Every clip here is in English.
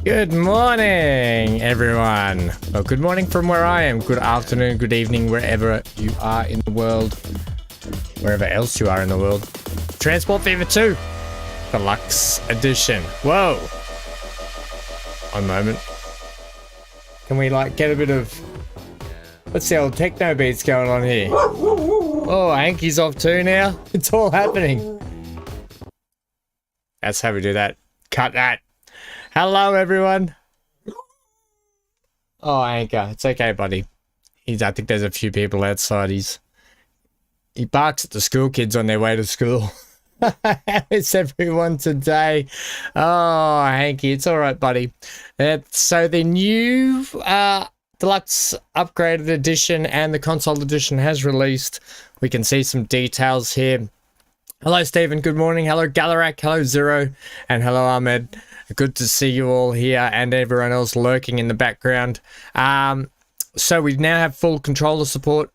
Good morning, everyone. Well, good morning from where I am. Good afternoon, good evening, wherever you are in the world. Wherever else you are in the world. Transport Fever 2. Deluxe Edition. Whoa. One moment. Can we, like, get a bit of... What's the old techno beats going on here? Oh, Hanky's off too now. It's all happening. That's how we do that. Cut that. Hello, everyone. Oh, Anchor. It's okay, buddy. I think there's a few people outside. He barks at the school kids on their way to school. How is everyone today? Oh, Hanky. It's all right, buddy. So the new Deluxe Upgraded Edition and the Console Edition has released. We can see some details here. Hello, Stephen. Good morning. Hello, Galarak. Hello, Zero. And hello, Ahmed. Good to see you all here and everyone else lurking in the background. So we now have full controller support,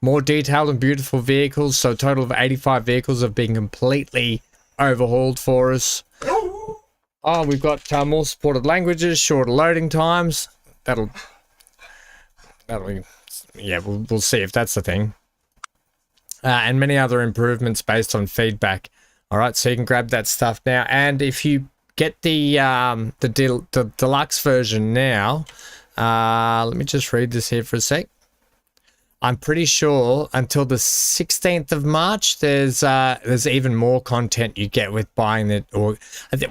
more detailed and beautiful vehicles. So a total of 85 vehicles have been completely overhauled for us. Oh, we've got more supported languages, shorter loading times. That'll yeah, we'll see if that's the thing. And many other improvements based on feedback. All right, so you can grab that stuff now. And if you get the deluxe version now, let me just read this here for a sec. I'm pretty sure until the 16th of March, there's even more content you get with buying it. Or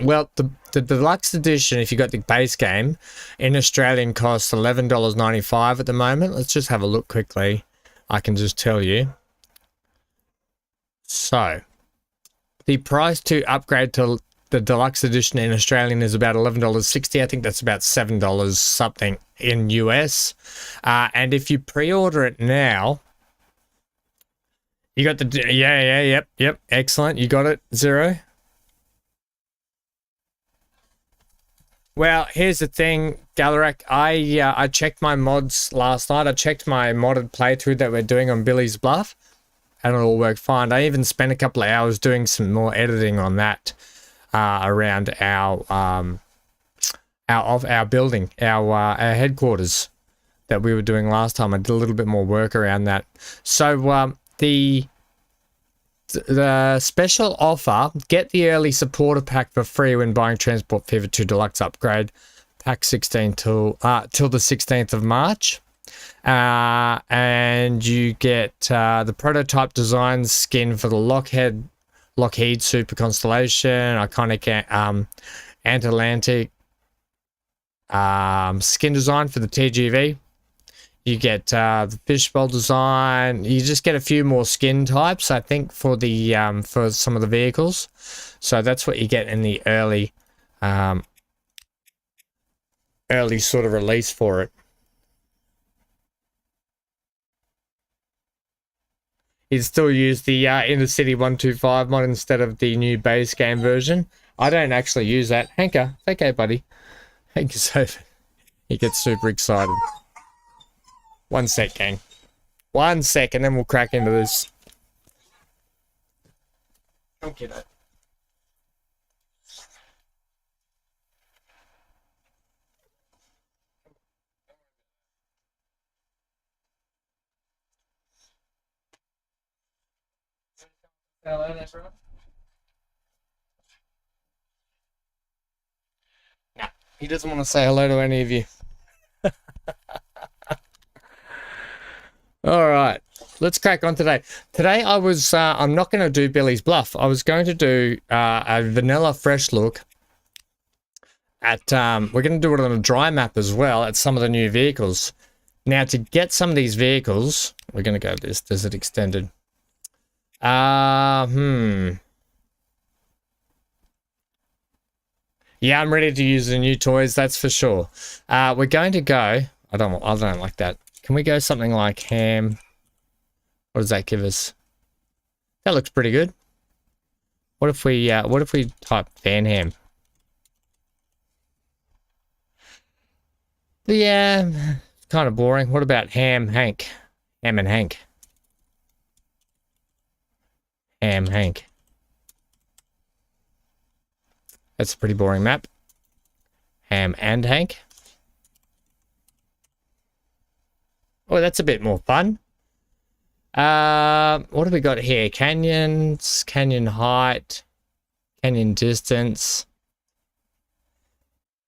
well, the deluxe edition, if you got the base game, in Australian costs $11.95 at the moment. Let's just have a look quickly. I can just tell you. So, the price to upgrade to the deluxe edition in Australian is about $11.60. I think that's about $7 something in US. And if you pre-order it now, you got the yep, excellent. You got it, Zero. Well, here's the thing, Galarak. I checked my mods last night. I checked my modded playthrough that we're doing on Billy's Bluff, and it all worked fine. I even spent a couple of hours doing some more editing on that around our building, our headquarters that we were doing last time. I did a little bit more work around that. So the special offer, get the early supporter pack for free when buying Transport Fever 2 Deluxe Upgrade, pack 16 till the 16th of March. And you get the prototype design skin for the Lockheed Super Constellation, iconic Atlantic skin design for the TGV. You get the fishbowl design. You just get a few more skin types, I think, for the for some of the vehicles. So that's what you get in the early sort of release for it. You still use the Intercity 125 mod instead of the new base game version. I don't actually use that. Hanker, okay, buddy. Hanker's so he gets super excited. 1 sec, gang. 1 sec, and then we'll crack into this. Okay, that. Hello, that's right. Nah, he doesn't want to say hello to any of you. All right, let's crack on today. Today I was, I'm not going to do Billy's Bluff. I was going to do a vanilla fresh look at, we're going to do it on a dry map as well at some of the new vehicles. Now to get some of these vehicles, we're going to go to this Desert Extended. Yeah, I'm ready to use the new toys, that's for sure. We're going to go, I don't like that. Can we go something like ham? What does that give us? That looks pretty good. What if we type Van Ham? Yeah, kind of boring. What about Ham Hank? Ham and Hank. Ham Hank. That's a pretty boring map. Ham and Hank. Oh, that's a bit more fun. What have we got here? Canyons, canyon height, canyon distance,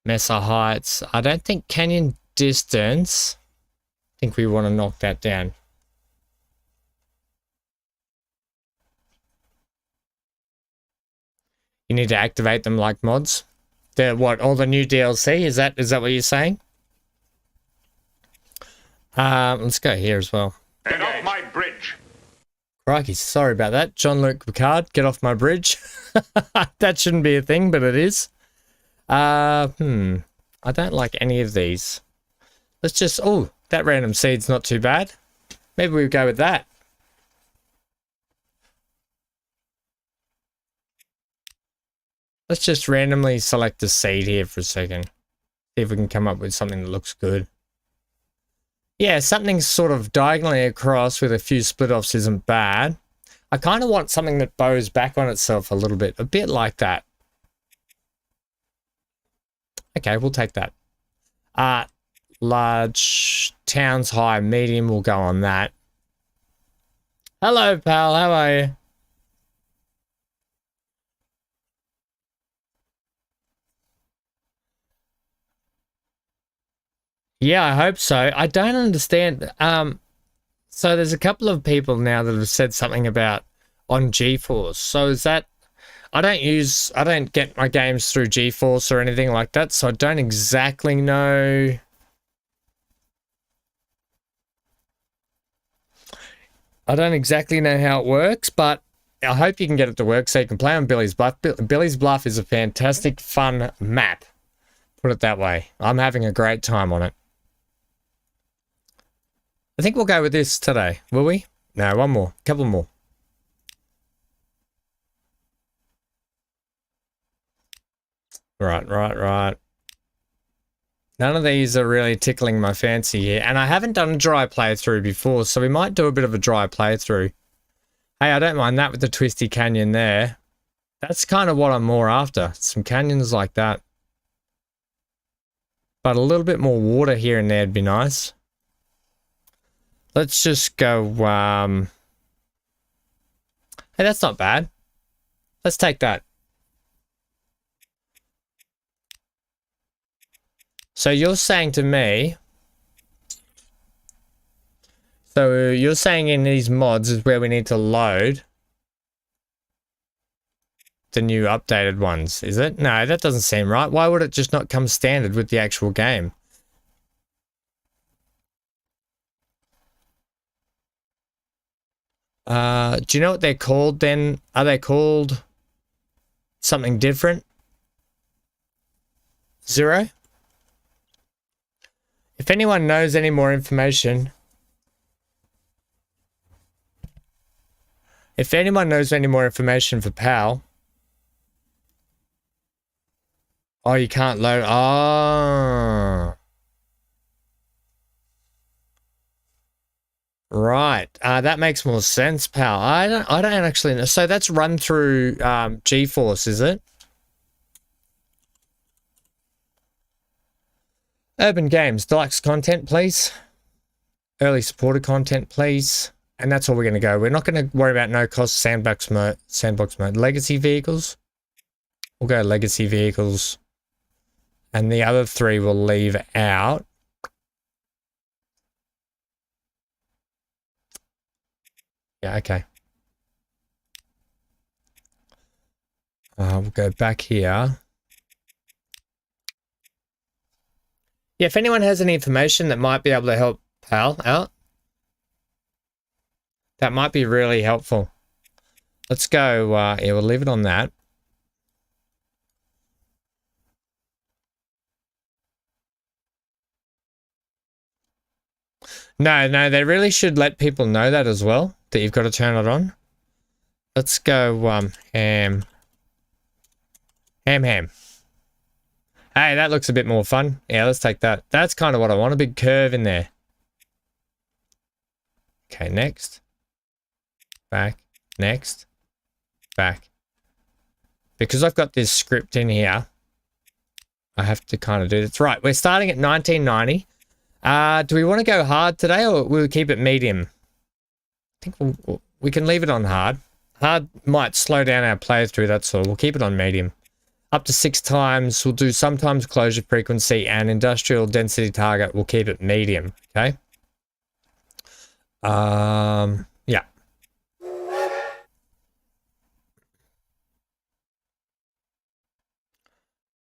Mesa heights. I don't think canyon distance. I think we want to knock that down. You need to activate them like mods. The what? All the new DLC? Is that what you're saying? Let's go here as well. Get off my bridge. Crikey, sorry about that. Jean-Luc Picard, get off my bridge. That shouldn't be a thing, but it is. I don't like any of these. Let's just, oh, that random seed's not too bad. Maybe we'll go with that. Let's just randomly select a seed here for a second. See if we can come up with something that looks good. Yeah, something sort of diagonally across with a few split-offs isn't bad. I kind of want something that bows back on itself a little bit. A bit like that. Okay, we'll take that. Large, towns high, medium, we'll go on that. Hello, pal, how are you? Yeah, I hope so. I don't understand. So there's a couple of people now that have said something about on GeForce. So is that, I don't get my games through GeForce or anything like that, so I don't exactly know. I don't exactly know how it works, but I hope you can get it to work so you can play on Billy's Bluff. Billy's Bluff is a fantastic, fun map. Put it that way. I'm having a great time on it. I think we'll go with this today, will we? No, one more. Couple more. Right. None of these are really tickling my fancy here. And I haven't done a dry playthrough before, so we might do a bit of a dry playthrough. Hey, I don't mind that with the twisty canyon there. That's kind of what I'm more after. Some canyons like that. But a little bit more water here and there would be nice. Let's just go, hey, that's not bad. Let's take that. So you're saying to me, so you're saying in these mods is where we need to load the new updated ones, is it? No, that doesn't seem right. Why would it just not come standard with the actual game? Do you know what they're called then? Are they called something different? Zero? If anyone knows any more information, for PAL, oh, you can't load. Oh, right. That makes more sense, pal. I don't actually know. So that's run through GeForce, is it? Urban Games, Deluxe content, please. Early supported content, please. And that's all we're going to go. We're not going to worry about no cost sandbox mode. Legacy vehicles. We'll go legacy vehicles. And the other three we'll leave out. Yeah, okay. We'll go back here. Yeah, if anyone has any information that might be able to help PAL out, that might be really helpful. Let's go, yeah, we'll leave it on that. No, they really should let people know that as well, that you've got to turn it on. Let's go, ham. Hey, that looks a bit more fun. Yeah, let's take that. That's kind of what I want, a big curve in there. Okay, next. Back. Next. Back. Because I've got this script in here, I have to kind of do this. Right, we're starting at 1990. Do we want to go hard today or will we keep it medium? I think we can leave it on hard. Hard might slow down our playthrough, that's all. We'll keep it on medium. Up to 6 times. We'll do sometimes closure frequency and industrial density target. We'll keep it medium. Okay. Yeah.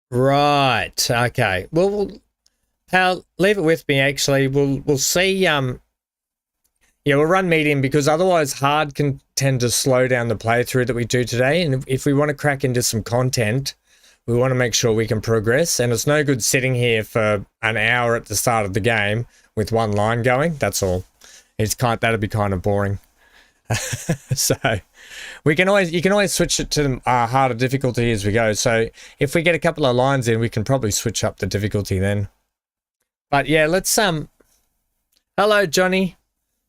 Right. Okay. Well, Pal, leave it with me. Actually, we'll see. Yeah, we'll run medium because otherwise hard can tend to slow down the playthrough that we do today. And if we want to crack into some content, we want to make sure we can progress, and it's no good sitting here for an hour at the start of the game with one line going. That's all. That'd be kind of boring. So you can always switch it to harder difficulty as we go. So if we get a couple of lines in, we can probably switch up the difficulty then. But yeah, let's hello Johnny.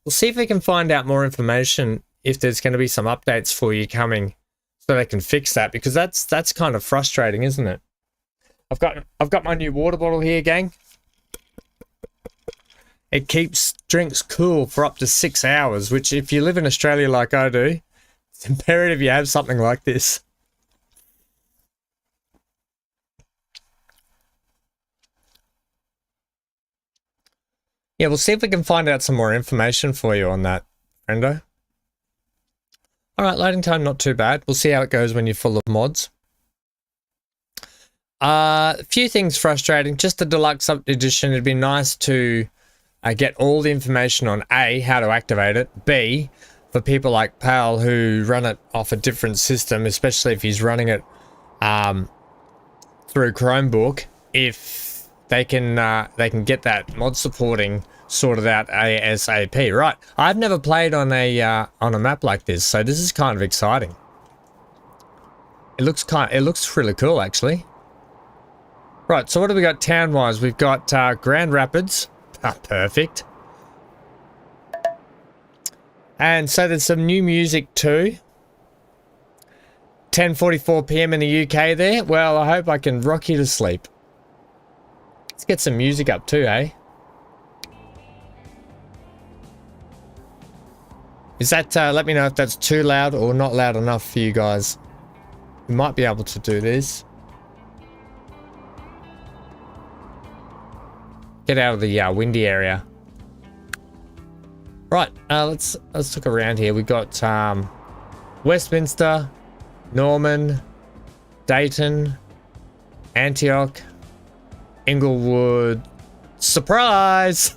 We'll see if we can find out more information if there's going to be some updates for you coming, so they can fix that, because that's kind of frustrating, isn't it? I've got my new water bottle here, gang. It keeps drinks cool for up to 6 hours, which if you live in Australia like I do, it's imperative you have something like this. Yeah, we'll see if we can find out some more information for you on that, friendo. All right, loading time, not too bad. We'll see how it goes when you're full of mods. A few things frustrating. Just the deluxe edition. It'd be nice to get all the information on A, how to activate it, B, for people like Pal who run it off a different system, especially if he's running it through Chromebook, if they can get that mod supporting sorted out ASAP. Right, I've never played on a map like this, so this is kind of exciting. It looks really cool actually. Right, so what do we got town-wise? We've got Grand Rapids. Perfect. And so there's some new music too. 10:44 PM in the UK there. Well, I hope I can rock you to sleep. Let's get some music up too, eh? Is that, let me know if that's too loud or not loud enough for you guys. We might be able to do this. Get out of the windy area. Right, let's look around here. We've got Westminster, Norman, Dayton, Antioch, Inglewood. Surprise!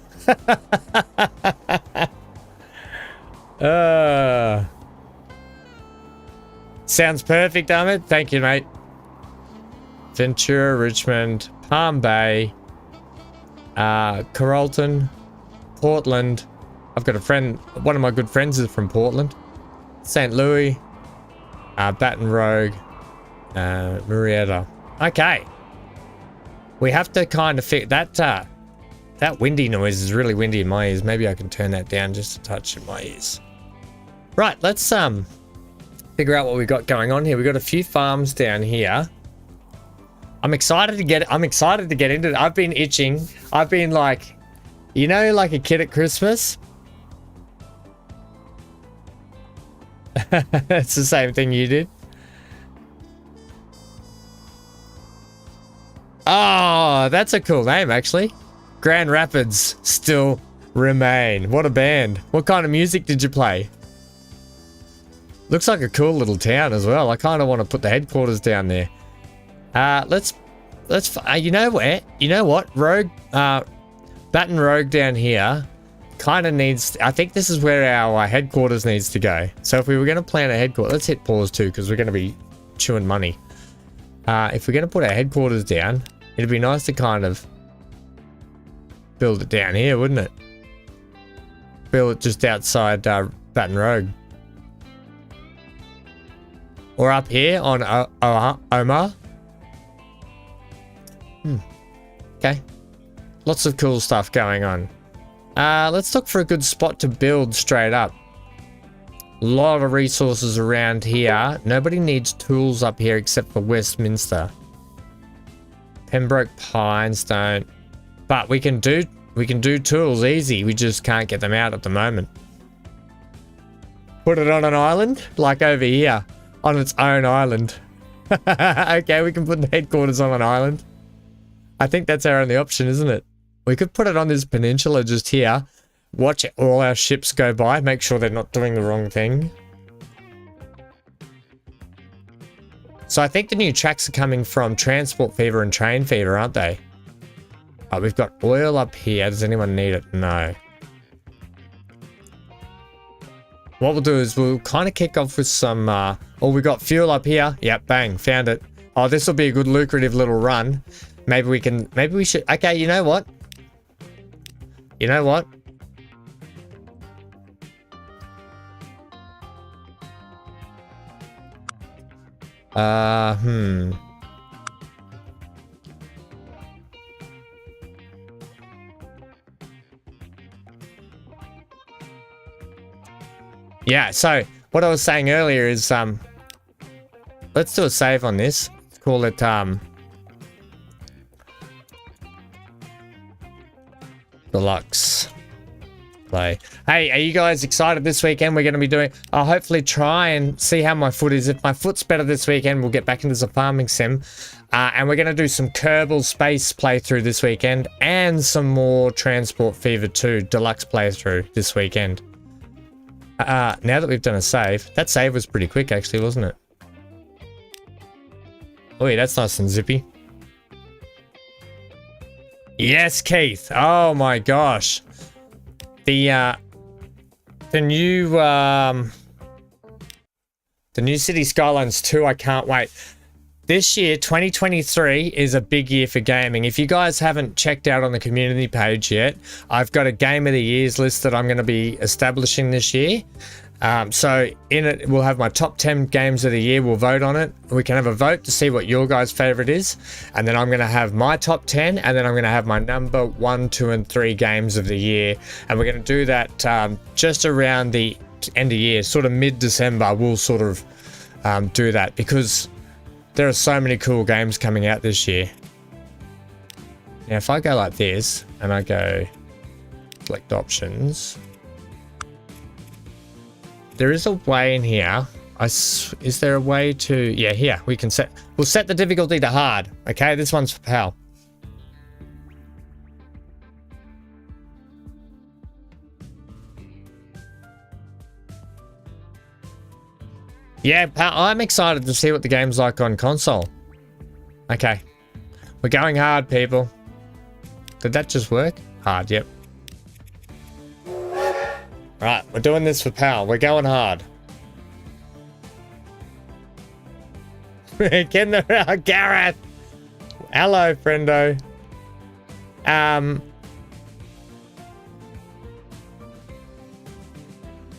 Sounds perfect, Ahmed. Thank you, mate. Ventura, Richmond, Palm Bay, Carrollton, Portland. I've got a friend, one of my good friends is from Portland. St. Louis, Baton Rouge, Marietta. Okay. We have to kind of fit that, that windy noise is really windy in my ears. Maybe I can turn that down just a touch in my ears. Right, let's figure out what we've got going on here. We've got a few farms down here. I'm excited to get into it. I've been itching. I've been like, you know, like a kid at Christmas. It's the same thing you did. Oh, that's a cool name, actually. Grand Rapids Still Remain. What a band. What kind of music did you play? Looks like a cool little town as well. I kind of want to put the headquarters down there. Let's you know where? You know what? Rogue, Baton Rouge down here kind of needs, I think this is where our headquarters needs to go. So if we were going to plan a headquarters, let's hit pause too, because we're going to be chewing money. If we're going to put our headquarters down, it'd be nice to kind of build it down here, wouldn't it? Build it just outside Baton Rouge. Or up here on Omar. Okay. Lots of cool stuff going on. Let's look for a good spot to build straight up. A lot of resources around here. Nobody needs tools up here except for Westminster. Pembroke Pines don't. But we can do tools easy. We just can't get them out at the moment. Put it on an island, like over here, on its own island. Okay, we can put the headquarters on an island. I think that's our only option, isn't it? We could put it on this peninsula just here. Watch all our ships go by. Make sure they're not doing the wrong thing. So I think the new tracks are coming from Transport Fever and Train Fever, aren't they? Oh, we've got oil up here. Does anyone need it? No. What we'll do is we'll kind of kick off with some... oh, we got fuel up here. Yep, bang. Found it. Oh, this will be a good lucrative little run. Maybe we can... Maybe we should... Okay, you know what? You know what? Yeah, so what I was saying earlier is let's do a save on this. Let's call it Deluxe play. Hey, are you guys excited this weekend? We're going to be doing, I'll hopefully try and see how my foot is. If my foot's better this weekend, we'll get back into the farming sim. And we're going to do some Kerbal Space playthrough this weekend and some more Transport Fever 2 Deluxe playthrough this weekend. Now that we've done a save, that save was pretty quick actually, wasn't it? Oh yeah, that's nice and zippy. Yes, Keith. Oh my gosh. The The new City Skylines 2, I can't wait. This year, 2023, is a big year for gaming. If you guys haven't checked out on the community page yet, I've got a Game of the Years list that I'm going to be establishing this year. So in it, we'll have my top 10 games of the year. We'll vote on it. We can have a vote to see what your guys' favorite is. And then I'm going to have my top 10. And then I'm going to have my number 1, 2, and 3 games of the year. And we're going to do that just around the end of year, sort of mid-December. We'll sort of do that because there are so many cool games coming out this year. Now, if I go like this and I go select options, there is a way in here. Is there a way to? Yeah, here we can set. We'll set the difficulty to hard. Okay, this one's for PAL. Yeah, I'm excited to see what the game's like on console. Okay. We're going hard, people. Did that just work? Hard, yep. Right, we're doing this for PAL. We're going hard. Getting around, Gareth. Hello, friendo.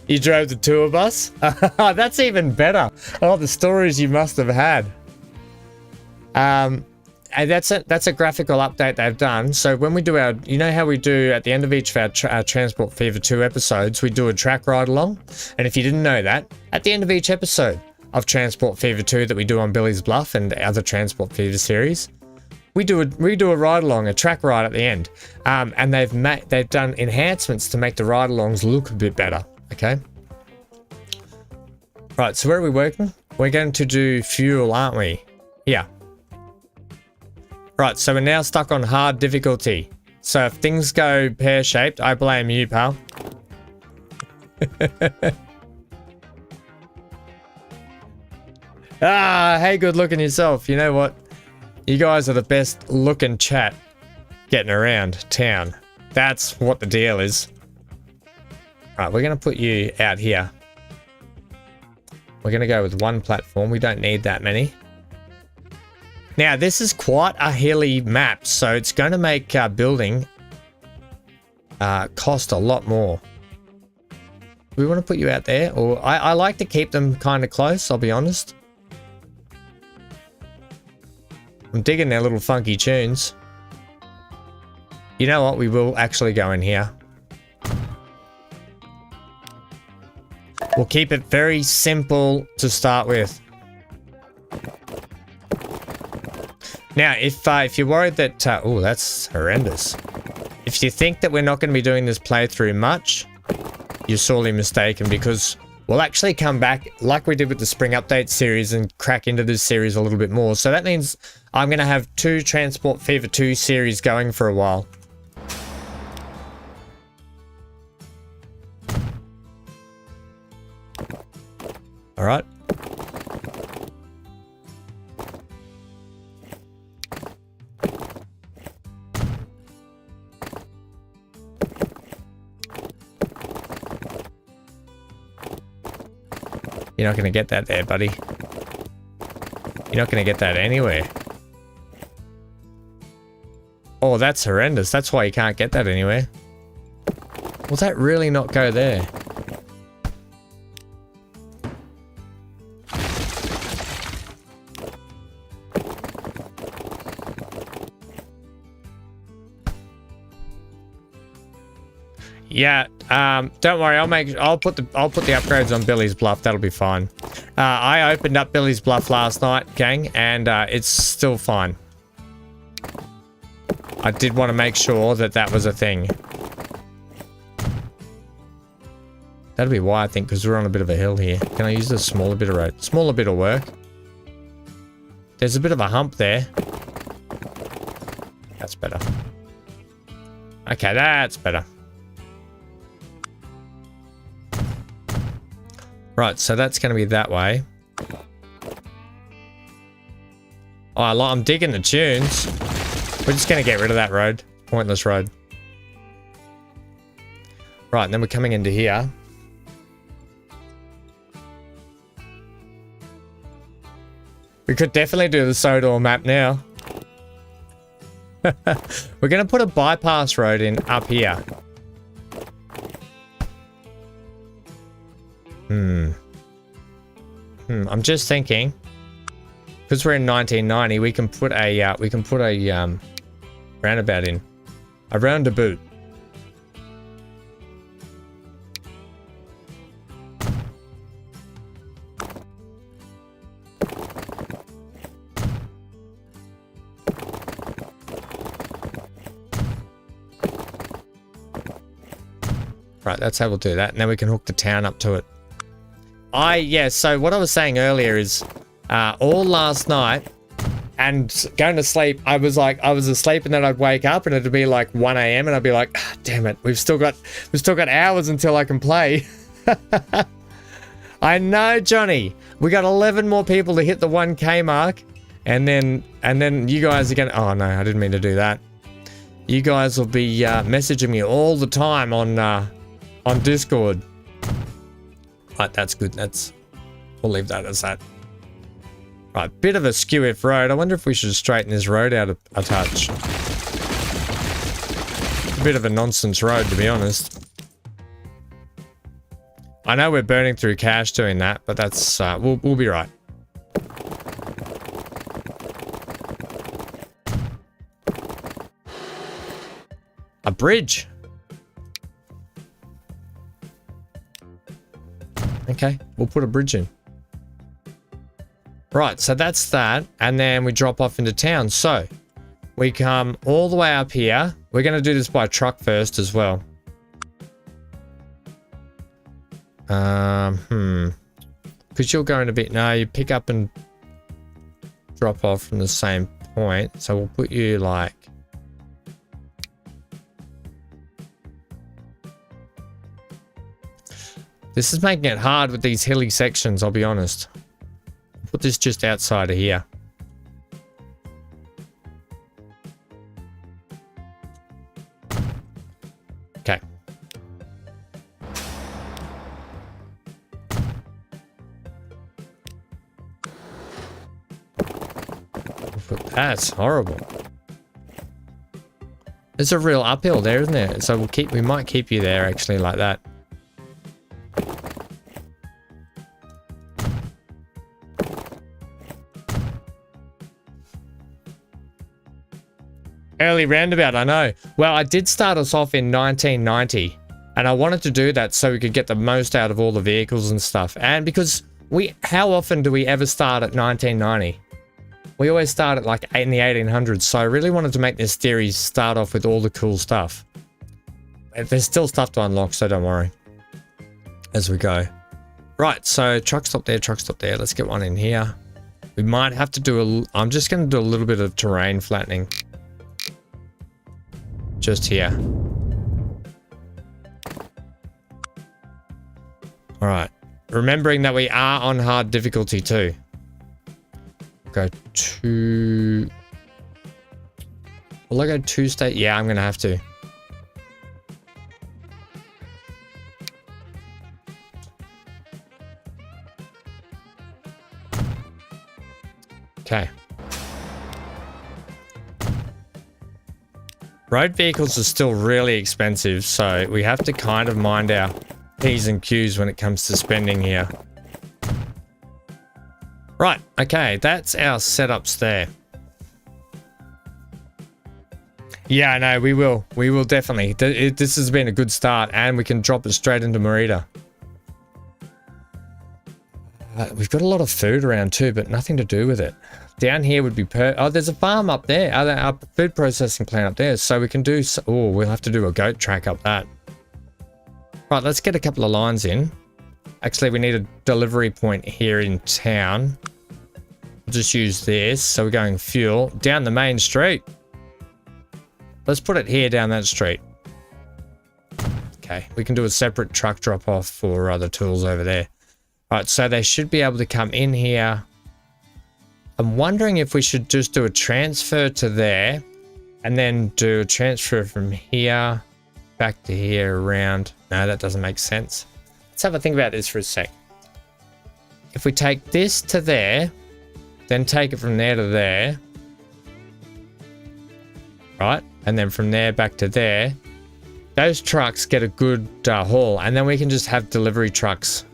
You drove the two of us? That's even better. Oh, the stories you must have had. And that's a graphical update they've done. So when we do our, you know how we do at the end of each of our Transport Fever 2 episodes, we do a track ride along. And if you didn't know that, at the end of each episode of Transport Fever 2 that we do on Billy's Bluff and other Transport Fever series, we do a ride along, a track ride at the end. And they've done enhancements to make the ride alongs look a bit better. Okay. Right, so where are we working? We're going to do fuel, aren't we? Yeah. Right, so we're now stuck on hard difficulty. So if things go pear-shaped, I blame you, pal. Hey, good looking yourself. You know what? You guys are the best looking chat getting around town. That's what the deal is. Right, we're going to put you out here. We're going to go with one platform. We don't need that many. Now, this is quite a hilly map, so it's going to make building cost a lot more. We want to put you out there, or I like to keep them kind of close, I'll be honest. I'm digging their little funky tunes. You know what? We will actually go in here. We'll keep it very simple to start with. Now, if you're worried that... oh, that's horrendous. If you think that we're not going to be doing this playthrough much, you're sorely mistaken, because we'll actually come back like we did with the Spring Update series and crack into this series a little bit more. So that means I'm going to have 2 Transport Fever 2 series going for a while. All right. You're not going to get that there, buddy. You're not going to get that anywhere. Oh, that's horrendous. That's why you can't get that anywhere. Will that really not go there? Yeah, don't worry. I'll put the upgrades on Billy's Bluff. That'll be fine. I opened up Billy's Bluff last night, gang, and it's still fine. I did want to make sure that that was a thing. That'll be why, I think, because we're on a bit of a hill here. Can I use the smaller bit of road? Smaller bit will work. There's a bit of a hump there. That's better. Okay, that's better. Right, so that's going to be that way. Oh, I'm digging the tunes. We're just going to get rid of that road. Pointless road. Right, and then we're coming into here. We could definitely do the Sodor map now. We're going to put a bypass road in up here. I'm just thinking, because we're in 1990, we can put a roundabout in, a roundabout. Right, that's how we'll do that. And then we can hook the town up to it. Yeah, so what I was saying earlier is all last night and going to sleep, I was asleep and then I'd wake up and it'd be like 1 a.m. and I'd be like, oh, damn it, we've still got hours until I can play. I know, Johnny. We got 11 more people to hit the 1K mark, and then you guys are gonna, oh no, I didn't mean to do that. You guys will be messaging me all the time on Discord. Right, that's good. We'll leave that as that. Right, bit of a skew-if road. I wonder if we should straighten this road out a touch. A bit of a nonsense road, to be honest. I know we're burning through cash doing that, but that's we'll be right. A bridge. Okay, we'll put a bridge in. Right, so that's that, and then we drop off into town. So we come all the way up here. We're going to do this by truck first as well. Because you're going a bit, no, you pick up and drop off from the same point. So we'll put you like, this is making it hard with these hilly sections, I'll be honest. Put this just outside of here. Okay. That's horrible. There's a real uphill there, isn't there? So we might keep you there actually like that. Early roundabout, I know. Well, I did start us off in 1990, and I wanted to do that so we could get the most out of all the vehicles and stuff. And because how often do we ever start at 1990? We always start at like in the 1800s, so I really wanted to make this series start off with all the cool stuff. There's still stuff to unlock, so don't worry as we go. Right, so truck stop there, truck stop there. Let's get one in here. We might have to do I'm just going to do a little bit of terrain flattening. Just here. All right. Remembering that we are on hard difficulty too. Go to... Will I go 2 state? Yeah, I'm going to have to. Okay. Road vehicles are still really expensive, so we have to kind of mind our P's and Q's when it comes to spending here. Right, okay, that's our setups there. Yeah, I know, we will definitely. This has been a good start, and we can drop it straight into Merida. We've got a lot of food around too, but nothing to do with it. Down here would be oh, there's a farm up there, a food processing plant up there, so we can do, oh, we'll have to do a goat track up that. Right, let's get a couple of lines in. Actually, we need a delivery point here in town. We'll just use this, so we're going fuel down the main street. Let's put it here down that street. Okay, we can do a separate truck drop off for other tools over there. Right, so they should be able to come in here. I'm wondering if we should just do a transfer to there and then do a transfer from here back to here around. No, that doesn't make sense. Let's have a think about this for a sec. If we take this to there then take it from there to there. Right? And then from there back to there. Those trucks get a good haul, and then we can just have delivery trucks.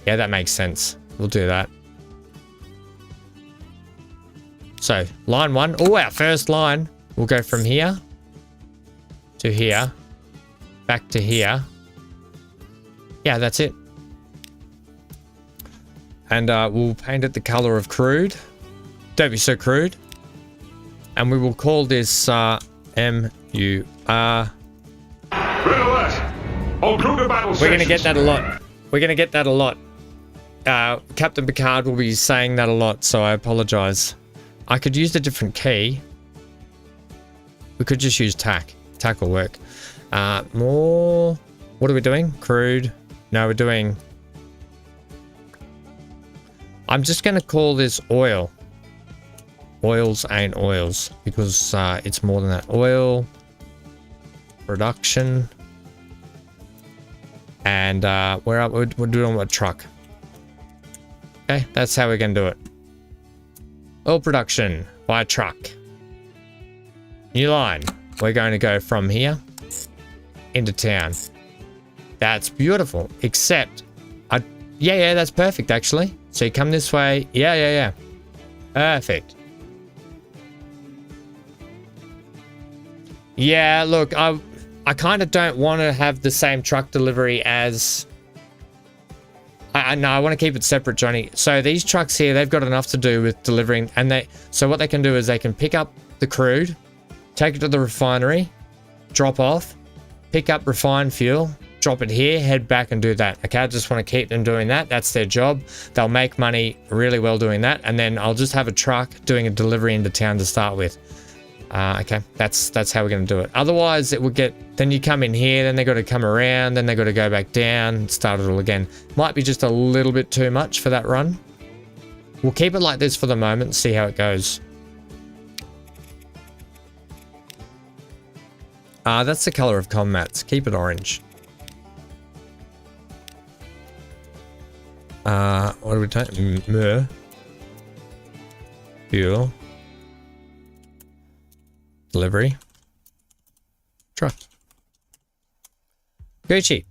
Yeah, that makes sense. We'll do that. So, line 1. Oh, our first line. We'll go from here to here, back to here. Yeah, that's it. And we'll paint it the color of crude. Don't be so crude. And we will call this MUR. We're going to get that a lot. We're going to get that a lot. Captain Picard will be saying that a lot, so I apologize. I could use a different key. We could just use TAC. TAC will work. More... What are we doing? Crude. No, we're doing... I'm just going to call this oil. Oils ain't oils, because it's more than that. Oil... Production... And we're doing a truck. Okay, that's how we're going to do it. Oil production by truck. New line. We're going to go from here into town. That's beautiful. Except, yeah, that's perfect actually. So you come this way. Yeah. Perfect. Yeah, look, I kind of don't want to have the same truck delivery as... No, I want to keep it separate, Johnny. So these trucks here, they've got enough to do with delivering, and so what they can do is they can pick up the crude, take it to the refinery, drop off, pick up refined fuel, drop it here, head back and do that. Okay, I just want to keep them doing that. That's their job. They'll make money really well doing that, and then I'll just have a truck doing a delivery into town to start with. Okay, that's how we're going to do it. Otherwise, it would get... Then you come in here, then they got to come around, then they got to go back down, start it all again. Might be just a little bit too much for that run. We'll keep it like this for the moment, see how it goes. That's the color of commats. Keep it orange. What do we take? Fuel. Delivery. Truck. Gucci.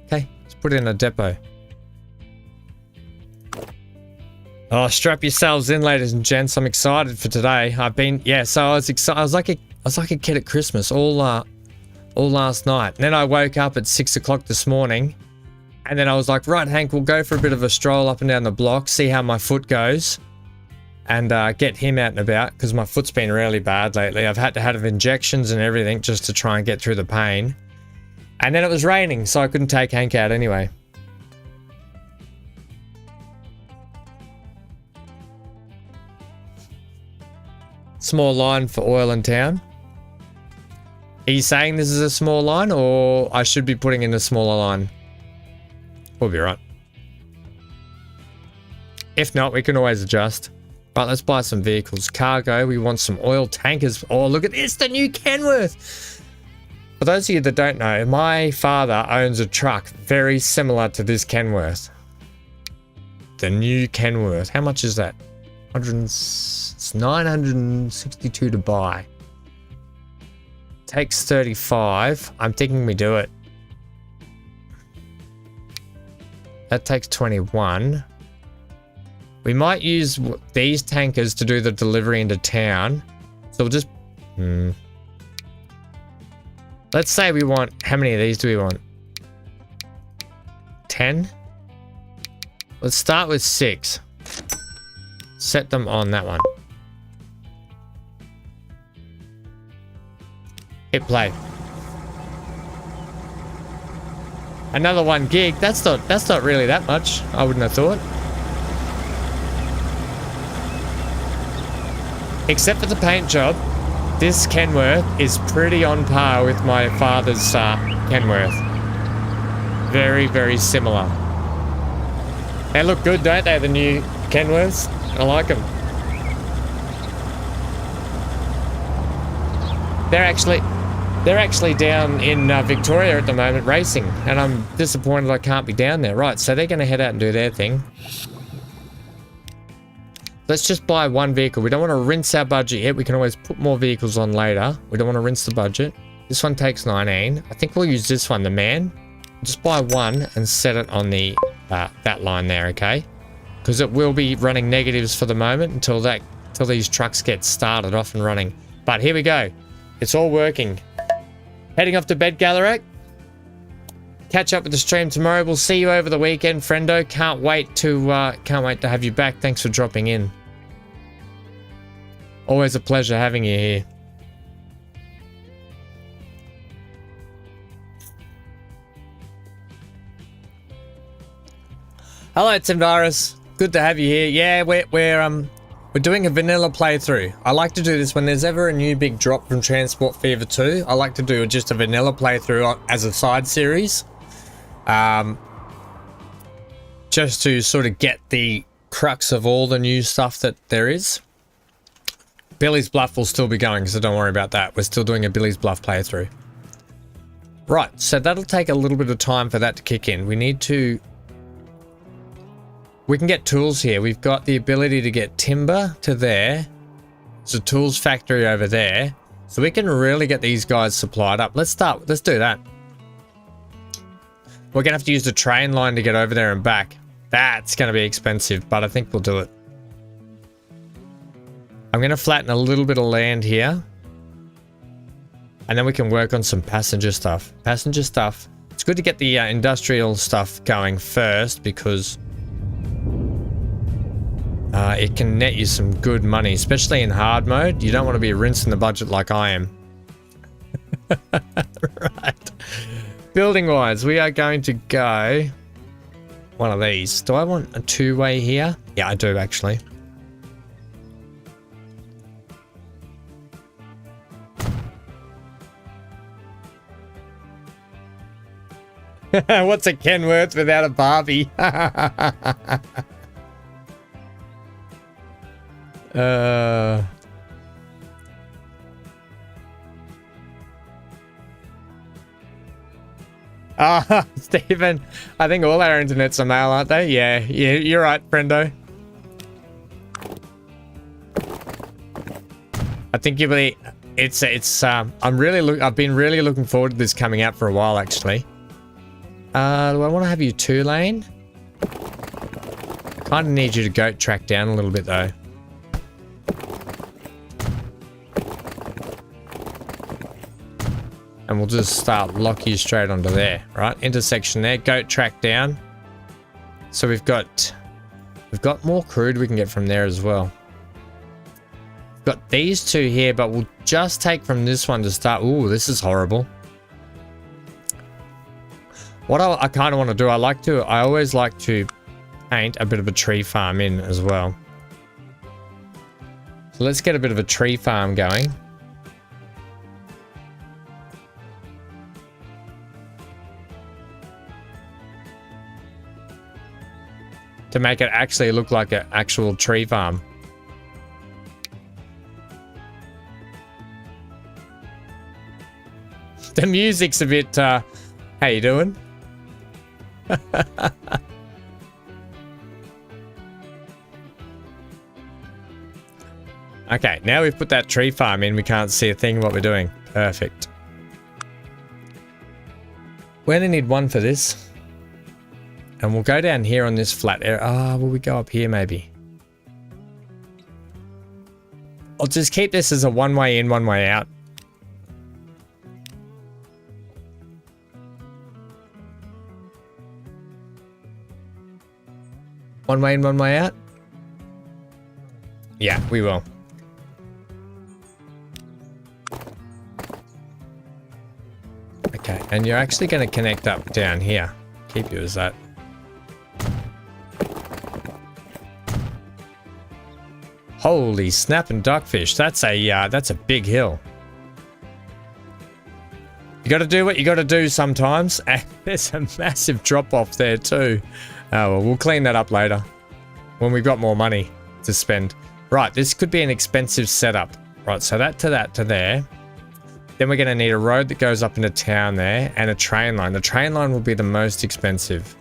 Okay, let's put it in a depot. Oh, strap yourselves in, ladies and gents. I'm excited for today. So I was excited. I was like a kid at Christmas all last night. And then I woke up at 6 o'clock this morning, and then I was like, right, Hank, we'll go for a bit of a stroll up and down the block, see how my foot goes. And get him out and about, because my foot's been really bad lately. I've had to have injections and everything just to try and get through the pain. And then it was raining, so I couldn't take Hank out anyway. Small line for oil in town. Are you saying this is a small line, or I should be putting in a smaller line? We'll be right. If not, we can always adjust. Right, let's buy some vehicles. Cargo, we want some oil tankers. Oh, look at this, the new Kenworth. For those of you that don't know, my father owns a truck very similar to this Kenworth. The new Kenworth. How much is that? It's 962 to buy. Takes 35. I'm thinking we do it. That takes 21. We might use these tankers to do the delivery into town. So we'll just... Let's say we want... How many of these do we want? 10? Let's start with 6. Set them on that one. Hit play. Another 1 gig. That's not really that much. I wouldn't have thought. Except for the paint job, this Kenworth is pretty on par with my father's Kenworth. Very, very similar. They look good, don't they, the new Kenworths? I like them. They're actually down in Victoria at the moment racing, and I'm disappointed I can't be down there. Right, so they're going to head out and do their thing. Let's just buy one vehicle. We don't want to rinse our budget yet. We can always put more vehicles on later. We don't want to rinse the budget. This one takes 19. I think we'll use this one, the man. Just buy one and set it on the that line there, okay? Because it will be running negatives for the moment until these trucks get started off and running. But here we go. It's all working. Heading off to bed, Galerac. Catch up with the stream tomorrow. We'll see you over the weekend, friendo. Can't wait to have you back. Thanks for dropping in. Always a pleasure having you here. Hello, Timvirus. Good to have you here. Yeah, we're doing a vanilla playthrough. I like to do this when there's ever a new big drop from Transport Fever 2. I like to do just a vanilla playthrough as a side series. Just to sort of get the crux of all the new stuff that there is. Billy's Bluff will still be going, so don't worry about that. We're still doing a Billy's Bluff playthrough. Right, so that'll take a little bit of time for that to kick in. We can get tools here. We've got the ability to get timber to there. There's a tools factory over there. So we can really get these guys supplied up. Let's do that. We're going to have to use the train line to get over there and back. That's going to be expensive, but I think we'll do it. I'm going to flatten a little bit of land here. And then we can work on some passenger stuff. Passenger stuff. It's good to get the industrial stuff going first because it can net you some good money, especially in hard mode. You don't want to be rinsing the budget like I am. Right. Building wise, we are going to go one of these. Do I want a two-way here? Yeah, I do actually. What's a Kenworth without a Barbie? Stephen, I think all our internets are male, aren't they? Yeah, you're right, friendo. I think you'll be. I've been really looking forward to this coming out for a while, actually. Do I want to have you 2-lane? I kind of need you to goat track down a little bit, though. And we'll just lock you straight onto there, right? Intersection there, goat track down. So we've got more crude we can get from there as well. We've got these two here, but we'll just take from this one to start. Ooh, this is horrible. What I kind of want to do, I always like to paint a bit of a tree farm in as well. So let's get a bit of a tree farm going. To make it actually look like an actual tree farm. The music's a bit, how you doing? Okay, now we've put that tree farm in, we can't see a thing of what we're doing. Perfect. We only need one for this. And we'll go down here on this flat area. Will we go up here maybe? I'll just keep this as a one-way in, one-way out. One way in, one way out? Yeah, we will. Okay, and you're actually going to connect up down here. Keep you as that. Holy snap and duckfish. That's a big hill. You got to do what you got to do sometimes. And there's a massive drop off there too. Oh, well, we'll clean that up later when we've got more money to spend. Right, this could be an expensive setup. Right, so that to there. Then we're going to need a road that goes up into town there and a train line. The train line will be the most expensive.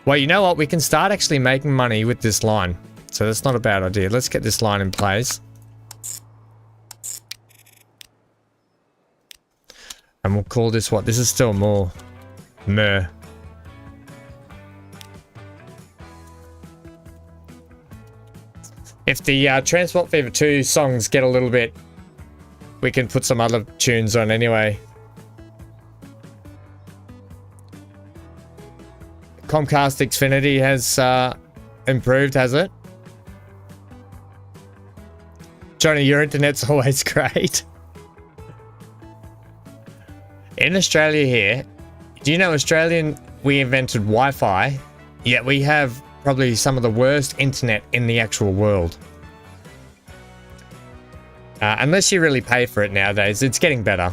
Well, you know what? We can start actually making money with this line. So that's not a bad idea. Let's get this line in place. And we'll call this what? This is still more. Meh. If the Transport Fever 2 songs get a little bit, we can put some other tunes on anyway. Comcast Xfinity has improved, has it? Johnny, your internet's always great. In Australia here, do you know we invented Wi-Fi, yet we have probably some of the worst internet in the actual world. Unless you really pay for it nowadays, it's getting better.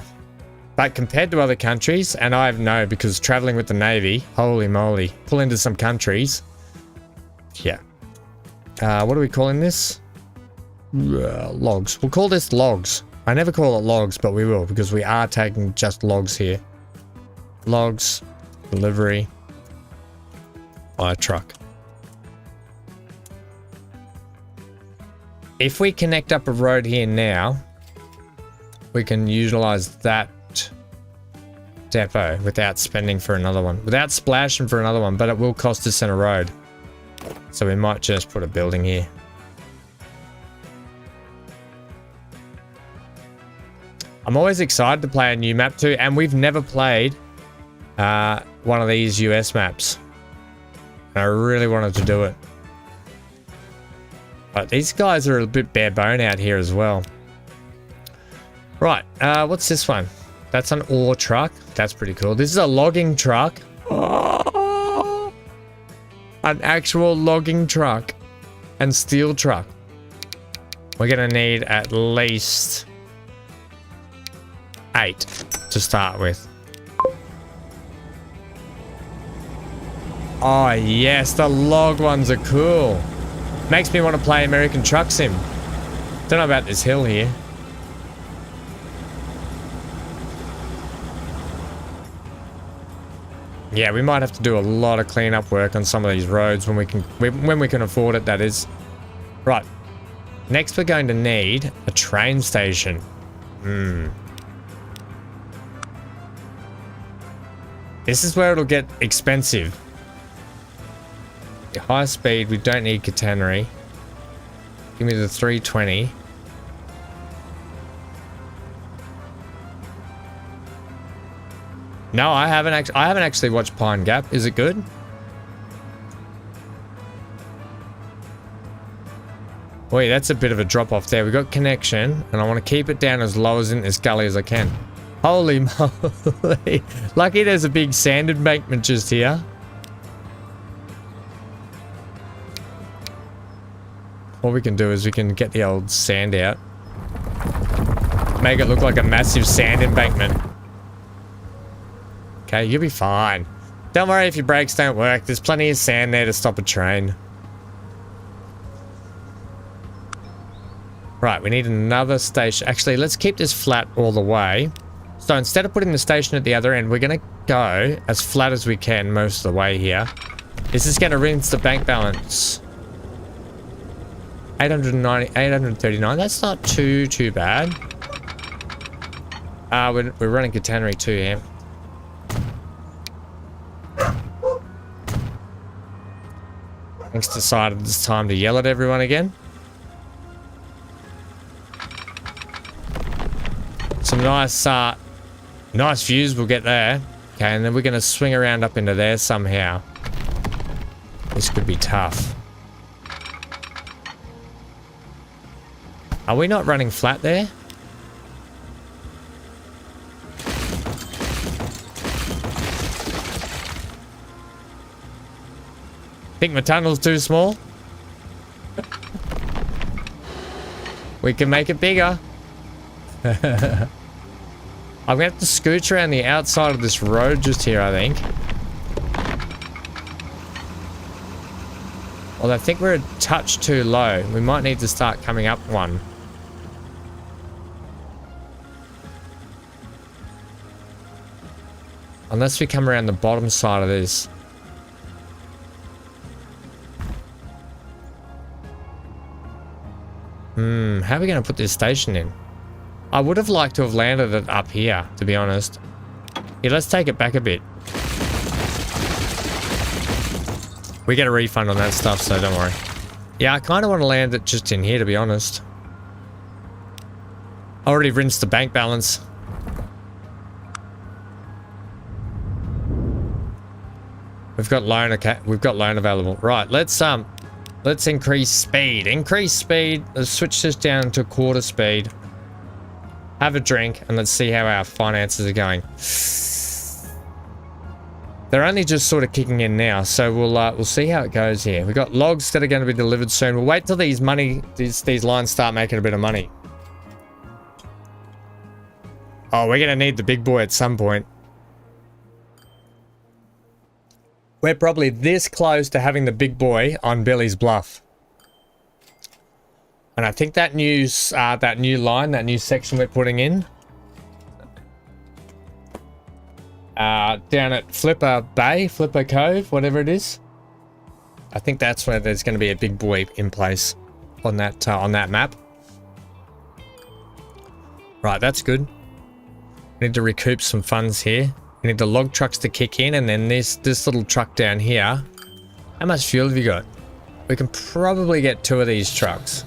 But compared to other countries, and I know because traveling with the Navy, holy moly, pull into some countries. Yeah. What are we calling this? Logs. We'll call this logs. I never call it logs, but we will because we are taking just logs here. Logs, delivery, by truck. If we connect up a road here now, we can utilize that depot without spending for another one, without splashing for another one, but it will cost us in a road. So we might just put a building here. I'm always excited to play a new map too, and we've never played one of these US maps. I really wanted to do it. But these guys are a bit bare bone out here as well. Right, what's this one? That's an ore truck. That's pretty cool. This is a logging truck. Oh, an actual logging truck and steel truck. We're gonna need at least 8 to start with. Oh yes, the log ones are cool. Makes me want to play American Truck Sim. Don't know about this hill here. Yeah, we might have to do a lot of cleanup work on some of these roads when we can afford it, that is. Right. Next we're going to need a train station. This is where it'll get expensive. High speed, we don't need catenary. Give me the 320. No, I haven't actually watched Pine Gap. Is it good? Wait, that's a bit of a drop off there. We got connection, and I want to keep it down as low as in this gully as I can. Holy moly! Lucky there's a big sand embankment just here. What we can do is we can get the old sand out. Make it look like a massive sand embankment. Okay, you'll be fine. Don't worry if your brakes don't work. There's plenty of sand there to stop a train. Right, we need another station. Actually, let's keep this flat all the way. So instead of putting the station at the other end, we're going to go as flat as we can most of the way here. This is going to rinse the bank balance. 890, 839. That's not too bad. We're running catenary too here. Thanks decided it's time to yell at everyone again. Some nice views we'll get there. Okay, and then we're going to swing around up into there somehow. This could be tough. Are we not running flat there? Think my tunnel's too small? We can make it bigger. I'm gonna have to scooch around the outside of this road just here, I think. Well, I think we're a touch too low. We might need to start coming up one. Unless we come around the bottom side of this. How are we going to put this station in? I would have liked to have landed it up here, to be honest. Yeah, let's take it back a bit. We get a refund on that stuff, so don't worry. Yeah, I kind of want to land it just in here, to be honest. I already rinsed the bank balance. We've got loan, okay. We've got loan available. Right, let's increase speed. Increase speed. Let's switch this down to quarter speed. Have a drink, and let's see how our finances are going. They're only just sort of kicking in now, so we'll see how it goes here. We've got logs that are going to be delivered soon. We'll wait till these lines start making a bit of money. Oh, we're going to need the big boy at some point. We're probably this close to having the big boy on Billy's Bluff. And I think that new line, that new section we're putting in, down at Flipper Bay, Flipper Cove, whatever it is, I think that's where there's going to be a big boy in place on that map. Right, that's good. We need to recoup some funds here. We need the log trucks to kick in, and then this little truck down here. How much fuel have you got? We can probably get 2 of these trucks.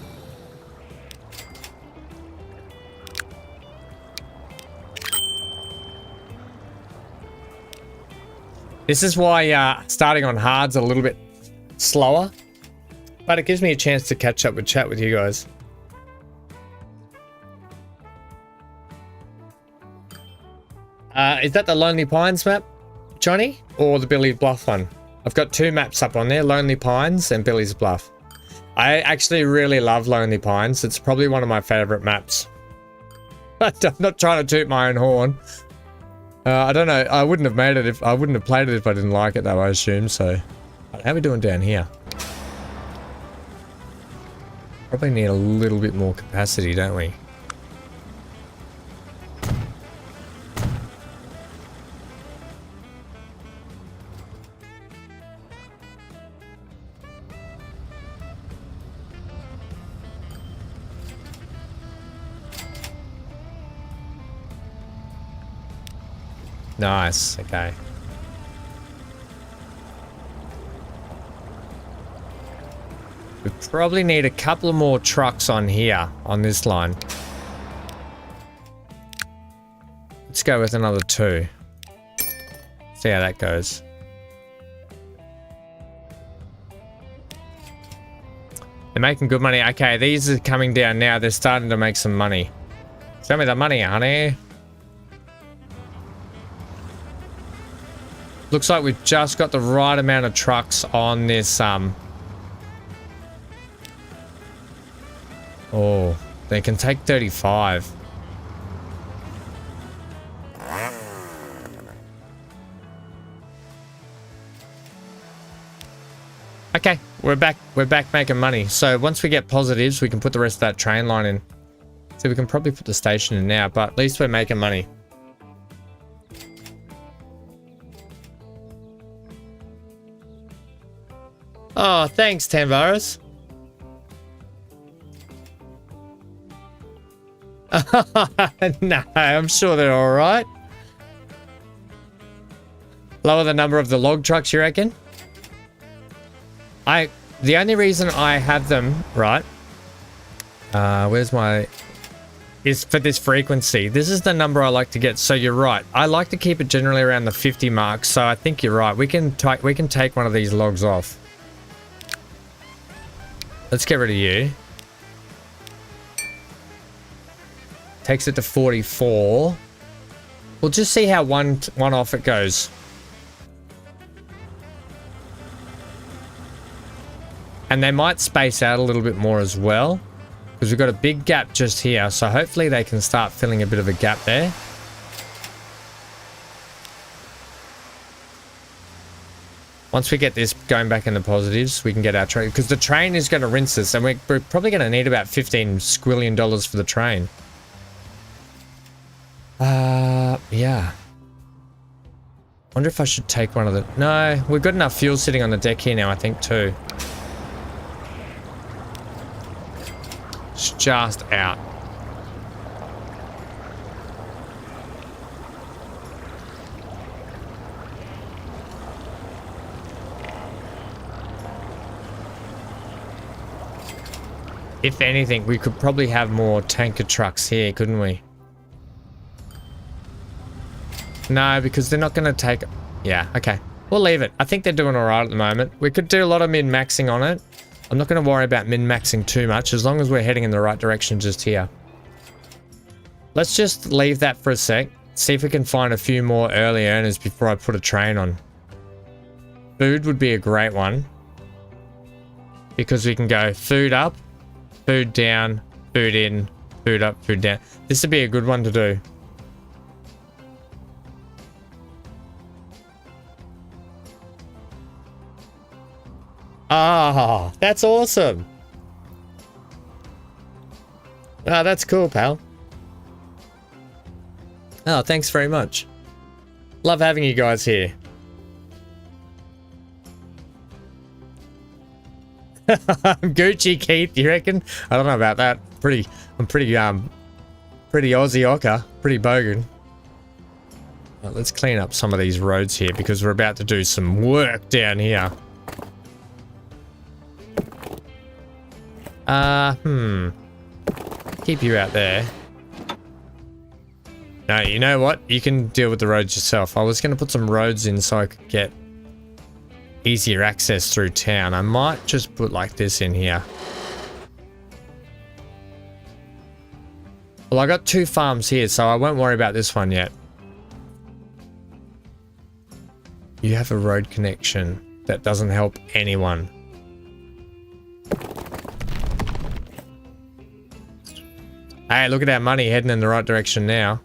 This is why starting on hard's a little bit slower, but it gives me a chance to catch up with chat with you guys. Is that the Lonely Pines map, Johnny, or the Billy Bluff one? I've got 2 maps up on there, Lonely Pines and Billy's Bluff. I actually really love Lonely Pines. It's probably one of my favorite maps. I'm not trying to toot my own horn. I don't know. I wouldn't have made it if I wouldn't have played it if I didn't like it, though, I assume. So, how are we doing down here? Probably need a little bit more capacity, don't we? Nice, okay. We probably need a couple of more trucks on here, on this line. Let's go with another 2. See how that goes. They're making good money. Okay, these are coming down now. They're starting to make some money. Show me the money, honey. Looks like we've just got the right amount of trucks on this, Oh, they can take 35. Okay, we're back making money. So once we get positives, we can put the rest of that train line in. So we can probably put the station in now, but at least we're making money. Oh, thanks, Tamvaris. No, I'm sure they're all right. Lower the number of the log trucks, you reckon? The only reason I have them, right? Is for this frequency. This is the number I like to get. So you're right. I like to keep it generally around the 50 mark. So I think you're right. We can take one of these logs off. Let's get rid of you. Takes it to 44. We'll just see how one off it goes. And they might space out a little bit more as well, because we've got a big gap just here. So hopefully they can start filling a bit of a gap there. Once we get this going back in the positives, we can get our train, because the train is going to rinse us, and we're probably going to need about $15 squillion for the train. Yeah. Wonder if I should take one of the... No, we've got enough fuel sitting on the deck here now, I think, too. It's just out. If anything, we could probably have more tanker trucks here, couldn't we? No, because they're not going to take... Yeah, okay. We'll leave it. I think they're doing all right at the moment. We could do a lot of min-maxing on it. I'm not going to worry about min-maxing too much, as long as we're heading in the right direction just here. Let's just leave that for a sec. See if we can find a few more early earners before I put a train on. Food would be a great one. Because we can go food up, food down, food in, food up, food down. This would be a good one to do. Ah, that's awesome. Ah, that's cool, pal. Oh, thanks very much. Love having you guys here. I'm Gucci, Keith, you reckon? I don't know about that. I'm pretty Aussie ocker, pretty bogan. Right, let's clean up some of these roads here because we're about to do some work down here. Keep you out there. No, you know what? You can deal with the roads yourself. I was going to put some roads in so I could get easier access through town. I might just put like this in here. Well, I got 2 farms here, so I won't worry about this one yet. You have a road connection. That doesn't help anyone. Hey, look at our money heading in the right direction now.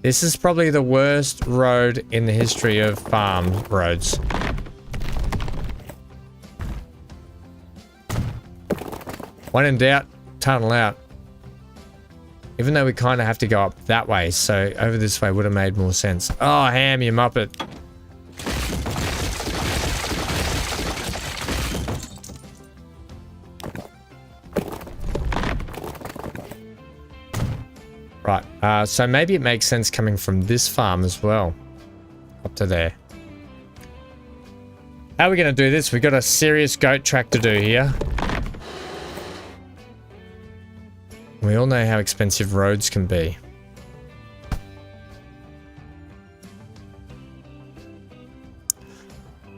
This is probably the worst road in the history of farm roads. When in doubt, tunnel out. Even though we kind of have to go up that way, so over this way would have made more sense. Oh, Ham, you muppet. Right, so maybe it makes sense coming from this farm as well. Up to there. How are we going to do this? We've got a serious goat track to do here. We all know how expensive roads can be.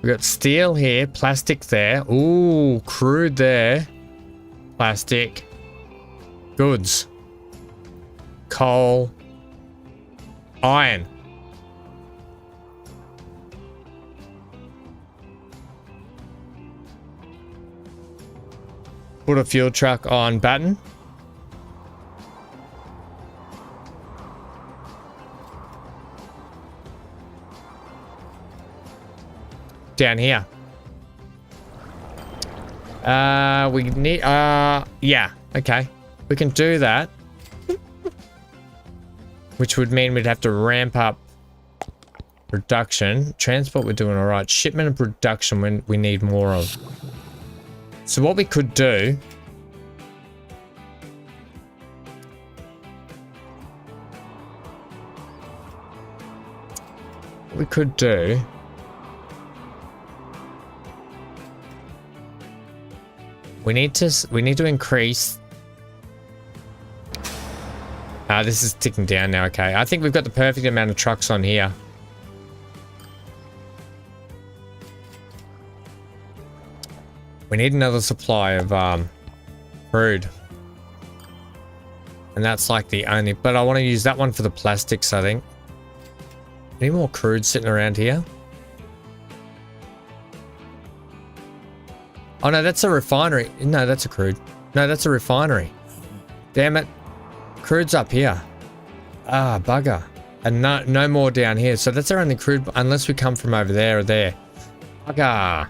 We've got steel here, plastic there. Ooh, crude there. Plastic. Goods. Coal. Iron. Put a fuel truck on Baton. Down here. We need, yeah, okay. We can do that. Which would mean we'd have to ramp up production. Transport, we're doing all right. Shipment and production, when we need more of. So what we could do... What we could do... We need to increase... this is ticking down now, okay. I think we've got the perfect amount of trucks on here. We need another supply of crude. And that's like the only... But I want to use that one for the plastics, I think. Any more crude sitting around here? Oh no, that's a refinery. No, that's a crude. No, that's a refinery. Damn it. Crude's up here. Ah, bugger. And no more down here. So that's our only crude, unless we come from over there or there. Bugger.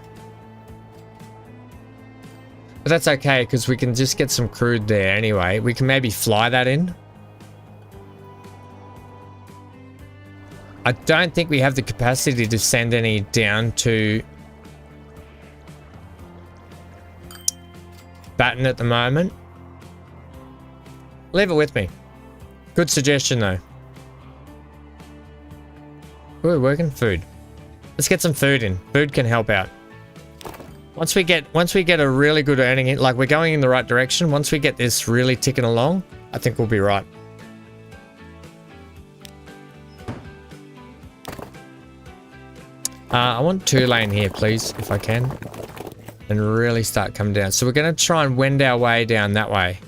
But that's okay, because we can just get some crude there anyway. We can maybe fly that in. I don't think we have the capacity to send any down to Baton at the moment. Leave it with me. Good suggestion though. We're working food. Let's get some food in. Food can help out. Once we get a really good earning, like we're going in the right direction, once we get this really ticking along, I think we'll be right. I want 2-lane here, please, if I can. And really start coming down. So we're going to try and wend our way down that way.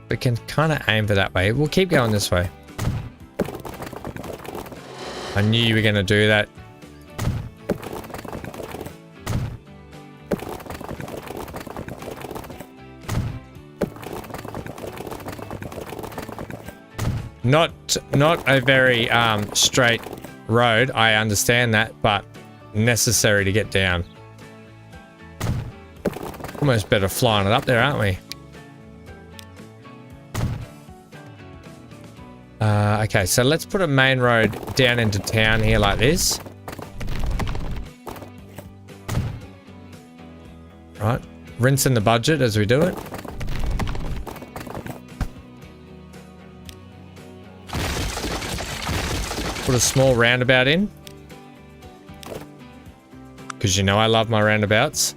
We can kind of aim for that way. We'll keep going this way. I knew you were going to do that. Not a very straight road. I understand that, but necessary to get down. Almost better flying it up there, aren't we? Okay, so let's put a main road down into town here like this. Right, rinse in the budget as we do it. Put a small roundabout in. Because you know I love my roundabouts.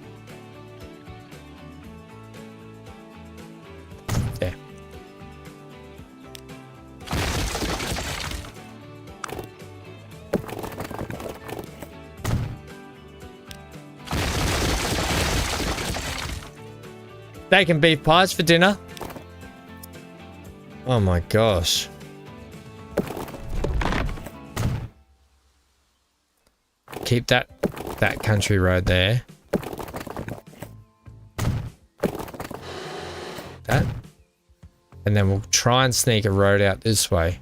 Steak and beef pies for dinner. Oh my gosh. Keep that country road there. That. And then we'll try and sneak a road out this way.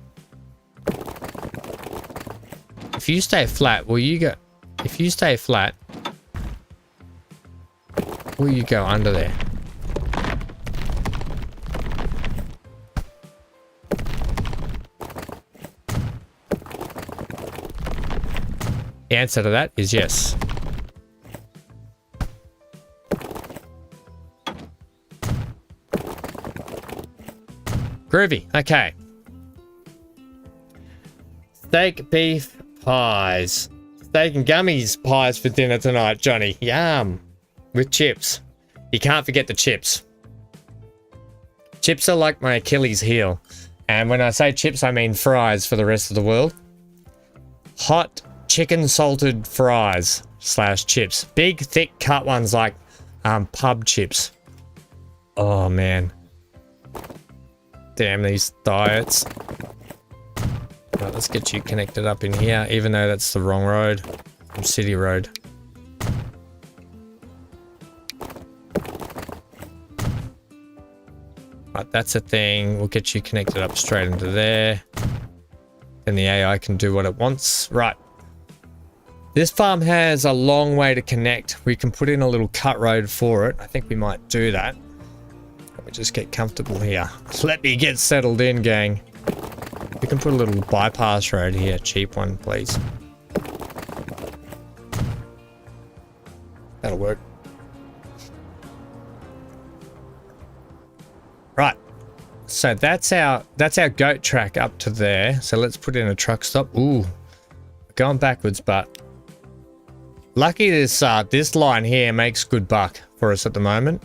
If you stay flat, will you go... If you stay flat, will you go under there? The answer to that is yes. Groovy. Okay. Steak, beef, pies. Steak and gummies pies for dinner tonight, Johnny. Yum. With chips. You can't forget the chips. Chips are like my Achilles heel. And when I say chips, I mean fries for the rest of the world. Hot chicken salted fries / chips. Big, thick cut ones like pub chips. Oh, man. Damn these diets. Right, let's get you connected up in here, even though that's the wrong road. City road. Right, that's a thing. We'll get you connected up straight into there. Then the AI can do what it wants. Right. This farm has a long way to connect. We can put in a little cut road for it. I think we might do that. Let me just get comfortable here. Let me get settled in, gang. We can put a little bypass road here. Cheap one, please. That'll work. Right. So that's our goat track up to there. So let's put in a truck stop. Ooh. Going backwards, but lucky this line here makes good buck for us at the moment.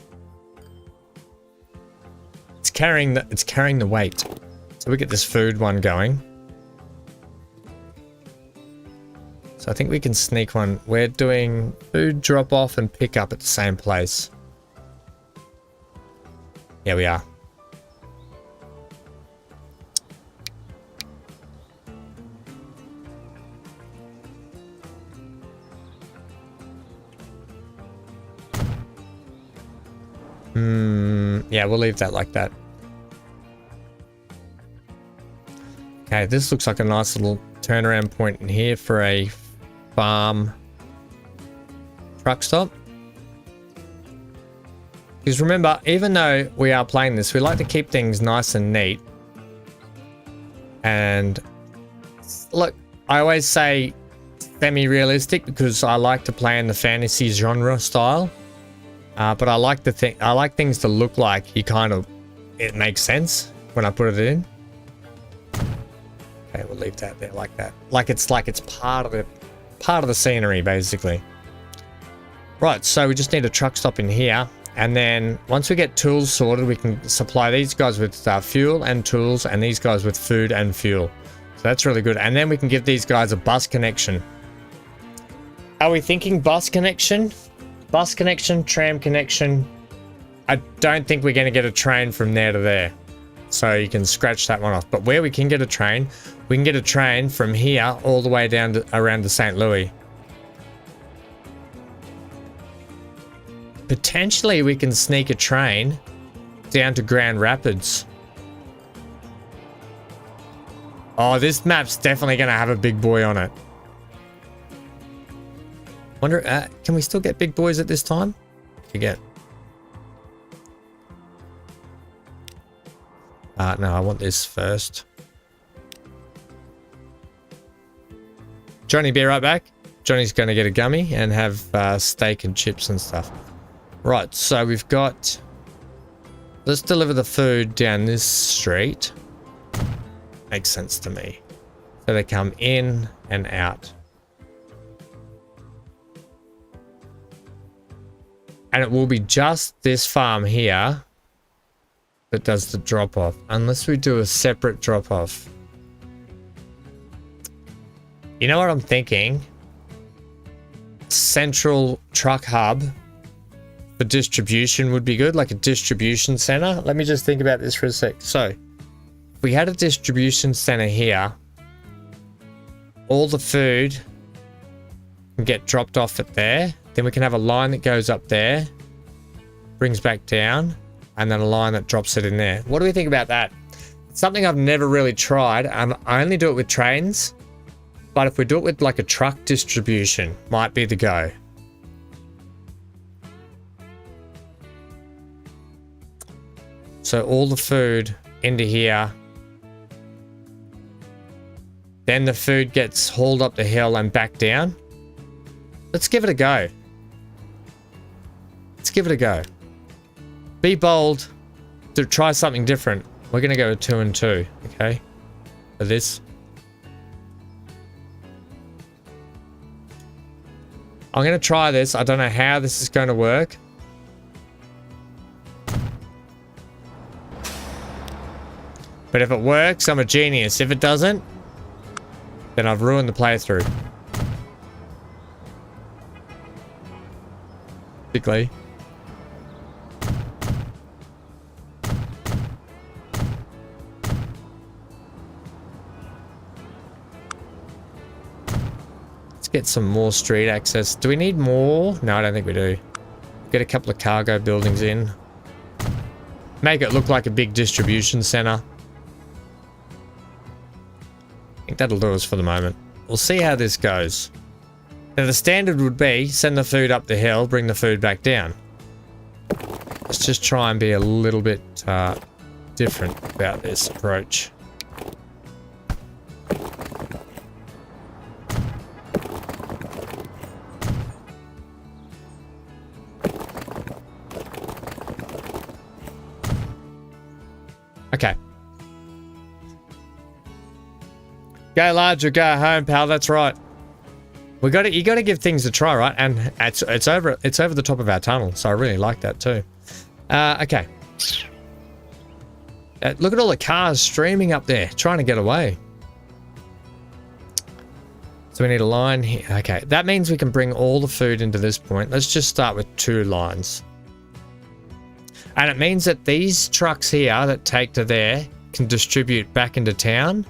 It's carrying the weight. So we get this food one going. So I think we can sneak one. We're doing food drop off and pick up at the same place. Yeah, we are. Yeah, we'll leave that like that. Okay, this looks like a nice little turnaround point in here for a farm truck stop. Because remember, even though we are playing this, we like to keep things nice and neat. And look, I always say semi-realistic because I like to play in the fantasy genre style. But I like things to look like it makes sense when I put it in. Okay, we'll leave that there like that. Like it's part of the scenery basically. Right, so we just need a truck stop in here, and then once we get tools sorted, we can supply these guys with fuel and tools, and these guys with food and fuel. So that's really good. And then we can give these guys a bus connection. Are we thinking bus connection? Bus connection, tram connection. I don't think we're going to get a train from there to there. So you can scratch that one off. But where we can get a train, we can get a train from here all the way down to around to St. Louis. Potentially we can sneak a train down to Grand Rapids. Oh, this map's definitely going to have a big boy on it. Wonder, can we still get big boys at this time? Forget. No, I want this first. Johnny, be right back. Johnny's going to get a gummy and have steak and chips and stuff. Right, so we've got... Let's deliver the food down this street. Makes sense to me. So they come in and out. And it will be just this farm here that does the drop-off. Unless we do a separate drop-off. You know what I'm thinking? Central truck hub for distribution would be good. Like a distribution center. Let me just think about this for a sec. So, if we had a distribution center here, all the food can get dropped off at there. Then we can have a line that goes up there, brings back down, and then a line that drops it in there. What do we think about that? It's something I've never really tried. I only do it with trains, but if we do it with like a truck distribution, might be the go. So all the food into here. Then the food gets hauled up the hill and back down. Let's give it a go. Let's give it a go. Be bold. To try something different. We're going to go with 2 and 2. Okay. For this. I'm going to try this. I don't know how this is going to work. But if it works, I'm a genius. If it doesn't, then I've ruined the playthrough. Basically. Let's get some more street access. Do we need more? No, I don't think we do. Get a couple of cargo buildings in. Make it look like a big distribution center. I think that'll do us for the moment. We'll see how this goes. Now the standard would be send the food up the hill, bring the food back down. Let's just try and be a little bit different about this approach. Okay. Go large or go home, pal. That's right. You got to give things a try, right? And it's over the top of our tunnel, so I really like that too. Okay. Look at all the cars streaming up there, trying to get away. So we need a line here. Okay, that means we can bring all the food into this point. Let's just start with 2 lines. And it means that these trucks here that take to there can distribute back into town.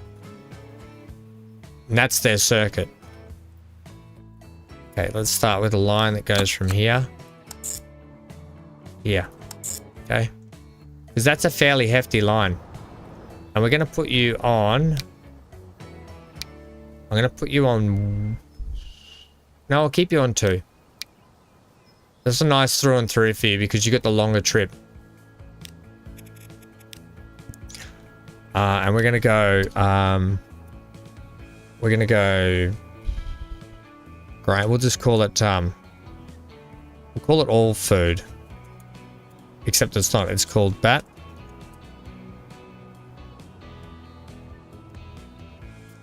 And that's their circuit. Okay, let's start with a line that goes from here. Here. Okay. Because that's a fairly hefty line. And we're going to put you on... I'm going to put you on... No, I'll keep you on 2. That's a nice through and through for you because you got the longer trip. And we're going to go... we're going to go... Great, we'll just call it... we'll call it all food. Except it's not. It's called bat.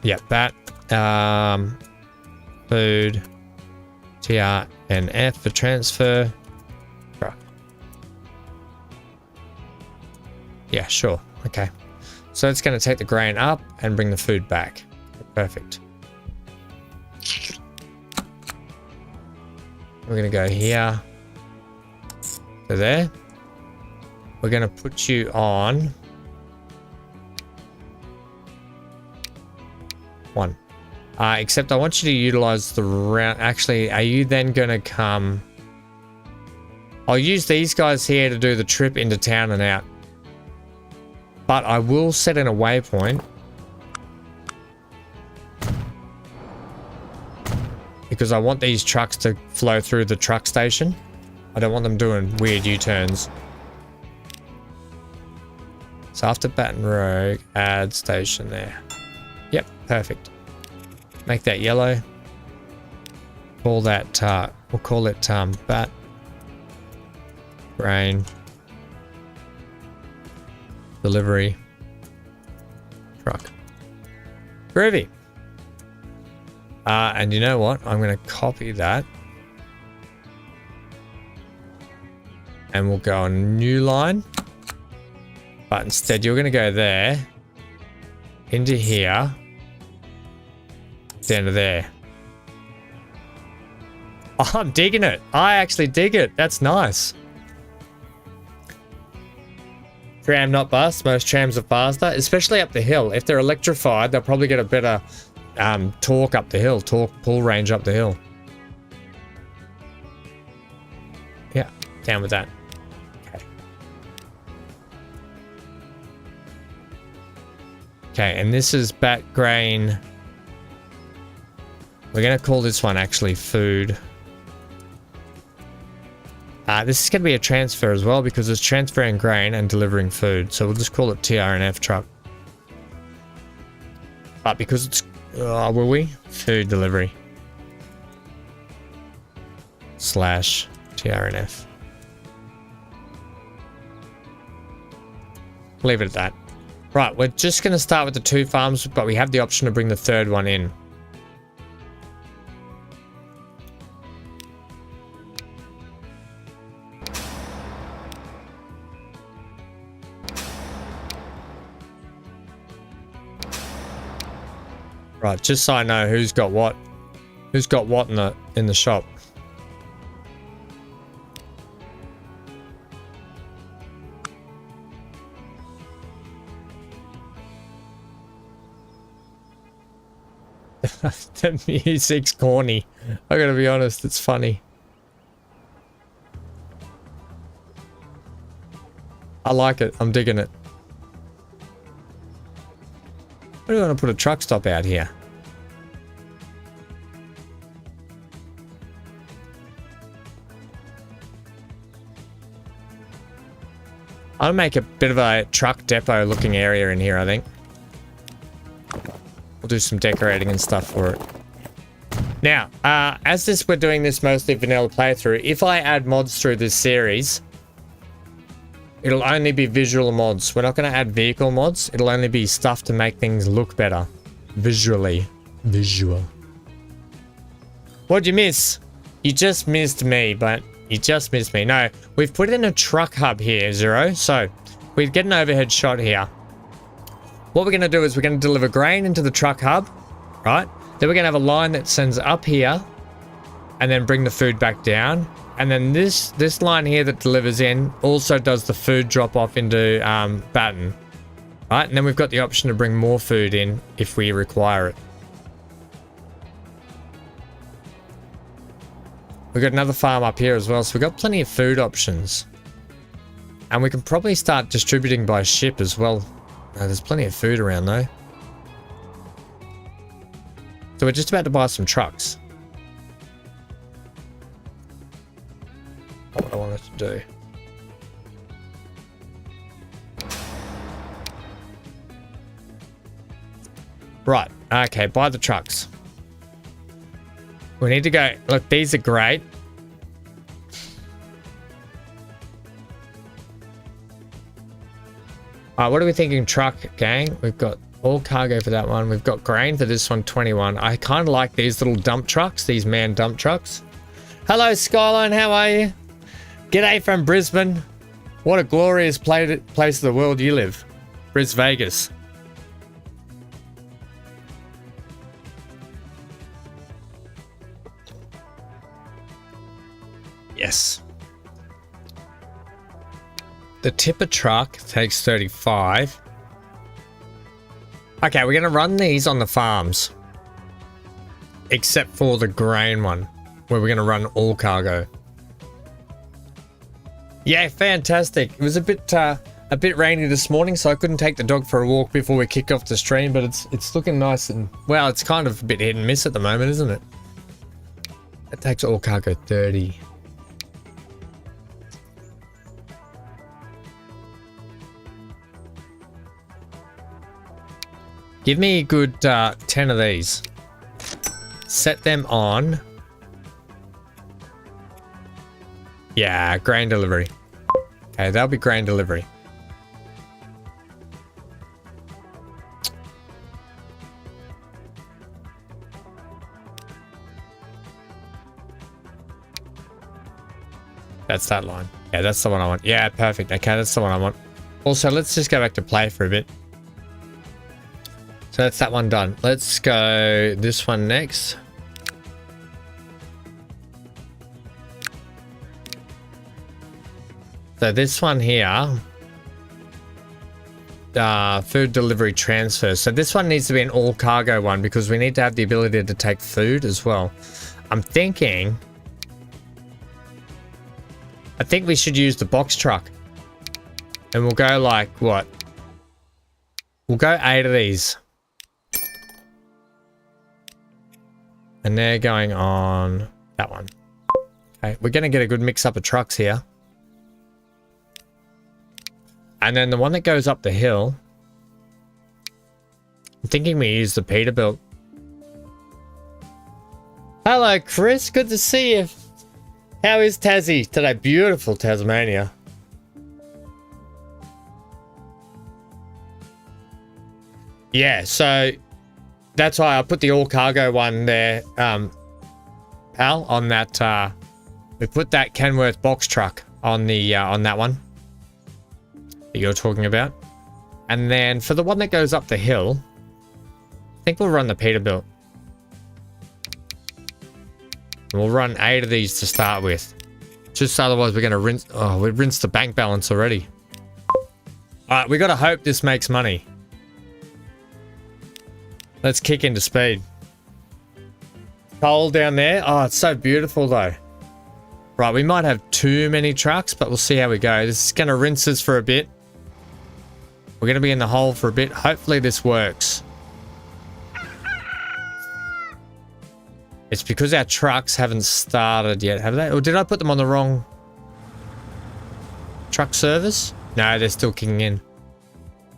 Yeah, bat. Food. TR and F for transfer. Yeah, sure. Okay. So it's going to take the grain up and bring the food back. Perfect. We're going to go here to there. We're going to put you on 1. Except I want you to utilize the round. Actually, are you then going to come? I'll use these guys here to do the trip into town and out. But I will set in a waypoint. Because I want these trucks to flow through the truck station. I don't want them doing weird U-turns. So after Baton Rogue, add station there. Yep, perfect. Make that yellow. Call that, we'll call it bat. Grain. Delivery. Truck. Groovy. And you know what? I'm going to copy that. And we'll go on a new line. But instead, you're going to go there. Into here. Down to there. Oh, I'm digging it. I actually dig it. That's nice. Tram not bus. Most trams are faster, especially up the hill. If they're electrified, they'll probably get a better torque up the hill. Torque pull range up the hill. Yeah, down with that. Okay. Okay, and this is bat grain. We're going to call this one actually food. This is going to be a transfer as well because it's transferring grain and delivering food. So we'll just call it TRNF truck. But because it's... will we? Food delivery. / TRNF. Leave it at that. Right, we're just going to start with the 2 farms, but we have the option to bring the 3rd one in. Right, just so I know who's got what in the shop. The music's corny. I gotta be honest, it's funny. I like it. I'm digging it. Why do you want to put a truck stop out here? I'll make a bit of a truck depot looking area in here, I think. We'll do some decorating and stuff for it. Now, as we're doing this mostly vanilla playthrough, if I add mods through this series, it'll only be visual mods. We're not going to add vehicle mods. It'll only be stuff to make things look better. Visually. Visual. What'd you miss? You just missed me, but you just missed me. No, we've put in a truck hub here, Zero. So, we get an overhead shot here. What we're going to do is we're going to deliver grain into the truck hub, right? Then we're going to have a line that sends up here and then bring the food back down. And then this line here that delivers in also does the food drop off into Baton. Right, and then we've got the option to bring more food in if we require it. We've got another farm up here as well, so we've got plenty of food options. And we can probably start distributing by ship as well. There's plenty of food around though. So we're just about to buy some trucks. What I wanted to do. Right, okay, buy the trucks. We need to go, look, these are great. What are we thinking truck, gang? We've got all cargo for that one. We've got grain for this one, 21. I kind of like these little dump trucks, these man dump trucks. Hello, Skyline, how are you? G'day from Brisbane. What a glorious place of the world you live. Bris Vegas. Yes. The tipper truck takes 35. Okay, we're going to run these on the farms. Except for the grain one, where we're going to run all cargo. Yeah, fantastic. It was a bit rainy this morning, so I couldn't take the dog for a walk before we kick off the stream, but it's looking nice and, well, it's kind of a bit hit and miss at the moment, isn't it? It takes all cargo 30. Give me a good 10 of these. Set them on. Yeah, grain delivery. Okay, that'll be grain delivery. That's that line. Yeah, that's the one I want. Yeah, perfect. Okay, that's the one I want. Also, let's just go back to play for a bit. So that's that one done. Let's go this one next. So this one here, food delivery transfer. So this one needs to be an all cargo one because we need to have the ability to take food as well. I think we should use the box truck. And we'll go like what? We'll go 8 of these. And they're going on that one. Okay, we're going to get a good mix up of trucks here. And then the one that goes up the hill, I'm thinking we use the Peterbilt. Hello, Chris. Good to see you. How is Tassie today? Beautiful Tasmania. Yeah, so that's why I put the all cargo one there, pal, on that. We put that Kenworth box truck on the on that one that you're talking about, and then for the one that goes up the hill, I think we'll run the Peterbilt. We'll run 8 of these to start with, just otherwise we're going to rinse. Oh, we've rinsed the bank balance already. All right, we got to hope this makes money. Let's kick into speed. Coal down there. Oh, it's so beautiful though. Right, we might have too many trucks, but we'll see how we go. This is going to rinse us for a bit. We're going to be in the hole for a bit. Hopefully this works. It's because our trucks haven't started yet, have they? Or did I put them on the wrong truck service? No, they're still kicking in.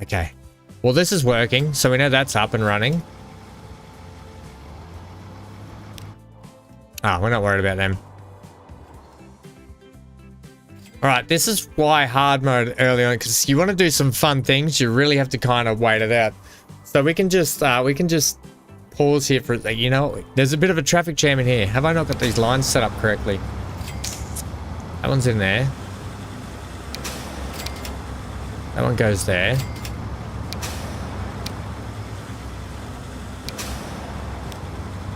Okay. Well, this is working, so we know that's up and running. Ah, we're not worried about them. Alright, this is why hard mode early on, because you want to do some fun things, you really have to kind of wait it out. So we can just pause here for, you know, there's a bit of a traffic jam in here. Have I not got these lines set up correctly? That one's in there. That one goes there.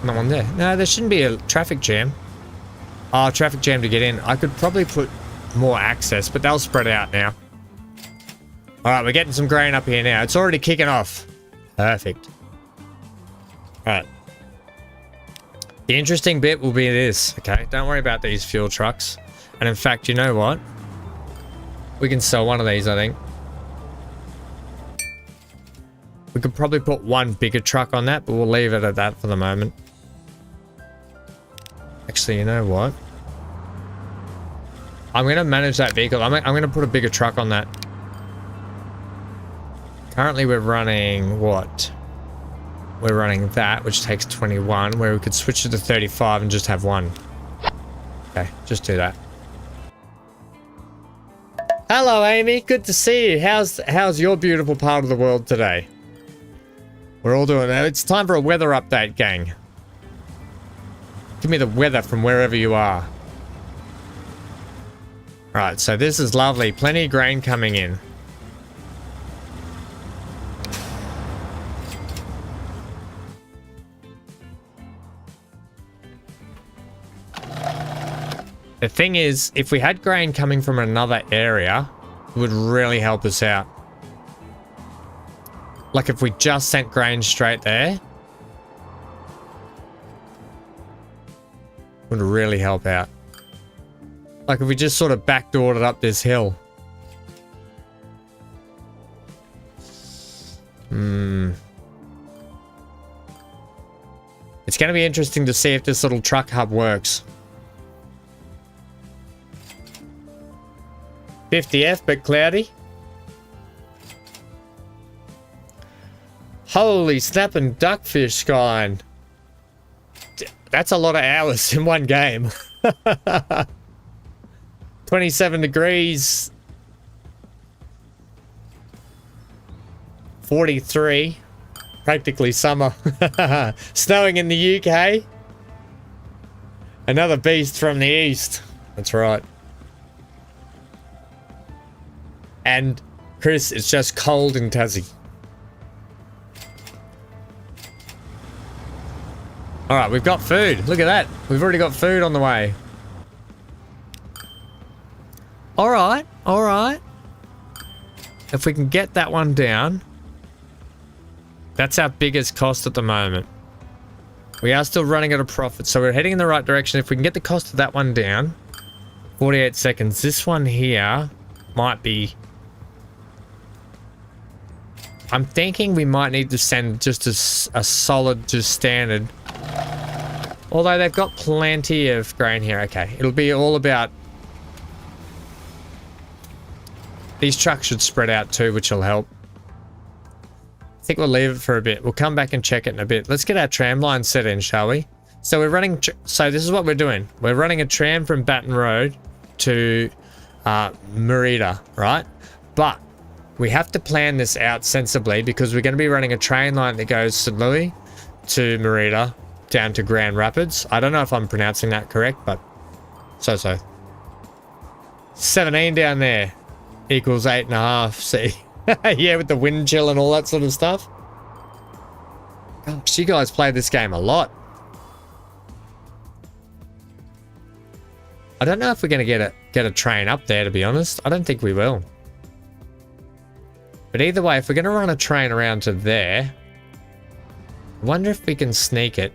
That one there. No, there shouldn't be a traffic jam. Oh, traffic jam to get in. I could probably put more access, but they'll spread out now. Alright, we're getting some grain up here now. It's already kicking off. Perfect. Alright. The interesting bit will be this, okay? Don't worry about these fuel trucks. And in fact, you know what? We can sell one of these, I think. We could probably put one bigger truck on that, but we'll leave it at that for the moment. Actually, you know what? I'm going to manage that vehicle. I'm going to put a bigger truck on that. Currently, we're running what? We're running that, which takes 21, where we could switch it to 35 and just have one. Okay, just do that. Hello, Amy. Good to see you. How's your beautiful part of the world today? We're all doing that. It's time for a weather update, gang. Give me the weather from wherever you are. Right, so this is lovely. Plenty of grain coming in. The thing is, if we had grain coming from another area, it would really help us out. Like if we just sent grain straight there, would really help out. Like if we just sort of backdoored it up this hill. It's going to be interesting to see if this little truck hub works. 50F, but cloudy. Holy snapping duckfish, Skyline. That's a lot of hours in one game. 27 degrees. 43. Practically summer. Snowing in the UK. Another beast from the east. That's right. And Chris, it's just cold in Tassie. All right, we've got food. Look at that. We've already got food on the way. All right, all right. If we can get that one down, that's our biggest cost at the moment. We are still running at a profit, so we're heading in the right direction. If we can get the cost of that one down, 48 seconds. This one here might be... I'm thinking we might need to send just a solid, just standard. Although they've got plenty of grain here. Okay, it'll be all about... These trucks should spread out too, which will help. I think we'll leave it for a bit. We'll come back and check it in a bit. Let's get our tram line set in, shall we? So we're running... So this is what we're doing. We're running a tram from Baton Road to Merida, right? But we have to plan this out sensibly because we're going to be running a train line that goes St. Louis to Merida down to Grand Rapids. I don't know if I'm pronouncing that correct, but so. 17 down there equals 8.5. See? Yeah, with the wind chill and all that sort of stuff. Gosh, you guys play this game a lot. I don't know if we're going to get a train up there, to be honest. I don't think we will. But either way, if we're going to run a train around to there, I wonder if we can sneak it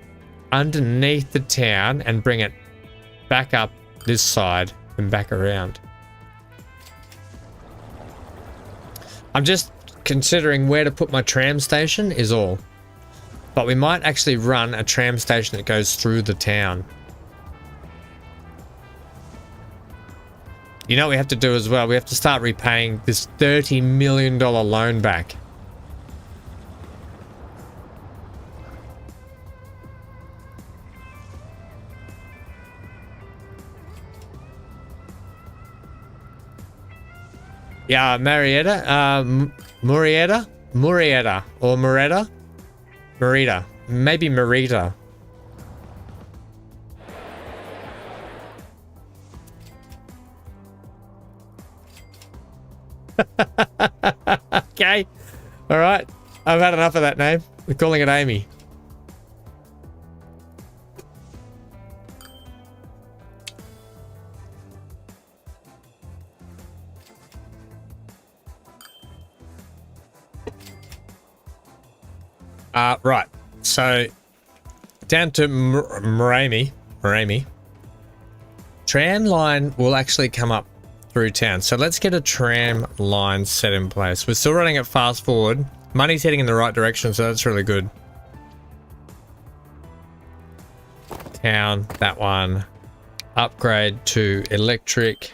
underneath the town and bring it back up this side and back around. I'm just considering where to put my tram station is all. But we might actually run a tram station that goes through the town. You know what we have to do as well? We have to start repaying this $30 million loan back. Yeah, Marietta, Murieta, or Merida? Merida, maybe Merida. Okay, all right. I've had enough of that name. We're calling it Amy. Right. So down to Marami. Tram line will actually come up through town. So let's get a tram line set in place. We're still running it fast forward. Money's heading in the right direction, so that's really good. Town, that one. Upgrade to electric.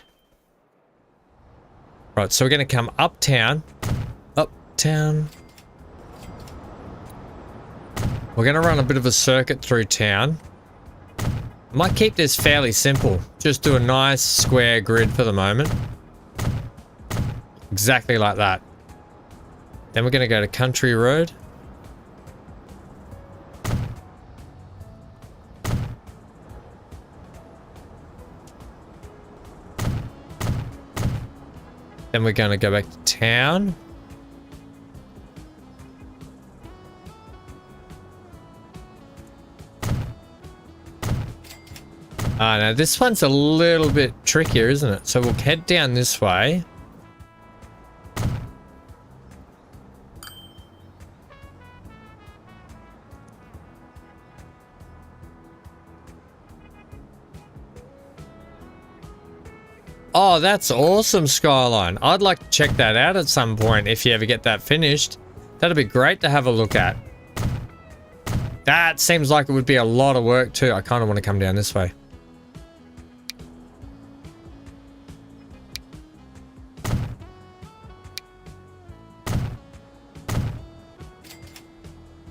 Right, so we're going to come uptown. Uptown. We're going to run a bit of a circuit through town. Might keep this fairly simple. Just do a nice square grid for the moment. Exactly like that. Then we're going to go to Country Road. Then we're going to go back to town. Now this one's a little bit trickier, isn't it? So we'll head down this way. Oh, that's awesome, Skyline. I'd like to check that out at some point if you ever get that finished. That'd be great to have a look at. That seems like it would be a lot of work too. I kind of want to come down this way.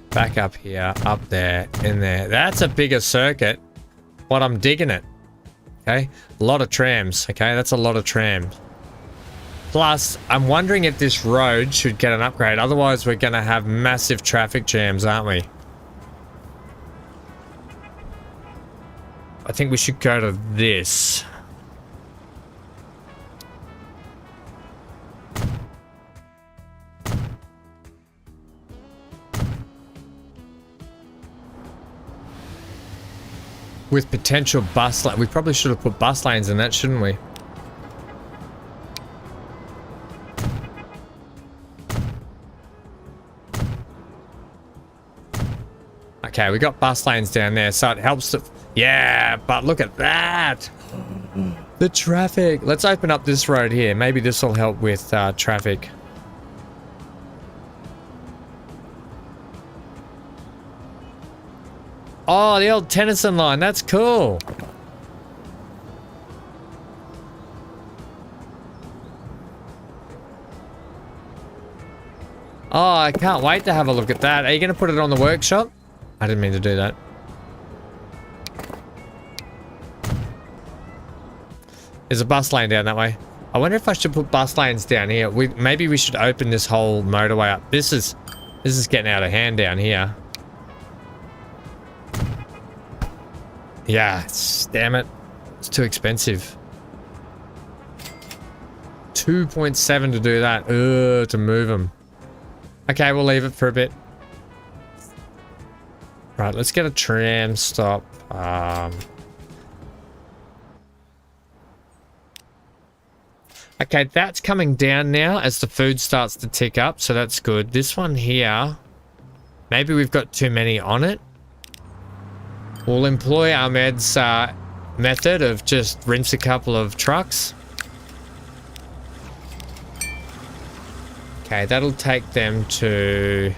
Back up here, up there, in there. That's a bigger circuit, but I'm digging it. Okay, a lot of trams. Okay, that's a lot of trams. Plus, I'm wondering if this road should get an upgrade. Otherwise, we're going to have massive traffic jams, aren't we? I think we should go to this. With potential bus lane. We probably should have put bus lanes in that, shouldn't we? Okay, we got bus lanes down there, so it helps to... Yeah, but look at that! The traffic! Let's open up this road here. Maybe this will help with traffic. Oh, the old Tennyson line. That's cool. Oh, I can't wait to have a look at that. Are you going to put it on the workshop? I didn't mean to do that. There's a bus lane down that way. I wonder if I should put bus lanes down here. Maybe we should open this whole motorway up. This is getting out of hand down here. Yeah, damn it. It's too expensive. 2.7 to do that. To move them. Okay, we'll leave it for a bit. Right, let's get a tram stop. Okay, that's coming down now as the food starts to tick up, so that's good. This one here, maybe we've got too many on it. We'll employ Ahmed's method of just rinse a couple of trucks. Okay, that'll take them to...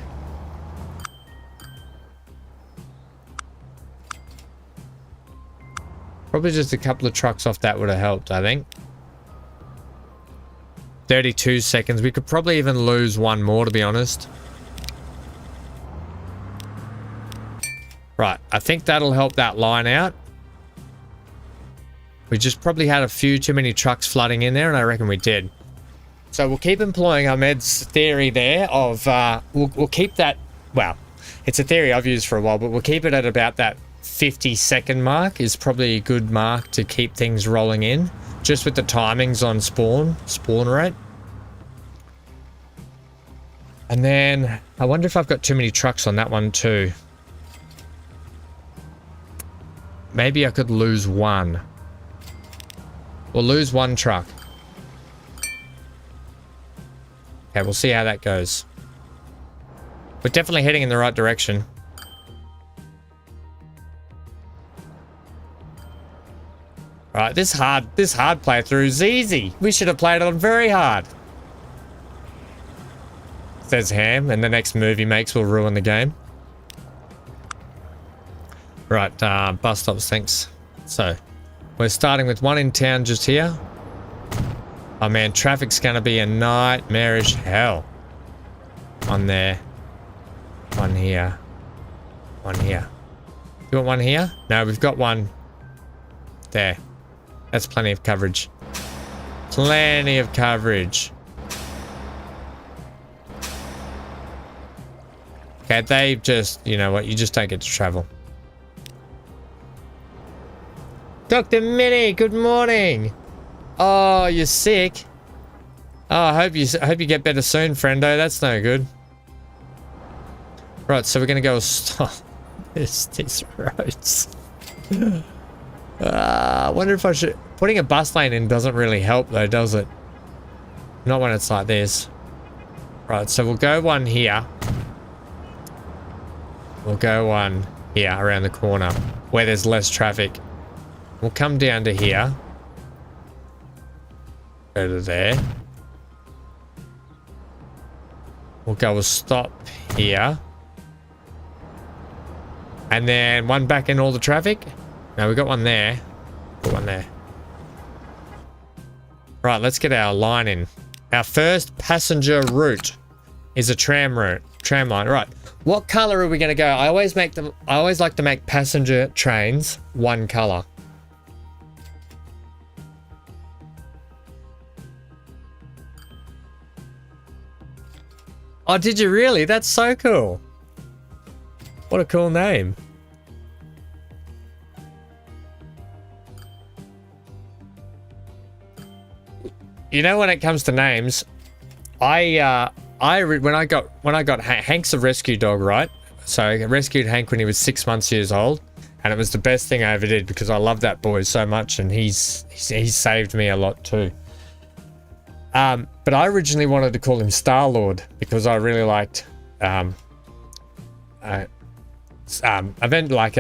Probably just a couple of trucks off that would have helped, I think. 32 seconds. We could probably even lose one more, to be honest. Right, I think that'll help that line out. We just probably had a few too many trucks flooding in there, and I reckon we did. So we'll keep employing Ahmed's theory there of, we'll keep that, well, it's a theory I've used for a while, but we'll keep it at about that 50-second mark is probably a good mark to keep things rolling in, just with the timings on spawn rate. And then, I wonder if I've got too many trucks on that one too. Maybe I could lose one. We'll lose one truck. Okay, we'll see how that goes. We're definitely heading in the right direction. Right, this hard playthrough is easy. We should have played it on very hard. Says Ham, and the next move he makes will ruin the game. Right, bus stops, thanks. So, we're starting with one in town just here. Oh man, traffic's gonna be a nightmarish hell. One there. One here. One here. You want one here? No, we've got one there. That's plenty of coverage. Plenty of coverage. Okay, they just, you know what, you just don't get to travel. Dr. Minnie, good morning. Oh, you're sick. Oh, I hope you get better soon, friendo. That's no good. Right, so we're gonna go stop these roads. I wonder if I should... Putting a bus lane in doesn't really help though, does it? Not when it's like this. Right, so we'll go one here. We'll go one here around the corner where there's less traffic. We'll come down to here. Go to there. We'll go a stop here. And then one back in all the traffic. No, we got one there. Got one there. Right, let's get our line in. Our first passenger route is a tram route. Tram line. Right. What color are we going to go? I always like to make passenger trains one color. Oh, did you really? That's so cool. What a cool name. You know, when it comes to names, when I got Hank's a rescue dog, right? So I rescued Hank when he was 6 months old, and it was the best thing I ever did because I love that boy so much, and he's saved me a lot too. But I originally wanted to call him Star-Lord because I really liked event like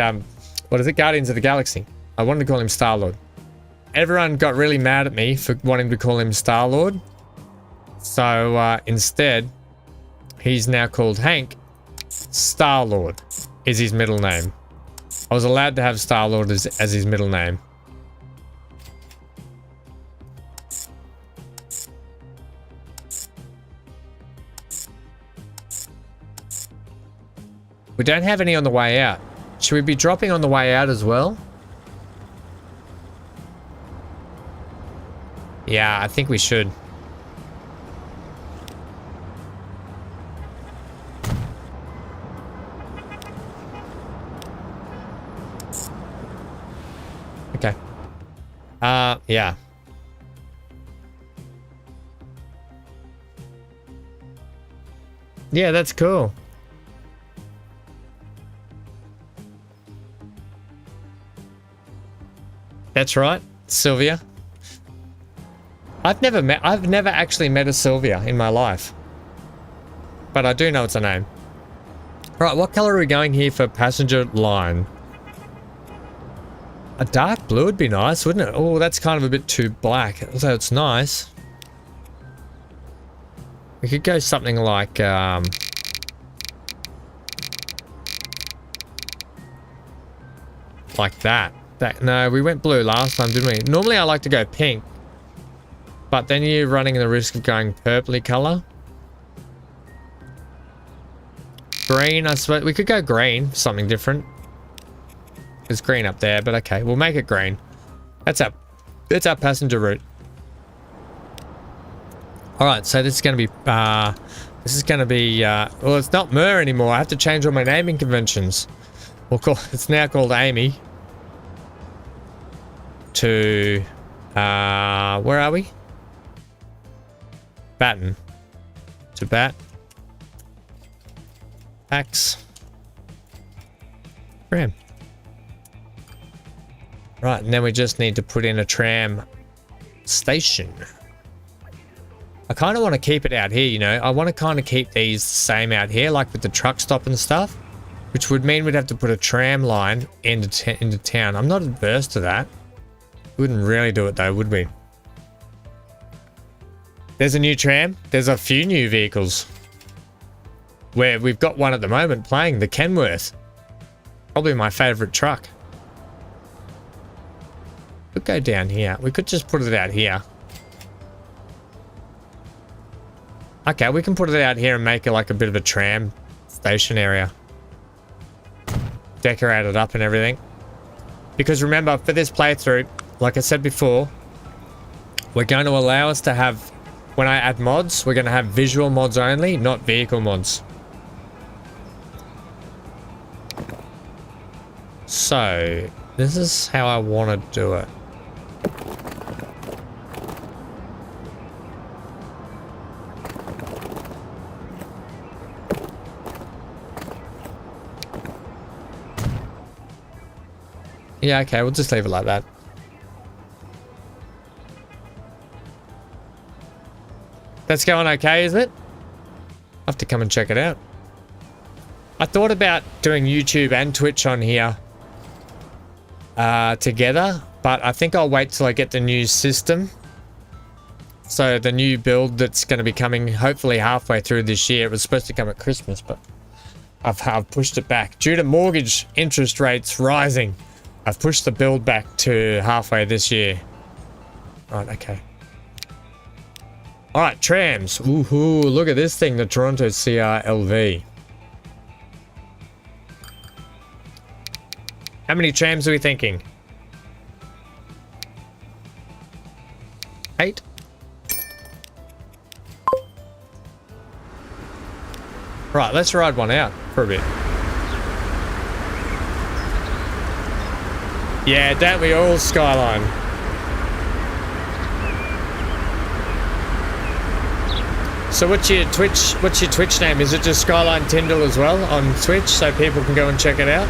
what is it, Guardians of the Galaxy. I wanted to call him Star-Lord. Everyone got really mad at me for wanting to call him Star-Lord. So instead, he's now called Hank. Star-Lord is his middle name. I was allowed to have Star-Lord as his middle name. We don't have any on the way out. Should we be dropping on the way out as well? Yeah, I think we should. Okay. Yeah. Yeah, that's cool. That's right, Sylvia. I've never actually met a Sylvia in my life. But I do know it's a name. Right, what color are we going here for passenger line? A dark blue would be nice, wouldn't it? Oh, that's kind of a bit too black, although it's nice. We could go something like, like that. No, we went blue last time, didn't we? Normally I like to go pink. But then you're running the risk of going purpley color. Green, I suppose. We could go green, something different. There's green up there, but okay, we'll make it green. That's our passenger route. Alright, so this is gonna be well, it's not Mer anymore. I have to change all my naming conventions. It's now called Amy. To where are we? Batten. To Bat. Axe. Tram. Right, and then we just need to put in a tram station. I kind of want to keep it out here, you know. I want to kind of keep these the same out here, like with the truck stop and stuff. Which would mean we'd have to put a tram line into town. I'm not adverse to that. Wouldn't really do it though, would we? There's a new tram. There's a few new vehicles. Where we've got one at the moment playing, the Kenworth. Probably my favourite truck. Could go down here. We could just put it out here. Okay, we can put it out here and make it like a bit of a tram station area. Decorate it up and everything. Because remember, for this playthrough, like I said before, we're going to allow us to have, when I add mods, we're going to have visual mods only, not vehicle mods. So, this is how I want to do it. Yeah, okay, we'll just leave it like that. That's going okay, is it? I'll have to come and check it out. I thought about doing YouTube and Twitch on here together, but I think I'll wait till I get the new system. So the new build that's going to be coming hopefully halfway through this year. It was supposed to come at Christmas, but I've pushed it back. Due to mortgage interest rates rising, I've pushed the build back to halfway this year. Right, okay. Alright, trams. Ooh, look at this thing, the Toronto CR-LV. How many trams are we thinking? 8? Right, let's ride one out for a bit. Yeah, don't we all, Skyline? So what's your Twitch name? Is it just Skyline Tyndall as well on Twitch so people can go and check it out?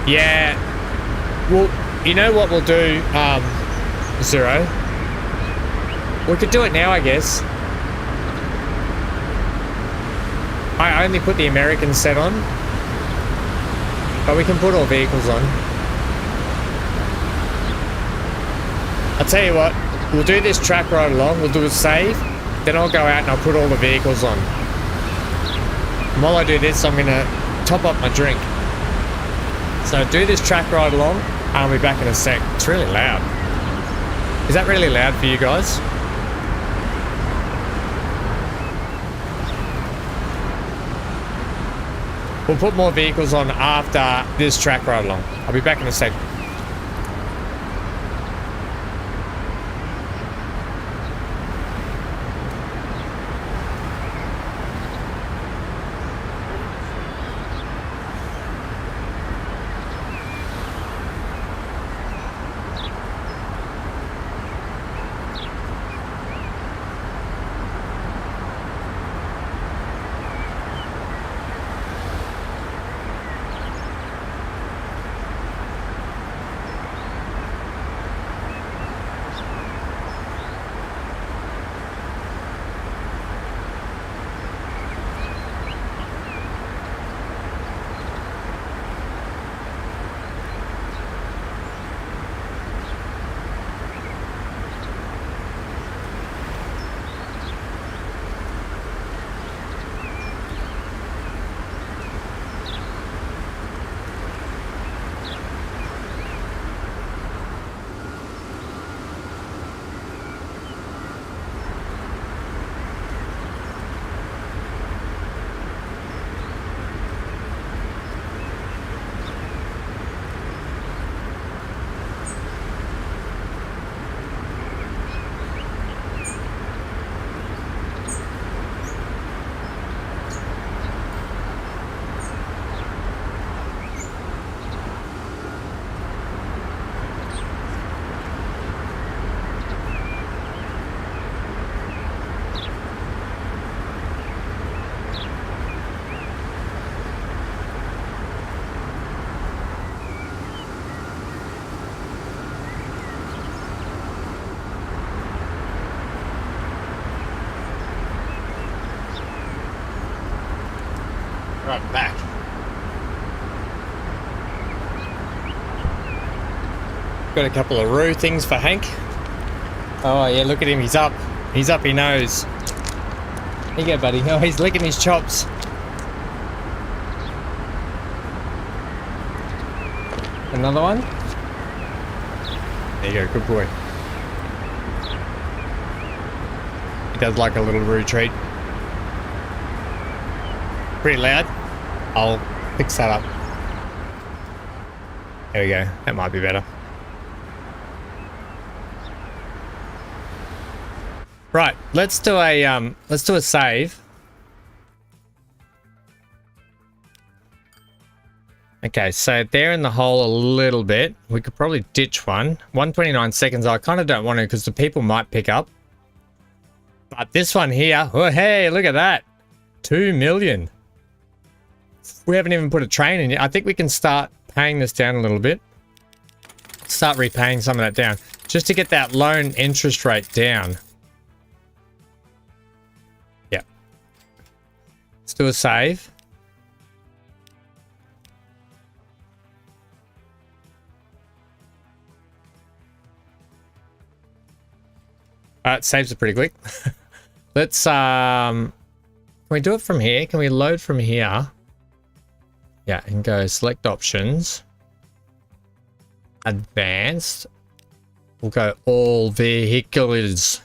Yeah. Well, you know what we'll do, Zero? We could do it now, I guess. I only put the American set on. But we can put all vehicles on. I'll tell you what, we'll do this track ride along, we'll do a save, then I'll go out and I'll put all the vehicles on. And while I do this, I'm gonna top up my drink. So do this track ride along, and I'll be back in a sec. It's really loud. Is that really loud for you guys? We'll put more vehicles on after this track ride along. I'll be back in a sec. Right back. Got a couple of roux things for Hank. Oh yeah, look at him, he's up. He's up, he knows. Here you go, buddy. Oh, he's licking his chops. Another one? There you go, good boy. He does like a little roux treat. Pretty loud. I'll fix that up. There we go. That might be better. Right, let's do a save. Okay, so they're in the hole a little bit. We could probably ditch one. 129 seconds. I kind of don't want to because the people might pick up. But this one here, oh hey, look at that. 2 million. We haven't even put a train in yet. I think we can start paying this down a little bit. Start repaying some of that down. Just to get that loan interest rate down. Yeah. Let's do a save. Saves it pretty quick. Let's can we do it from here? Can we load from here? Yeah, and go select options. Advanced. We'll go all vehicles.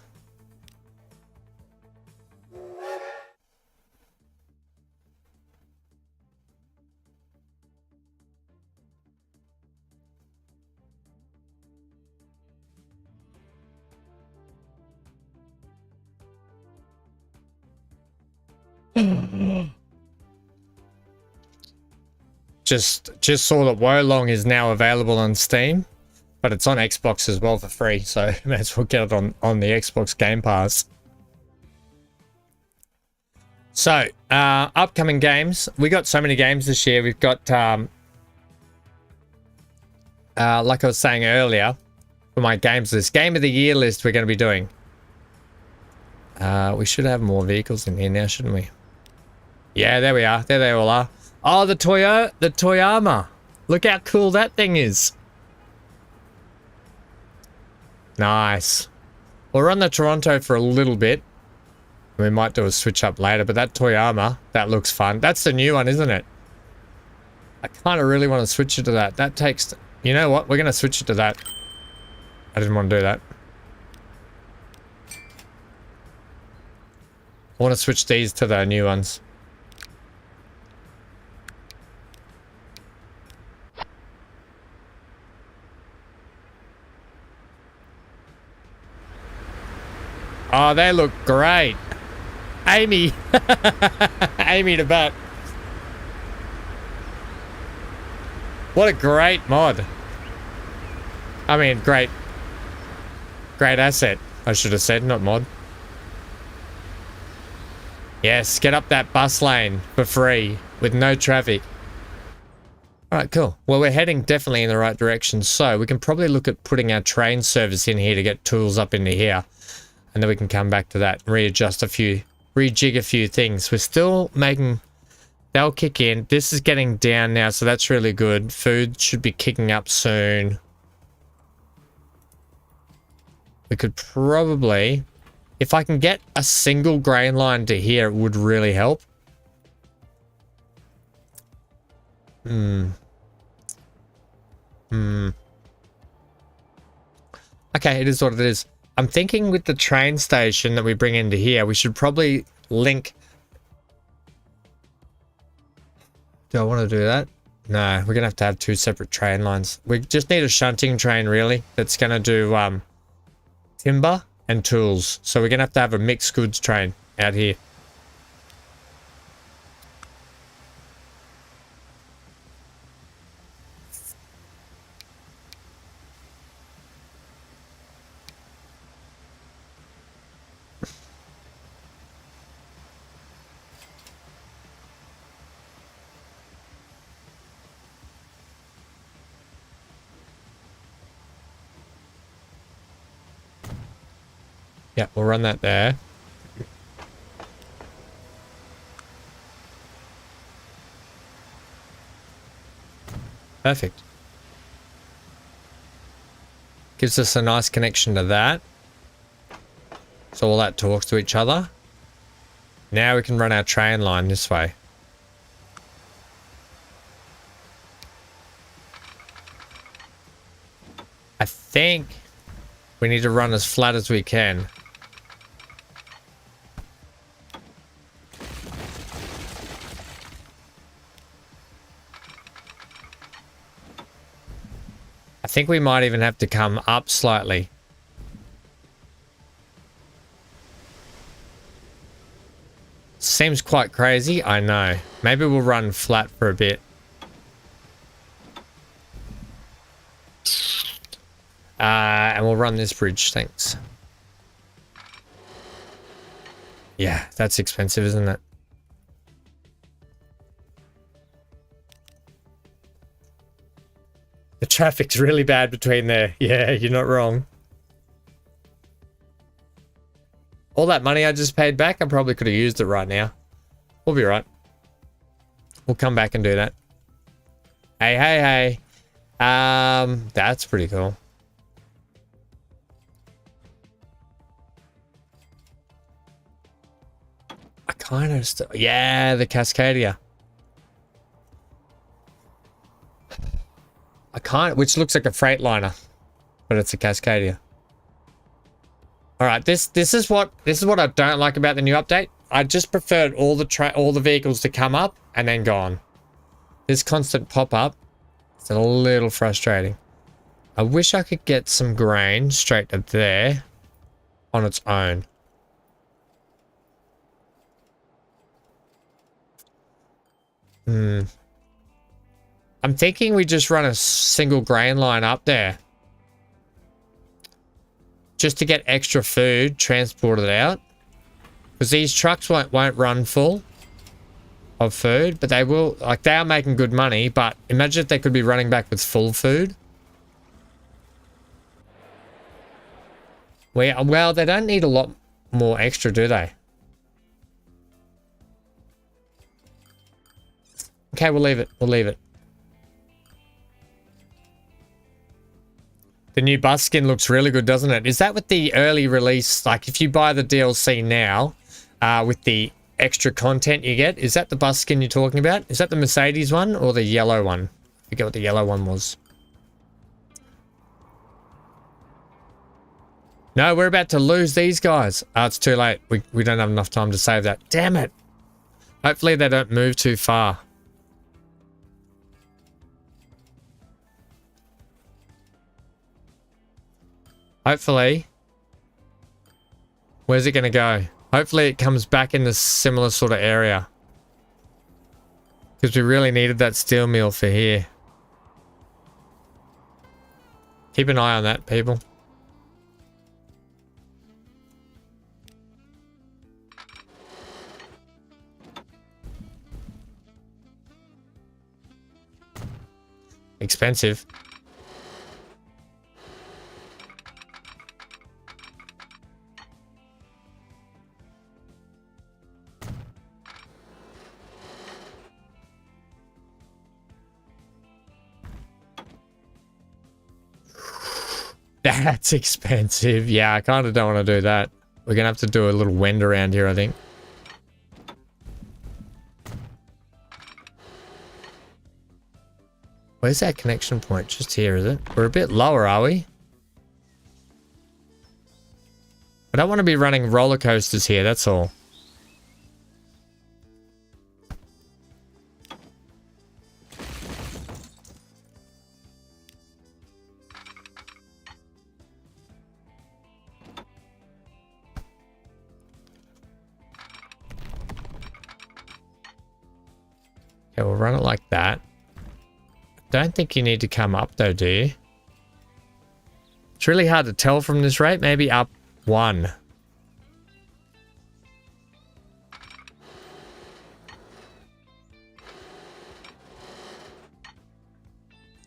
Just saw that Wolong is now available on Steam, but it's on Xbox as well for free, so may as well get it on the Xbox Game Pass. So, upcoming games. We got so many games this year. We've got, like I was saying earlier, for my games list, Game of the Year list we're going to be doing. We should have more vehicles in here now, shouldn't we? Yeah, there we are. There they all are. Oh, the Toyama. Look how cool that thing is. Nice. We'll run the Toronto for a little bit. We might do a switch up later, but that Toyama, that looks fun. That's the new one, isn't it? I kind of really want to switch it to that. That takes... You know what? We're going to switch it to that. I didn't want to do that. I want to switch these to the new ones. Oh, they look great. Amy. Amy to bat. What a great mod. I mean, great asset, I should have said, not mod. Yes, get up that bus lane for free with no traffic. All right, cool. Well, we're heading definitely in the right direction. So we can probably look at putting our train service in here to get tools up into here. And then we can come back to that and rejig a few things. We're still making, they'll kick in. This is getting down now, so that's really good. Food should be kicking up soon. We could probably, if I can get a single grain line to here, it would really help. Okay, it is what it is. I'm thinking with the train station that we bring into here, we should probably link. Do I want to do that? No, we're going to have two separate train lines. We just need a shunting train, really, that's going to do timber and tools. So we're going to have a mixed goods train out here. Yeah, we'll run that there. Perfect. Gives us a nice connection to that. So all that talks to each other. Now we can run our train line this way. I think we need to run as flat as we can. I think we might even have to come up slightly. Seems quite crazy, I know. Maybe we'll run flat for a bit. And we'll run this bridge, thanks. Yeah, that's expensive, isn't it? The traffic's really bad between there. Yeah, you're not wrong. All that money I just paid back, I probably could have used it right now. We'll be right. We'll come back and do that. Hey, hey, hey. That's pretty cool. I kind of still... Yeah, the Cascadia. I can't... Which looks like a Freightliner. But it's a Cascadia. Alright, this is what I don't like about the new update. I just preferred all the vehicles to come up and then gone. This constant pop-up, it's a little frustrating. I wish I could get some grain straight to there on its own. I'm thinking we just run a single grain line up there. Just to get extra food transported out. Because these trucks won't run full of food, but they will, like, they are making good money, but imagine if they could be running back with full food. Well, they don't need a lot more extra, do they? Okay, we'll leave it. We'll leave it. The new bus skin looks really good, doesn't it? Is that with the early release? Like, if you buy the DLC now, with the extra content you get, is that the bus skin you're talking about? Is that the Mercedes one or the yellow one? I forget what the yellow one was. No, we're about to lose these guys. Oh, it's too late. We don't have enough time to save that. Damn it. Hopefully they don't move too far. Hopefully. Where's it going to go? Hopefully it comes back in this similar sort of area. Because we really needed that steel mill for here. Keep an eye on that, people. Expensive. That's expensive. Yeah, I kind of don't want to do that. We're going to have to do a little wend around here, I think. Where's that connection point? Just here, is it? We're a bit lower, are we? I don't want to be running roller coasters here, that's all. Okay, we'll run it like that. Don't think you need to come up though, do you? It's really hard to tell from this rate. Maybe up 1.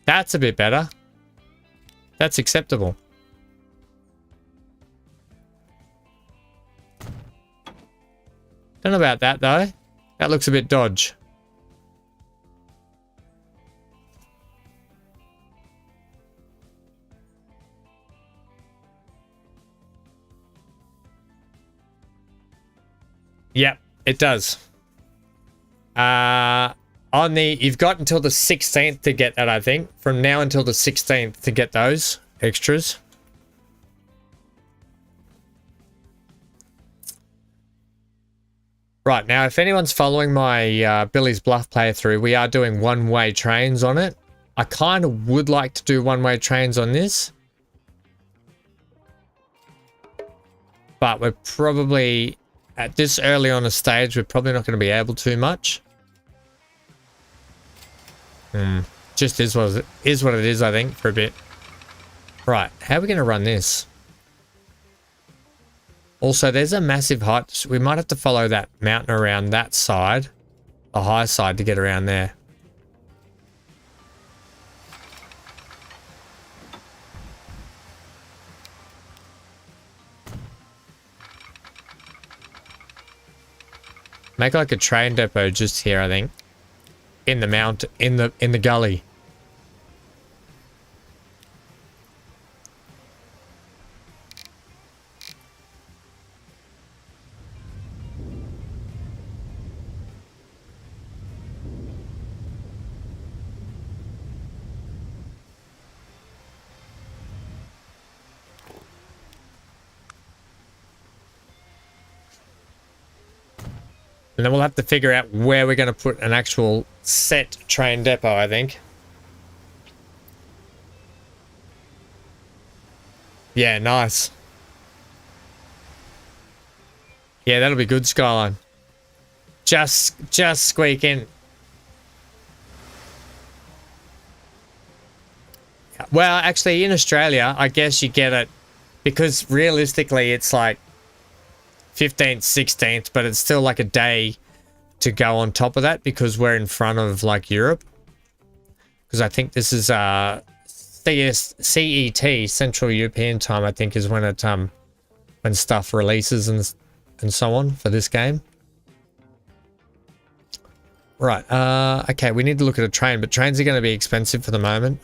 That's a bit better. That's acceptable. Don't know about that though. That looks a bit dodge. Yep, it does. You've got until the 16th to get that, I think. From now until the 16th to get those extras. Right, now if anyone's following my Billy's Bluff playthrough, we are doing one-way trains on it. I kind of would like to do one-way trains on this. But we're probably, at this early on a stage, we're probably not going to be able to much. Just is what it is, I think, for a bit. Right, how are we going to run this? Also, there's a massive height. We might have to follow that mountain around that side, the high side, to get around there. Make like a train depot just here, I think. In the mountain, in the gully. And then we'll have to figure out where we're going to put an actual set train depot, I think. Yeah, nice. Yeah, that'll be good, Skyline. Just squeak in. Well, actually, in Australia, I guess you get it because realistically, it's like 15th, 16th, but it's still like a day to go on top of that because we're in front of like Europe. Because I think this is CET, Central European Time, I think is when it when stuff releases and so on for this game. Right, okay, we need to look at a train, but trains are going to be expensive for the moment.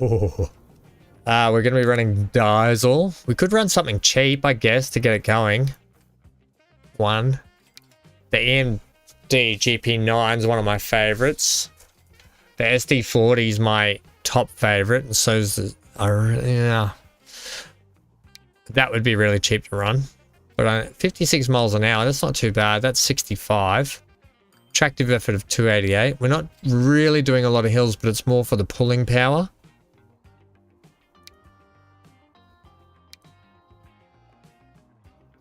Oh. We're going to be running diesel. We could run something cheap, I guess, to get it going. The AMD GP9 is one of my favorites. The SD40 is my top favorite, and so is the... yeah. That would be really cheap to run. But 56 miles an hour, that's not too bad. That's 65. Tractive effort of 288. We're not really doing a lot of hills, but it's more for the pulling power.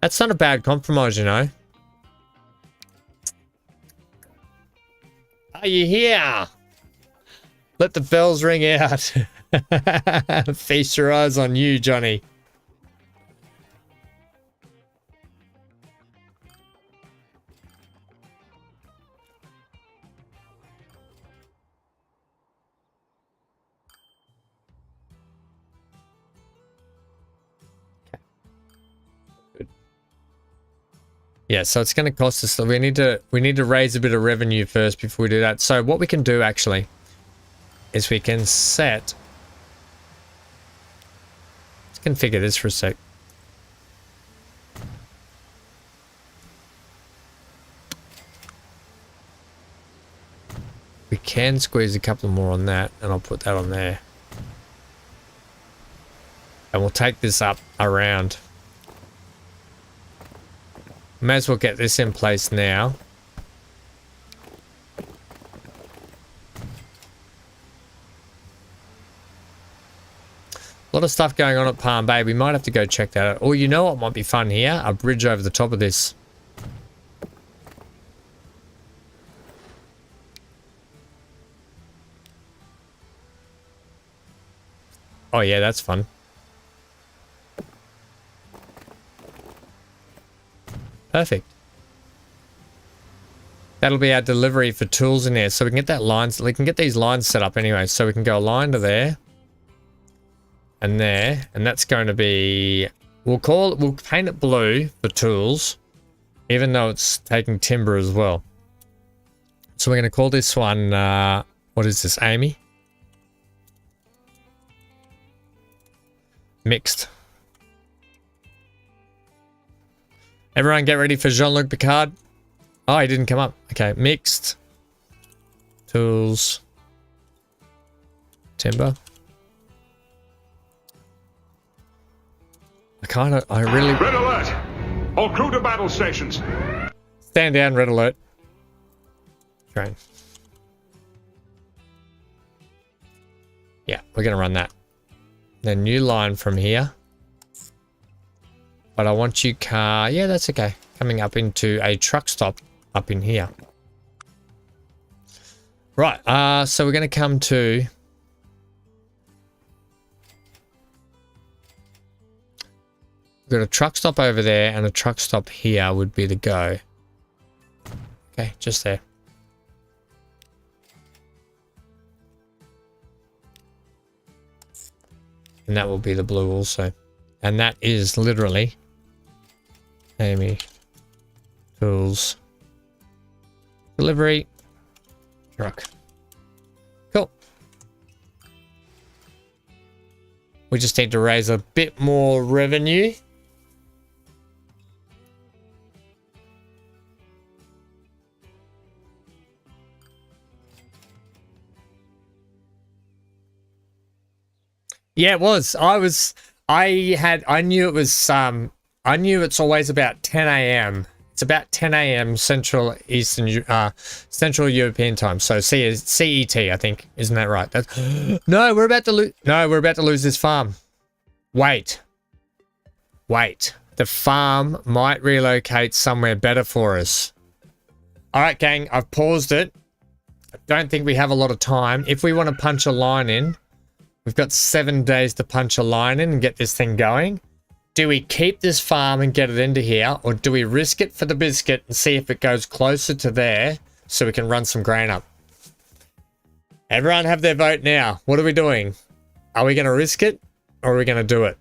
That's not a bad compromise, you know. Are you here? Let the bells ring out. Feast your eyes on you, Johnny. Yeah, so it's going to cost us. We need to raise a bit of revenue first before we do that. So what we can do actually is we can set. Let's configure this for a sec. We can squeeze a couple more on that, and I'll put that on there. And we'll take this up around. May as well get this in place now. A lot of stuff going on at Palm Bay. We might have to go check that out. Or you know what might be fun here? A bridge over the top of this. Oh yeah, that's fun. Perfect. That'll be our delivery for tools in there. So we can get that lines, we can get these lines set up anyway. So we can go a line to there. And there. And that's going to be, we'll paint it blue for tools. Even though it's taking timber as well. So we're going to call this one, what is this, Amy? Mixed. Everyone get ready for Jean-Luc Picard. Oh, he didn't come up. Okay, mixed. Tools. Timber. I really... Red alert! All crew to battle stations. Stand down, red alert. Train. Yeah, we're going to run that. The new line from here. But I want you car... Yeah, that's okay. Coming up into a truck stop up in here. Right, so we're going to come to... We've got a truck stop over there and a truck stop here would be the go. Okay, just there. And that will be the blue also. And that is literally Amy Tools Delivery Truck. Cool. We just need to raise a bit more revenue. Yeah, it was. I knew it was, I knew it's always about 10 a.m. It's about 10 a.m. Central European time. So CET, I think. Isn't that right? No, we're about to lose this farm. Wait. The farm might relocate somewhere better for us. All right, gang, I've paused it. I don't think we have a lot of time. If we want to punch a line in, we've got 7 days to punch a line in and get this thing going. Do we keep this farm and get it into here, or do we risk it for the biscuit and see if it goes closer to there so we can run some grain up? Everyone have their vote now. What are we doing? Are we going to risk it, or are we going to do it?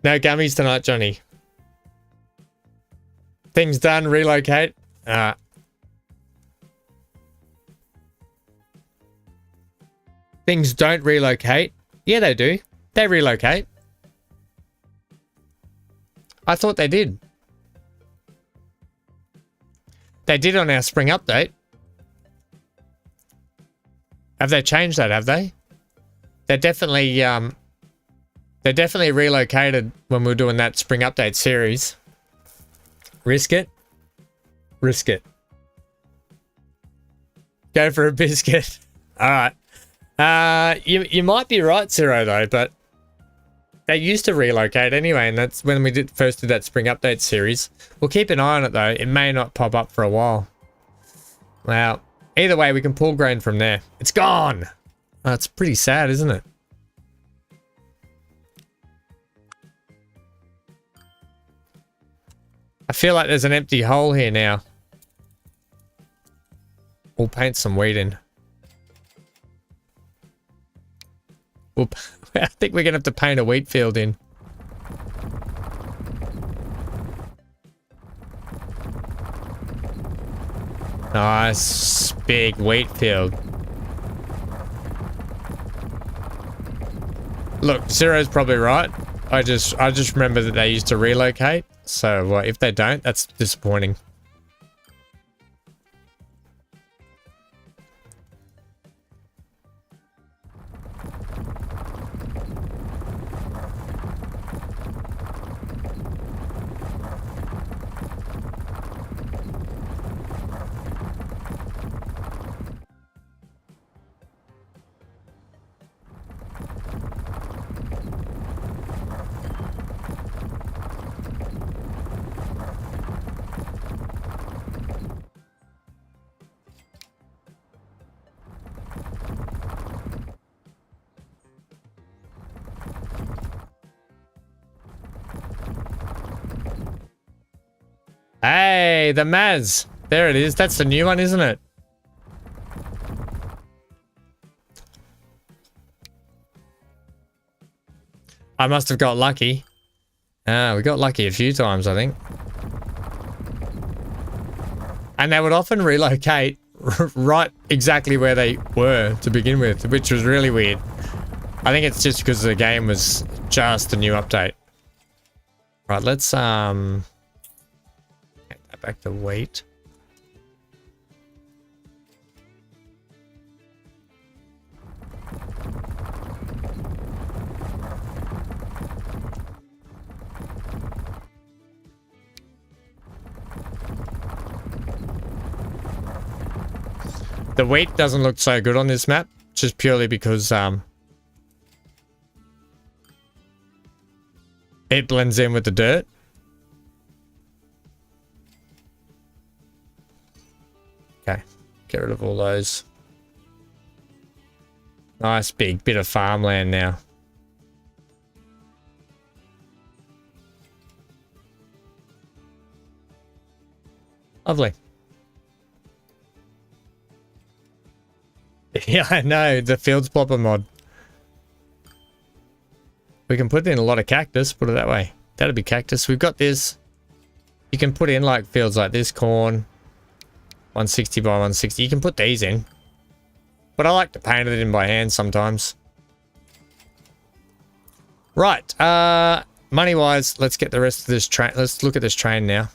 No gummies tonight, Johnny. Things done, relocate. Things don't relocate. Yeah, they do. They relocate. I thought they did. They did on our spring update. Have they changed that, have they? They're definitely relocated when we were doing that spring update series. Risk it. Risk it. Go for a biscuit. All right. You might be right, Zero, though, but they used to relocate anyway, and that's when we first did that spring update series. We'll keep an eye on it, though. It may not pop up for a while. Well, either way, we can pull grain from there. It's gone! Oh, it's pretty sad, isn't it? I feel like there's an empty hole here now. We'll paint some wheat in. I think we're going to have to paint a wheat field in. Nice big wheat field. Look, Zero's probably right. I just remember that they used to relocate. So if they don't, that's disappointing. Hey, the Maz. There it is. That's the new one, isn't it? I must have got lucky. We got lucky a few times, I think. And they would often relocate right exactly where they were to begin with, which was really weird. I think it's just because the game was just the new update. Right, let's get that back to weight. The weight doesn't look so good on this map, just purely because it blends in with the dirt. Okay, get rid of all those. Nice big bit of farmland now. Lovely. Yeah, I know, the fields plopper mod. We can put in a lot of cactus, put it that way. That'd be cactus. We've got this. You can put in like fields like this, corn. 160 by 160. You can put these in. But I like to paint it in by hand sometimes. Right. Money-wise, let's get the rest of this train. Let's look at this train now.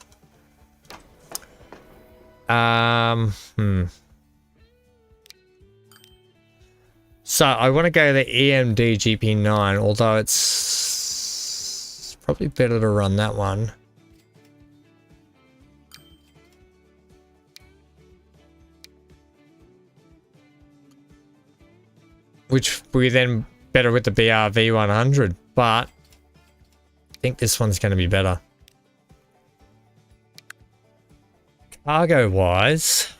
So I want to go the EMD GP9, although it's probably better to run that one. Which we then better with the BRV 100, but I think this one's going to be better. Cargo wise,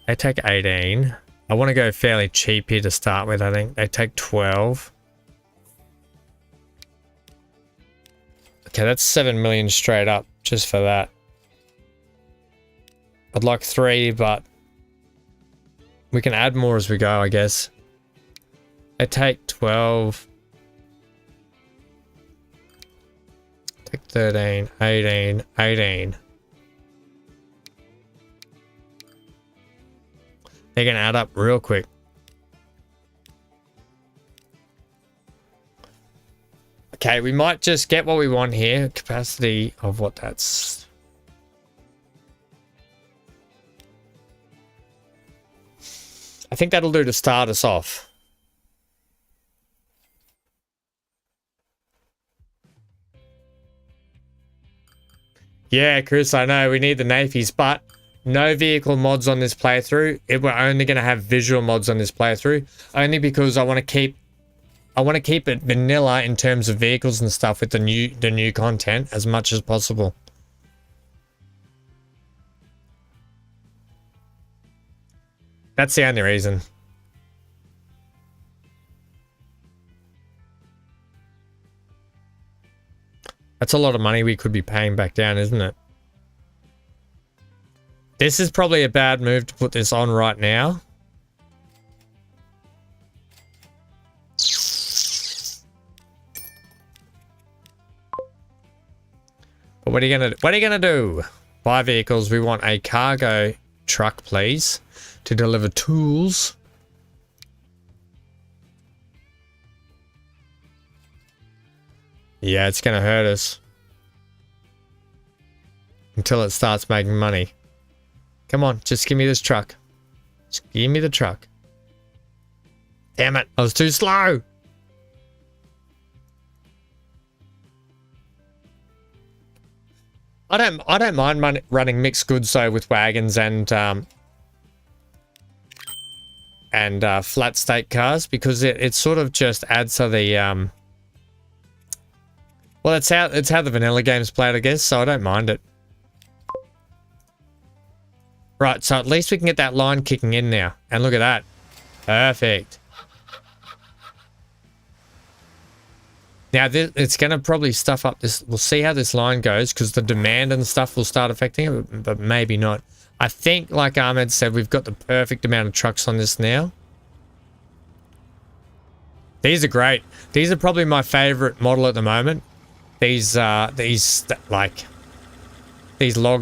they take 18. I want to go fairly cheap here to start with, I think. They take 12. Okay, that's 7 million straight up just for that. I'd like 3, but we can add more as we go, I guess. They take 12. Take 13, 18, 18. They're going to add up real quick. Okay, we might just get what we want here. Capacity of what that's... I think that'll do to start us off. Yeah, Chris, I know we need the nafies, but no vehicle mods on this playthrough. We're only going to have visual mods on this playthrough, only because I want to keep it vanilla in terms of vehicles and stuff with the new content as much as possible. That's the only reason. That's a lot of money we could be paying back down, isn't it? This is probably a bad move to put this on right now. But what are you gonna do? Buy vehicles. We want a cargo truck, please, to deliver tools. Yeah, it's gonna hurt us until it starts making money. Come on, just give me this truck. Just give me the truck. Damn it, I was too slow. I don't mind running mixed goods though with wagons and flat state cars, because it sort of just adds to the well, it's how the vanilla game's played, I guess, so I don't mind it. Right, so at least we can get that line kicking in now. And look at that. Perfect. Now, it's going to probably stuff up this. We'll see how this line goes, because the demand and stuff will start affecting it, but maybe not. I think, like Ahmed said, we've got the perfect amount of trucks on this now. These are great. These are probably my favorite model at the moment. These log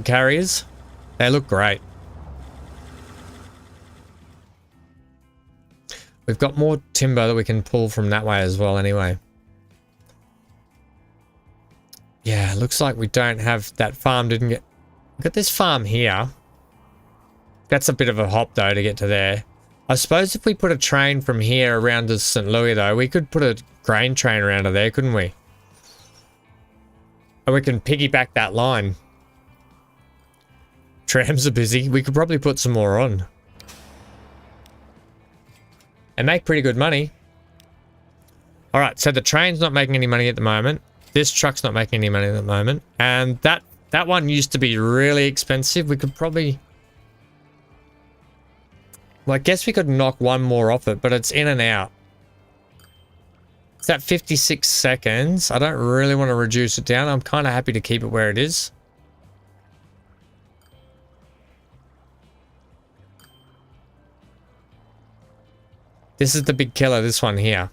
carriers. They look great. We've got more timber that we can pull from that way as well anyway. Yeah, looks like we don't have that farm. Didn't get... Got this farm here. That's a bit of a hop, though, to get to there. I suppose if we put a train from here around to St. Louis, though, we could put a grain train around to there, couldn't we? And we can piggyback that line. Trams are busy. We could probably put some more on. And make pretty good money. Alright, so the train's not making any money at the moment. This truck's not making any money at the moment. And that one used to be really expensive. We could probably... Well, I guess we could knock one more off it, but it's in and out. It's at 56 seconds. I don't really want to reduce it down. I'm kind of happy to keep it where it is. This is the big killer, this one here.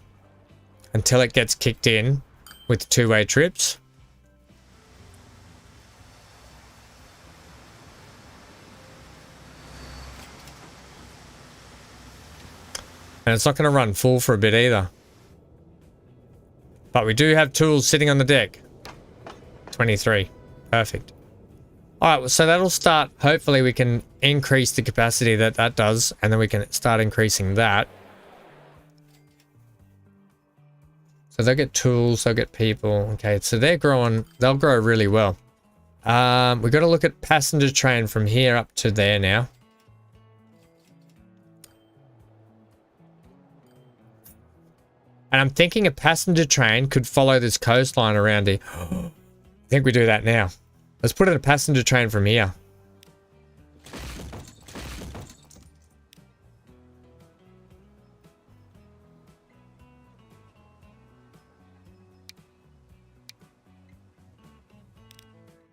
Until it gets kicked in with two-way trips. And it's not going to run full for a bit either. But we do have tools sitting on the deck. 23. Perfect. Alright, so that'll start. Hopefully we can increase the capacity that does. And then we can start increasing that. So they'll get tools, they'll get people. Okay, so they're growing. They'll grow really well. We've got to look at passenger train from here up to there now. And I'm thinking a passenger train could follow this coastline around here. I think we do that now. Let's put in a passenger train from here.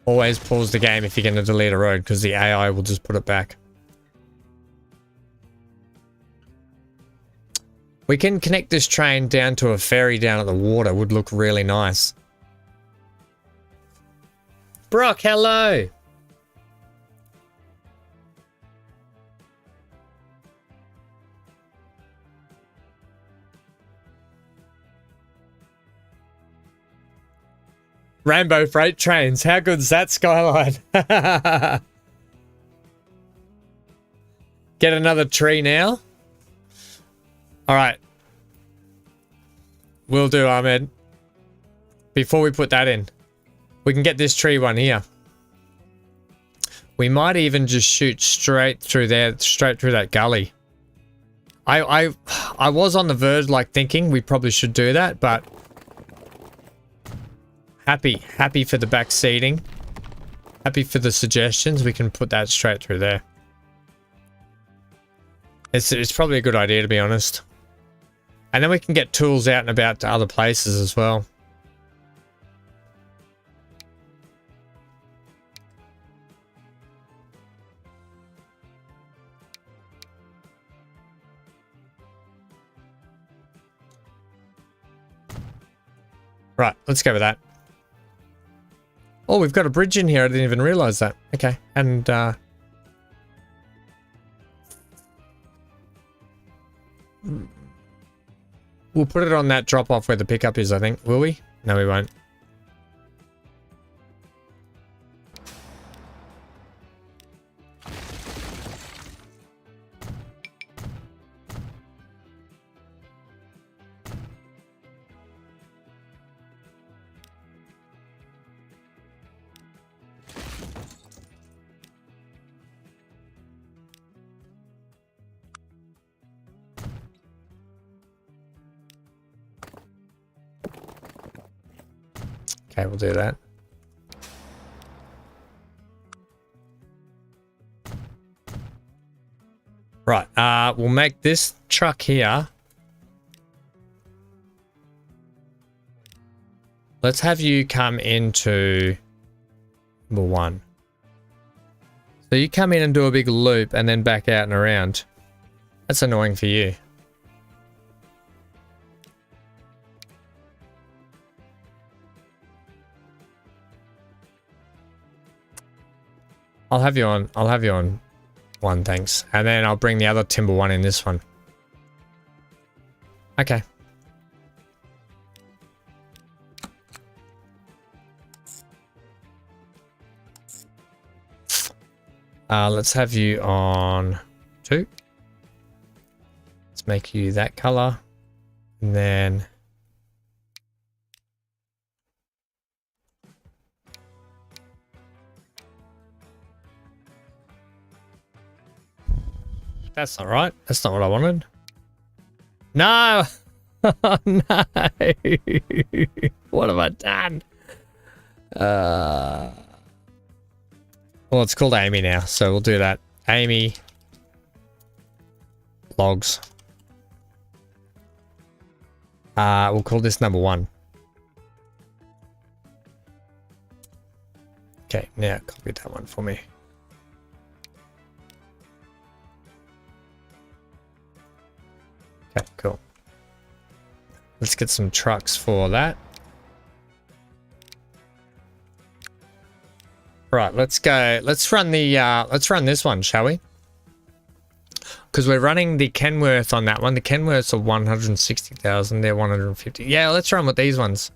Always pause the game if you're going to delete a road because the AI will just put it back. We can connect this train down to a ferry down at the water. Would look really nice. Brock, hello! Rainbow freight trains. How good's that skyline? Get another tree now. All right. Will do, Ahmed. Before we put that in, we can get this tree one here. We might even just shoot straight through there, straight through that gully. I was on the verge, like thinking we probably should do that, but happy for the back seating. Happy for the suggestions. We can put that straight through there. It's probably a good idea, to be honest. And then we can get tools out and about to other places as well. Right, let's go with that. Oh, we've got a bridge in here. I didn't even realize that. Okay, and we'll put it on that drop off where the pickup is, I think. Will we? No, we won't. Okay, we'll do that. Right, we'll make this truck here. Let's have you come into number 1. So you come in and do a big loop and then back out and around. That's annoying for you. I'll have you on 1, thanks. And then I'll bring the other timber one in this one. Okay. Let's have you on 2. Let's make you that color. And then that's not right. That's not what I wanted. No! Oh, no! What have I done? Well, it's called Amy now, so we'll do that. Amy logs. We'll call this number 1. Okay, now copy that one for me. Okay, cool. Let's get some trucks for that. Right, let's go. Let's run this one, shall we? Because we're running the Kenworth on that one. The Kenworths are 160,000. They're 150. Yeah, let's run with these ones.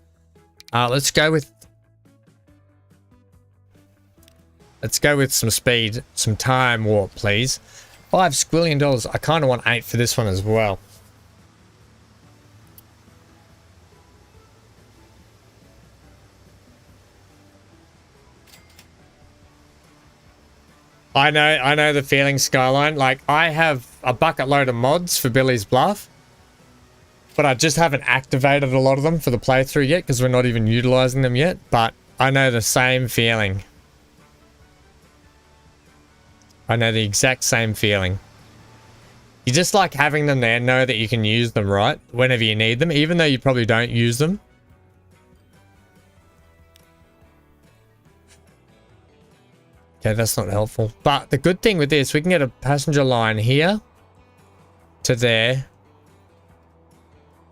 Let's go with some speed, some time warp, please. $5 squillion. I kind of want 8 for this one as well. I know the feeling, Skyline. Like, I have a bucket load of mods for Billy's Bluff, but I just haven't activated a lot of them for the playthrough yet because we're not even utilizing them yet, but I know the same feeling. I know the exact same feeling. You just like having them there, know that you can use them, right? Whenever you need them, even though you probably don't use them. Okay, that's not helpful. But the good thing with this, we can get a passenger line here to there,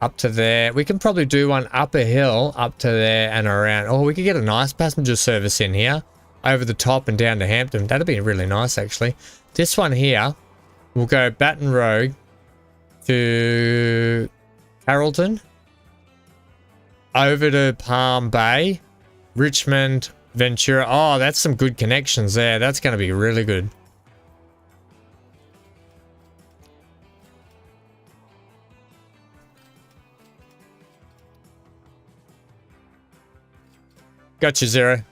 up to there. We can probably do one up a hill, up to there and around. Oh, we could get a nice passenger service in here, over the top and down to Hampton. That'd be really nice, actually. This one here, we'll go Baton Rouge to Carrollton, over to Palm Bay, Richmond, Ventura. Oh, that's some good connections there. That's going to be really good. Gotcha, Zero.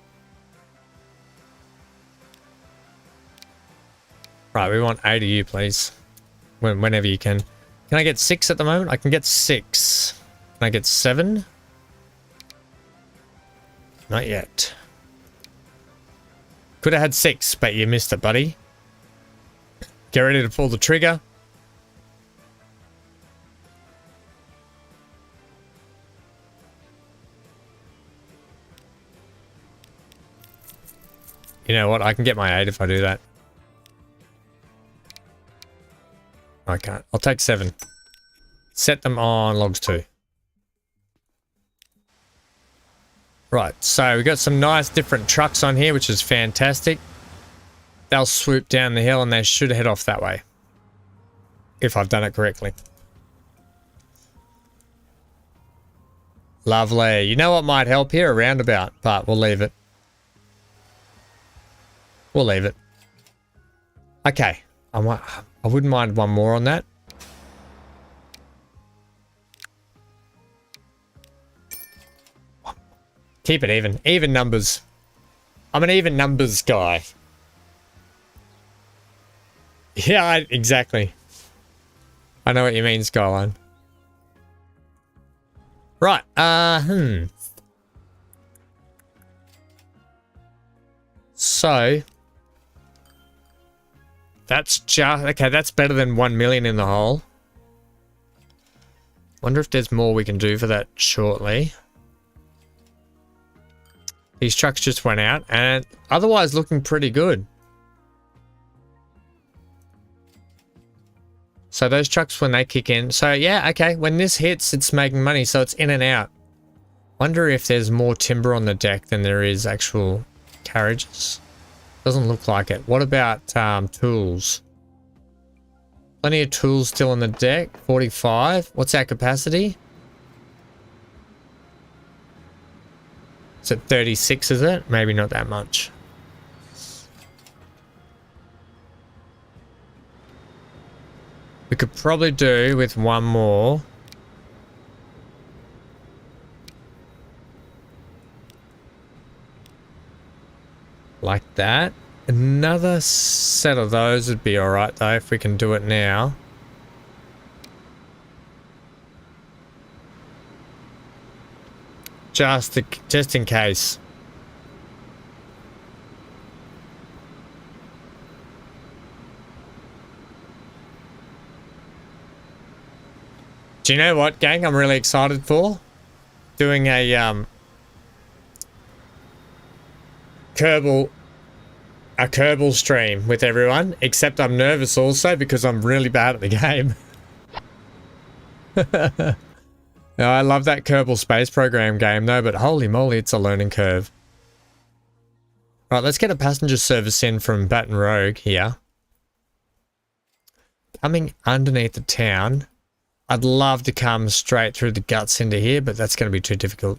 Right, we want 8 of you, please. Whenever you can. Can I get 6 at the moment? I can get 6. Can I get 7? Not yet. Could have had 6, but you missed it, buddy. Get ready to pull the trigger. You know what? I can get my 8 if I do that. I can't. I'll take 7. Set them on logs 2. Right, so we've got some nice different trucks on here, which is fantastic. They'll swoop down the hill and they should head off that way. If I've done it correctly. Lovely. You know what might help here? A roundabout, but we'll leave it. We'll leave it. Okay. I wouldn't mind one more on that. Keep it even. Even numbers. I'm an even numbers guy. Yeah, exactly. I know what you mean, Skyline. Right, So that's just okay, that's better than 1 million in the hole. Wonder if there's more we can do for that shortly. These trucks just went out and otherwise looking pretty good. So those trucks, when they kick in. So yeah, okay. When this hits, it's making money. So it's in and out. Wonder if there's more timber on the deck than there is actual carriages. Doesn't look like it. What about tools? Plenty of tools still on the deck. 45. What's our capacity? It's at 36, is it? Maybe not that much. We could probably do with one more. Like that. Another set of those would be alright though, if we can do it now. Just in case. Do you know what, gang, I'm really excited for? Doing a Kerbal stream with everyone, except I'm nervous also because I'm really bad at the game. No, I love that Kerbal Space Program game though, but holy moly, it's a learning curve. Right, let's get a passenger service in from Baton Rouge here. Coming underneath the town. I'd love to come straight through the guts into here, but that's going to be too difficult.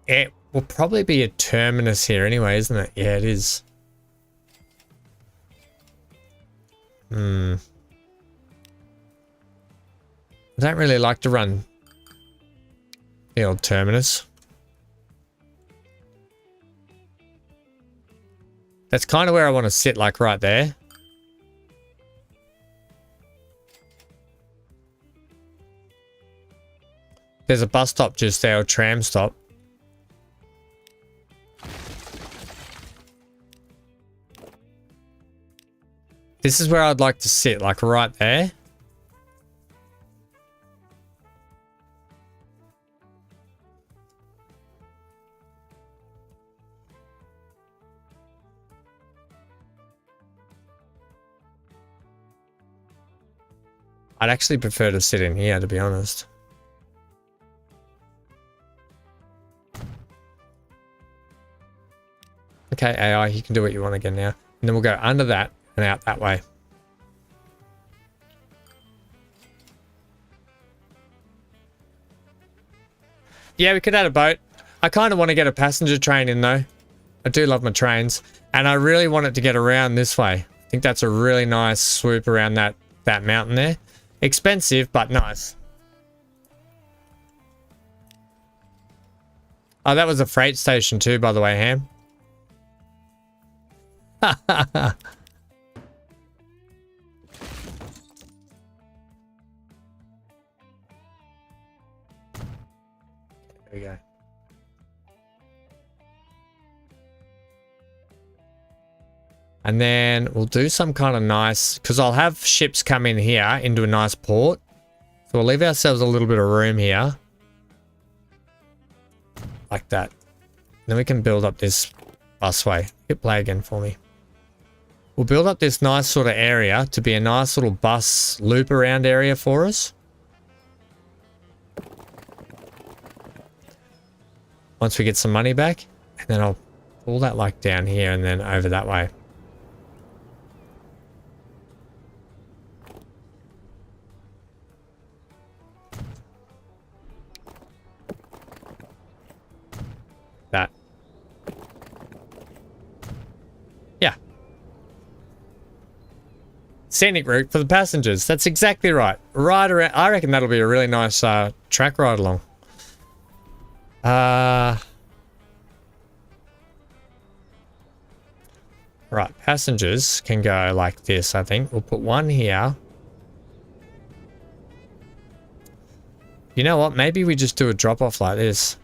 It will probably be a terminus here anyway, isn't it? Yeah, it is. I don't really like to run the old terminus. That's kind of where I want to sit, like right there. There's a bus stop just there, or tram stop. This is where I'd like to sit, like right there. I'd actually prefer to sit in here, to be honest. Okay, AI, you can do what you want again now. And then we'll go under that and out that way. Yeah, we could add a boat. I kind of want to get a passenger train in though. I do love my trains. And I really want it to get around this way. I think that's a really nice swoop around that mountain there. Expensive, but nice. Oh, that was a freight station too, by the way, Ham. There we go. And then we'll do some kind of nice, because I'll have ships come in here into a nice port. So we'll leave ourselves a little bit of room here. Like that. Then we can build up this busway. Hit play again for me. We'll build up this nice sort of area to be a nice little bus loop around area for us. Once we get some money back, and then I'll pull that like down here and then over that way. That. Yeah. Scenic route for the passengers. That's exactly right. Right around. I reckon that'll be a really nice track ride along. Right, passengers can go like this, I think. We'll put one here. You know what? Maybe we just do a drop-off like this.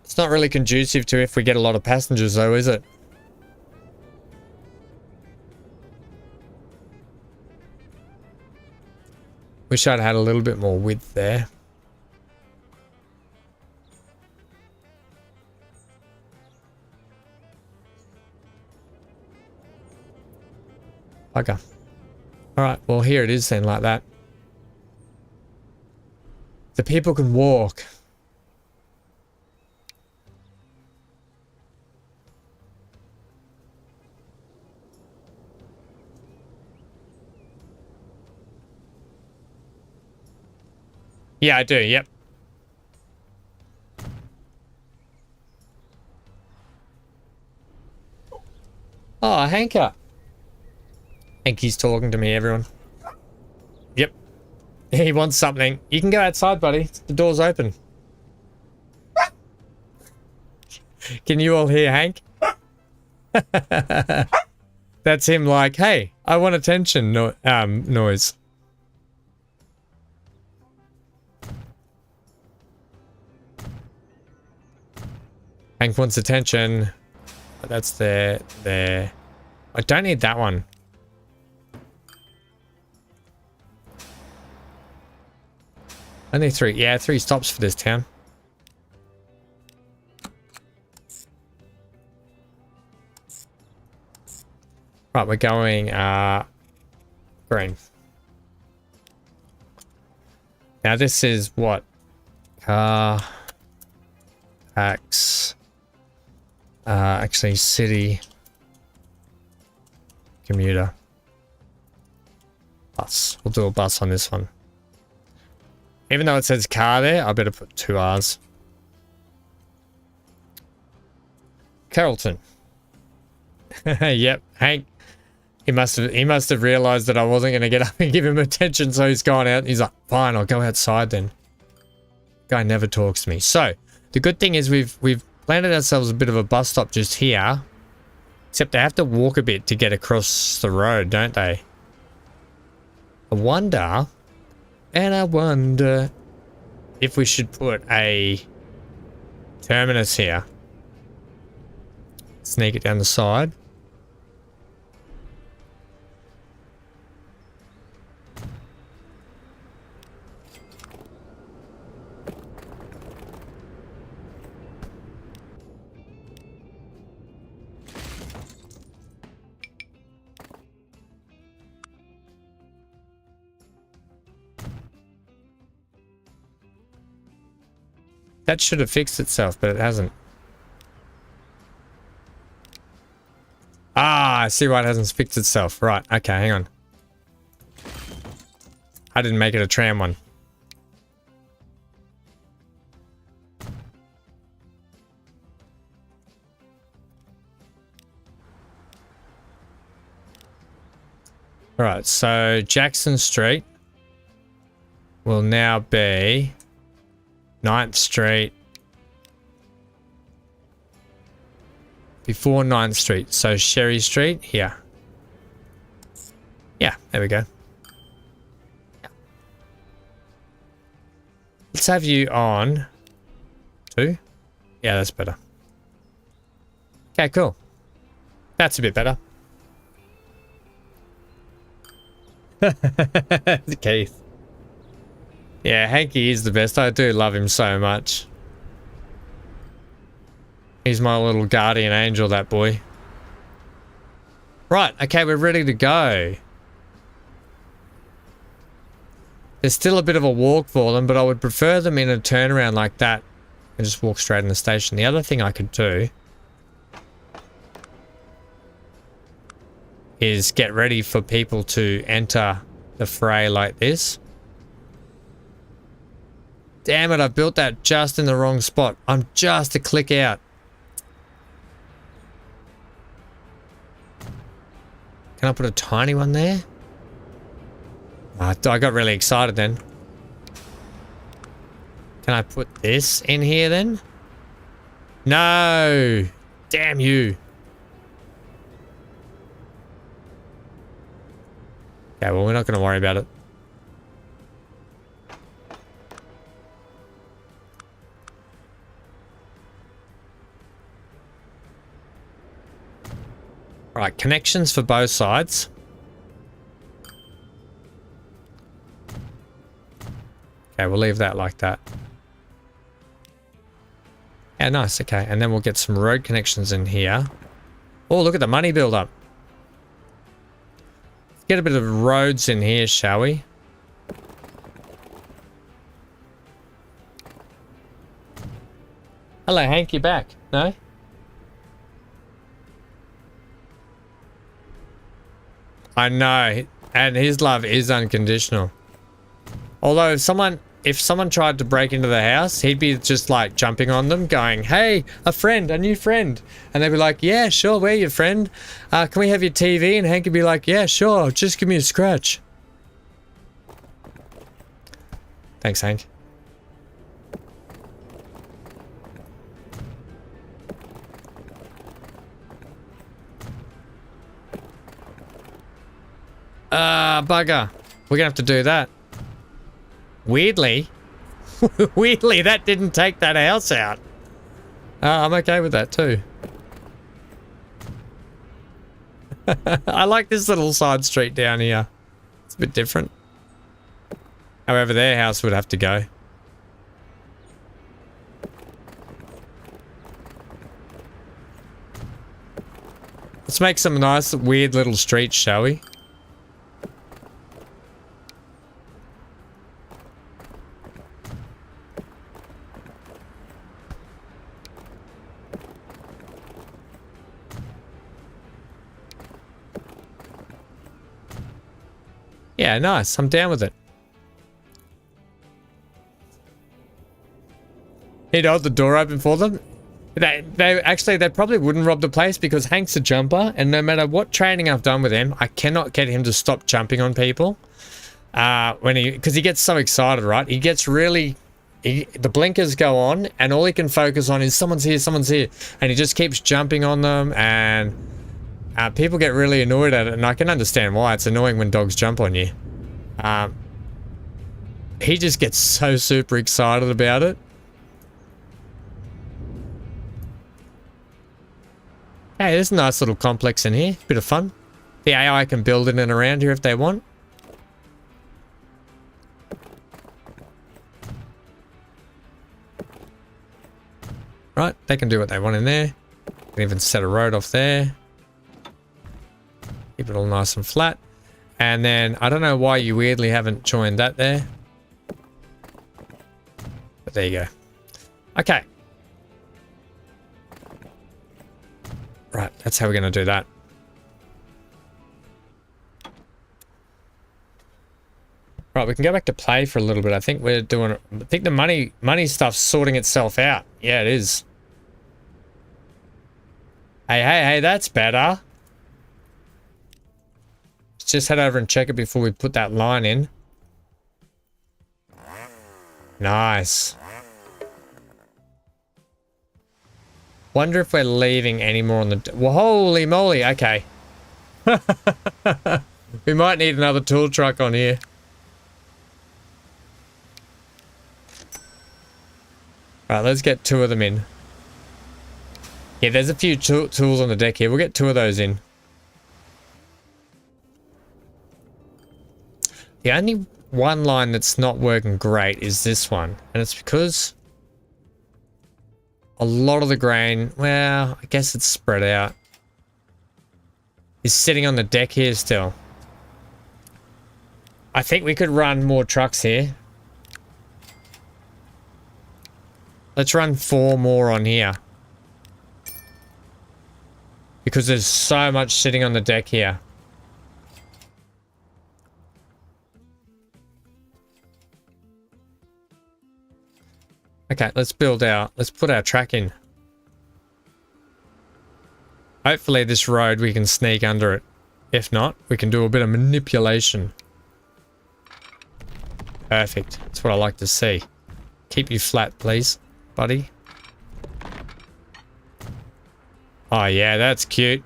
It's not really conducive to if we get a lot of passengers though, is it? Wish I'd had a little bit more width there. Okay. Alright, well here it is then, like that. The people can walk. Yeah, I do, yep. Oh, Hanker. Hanky's talking to me, everyone. Yep. He wants something. You can go outside, buddy. The door's open. Can you all hear Hank? That's him like, hey, I want attention noise. Hank wants attention. That's there. I don't need that one. Only 3. Yeah, 3 stops for this town. Right, we're going green. Now this is what? Car, tax, actually city, commuter, bus. We'll do a bus on this one. Even though it says car there, I better put 2 R's. Carrollton. Yep, Hank. He must have realized that I wasn't going to get up and give him attention, so he's gone out. He's like, fine, I'll go outside then. Guy never talks to me. So the good thing is we've landed ourselves a bit of a bus stop just here, except they have to walk a bit to get across the road, don't they? I wonder if we should put a terminus here. Sneak it down the side. That should have fixed itself, but it hasn't. Ah, I see why it hasn't fixed itself. Right, okay, hang on. I didn't make it a tram one. Alright, so Jackson Street will now be 9th Street before 9th Street. So Sherry Street here. Yeah, there we go. Let's have you on 2. Yeah, that's better. Okay, cool. That's a bit better. Keith. Yeah, Hanky is the best. I do love him so much. He's my little guardian angel, that boy. Right, okay, we're ready to go. There's still a bit of a walk for them, but I would prefer them in a turnaround like that and just walk straight in the station. The other thing I could do is get ready for people to enter the fray like this. Damn it, I built that just in the wrong spot. I'm just a click out. Can I put a tiny one there? Oh, I got really excited then. Can I put this in here then? No! Damn you. Okay, well, we're not going to worry about it. Right, connections for both sides. Okay, we'll leave that like that. Yeah, nice, okay. And then we'll get some road connections in here. Oh, look at the money build up. Let's get a bit of roads in here, shall we? Hello, Hank, you back? No? I know, and his love is unconditional. Although if someone if someone tried to break into the house, he'd be just like jumping on them going, hey, a new friend. And they'd be like, yeah, sure, we're your friend. Can we have your TV? And Hank would be like, yeah, sure, just give me a scratch. Thanks, Hank. Bugger. We're gonna have to do that. Weirdly, that didn't take that house out. I'm okay with that too. I like this little side street down here. It's a bit different. However, their house would have to go. Let's make some nice, weird little streets, shall we? Yeah, nice. I'm down with it. He'd hold the door open for them. They probably wouldn't rob the place because Hank's a jumper, and no matter what training I've done with him, I cannot get him to stop jumping on people. Because he gets so excited, right? He gets really, the blinkers go on, and all he can focus on is someone's here, and he just keeps jumping on them, and people get really annoyed at it, and I can understand why. It's annoying when dogs jump on you. He just gets so super excited about it. Hey, there's a nice little complex in here. Bit of fun. The AI can build in and around here if they want. Right, they can do what they want in there. Can even set a road off there. Keep it all nice and flat. And then, I don't know why you weirdly haven't joined that there. But there you go. Okay. Right, that's how we're going to do that. Right, we can go back to play for a little bit. I think we're doing... I think the money stuff's sorting itself out. Yeah, it is. Hey, that's better. Let's just head over and check it before we put that line in. Nice. Wonder if we're leaving any more on the... Well, holy moly, okay. We might need another tool truck on here. Right, let's get 2 of them in. Yeah, there's a few tools on the deck here. We'll get 2 of those in. The only one line that's not working great is this one. And it's because a lot of the grain, well, I guess it's spread out, is sitting on the deck here still. I think we could run more trucks here. Let's run 4 more on here. Because there's so much sitting on the deck here. Okay, let's put our track in. Hopefully this road we can sneak under it. If not, we can do a bit of manipulation. Perfect. That's what I like to see. Keep you flat, please, buddy. Oh yeah, that's cute.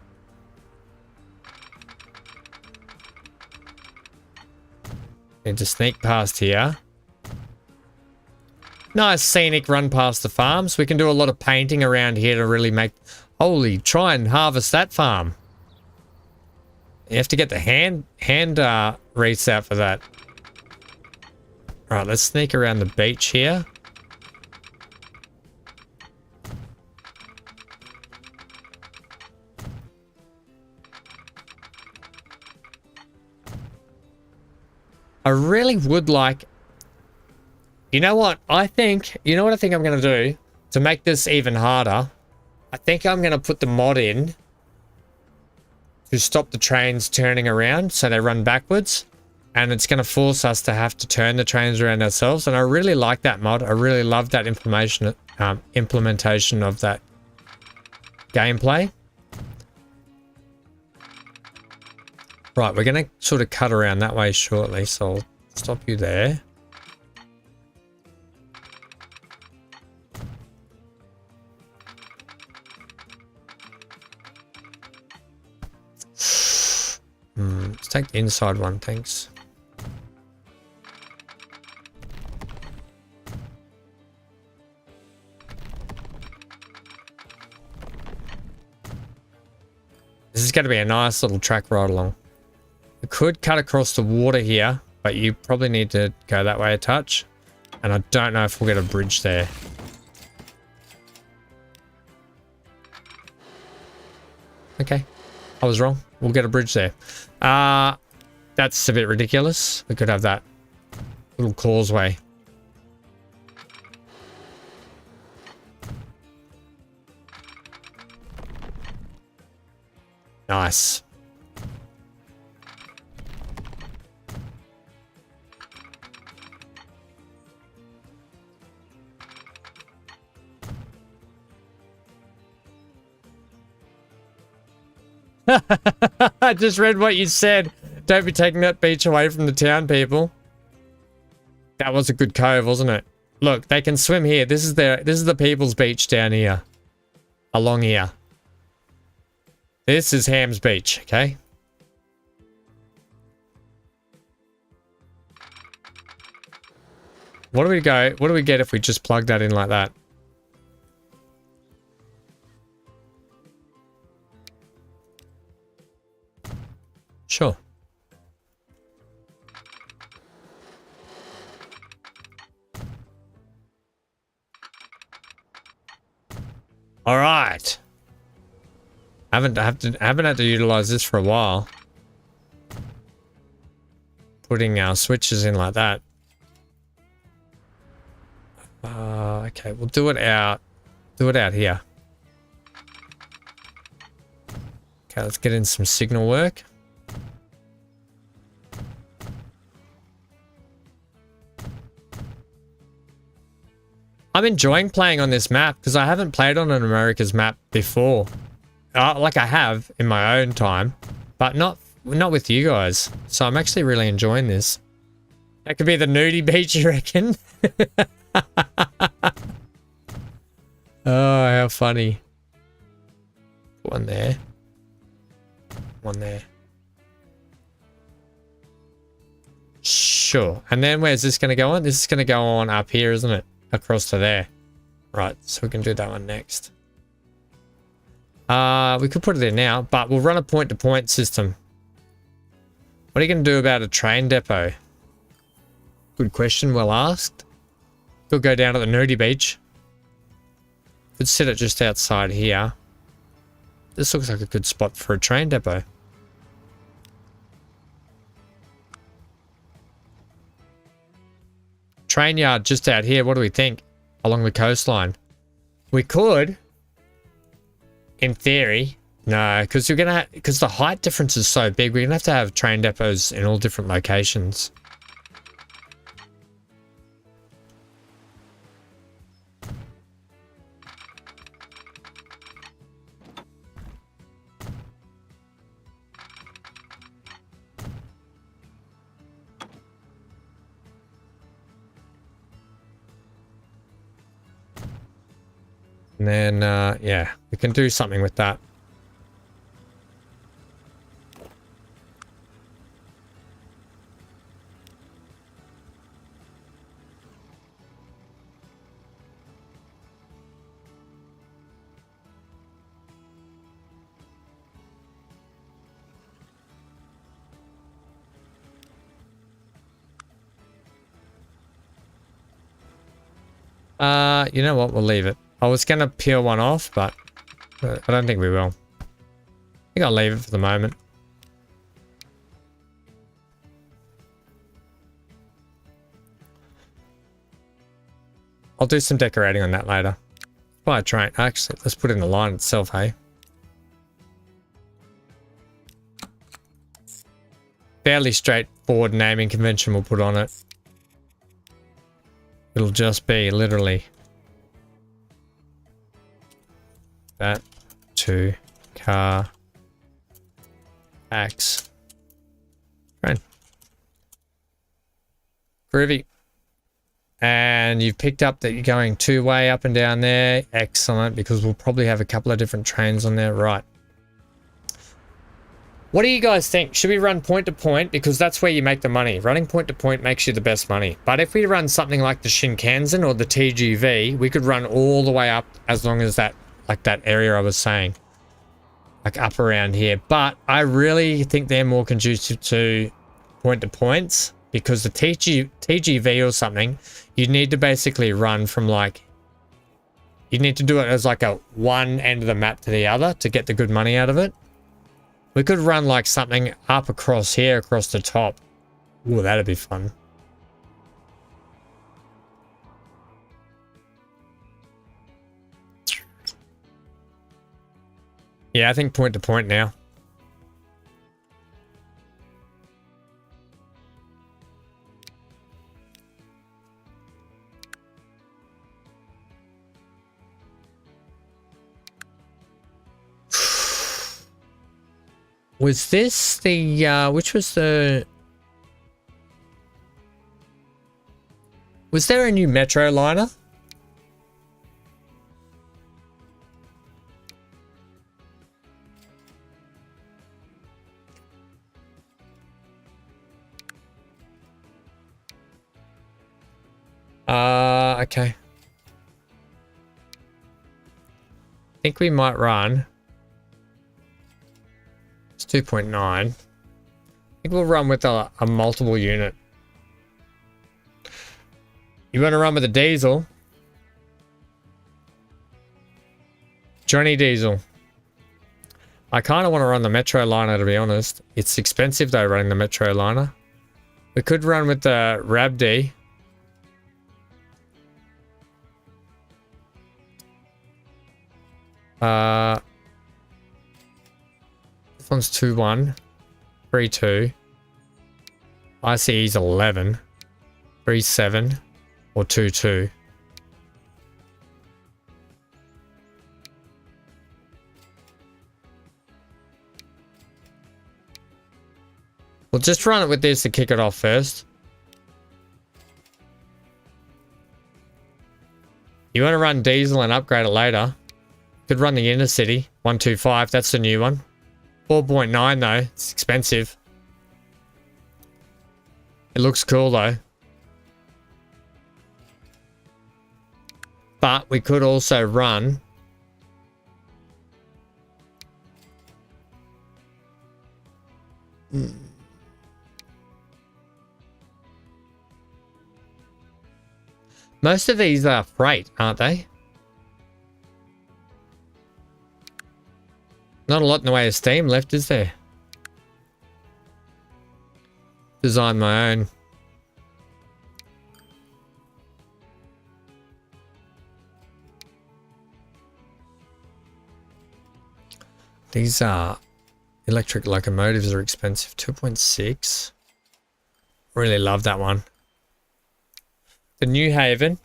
Need to sneak past here. Nice scenic run past the farms. We can do a lot of painting around here to really make... Holy, try and harvest that farm. You have to get the hand wreaths out for that. Right, let's sneak around the beach here. I really would like... You know what? I think I'm going to do to make this even harder? I think I'm going to put the mod in to stop the trains turning around so they run backwards. And it's going to force us to have to turn the trains around ourselves. And I really like that mod. I really love that implementation of that gameplay. Right, we're going to sort of cut around that way shortly. So I'll stop you there. Let's take the inside one, thanks. This is going to be a nice little track ride along. We could cut across the water here, but you probably need to go that way a touch. And I don't know if we'll get a bridge there. Okay, I was wrong. We'll get a bridge there. That's a bit ridiculous. We could have that little causeway. Nice. I just read what you said. Don't be taking that beach away from the town, people. That was a good cove, wasn't it? Look, they can swim here. This is the people's beach down here. Along here. This is Ham's Beach, okay? What do we get if we just plug that in like that? Sure. All right. I haven't had to utilize this for a while. Putting our switches in like that. Okay, we'll do it out. Do it out here. Okay, let's get in some signal work. I'm enjoying playing on this map because I haven't played on an America's map before. Like I have in my own time, but not with you guys. So I'm actually really enjoying this. That could be the nudie beach, you reckon? Oh, how funny. One there. One there. Sure. And then where's this going to go on? This is going to go on up here, isn't it? Across to there. Right, so we can do that one next. We could put it in now, but we'll run a point-to-point system. What are you going to do about a train depot? Good question, well asked. Could go down to the nudie beach. Could set it just outside here. This looks like a good spot for a train depot. Train yard just out here. What do we think? Along the coastline. We could, in theory, no, because the height difference is so big, we're gonna have train depots in all different locations. And then, yeah, we can do something with that. You know what? We'll leave it. I was going to peel one off, but I don't think we will. I think I'll leave it for the moment. I'll do some decorating on that later. Buy a train. Actually, let's put it in the line itself, hey? fairly straightforward naming convention we'll put on it. It'll just be literally that to car axe train. Groovy. And you've picked up that you're going two-way up and down there. Excellent, because we'll probably have a couple of different trains on there. Right. What do you guys think? Should we run point to point? Because that's where you make the money. Running point to point makes you the best money. But if we run something like the Shinkansen or the TGV, we could run all the way up as long as that, like that area I was saying. Like up around here. But I really think they're more conducive to point to points. Because the TGV or something, you need to basically run from like, you need to do it as like a one end of the map to the other to get the good money out of it. We could run like something up across here, across the top. Ooh, that'd be fun. Yeah, I think point to point now. Was this the, which was the... Was there a new Metro liner? Okay. I think we might run... 2.9. I think we'll run with a multiple unit. You want to run with a diesel? Johnny Diesel. I kind of want to run the Metro liner, to be honest. It's expensive though, running the Metro liner. We could run with the Rabd. This one's 2-1, 3-2. ICE's 11, 3-7, or 2-2. We'll just run it with this to kick it off first. You want to run diesel and upgrade it later. Could run the Intercity, 125, that's the new one. 4.9 though, it's expensive. It looks cool though. But we could also run most of these are freight, aren't they? Not a lot in the way of steam left, is there? Design my own. These electric locomotives are expensive. 2.6. Really love that one. The New Haven.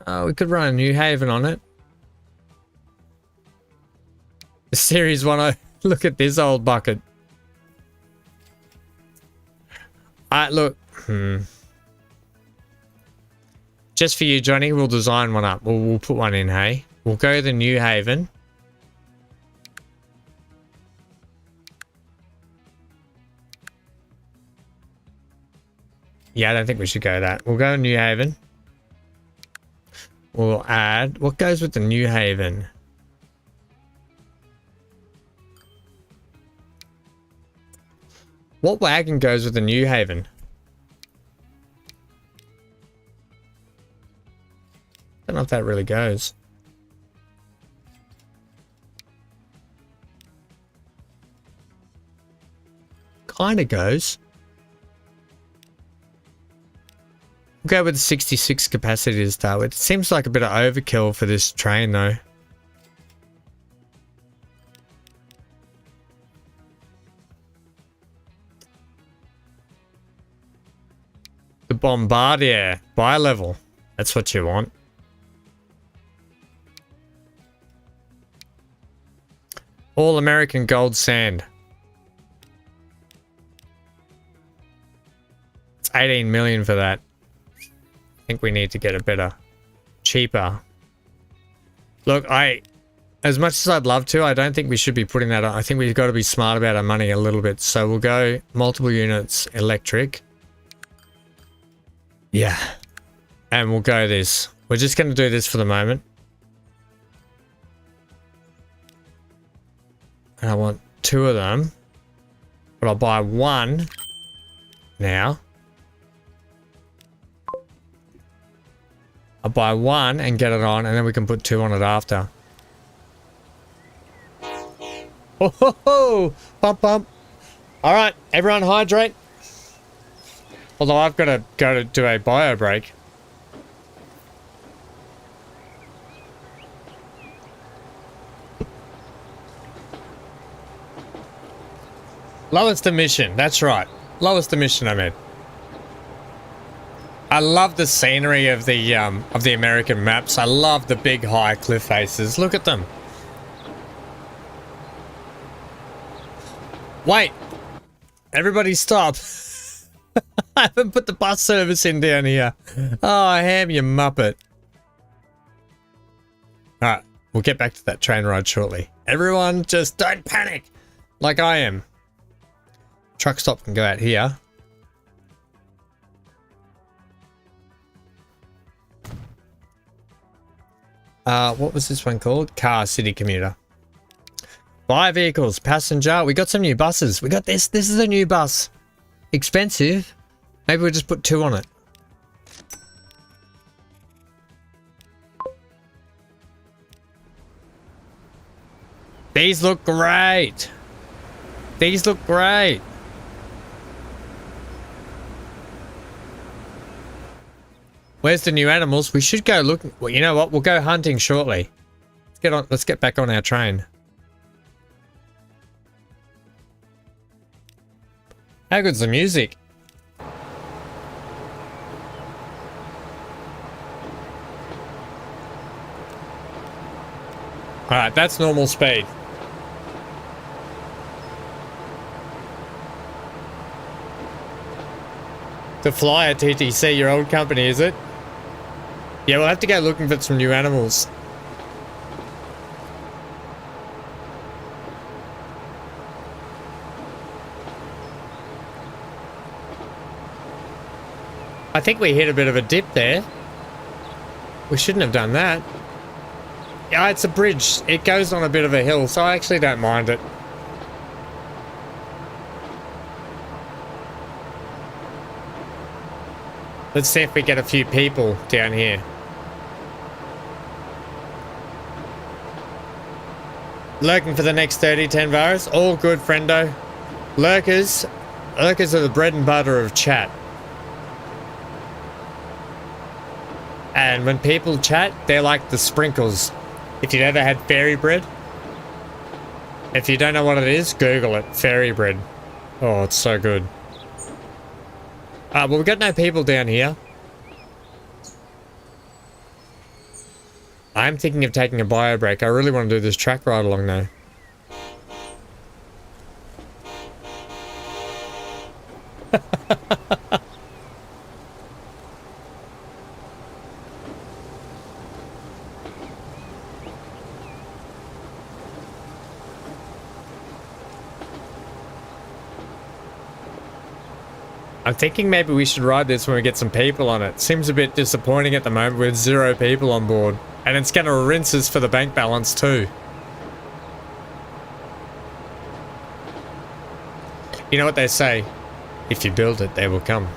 We could run a New Haven on it. The Series 1. Look at this old bucket. Look. Just for you, Johnny, we'll design one up. We'll put one in, hey? We'll go to the New Haven. Yeah, I don't think we should go that. We'll go to New Haven. We'll add... What goes with the New Haven? What wagon goes with the New Haven? I don't know if that really goes. Kinda goes. We'll go with the 66 capacity to start with. It seems like a bit of overkill for this train though. The Bombardier. Bi-level. That's what you want. All American gold sand. It's 18 million for that. I think we need to get a better, cheaper. Look, as much as I'd love to, I don't think we should be putting that on. I think we've got to be smart about our money a little bit. So we'll go multiple units electric. Yeah. And we'll go this. We're just going to do this for the moment. And I want 2 of them. But I'll buy 1 now. I'll buy 1 and get it on, and then we can put 2 on it after. Oh, ho, ho. Bump, bump. All right, everyone hydrate. Although I've got to go to do a bio break. Lowest emission, that's right. Lowest emission I made. I love the scenery of the American maps. I love the big high cliff faces. Look at them. Wait. Everybody stop. I haven't put the bus service in down here. Oh, I am, you muppet. Alright, we'll get back to that train ride shortly. Everyone just don't panic. Like I am. Truck stop can go out here. What was this one called? Car City Commuter. Buy vehicles, passenger. We got some new buses. We got this. This is a new bus. Expensive. Maybe we'll just put 2 on it. These look great. These look great. Where's the new animals? We should go look. Well, you know what? We'll go hunting shortly. Let's get back on our train. How good's the music? Alright, that's normal speed. The Flyer TTC, your old company, is it? Yeah, we'll have to go looking for some new animals. I think we hit a bit of a dip there. We shouldn't have done that. Yeah, it's a bridge. It goes on a bit of a hill, so I actually don't mind it. Let's see if we get a few people down here. Lurking for the next 30 10 all good, friendo. Lurkers are the bread and butter of chat. And when people chat, they're like the sprinkles. If you've ever had fairy bread, if you don't know what it is, Google it. Fairy bread. Oh, it's so good. Well, we've got no people down here. I'm thinking of taking a bio break. I really want to do this track ride along now. I'm thinking maybe we should ride this when we get some people on it. Seems a bit disappointing at the moment with 0 people on board. And it's going to rinse us for the bank balance too. You know what they say? If you build it, they will come.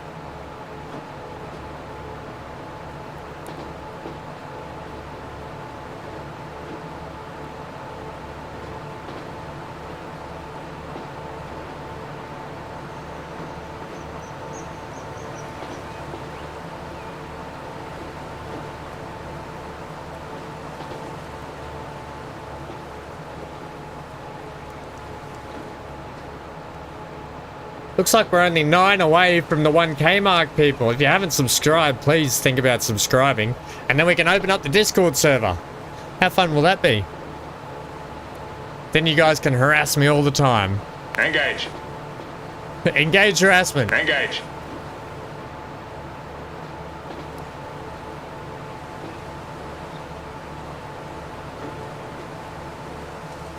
Looks like we're only 9 away from the 1K mark, people. If you haven't subscribed, please think about subscribing. And then we can open up the Discord server. How fun will that be? Then you guys can harass me all the time. Engage. Engage harassment. Engage.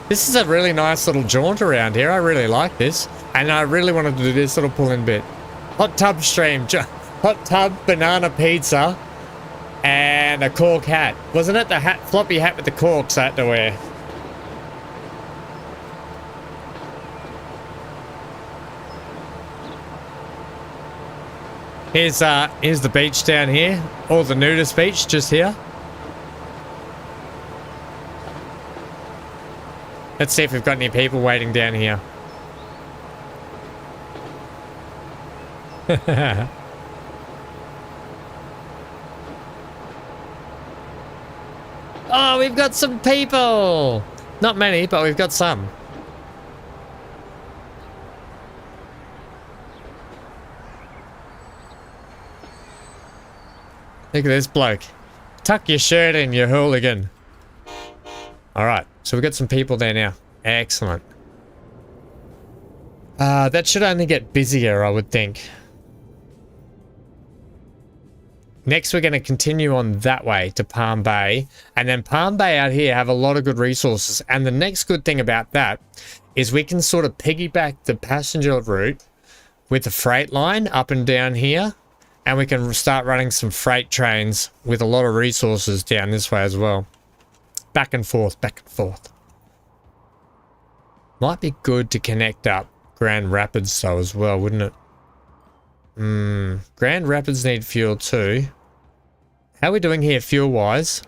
This is a really nice little jaunt around here. I really like this. And I really wanted to do this little pull-in bit. Hot tub stream. Hot tub, banana pizza, and a cork hat. Wasn't it the hat, floppy hat with the corks I had to wear? Here's the beach down here. Or the nudist beach just here. Let's see if we've got any people waiting down here. Oh, we've got some people! Not many, but we've got some. Look at this bloke. Tuck your shirt in, you hooligan. Alright, so we've got some people there now. Excellent. That should only get busier, I would think. Next, we're going to continue on that way to Palm Bay. And then Palm Bay out here have a lot of good resources. And the next good thing about that is we can sort of piggyback the passenger route with the freight line up and down here. And we can start running some freight trains with a lot of resources down this way as well. Back and forth, back and forth. Might be good to connect up Grand Rapids though as well, wouldn't it? Grand Rapids need fuel too. How are we doing here fuel-wise?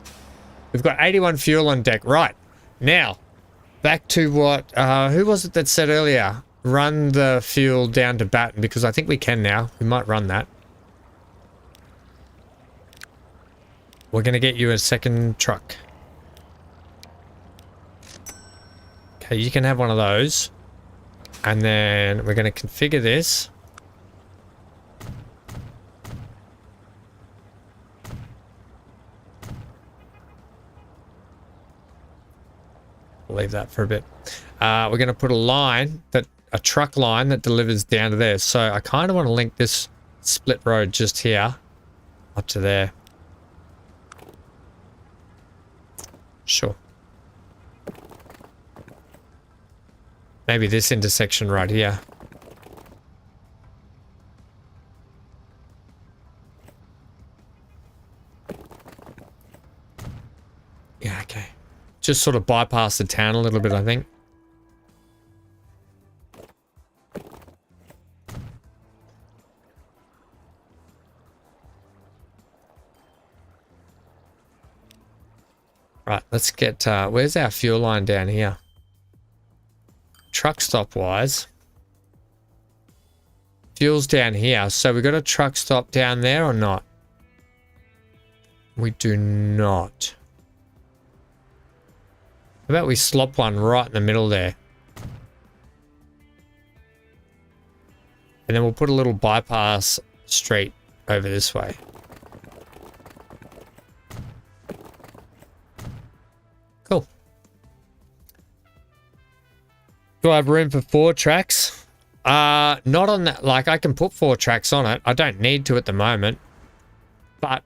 We've got 81 fuel on deck. Right. Now, back to what... who was it that said earlier? Run the fuel down to Baton, because I think we can now. We might run that. We're going to get you a second truck. Okay, you can have one of those. And then we're going to configure this. We'll leave that for a bit. We're going to put a truck line that delivers down to there. So I kind of want to link this split road just here up to there. Sure. Maybe this intersection right here. Yeah, okay. Just sort of bypass the town a little bit, I think. Right, let's get, where's our fuel line down here? Truck stop wise. Fuel's down here, so we got a truck stop down there or not? We do not. How about we slop one right in the middle there? And then we'll put a little bypass street over this way. Cool. Do I have room for 4 tracks? Not on that. Like, I can put 4 tracks on it. I don't need to at the moment. But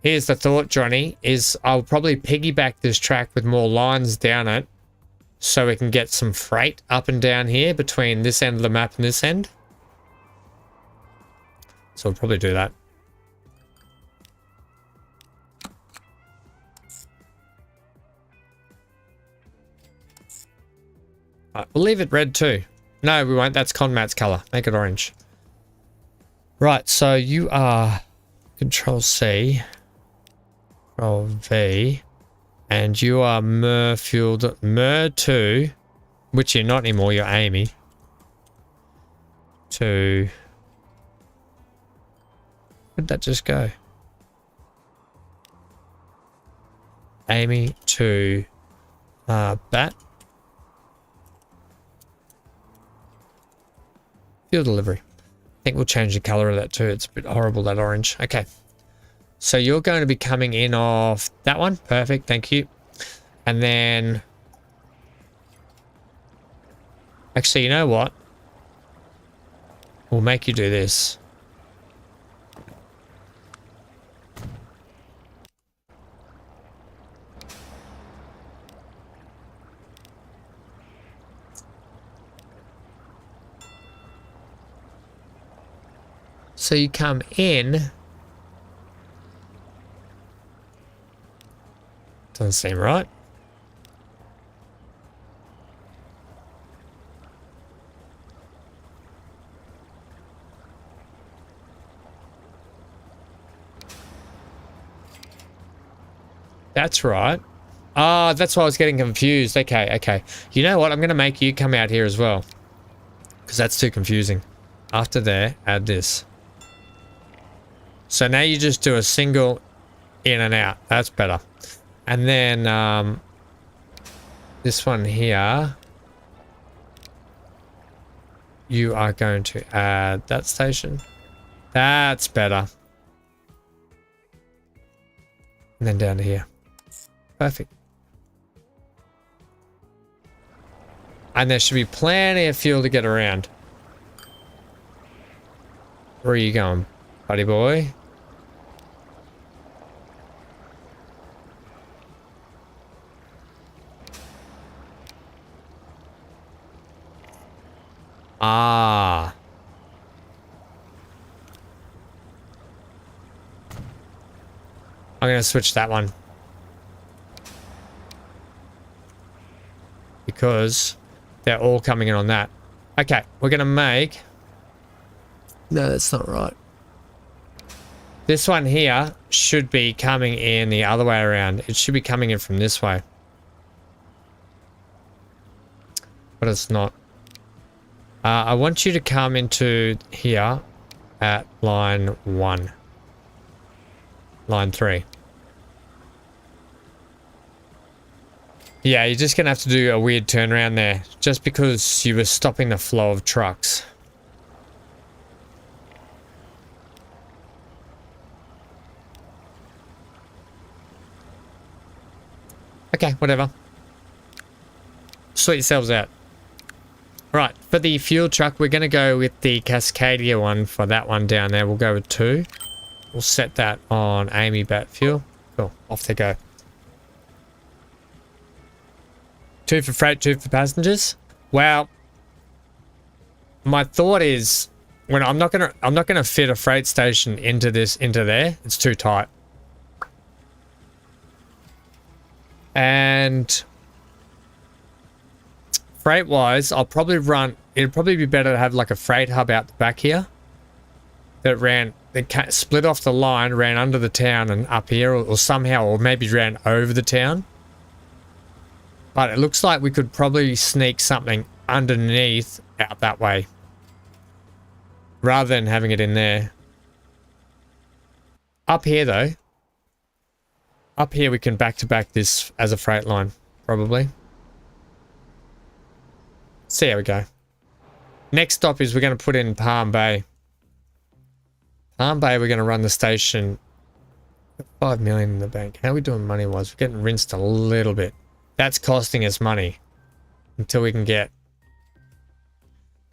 here's the thought, Johnny, is I'll probably piggyback this track with more lines down it so we can get some freight up and down here between this end of the map and this end. So we'll probably do that. Right, we'll leave it red too. No, we won't. That's Conmat's color. Make it orange. Right, so you are Control C, Control V, and you are Mer-fueled, Mer-2, which you're not anymore, you're Amy. To... Where'd that just go? Amy to Bat. Fuel delivery. I think we'll change the color of that too. It's a bit horrible, that orange. Okay. So you're going to be coming in off that one. Perfect. Thank you. And then... Actually, you know what? We'll make you do this. So you come in. Doesn't seem right. That's right. Ah, that's why I was getting confused. Okay, okay. You know what? I'm going to make you come out here as well. Because that's too confusing. After there, add this. So now you just do a single in and out. That's better. And then this one here, you are going to add that station. That's better. And then down to here. Perfect. And there should be plenty of fuel to get around. Where are you going, buddy boy? Ah. I'm going to switch that one. Because they're all coming in on that. Okay, we're going to make... No, that's not right. This one here should be coming in the other way around. It should be coming in from this way. But it's not. I want you to come into here at line 1. Line 3. Yeah, you're just going to have to do a weird turnaround there. Just because you were stopping the flow of trucks. Okay, whatever. Sort yourselves out. Right, for the fuel truck, we're going to go with the Cascadia one for that one down there. We'll go with 2. We'll set that on Amy Bat Fuel. Cool, off they go. 2 for freight, 2 for passengers. Well, my thought is, when I'm not gonna fit a freight station into there. It's too tight. And freight wise, it'd probably be better to have like a freight hub out the back here that split off the line, ran under the town and up here, or somehow, or maybe ran over the town. But it looks like we could probably sneak something underneath out that way, rather than having it in there. Up here though, up here we can back-to-back this as a freight line, probably. See how we go. Next stop is we're going to put in Palm Bay. Palm Bay, we're going to run the station. 5 million in the bank. How are we doing money-wise? We're getting rinsed a little bit. That's costing us money until we can get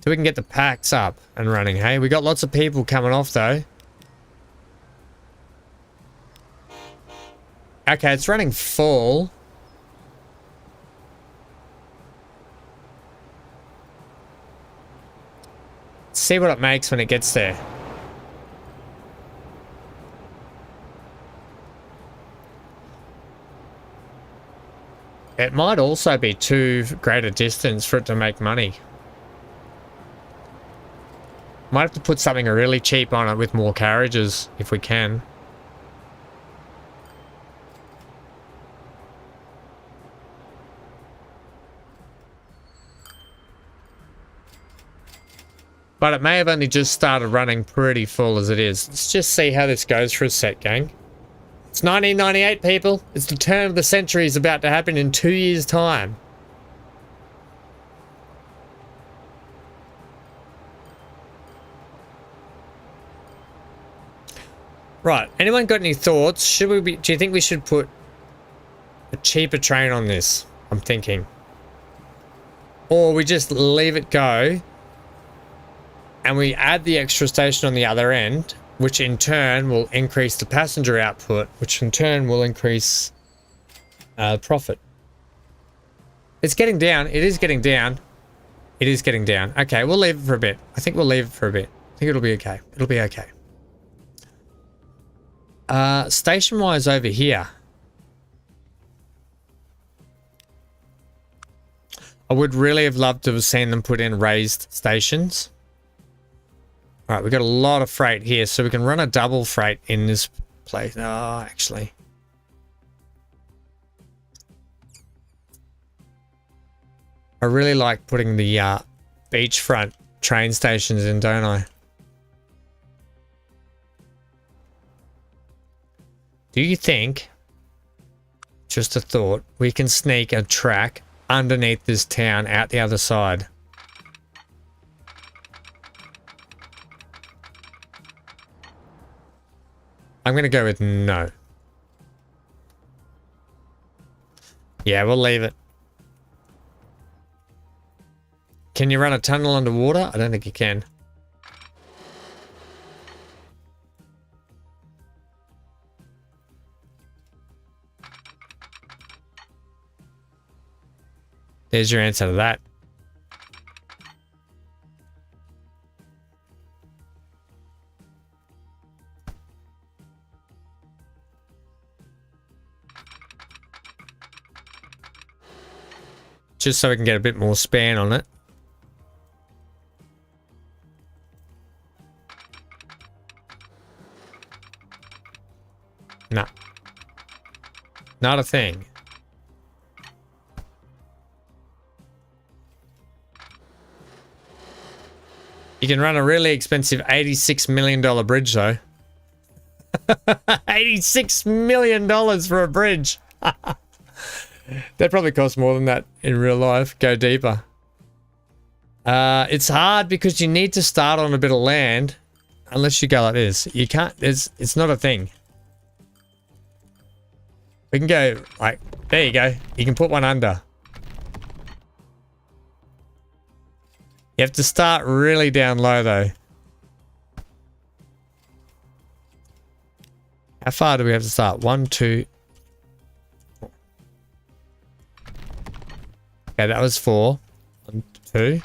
the packs up and running. Hey, we got lots of people coming off though. Okay, it's running full. Let's see what it makes when it gets there. It might also be too great a distance for it to make money. Might have to put something really cheap on it with more carriages if we can. But it may have only just started running pretty full as it is. Let's just see how this goes for a sec, gang. It's 1998, people. It's the turn of the century is about to happen in 2 years' time. Right. Anyone got any thoughts? Should we be? Do you think we should put a cheaper train on this? I'm thinking. Or we just leave it go and we add the extra station on the other end, which in turn will increase the passenger output, which in turn will increase profit. It's getting down. It is getting down. It is getting down. Okay, we'll leave it for a bit. I think we'll leave it for a bit. I think it'll be okay. It'll be okay. Station-wise over here. I would really have loved to have seen them put in raised stations. All right, we've got a lot of freight here, so we can run a double freight in this place. Oh, actually. I really like putting the beachfront train stations in, don't I? Do you think, just a thought, we can sneak a track underneath this town out the other side? I'm going to go with no. Yeah, we'll leave it. Can you run a tunnel underwater? I don't think you can. There's your answer to that. Just so we can get a bit more span on it. No. Not a thing. You can run a really expensive $86 million bridge, though. $86 million for a bridge. That probably costs more than that in real life. Go deeper. It's hard because you need to start on a bit of land. Unless you go like this. You can't, it's not a thing. We can go like, there you go. You can put one under. You have to start really down low, though. How far do we have to start? 1, 2. Okay, that was 4. 1, 2,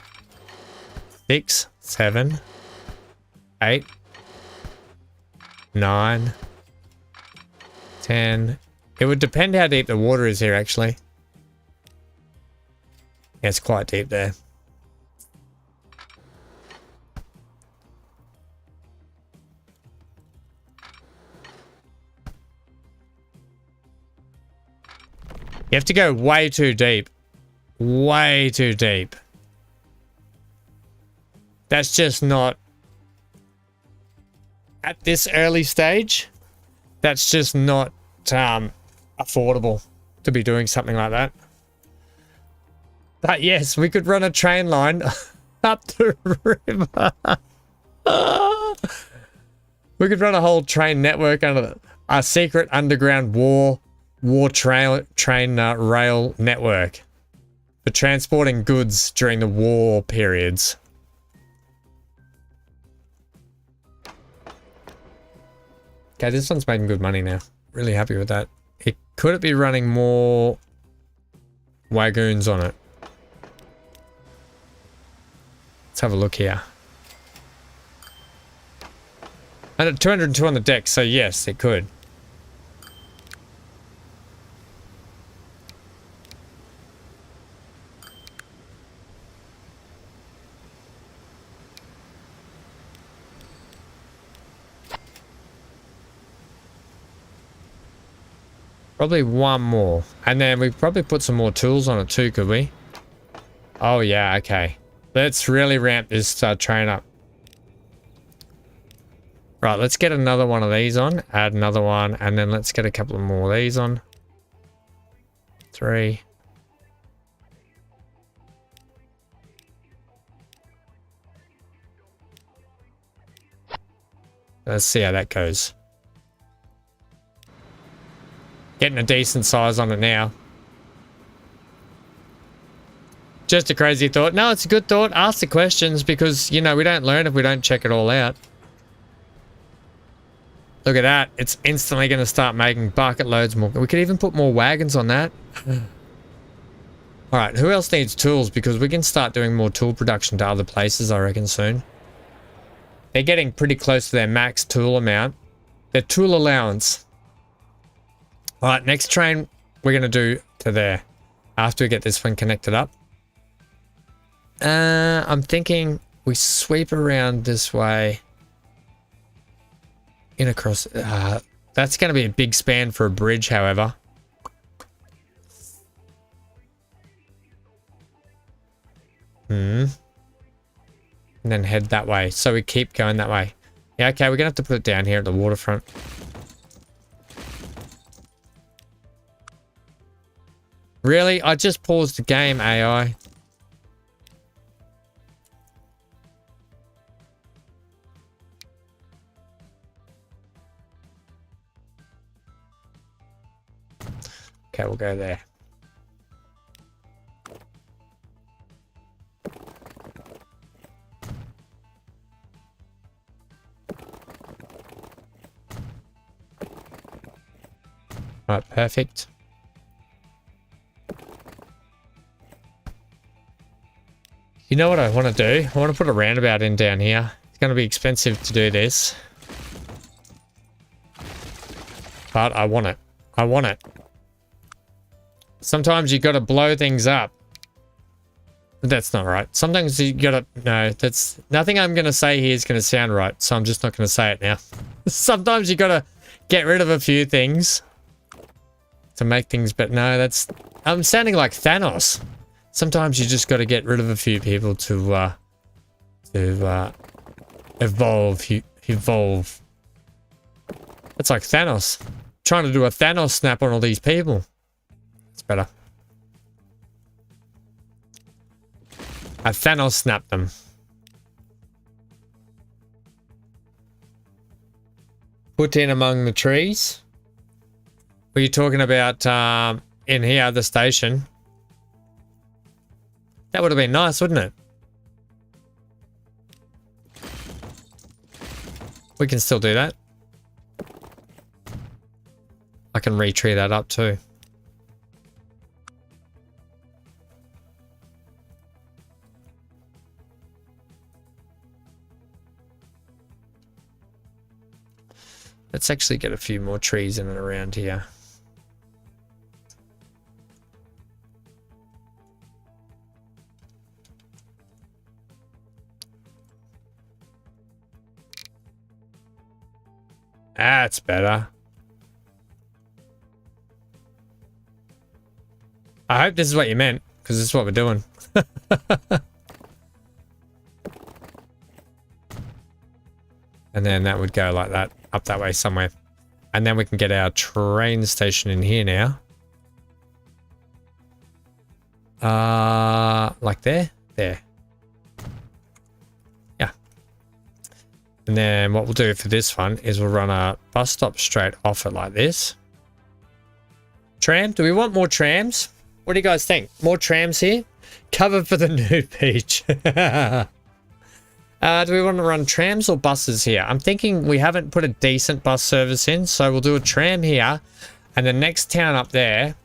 6, 7, 8, 9, 10. It would depend how deep the water is here, actually. Yeah, it's quite deep there. You have to go way too deep. Way too deep. That's just not... At this early stage, that's just not affordable to be doing something like that. But yes, we could run a train line up the river. We could run a whole train network under a secret underground war train rail network for transporting goods during the war periods. Okay, this one's making good money now. Really happy with that. Could it be running more wagoons on it? Let's have a look here. And at 202 on the deck, so yes, it could. Probably one more. And then we probably put some more tools on it too, could we? Oh yeah, okay. Let's really ramp this train up. Right, let's get another one of these on. Add another one. And then let's get a couple more of these on. 3. Let's see how that goes. Getting a decent size on it now. Just a crazy thought. No, it's a good thought. Ask the questions because, you know, we don't learn if we don't check it all out. Look at that. It's instantly going to start making bucket loads more. We could even put more wagons on that. Alright, who else needs tools? Because we can start doing more tool production to other places, I reckon, soon. They're getting pretty close to their max tool amount. Their tool allowance. Alright, next train we're going to do to there. After we get this one connected up. I'm thinking we sweep around this way. In across. That's going to be a big span for a bridge, however. And then head that way. So we keep going that way. Yeah, okay, we're going to have to put it down here at the waterfront. Really? I just paused the game, AI. Okay, we'll go there. Right, perfect. You know what I want to do? I want to put a roundabout in down here. It's going to be expensive to do this. But I want it. I want it. Sometimes you got to blow things up. That's not right. Sometimes you got to... No, that's... Nothing I'm going to say here is going to sound right. So I'm just not going to say it now. Sometimes you got to get rid of a few things to make things better. No, that's... I'm sounding like Thanos. Sometimes you just got to get rid of a few people to evolve. Evolve. That's like Thanos. Trying to do a Thanos snap on all these people. It's better. I Thanos snapped them. Put in among the trees. Were you talking about in here, the station? That would have been nice, wouldn't it? We can still do that. I can retree that up too. Let's actually get a few more trees in and around here. That's better. I hope this is what you meant, because this is what we're doing. And then that would go like that, up that way somewhere. And then we can get our train station in here now. Like there? There. Yeah. And then what we'll do for this one is we'll run a bus stop straight off it like this. Tram? Do we want more trams? What do you guys think? More trams here? Cover for the new beach. Do we want to run trams or buses here? I'm thinking we haven't put a decent bus service in, so we'll do a tram here. And the next town up there,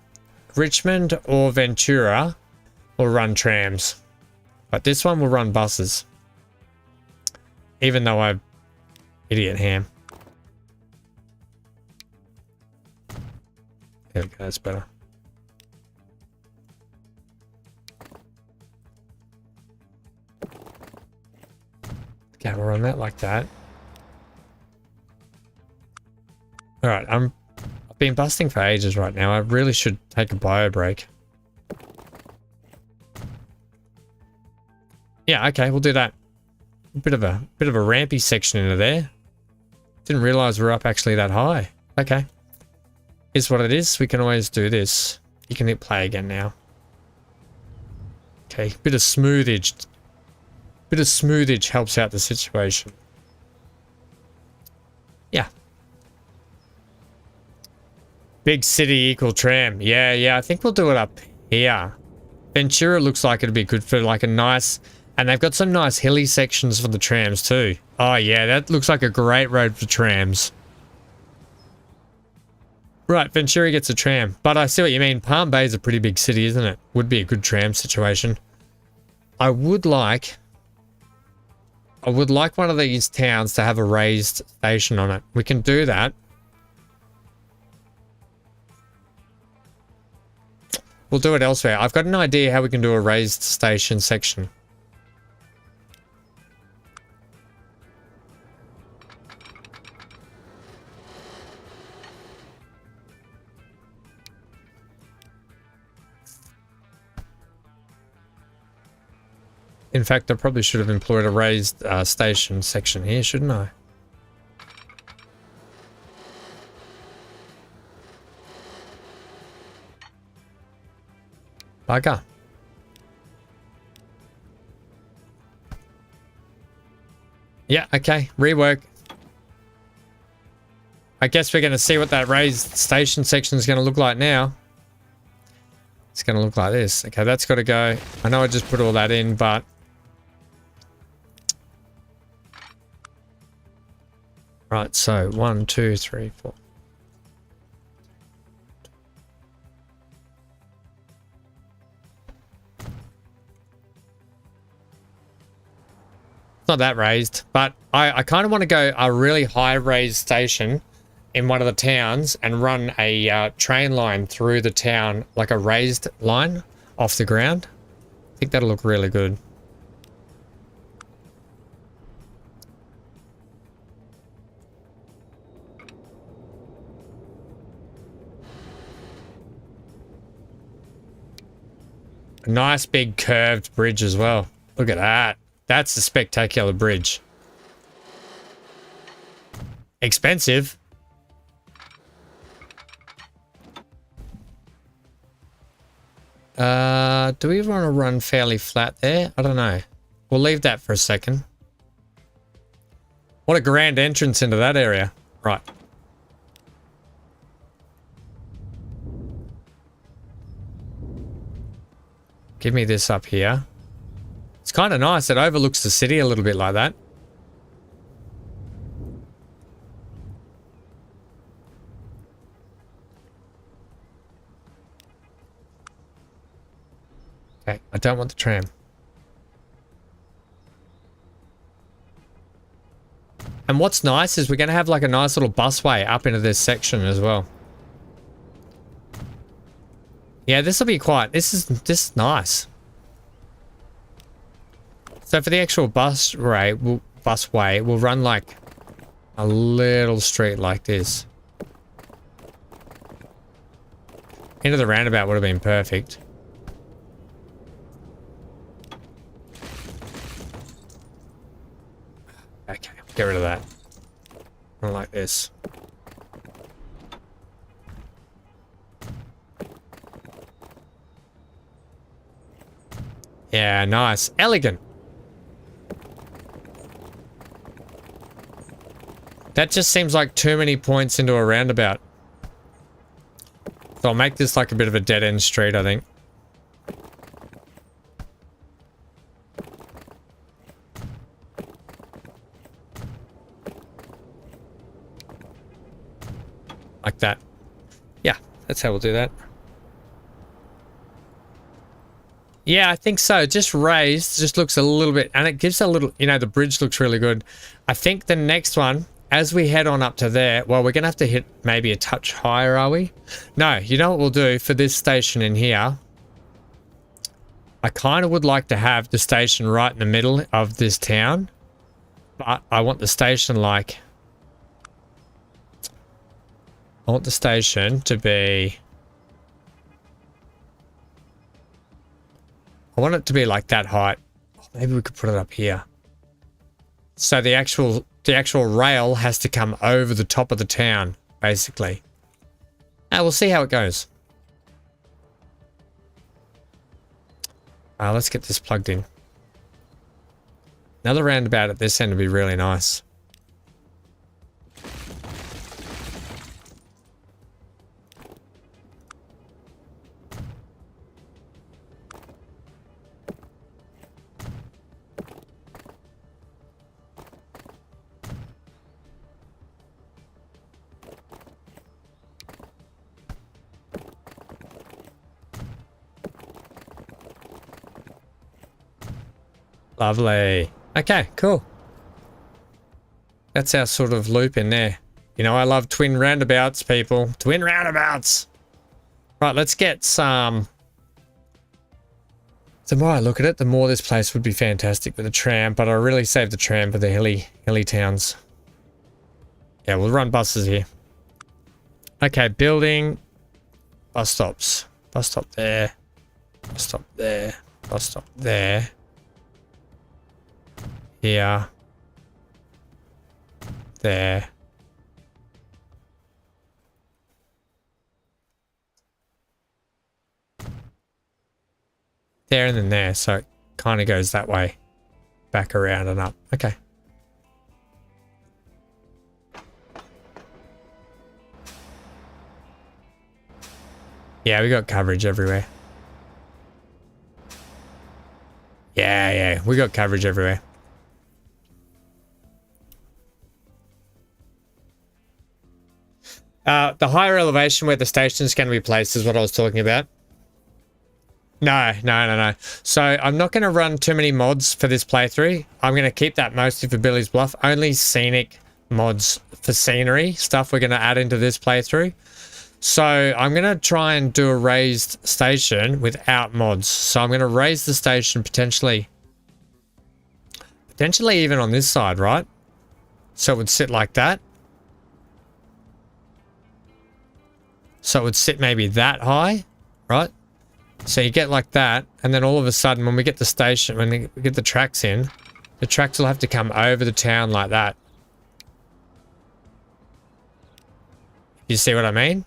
Richmond or Ventura, will run trams. But this one will run buses. Even though I'm idiot ham. There we go, that's better. Okay, we'll run that like that. Alright, I've been busting for ages right now. I really should take a bio break. Yeah, okay, we'll do that. A bit of a rampy section into there. Didn't realize we're up actually that high. Okay. Is what it is. We can always do this. You can hit play again now. Okay, bit of smoothage. Bit of smoothage helps out the situation. Yeah. Big city equal tram. Yeah, I think we'll do it up here. Ventura looks like it'd be good for like a nice... And they've got some nice hilly sections for the trams too. Oh yeah, that looks like a great road for trams. Right, Ventura gets a tram. But I see what you mean. Palm Bay is a pretty big city, isn't it? Would be a good tram situation. I would like one of these towns to have a raised station on it. We can do that. We'll do it elsewhere. I've got an idea how we can do a raised station section. In fact, I probably should have employed a raised station section here, shouldn't I? Bugger. Yeah, okay. Rework. I guess we're going to see what that raised station section is going to look like now. It's going to look like this. Okay, that's got to go. I know I just put all that in, but... Right, so 1, 2, 3, 4. It's not that raised, but I kind of want to go a really high raised station in one of the towns and run a train line through the town, like a raised line off the ground. I think that'll look really good. A nice big curved bridge as well. Look at that. That's a spectacular bridge. Expensive. Do we want to run fairly flat there? I don't know. We'll leave that for a second. What a grand entrance into that area. Right. Give me this up here. It's kind of nice. It overlooks the city a little bit like that. Okay, I don't want the tram. And what's nice is we're going to have like a nice little busway up into this section as well. Yeah, this will be quite... This is nice. So for the actual busway, we'll run like a little street like this. Into the roundabout would have been perfect. Okay, get rid of that. Run like this. Yeah, nice. Elegant. That just seems like too many points into a roundabout. So I'll make this like a bit of a dead-end street, I think. Like that. Yeah, that's how we'll do that. Yeah, I think so. Just raised, just looks a little bit, and it gives a little, you know, the bridge looks really good. I think the next one, as we head on up to there, well, we're going to have to hit maybe a touch higher, are we? No, you know what we'll do for this station in here? I kind of would like to have the station right in the middle of this town, but I want the station like... I want the station to be... I want it to be like that height. Maybe we could put it up here. So the actual rail has to come over the top of the town, basically. We'll see how it goes. Let's get this plugged in. Another roundabout at this end would be really nice. Lovely. Okay, cool. That's our sort of loop in there. You know, I love twin roundabouts, people. Twin roundabouts. Right, let's get some... The more I look at it, the more this place would be fantastic with a tram, but I really save the tram for the hilly towns. Yeah, we'll run buses here. Okay, building. Bus stops. Bus stop there. Bus stop there. Bus stop there. Here. There. There and then there, so it kind of goes that way. Back around and up. Okay. Yeah, we got coverage everywhere. Yeah, we got coverage everywhere. The higher elevation where the station is going to be placed is what I was talking about. No. So I'm not going to run too many mods for this playthrough. I'm going to keep that mostly for Billy's Bluff. Only scenic mods for scenery stuff we're going to add into this playthrough. So I'm going to try and do a raised station without mods. So I'm going to raise the station potentially even on this side, right? So it would sit like that. So it would sit maybe that high, right? So you get like that, and then all of a sudden when we get the station, when we get the tracks in, the tracks will have to come over the town like that. You see what I mean?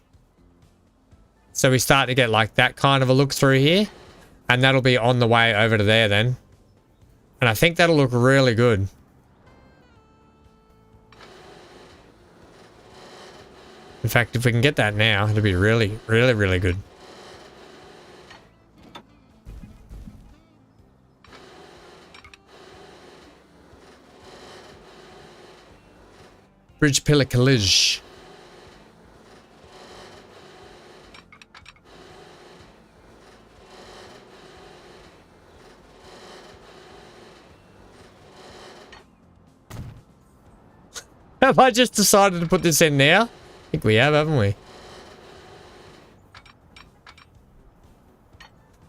So we start to get like that kind of a look through here, and that'll be on the way over to there then. And I think that'll look really good. In fact, if we can get that now, it'll be really, really, really good. Bridge pillar collage. Have I just decided to put this in now? I think we have, haven't we?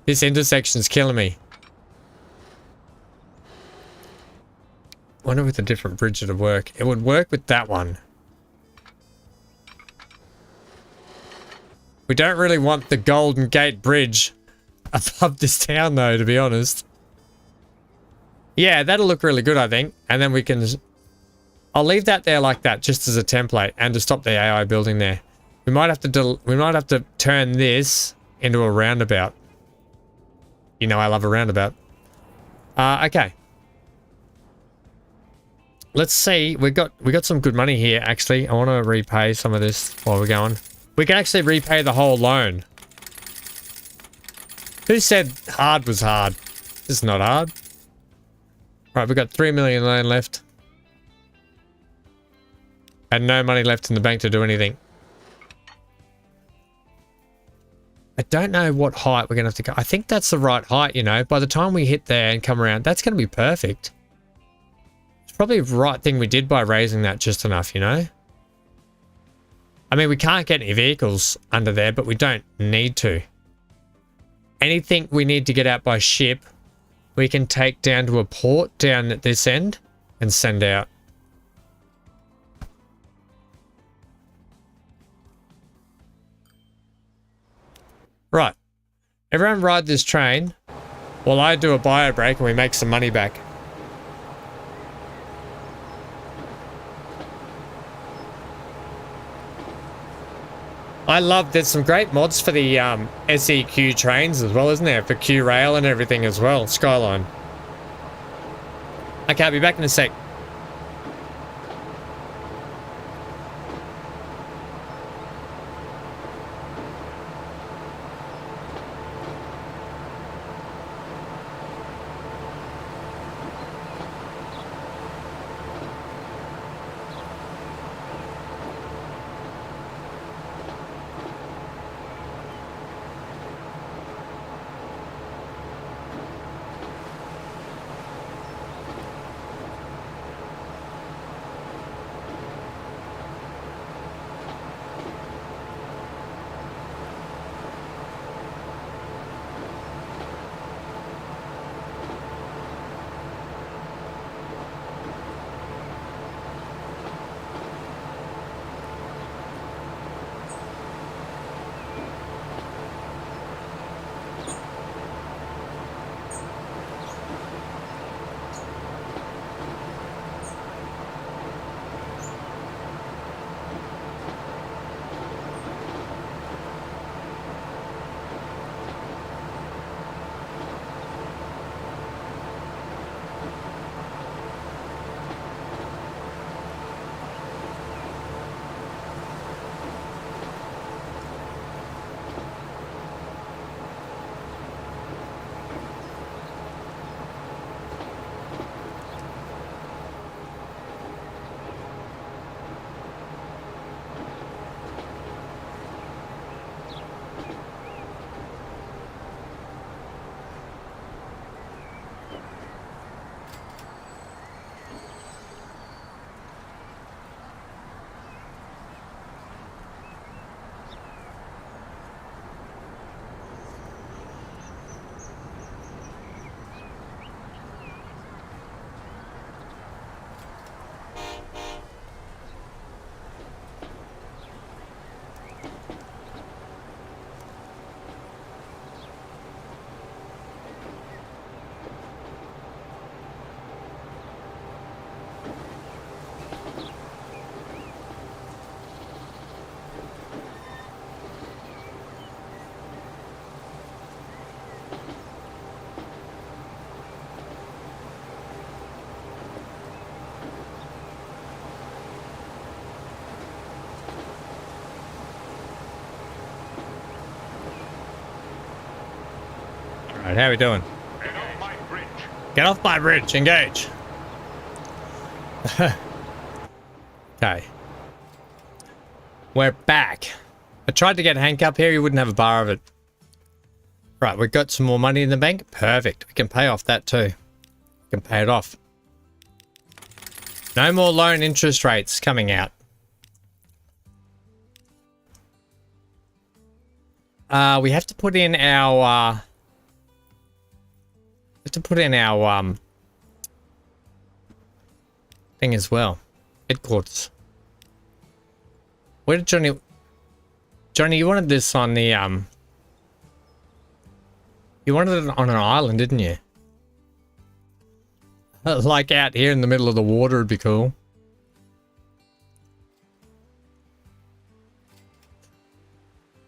This intersection's killing me. Wonder with a different bridge it'd work. It would work with that one. We don't really want the Golden Gate Bridge above this town though, to be honest. Yeah, that'll look really good, I think. And then we can... I'll leave that there like that, just as a template, and to stop the AI building there. We might have to turn this into a roundabout. You know I love a roundabout. Okay. Let's see. We got some good money here. Actually, I want to repay some of this while we're going. We can actually repay the whole loan. Who said hard was hard? This is not hard. Right, we've got 3 million loan left. And no money left in the bank to do anything. I don't know what height we're going to have to go. I think that's the right height, you know. By the time we hit there and come around, that's going to be perfect. It's probably the right thing we did by raising that just enough, you know. I mean, we can't get any vehicles under there, but we don't need to. Anything we need to get out by ship, we can take down to a port down at this end and send out. Right. Everyone ride this train while I do a bio break and we make some money back. I love, there's some great mods for the SEQ trains as well, isn't there? For Q-Rail and everything as well. Skyline. Okay, I'll be back in a sec. Alright, how are we doing? Get off my bridge. Get off my bridge. Engage. Okay. We're back. I tried to get Hank up here. He wouldn't have a bar of it. Right, we've got some more money in the bank. Perfect. We can pay off that too. We can pay it off. No more loan interest rates coming out. We have to put in our thing as well. Headquarters. Where did Johnny, you wanted this on the you wanted it on an island, didn't you? Like out here in the middle of the water would be cool.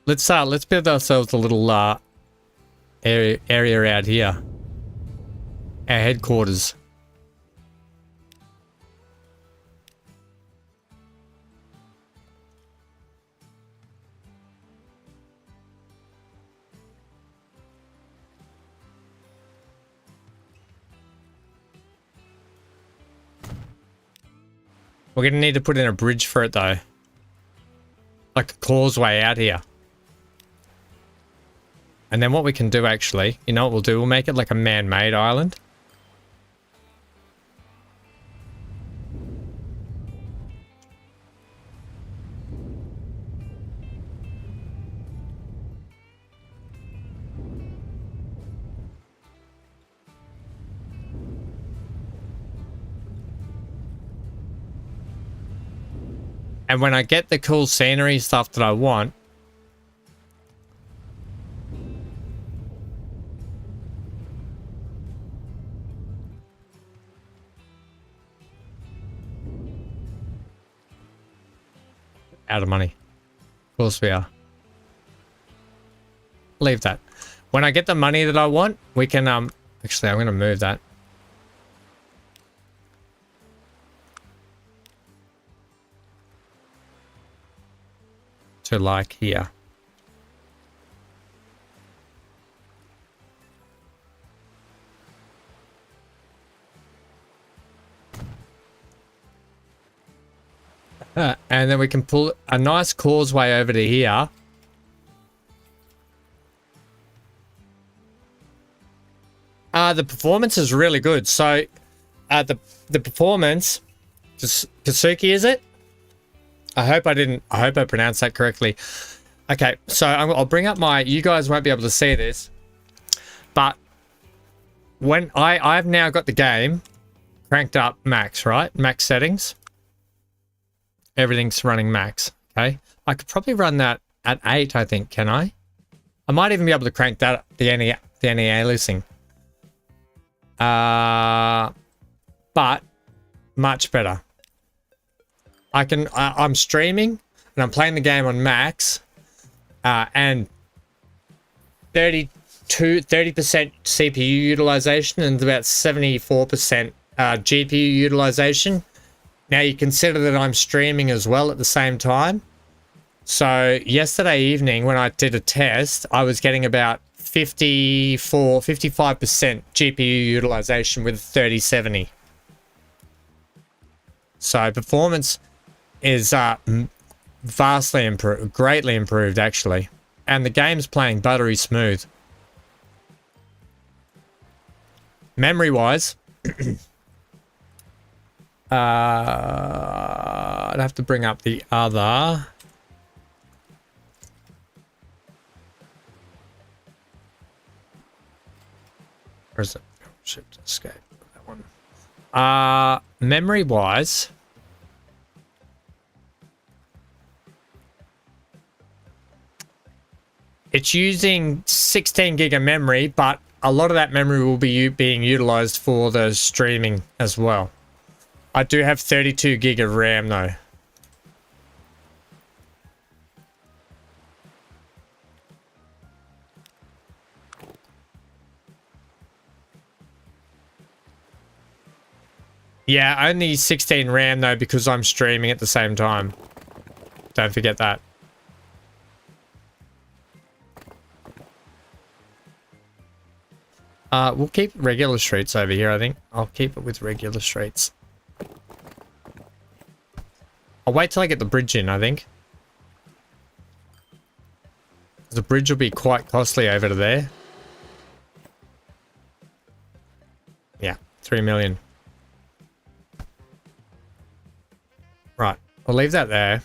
Let's build ourselves a little area out here. Our headquarters. We're gonna need to put in a bridge for it though. Like a causeway out here. And then what we can do actually, you know what we'll do? We'll make it like a man-made island. And when I get the cool scenery stuff that I want, out of money. Of course we are. Leave that. When I get the money that I want, we can, actually I'm going to move that. To like here. And then we can pull a nice causeway over to here. The performance is really good. So, the performance, Kasuki, is it? I hope I pronounced that correctly. Okay, so I'll bring up you guys won't be able to see this, but when I've now got the game cranked up max, right? Max settings. Everything's running max, okay? I could probably run that at 8, I think, can I? I might even be able to crank that up, the anti-aliasing. But much better. I'm streaming and I'm playing the game on max, and 30% CPU utilization and about 74% GPU utilization. Now you consider that I'm streaming as well at the same time. So yesterday evening when I did a test, I was getting about 55% GPU utilization with 3070. So performance is vastly improved, greatly improved actually, and the game's playing buttery smooth. Memory wise, I'd have to bring up the other. Where's it? Oh, shift escape. That one. Memory wise. It's using 16 gig of memory, but a lot of that memory will be being utilized for the streaming as well. I do have 32 gig of RAM though. Yeah, only 16 RAM though because I'm streaming at the same time. Don't forget that. We'll keep regular streets over here, I think. I'll keep it with regular streets. I'll wait till I get the bridge in, I think. The bridge will be quite costly over to there. Yeah, 3 million. Right, I'll leave that there.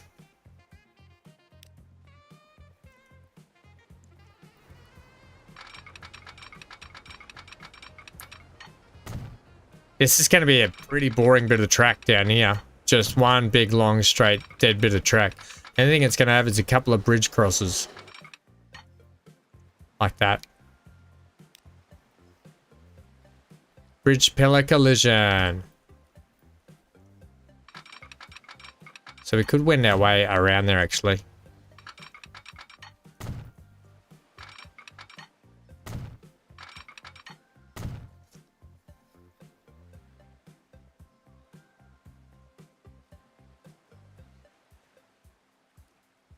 This is going to be a pretty boring bit of track down here. Just one big, long, straight, dead bit of track. Anything it's going to have is a couple of bridge crosses. Like that. Bridge pillar collision. So we could win our way around there, actually.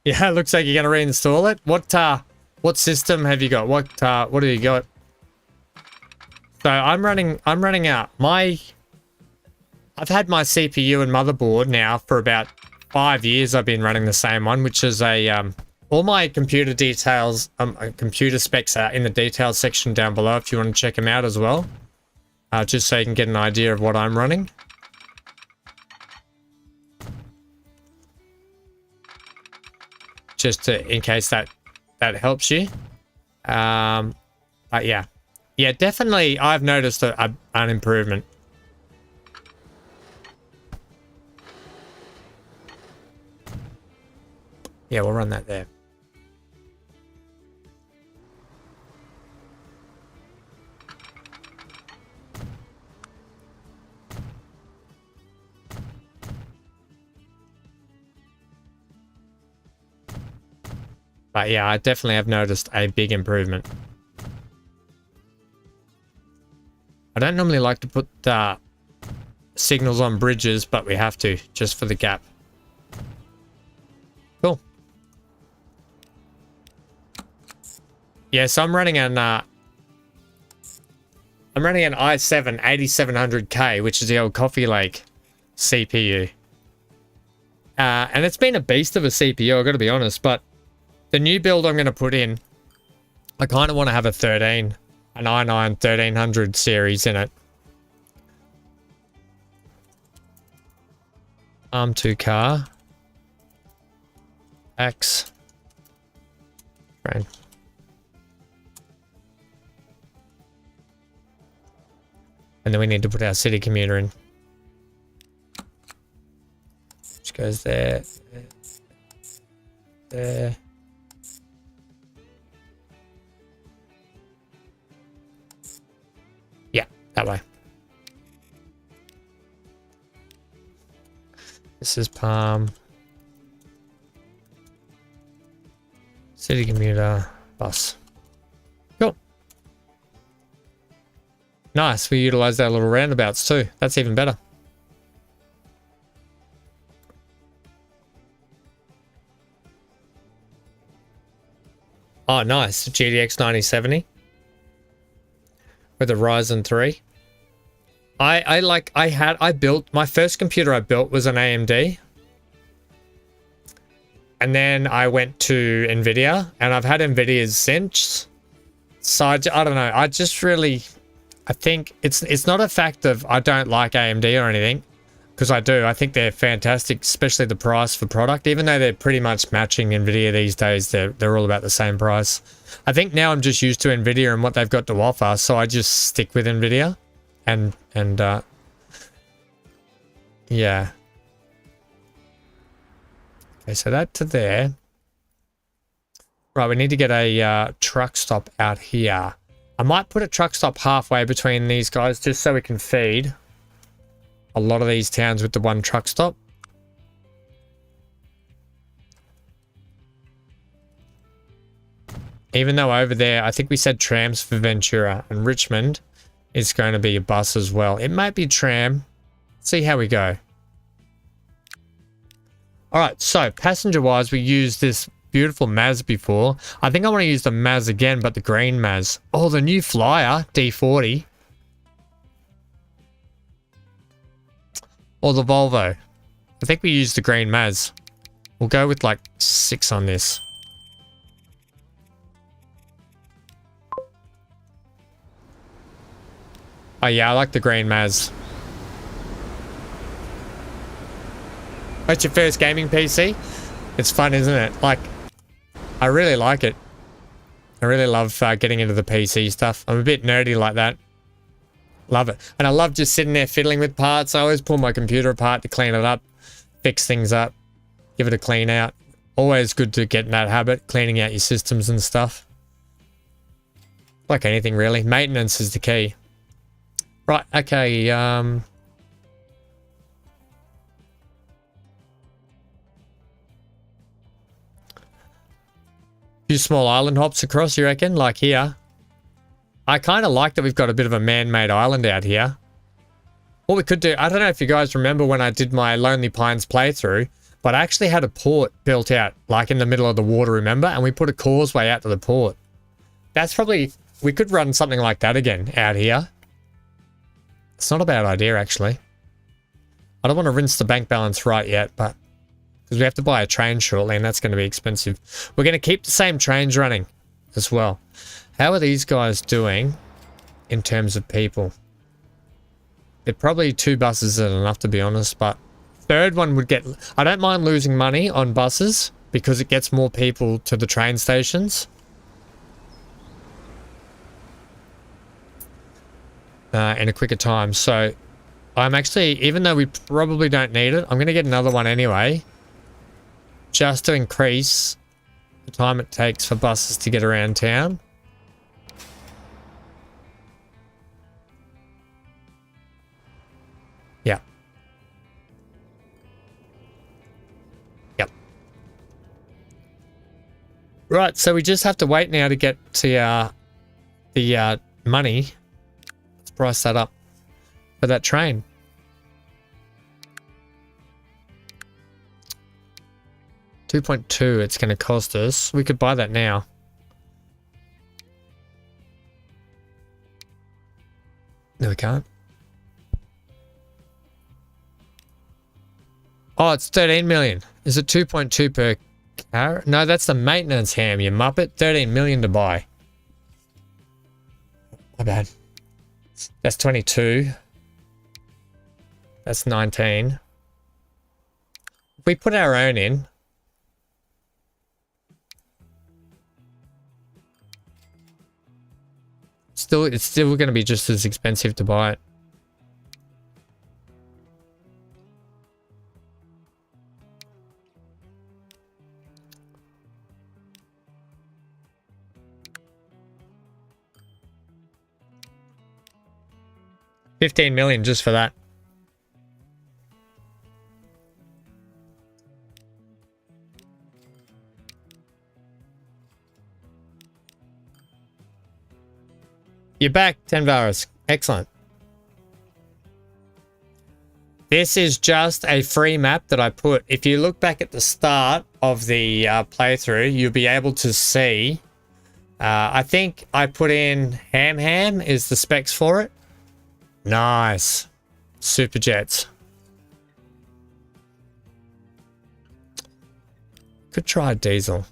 Yeah, it looks like you're going to reinstall it. What system have you got? What have you got? So I'm running out. I've had my CPU and motherboard now for about 5 years. I've been running the same one, which is all my computer details, computer specs are in the details section down below if you want to check them out as well. Just so you can get an idea of what I'm running. Just in case that helps you. But yeah. Yeah, definitely I've noticed an improvement. Yeah, we'll run that there. But yeah, I definitely have noticed a big improvement. I don't normally like to put signals on bridges, but we have to, just for the gap. Cool. Yeah, so I'm running an i7 8700K, which is the old Coffee Lake CPU. And it's been a beast of a CPU, I've got to be honest, but the new build I'm going to put in, I kind of want to have an i9 1300 series in it. ARM2 car. X. Right. And then we need to put our city commuter in. Which goes there. There. That way. This is Palm. City commuter bus. Cool. Nice. We utilized our little roundabouts too. That's even better. Oh, nice. GTX 9070. With a Ryzen 3. I built my first computer I built was an AMD. And then I went to Nvidia and I've had Nvidias since. So I don't know. I think it's not a fact of I don't like AMD or anything, because I do. I think they're fantastic, especially the price for product. Even though they're pretty much matching Nvidia these days, they're all about the same price. I think now I'm just used to Nvidia and what they've got to offer, so I just stick with Nvidia, and yeah. Okay, so that to there. Right, we need to get a truck stop out here. I might put a truck stop halfway between these guys just so we can feed a lot of these towns with the one truck stop. Even though over there, I think we said trams for Ventura, and Richmond is going to be a bus as well. It might be tram. See how we go. All right, so passenger-wise, we use this beautiful Maz before. I think I want to use the Maz again, but the green Maz. Oh, the new Flyer, D40. Or the Volvo. I think we use the green Maz. We'll go with like 6 on this. Oh yeah, I like the green Maz. What's your first gaming PC? It's fun, isn't it? Like, I really like it. I really love getting into the PC stuff. I'm a bit nerdy like that. Love it. And I love just sitting there fiddling with parts. I always pull my computer apart to clean it up, fix things up, give it a clean out. Always good to get in that habit, cleaning out your systems and stuff. Like anything really. Maintenance is the key. Right, okay, few small island hops across, you reckon? Like here. I kind of like that we've got a bit of a man-made island out here. What we could do, I don't know if you guys remember when I did my Lonely Pines playthrough, but I actually had a port built out, like in the middle of the water, remember? And we put a causeway out to the port. That's probably, we could run something like that again out here. It's not a bad idea, actually. I don't want to rinse the bank balance right yet, but because we have to buy a train shortly, and that's going to be expensive. We're going to keep the same trains running as well. How are these guys doing in terms of people? They're probably 2 buses isn't enough, to be honest, but third one would get... I don't mind losing money on buses because it gets more people to the train stations. In a quicker time. So I'm actually, even though we probably don't need it, I'm going to get another one anyway, just to increase the time it takes for buses to get around town. Yeah. Yep. Right, so we just have to wait now to get to the money. Price that up for that train. $2.2 it's going to cost us. We could buy that now. No, we can't. Oh, it's 13 million. Is it 2.2 per car? No, that's the maintenance ham, you muppet. 13 million to buy. My bad. That's 22. That's 19. If we put our own in, it's still going to be just as expensive to buy it. $15 million just for that. You're back, 10 hours. Excellent. This is just a free map that I put. If you look back at the start of the playthrough, you'll be able to see. I think I put in Ham is the specs for it. Nice. Super jets. Could try a diesel.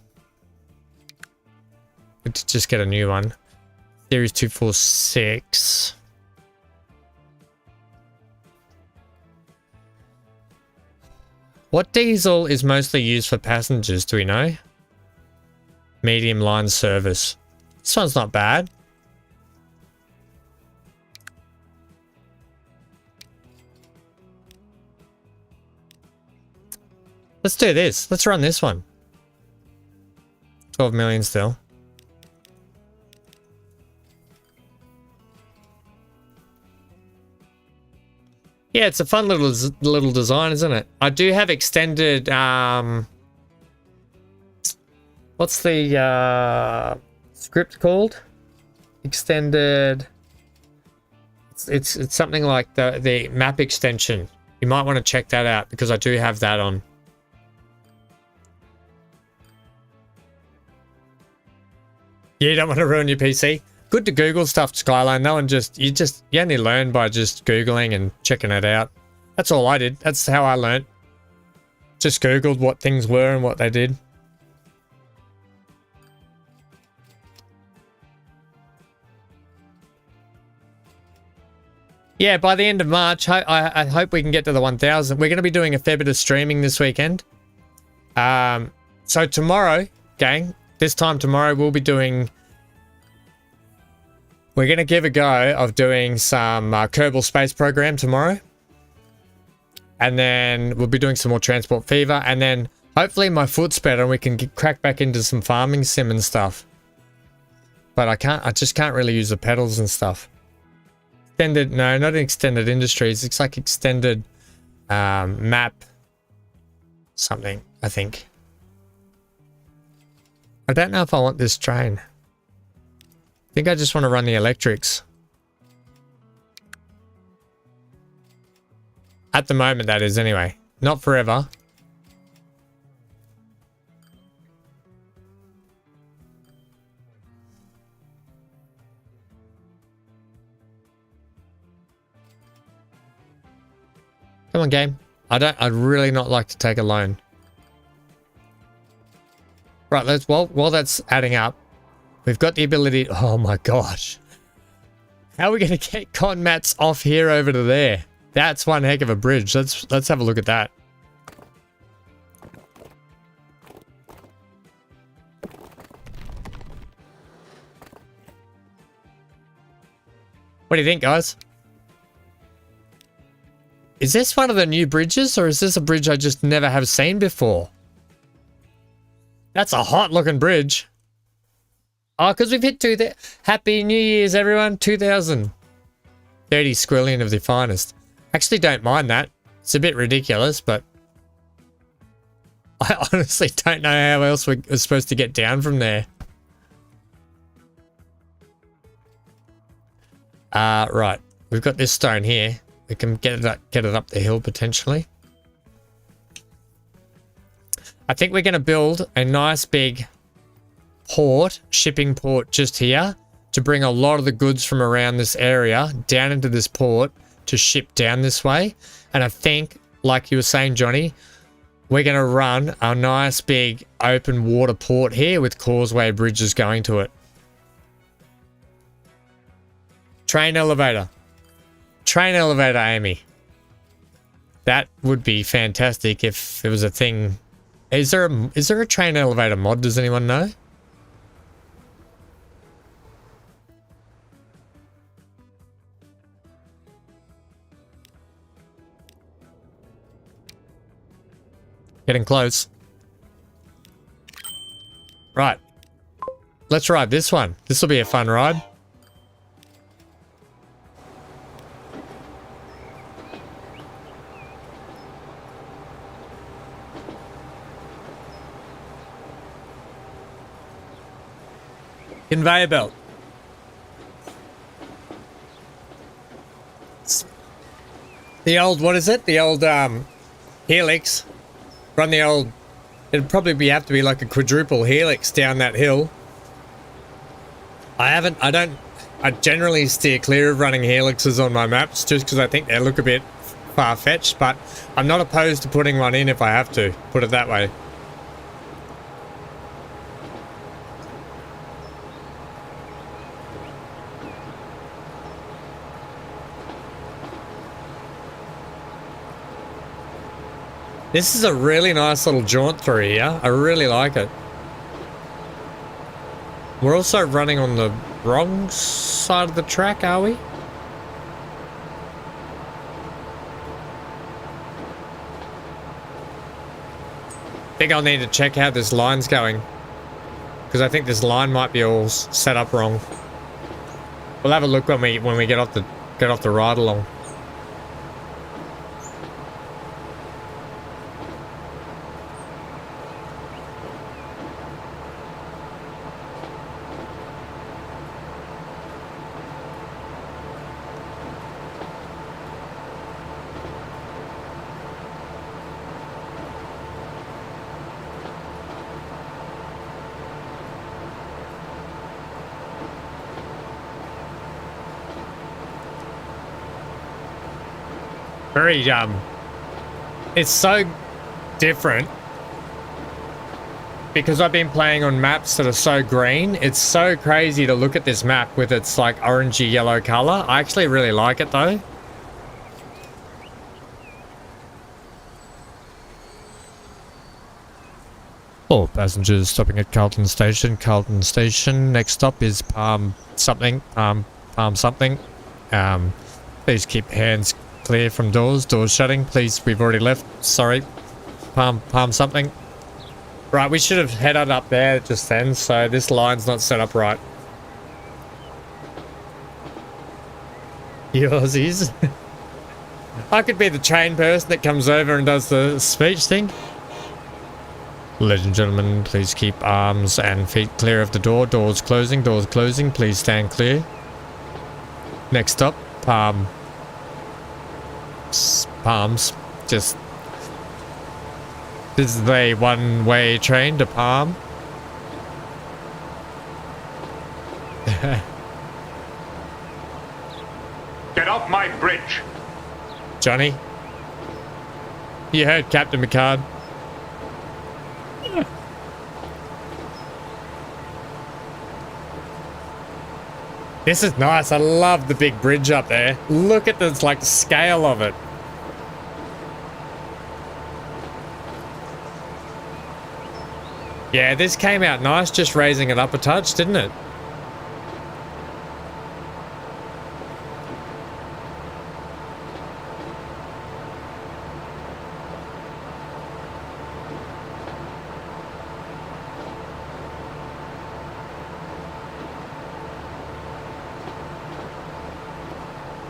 Could just get a new one. Series 246. What diesel is mostly used for passengers, do we know? Medium line service. This one's not bad. Let's do this. Let's run this one. 12 million still. Yeah, it's a fun little design, isn't it? I do have extended, what's the script called? Extended. It's something like the map extension. You might want to check that out because I do have that on. You don't want to ruin your PC. Good to Google stuff, Skyline. No one you only learn by just Googling and checking it out. That's all I did. That's how I learned. Just Googled what things were and what they did. Yeah, by the end of March, I hope we can get to the 1,000. We're going to be doing a fair bit of streaming this weekend. So tomorrow, gang, this time tomorrow, we'll be doing... We're going to give a go of doing some Kerbal Space Program tomorrow. And then we'll be doing some more Transport Fever. And then hopefully my foot's better and we can crack back into some farming sim and stuff. But I just can't really use the pedals and stuff. Extended, no, not Extended Industries. It's like Extended Map something, I think. I don't know if I want this train. I think I just want to run the electrics. At the moment, that is, anyway. Not forever. Come on, game. I'd really not like to take a loan. Right, while that's adding up, we've got the ability... Oh my gosh. How are we going to get cotton mats off here over to there? That's one heck of a bridge. Let's have a look at that. What do you think, guys? Is this one of the new bridges, or is this a bridge I just never have seen before? That's a hot looking bridge. Oh, because we've hit Happy New Year's, everyone. 2000. 30 squillion of the finest. Actually don't mind that. It's a bit ridiculous, but I honestly don't know how else we're supposed to get down from there. Right. We've got this stone here. We can get it up the hill potentially. I think we're going to build a nice big port, shipping port just here to bring a lot of the goods from around this area down into this port to ship down this way. And I think, like you were saying, Johnny, we're going to run a nice big open water port here with causeway bridges going to it. Train elevator. Train elevator, Amy. That would be fantastic if it was a thing. Is there a train elevator mod? Does anyone know? Getting close. Right. Let's ride this one. This will be a fun ride. Conveyor belt. The old, what is it? The old helix. Run the old, it'd probably have to be like a quadruple helix down that hill. I generally steer clear of running helixes on my maps just because I think they look a bit far-fetched, but I'm not opposed to putting one in if I have to, put it that way. This is a really nice little jaunt through here. I really like it. We're also running on the wrong side of the track, are we? I think I'll need to check how this line's going, because I think this line might be all set up wrong. We'll have a look when we get off the ride along. very, it's so different because I've been playing on maps that are so green. It's so crazy to look at this map with its like orangey yellow color. I actually really like it though. All passengers stopping at Carlton Station. Carlton Station. Next stop is Palm something. Palm something. Please keep hands clear from doors. Doors shutting. Please, we've already left. Sorry. Palm something. Right, we should have headed up there just then, so this line's not set up right. You Aussies. I could be the train person that comes over and does the speech thing. Ladies and gentlemen, please keep arms and feet clear of the door. Doors closing, doors closing. Please stand clear. Next stop, Palms. Just... This is the one-way train to Palm. Get off my bridge. Johnny? You heard Captain Picard. This is nice. I love the big bridge up there. Look at this, like, scale of it. Yeah, this came out nice, just raising it up a touch, didn't it?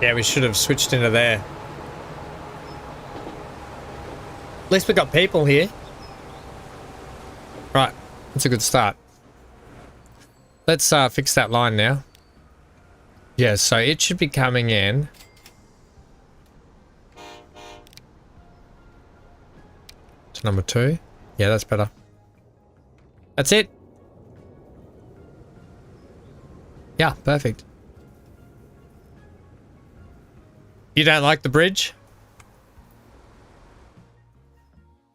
Yeah, we should have switched into there. At least we got people here. Right, that's a good start. Let's fix that line now. Yeah, so it should be coming in. To number 2. Yeah, that's better. That's it. Yeah, perfect. You don't like the bridge?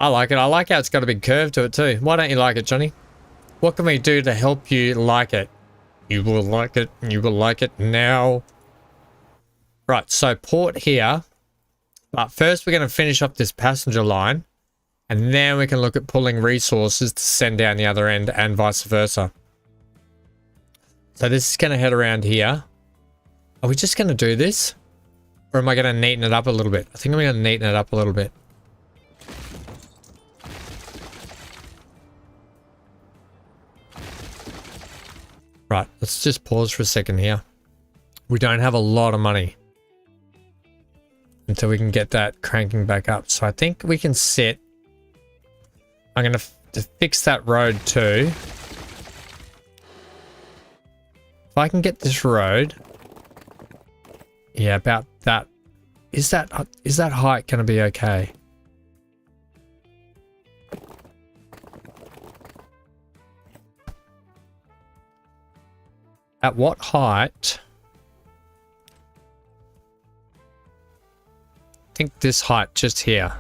I like it. I like how it's got a big curve to it too. Why don't you like it, Johnny? What can we do to help you like it? You will like it. You will like it now. Right, so port here. But first we're going to finish up this passenger line. And then we can look at pulling resources to send down the other end and vice versa. So this is going to head around here. Are we just going to do this? Or am I going to neaten it up a little bit? I think I'm going to neaten it up a little bit. Right, let's just pause for a second here. We don't have a lot of money until we can get that cranking back up. So I think we can sit. I'm going to fix that road too. If I can get this road, yeah, about that. Is that height going to be okay? At what height? I think this height just here. I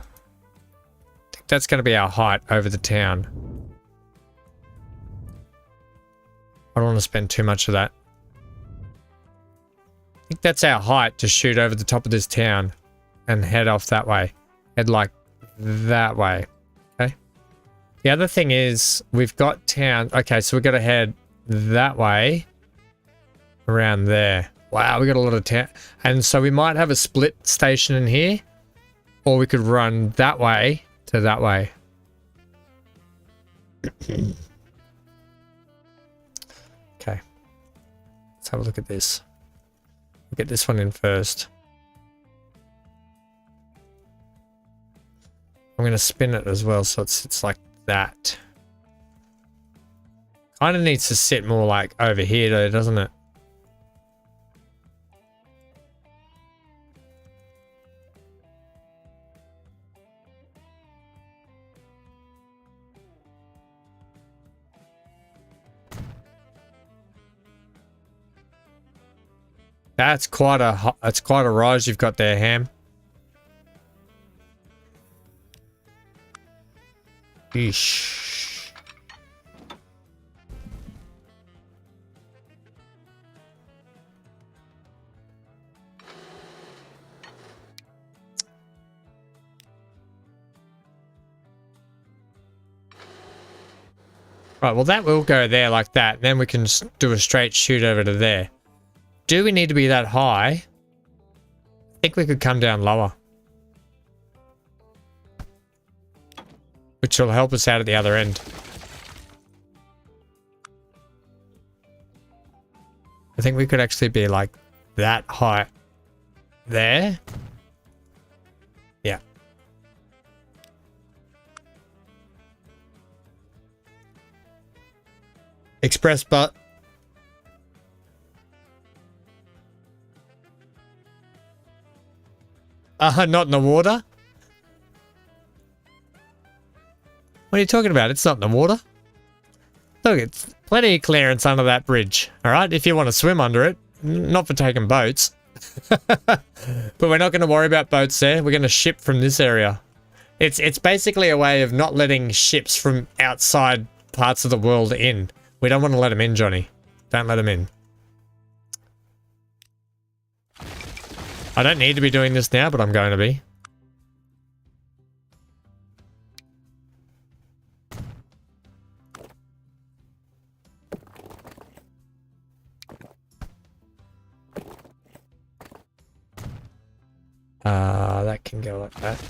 think that's going to be our height over the town. I don't want to spend too much of that. I think that's our height to shoot over the top of this town and head off that way. Head like that way. Okay. The other thing is we've got town. Okay, so we've got to head that way. Around there. Wow, we got a lot of town. And so we might have a split station in here. Or we could run that way to that way. Okay. Let's have a look at this. We'll get this one in first. I'm going to spin it as well so it's like that. Kind of needs to sit more like over here though, doesn't it? That's quite a rise you've got there, Ham. Eesh. Right, well that will go there like that. Then we can do a straight shoot over to there. Do we need to be that high? I think we could come down lower. Which will help us out at the other end. I think we could actually be like that high there. Yeah. Express but not in the water? What are you talking about? It's not in the water. Look, it's plenty of clearance under that bridge. Alright, if you want to swim under it. Not for taking boats. But we're not going to worry about boats there. We're going to ship from this area. It's basically a way of not letting ships from outside parts of the world in. We don't want to let them in, Johnny. Don't let them in. I don't need to be doing this now, but I'm going to be. That can go like that.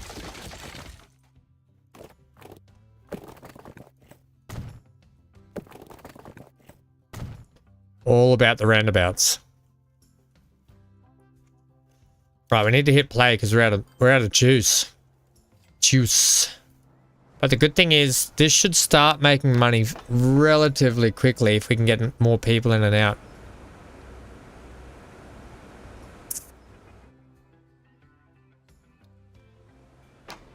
All about the roundabouts. Right, we need to hit play because we're out of juice. But the good thing is this should start making money relatively quickly if we can get more people in and out.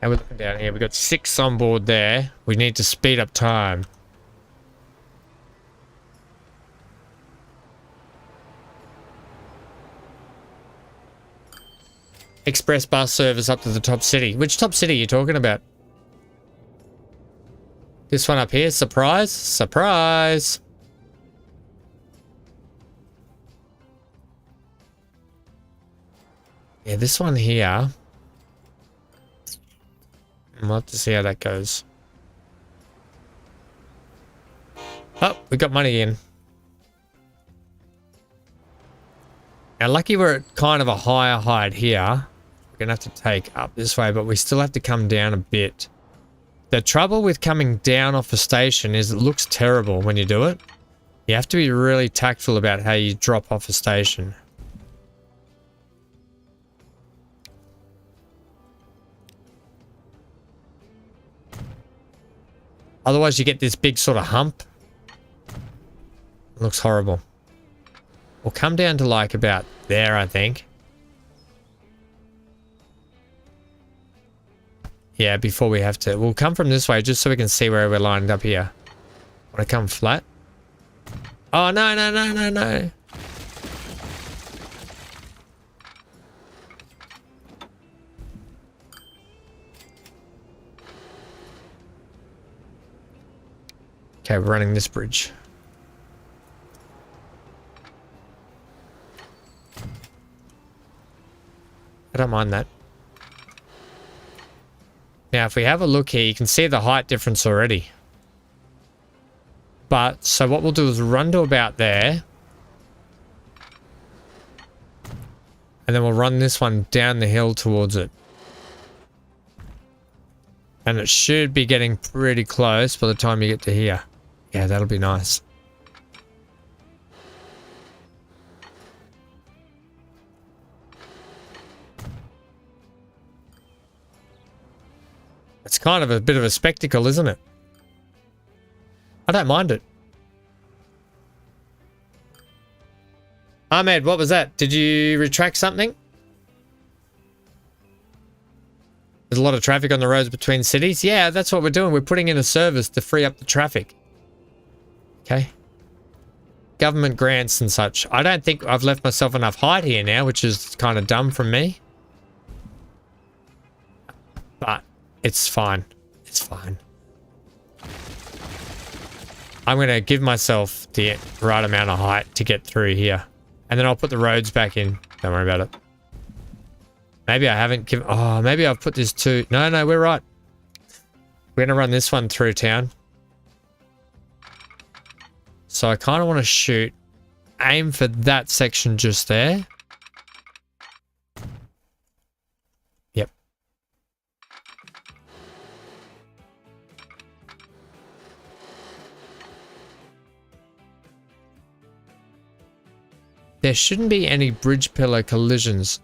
And we're looking down here. We've got 6 on board there. We need to speed up time. Express bus service up to the top city. Which top city are you talking about? This one up here? Surprise? Surprise! Yeah, this one here. We'll have to see how that goes. Oh, we got money in. Now, lucky we're at kind of a higher height here. We're going to have to take up this way, but we still have to come down a bit. The trouble with coming down off a station is it looks terrible when you do it. You have to be really tactful about how you drop off a station. Otherwise you get this big sort of hump. It looks horrible. We'll come down to like about there, I think. Yeah, before we have to. We'll come from this way just so we can see where we're lined up here. Want to come flat? Oh, no, no, no, no, no. Okay, we're running this bridge. I don't mind that. Now, if we have a look here, you can see the height difference already. But, so what we'll do is run to about there. And then we'll run this one down the hill towards it. And it should be getting pretty close by the time you get to here. Yeah, that'll be nice. It's kind of a bit of a spectacle, isn't it? I don't mind it. Ahmed, what was that? Did you retract something? There's a lot of traffic on the roads between cities. Yeah, that's what we're doing. We're putting in a service to free up the traffic. Okay. Government grants and such. I don't think I've left myself enough height here now, which is kind of dumb from me. But it's fine. It's fine. I'm going to give myself the right amount of height to get through here. And then I'll put the roads back in. Don't worry about it. Maybe I haven't given... Oh, maybe I've put this too... No, we're right. We're going to run this one through town. So I kind of want to shoot. Aim for that section just there. Yep. There shouldn't be any bridge pillar collisions.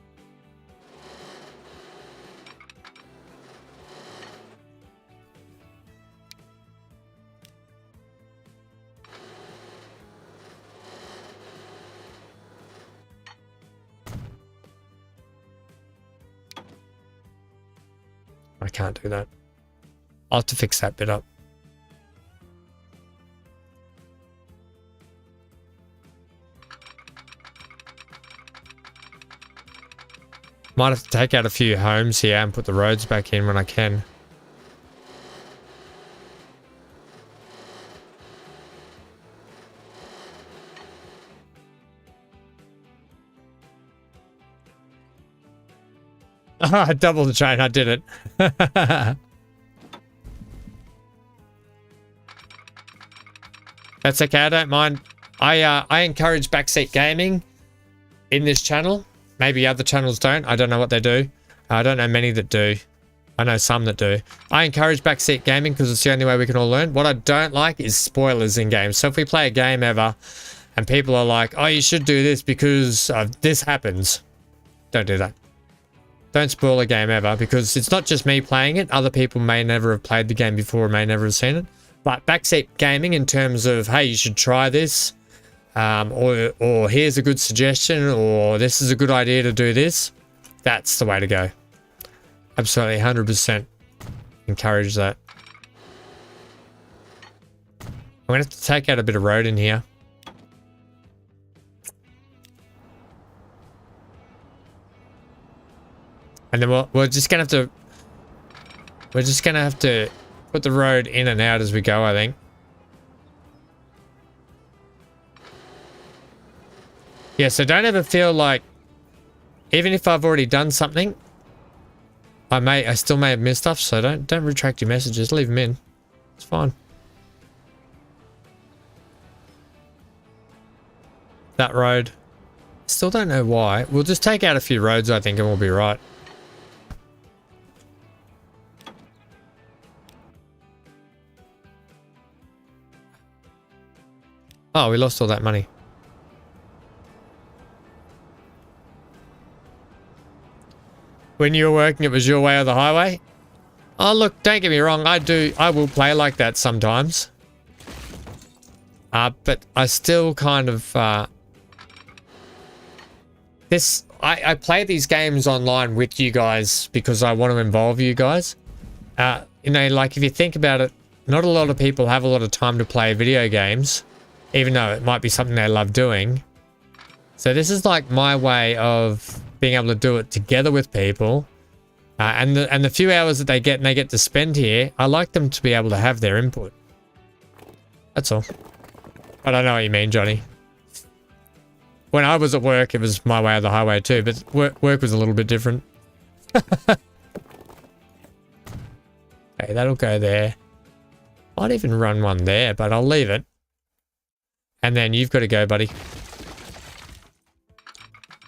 I can't do that. I'll have to fix that bit up. Might have to take out a few homes here and put the roads back in when I can. I doubled the chain. I did it. That's okay. I don't mind. I encourage backseat gaming in this channel. Maybe other channels don't. I don't know what they do. I don't know many that do. I know some that do. I encourage backseat gaming because it's the only way we can all learn. What I don't like is spoilers in games. So if we play a game ever and people are like, oh, you should do this because this happens. Don't do that. Don't spoil a game ever, because it's not just me playing it. Other people may never have played the game before or may never have seen it. But backseat gaming in terms of, hey, you should try this. Or here's a good suggestion, or this is a good idea to do this. That's the way to go. Absolutely 100% encourage that. I'm going to have to take out a bit of road in here. And then we're just going to have to put the road in and out as we go, I think. Yeah, so don't ever feel like, even if I've already done something, I still may have missed stuff, so don't retract your messages, leave them in. It's fine. That road. Still don't know why. We'll just take out a few roads, I think, and we'll be right. Oh, we lost all that money. When you were working, it was your way or the highway? Oh, look, don't get me wrong. I will play like that sometimes. But I still kind of, I play these games online with you guys because I want to involve you guys. You know, like if you think about it, not a lot of people have a lot of time to play video games, even though it might be something they love doing. So this is like my way of being able to do it together with people. And the few hours that they get to spend here, I like them to be able to have their input. That's all. But I know what you mean, Johnny. When I was at work, it was my way or the highway too, but work was a little bit different. Okay, that'll go there. Might even run one there, but I'll leave it. And then you've got to go, buddy.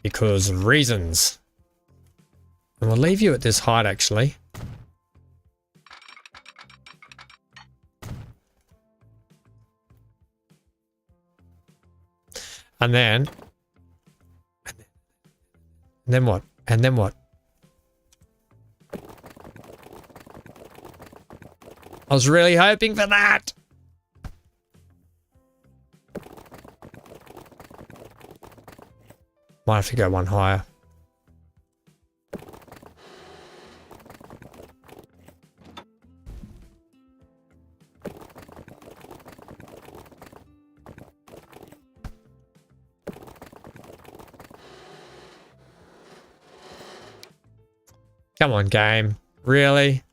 Because reasons. And we'll leave you at this height, actually. And then what? And then what? I was really hoping for that. Might have to go one higher. Come on, game. Really?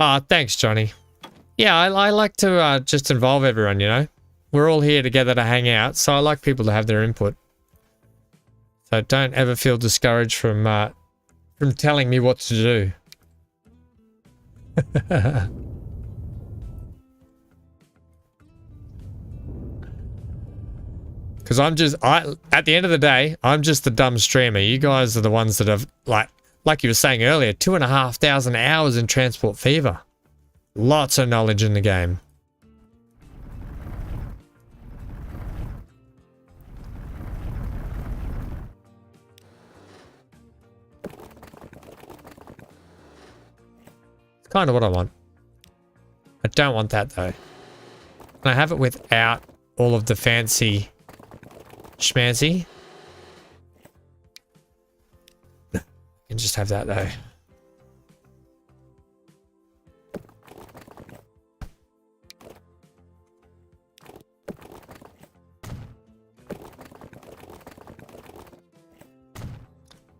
Ah, thanks, Johnny. Yeah, I like to just involve everyone, you know. We're all here together to hang out, so I like people to have their input. So don't ever feel discouraged from telling me what to do. Because at the end of the day, I'm just the dumb streamer. You guys are the ones that have, like you were saying earlier, 2,500 hours in Transport Fever. Lots of knowledge in the game. It's kind of what I want. I don't want that though. Can I have it without all of the fancy schmancy? No. I can just have that though.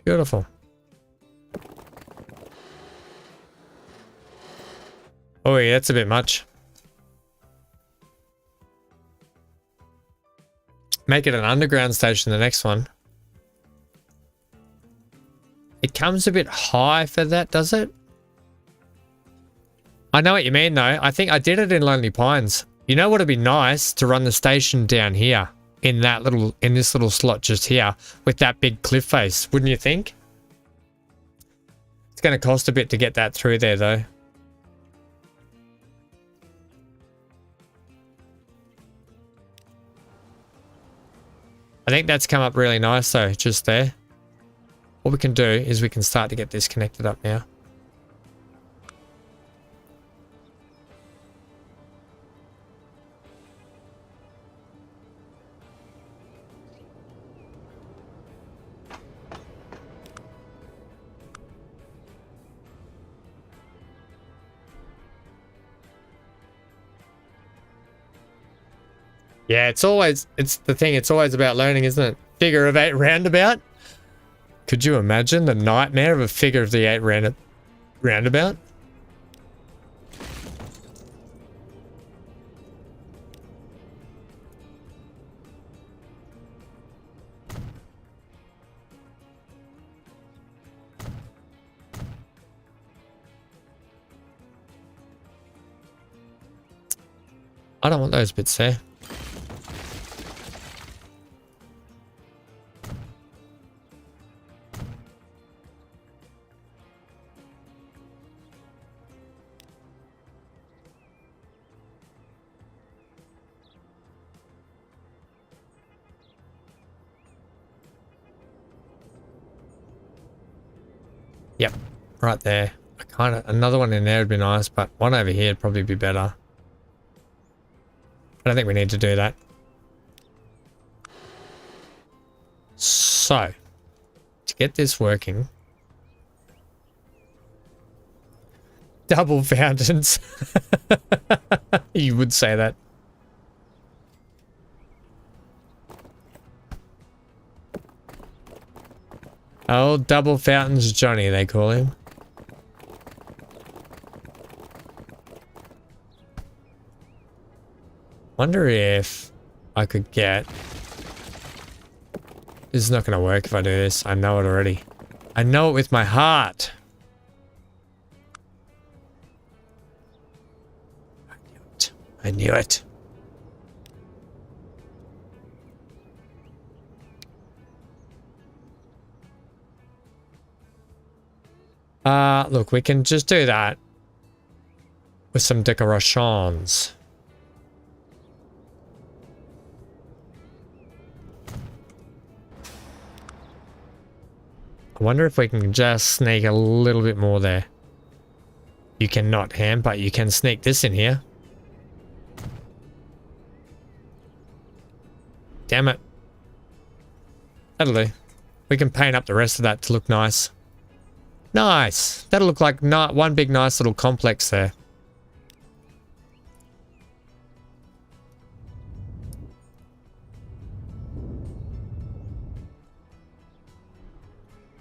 Beautiful. Oh yeah, that's a bit much. Make it an underground station, the next one. It comes a bit high for that, does it? I know what you mean though. I think I did it in Lonely Pines. You know what would be nice? To run the station down here. In this little slot just here. With that big cliff face. Wouldn't you think? It's going to cost a bit to get that through there though. I think that's come up really nice though, just there. What we can do is we can start to get this connected up now. Yeah, it's the thing, it's always about learning, isn't it? Figure of 8 roundabout. Could you imagine the nightmare of a figure of the 8 roundabout? I don't want those bits there. Yep, right there. Another one in there would be nice, but one over here would probably be better. I don't think we need to do that. So, to get this working, double fountains. You would say that. Oh, double fountains Johnny, they call him. Wonder if I could get... This is not going to work if I do this. I know it already. I know it with my heart. I knew it. I knew it. Look, we can just do that with some decorations. I wonder if we can just sneak a little bit more there. You cannot, Ham, but you can sneak this in here. Damn it. That'll do. We can paint up the rest of that to look nice. Nice. That'll look like one big nice little complex there.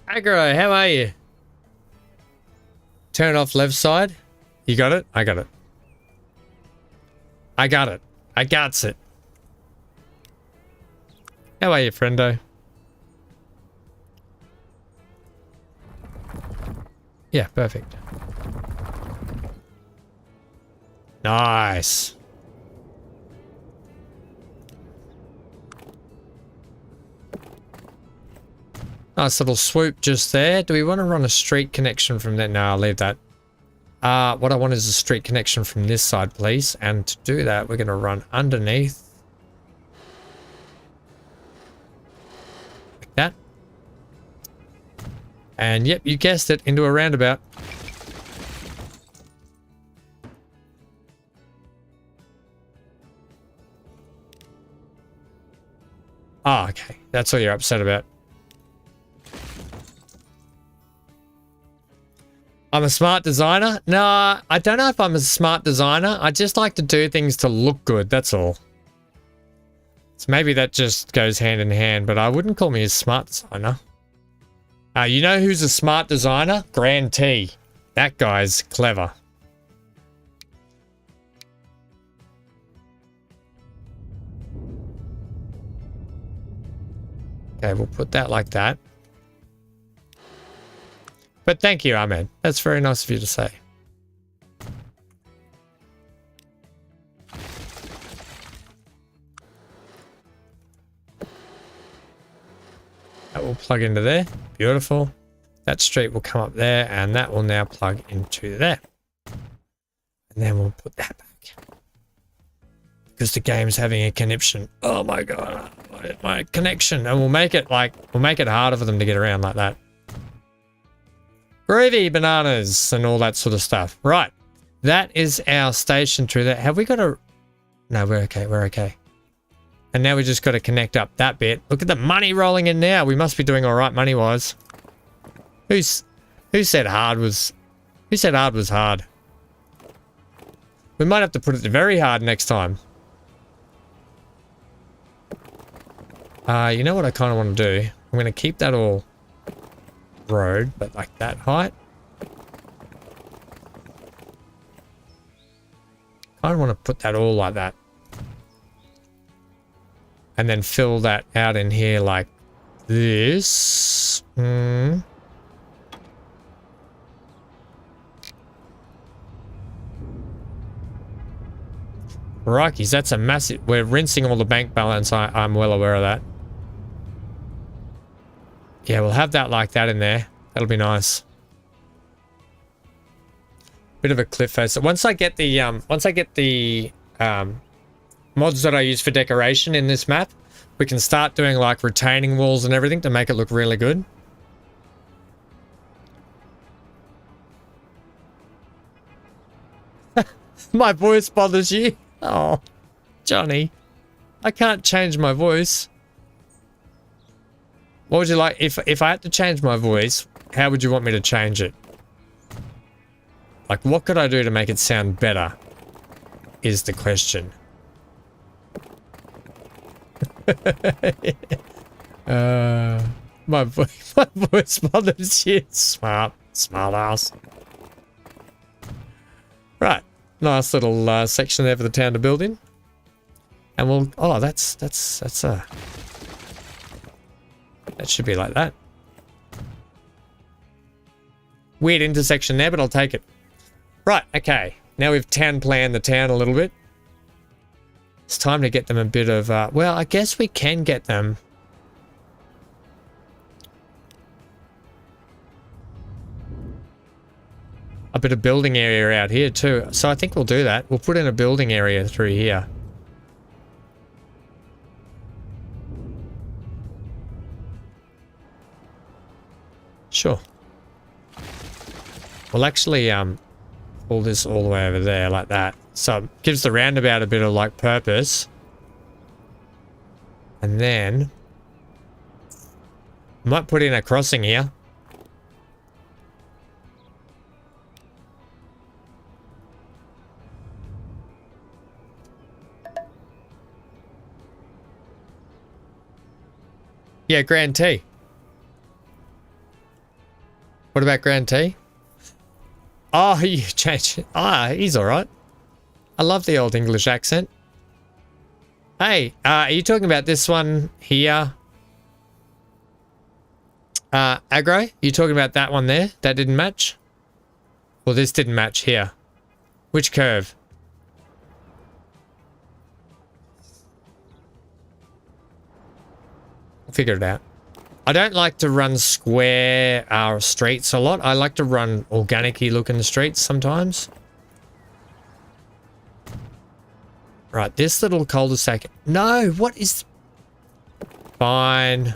Agro, how are you? Turn off left side. You got it? I got it. I got it. I got it. How are you, friendo? Yeah, perfect. Nice. Nice little swoop just there. Do we want to run a street connection from there? No, I'll leave that. What I want is a street connection from this side, please. And to do that, we're going to run underneath. Like that. And yep, you guessed it, into a roundabout. Oh, okay. That's all you're upset about. I'm a smart designer? No, I don't know if I'm a smart designer. I just like to do things to look good, that's all. So maybe that just goes hand in hand, but I wouldn't call me a smart designer. You know who's a smart designer? Grand T. That guy's clever. Okay, we'll put that like that. But thank you, Ahmed. That's very nice of you to say. That will plug into there. Beautiful. That street will come up there, and that will now plug into there. And then we'll put that back. Because the game's having a conniption. Oh my god, my connection. And we'll make it harder for them to get around like that. Groovy bananas and all that sort of stuff. Right. That is our station through there. Have we got a... No, we're okay. We're okay. And now we just got to connect up that bit. Look at the money rolling in now. We must be doing all right money-wise. Who said hard was... Who said hard was hard? We might have to put it very hard next time. You know what I kind of want to do? I'm going to keep that all... road, but like that height. I want to put that all like that. And then fill that out in here like this. Rikes, that's a massive... We're rinsing all the bank balance. I'm well aware of that. Yeah, we'll have that like that in there. That'll be nice. Bit of a cliff face. So once I get the mods that I use for decoration in this map, we can start doing like retaining walls and everything to make it look really good. My voice bothers you? Oh, Johnny. I can't change my voice. What would you like, if I had to change my voice, how would you want me to change it? Like, what could I do to make it sound better? Is the question. My voice bothers you. Smart ass. Right, nice little section there for the town to build in. And we'll, oh, that's that should be like that. Weird intersection there, but I'll take it. Right, okay. Now we've town planned the town a little bit. It's time to get them a bit of, well, I guess we can get them. A bit of building area out here too. So I think we'll do that. We'll put in a building area through here. Sure. We'll actually pull this all the way over there like that. So it gives the roundabout a bit of like purpose. And then might put in a crossing here. Yeah, Grand T. What about Grand T? Oh, you changed it. Ah, he's all right. I love the old English accent. Hey, are you talking about this one here? Aggro? You talking about that one there? That didn't match? Well, this didn't match here. Which curve? I'll figure it out. I don't like to run square streets a lot. I like to run organic-y looking streets sometimes. Right, this little cul-de-sac. No, what is... Fine.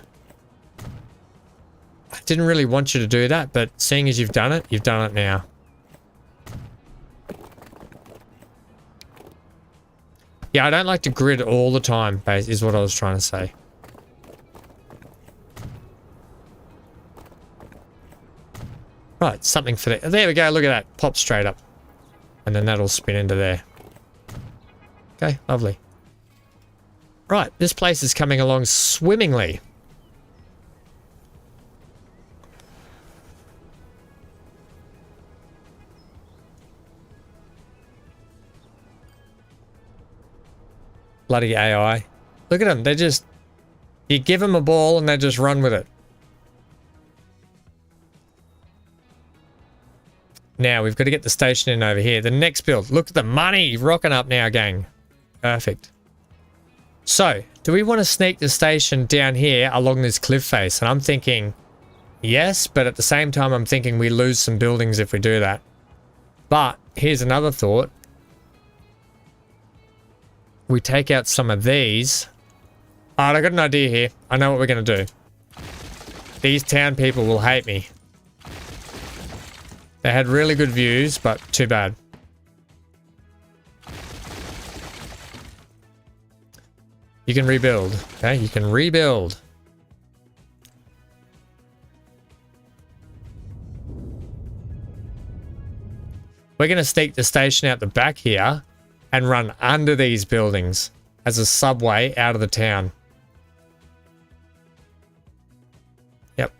I didn't really want you to do that, but seeing as you've done it now. Yeah, I don't like to grid all the time, is what I was trying to say. Right, something for that. There we go, look at that. Pop straight up. And then that'll spin into there. Okay, lovely. Right, this place is coming along swimmingly. Bloody AI. Look at them, they just... You give them a ball and they just run with it. Now, we've got to get the station in over here. The next build. Look at the money rocking up now, gang. Perfect. So, do we want to sneak the station down here along this cliff face? And I'm thinking, yes, but at the same time, I'm thinking we lose some buildings if we do that. But, here's another thought. We take out some of these. Alright, I got an idea here. I know what we're going to do. These town people will hate me. They had really good views, but too bad. You can rebuild. Okay, you can rebuild. We're going to stake the station out the back here and run under these buildings as a subway out of the town. Yep.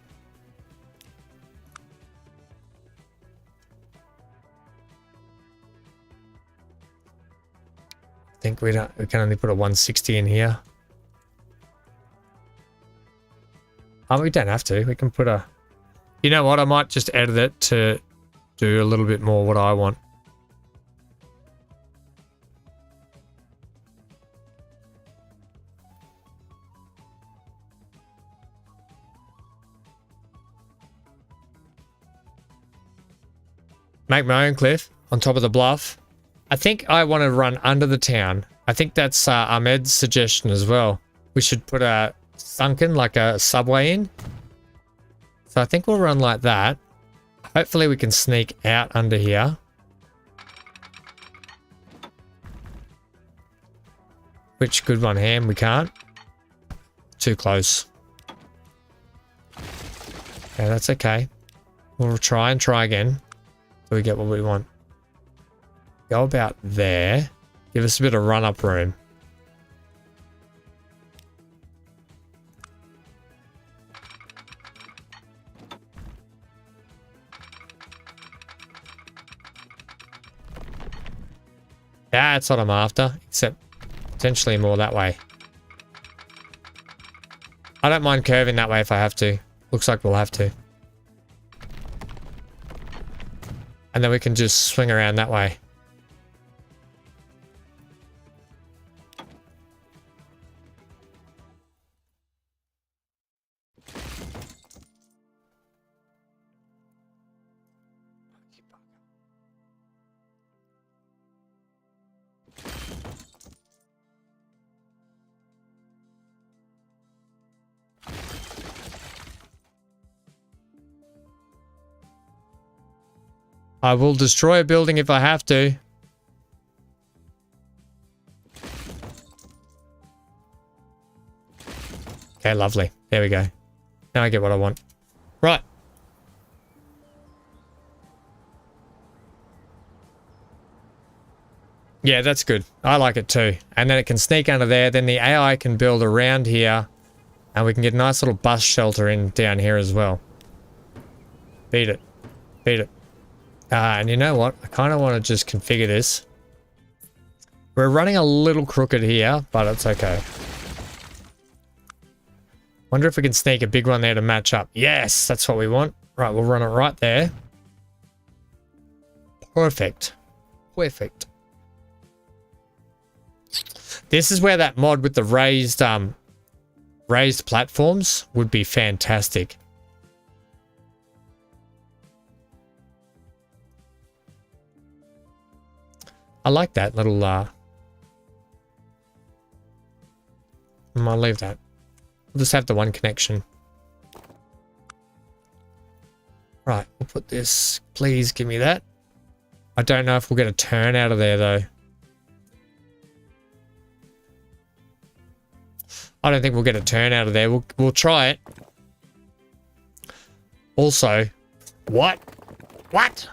I think we can only put a 160 in here. Oh, we don't have to. We can put a... You know what? I might just edit it to do a little bit more what I want. Make my own cliff on top of the bluff. I think I want to run under the town. I think that's Ahmed's suggestion as well. We should put a sunken, like a subway in. So I think we'll run like that. Hopefully we can sneak out under here. Which good one, Ham? We can't. Too close. Yeah, that's okay. We'll try and try again. So we get what we want. Go about there. Give us a bit of run-up room. That's what I'm after, except potentially more that way. I don't mind curving that way if I have to. Looks like we'll have to. And then we can just swing around that way. I will destroy a building if I have to. Okay, lovely. There we go. Now I get what I want. Right. Yeah, that's good. I like it too. And then it can sneak under there. Then the AI can build around here. And we can get a nice little bus shelter in down here as well. Beat it. Beat it. And you know what? I kind of want to just configure this. We're running a little crooked here, but it's okay. Wonder if we can sneak a big one there to match up. Yes, that's what we want. Right, we'll run it right there. Perfect. Perfect. This is where that mod with the raised platforms would be fantastic. I like that little I'll leave that. We'll just have the one connection. Right, we'll put this. Please give me that. I don't know if we'll get a turn out of there though. I don't think we'll get a turn out of there. We'll try it. Also, what? What?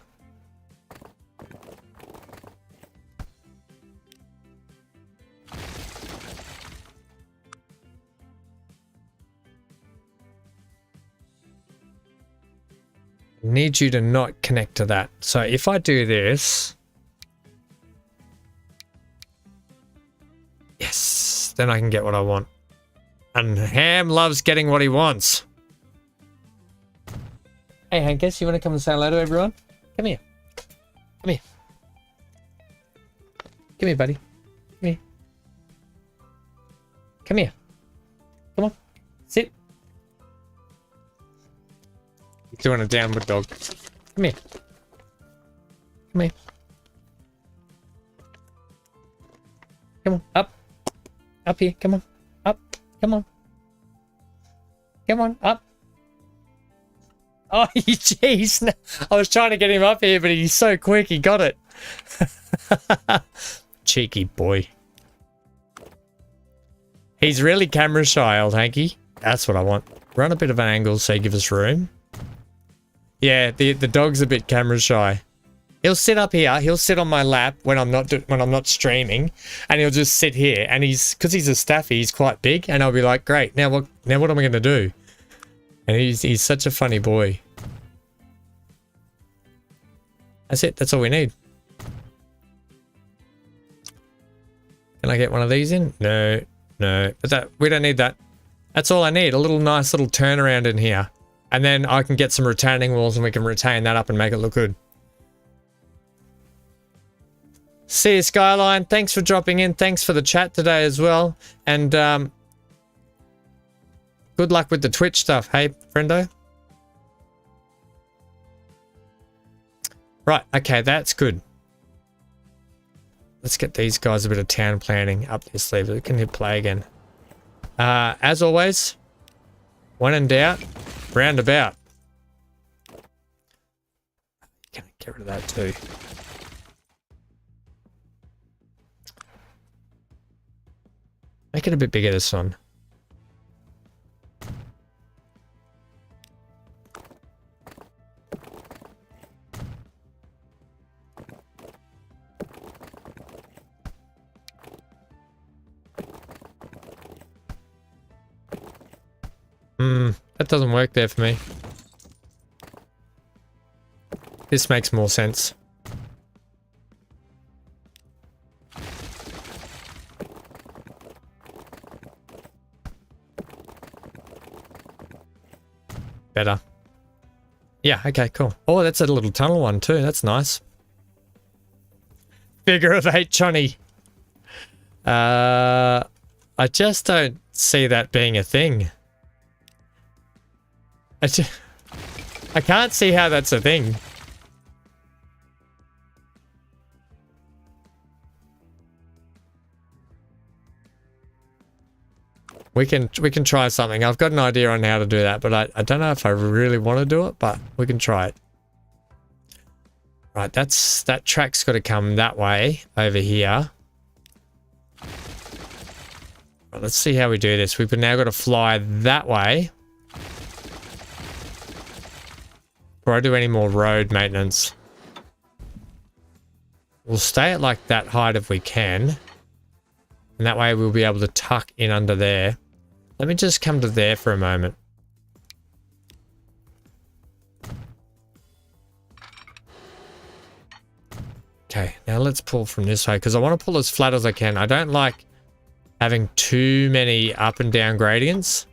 Need you to not connect to that. So if I do this, yes, then I can get what I want. And Ham loves getting what he wants. Hey Hankus, you want to come and say hello to everyone? Come here. Come here. Come here, buddy. Come here. Come here. Come on. Sit. He's doing a downward dog. Come here. Come here. Come on. Up. Up here. Come on. Up. Come on. Come on. Up. Oh, jeez. No. I was trying to get him up here, but he's so quick. He got it. Cheeky boy. He's really camera shy, old Hanky. That's what I want. Run a bit of an angle so he gives us room. Yeah, the dog's a bit camera shy. He'll sit up here. He'll sit on my lap when I'm not streaming, and he'll just sit here. And because he's a staffy, he's quite big, and I'll be like, great. Now what am I going to do? And he's such a funny boy. That's it. That's all we need. Can I get one of these in? No, no. But we don't need that. That's all I need. A little nice little turnaround in here. And then I can get some retaining walls and we can retain that up and make it look good. See you, Skyline. Thanks for dropping in. Thanks for the chat today as well. And good luck with the Twitch stuff. Hey, friendo. Right. Okay, that's good. Let's get these guys a bit of town planning up their sleeves. We can hit play again. As always, when in doubt, roundabout. Can I get rid of that too? Make it a bit bigger, this one. That doesn't work there for me. This makes more sense. Better. Yeah, okay, cool. Oh, that's a little tunnel one too. That's nice. Figure of 8 Johnny. I just don't see that being a thing. I can't see how that's a thing. We can try something. I've got an idea on how to do that, but I don't know if I really want to do it, but we can try it. Right, that track's got to come that way over here. Right, let's see how we do this. We've now got to fly that way. Before I do any more road maintenance. We'll stay at like that height if we can. And that way we'll be able to tuck in under there. Let me just come to there for a moment. Okay, now let's pull from this way because I want to pull as flat as I can. I don't like having too many up and down gradients.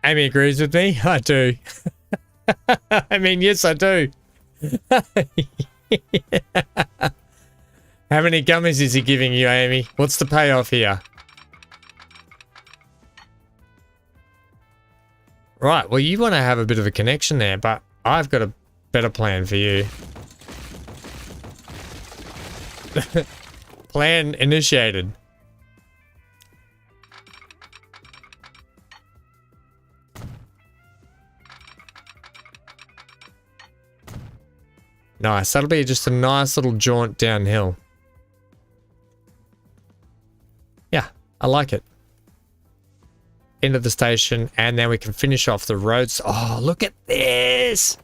Amy agrees with me. I do. I mean, yes, I do. How many gummies is he giving you, Amy? What's the payoff here? Right, well, you want to have a bit of a connection there, but I've got a better plan for you. Plan initiated. Nice, that'll be just a nice little jaunt downhill. Yeah, I like it. End of the station, and then we can finish off the roads. Oh, look at this!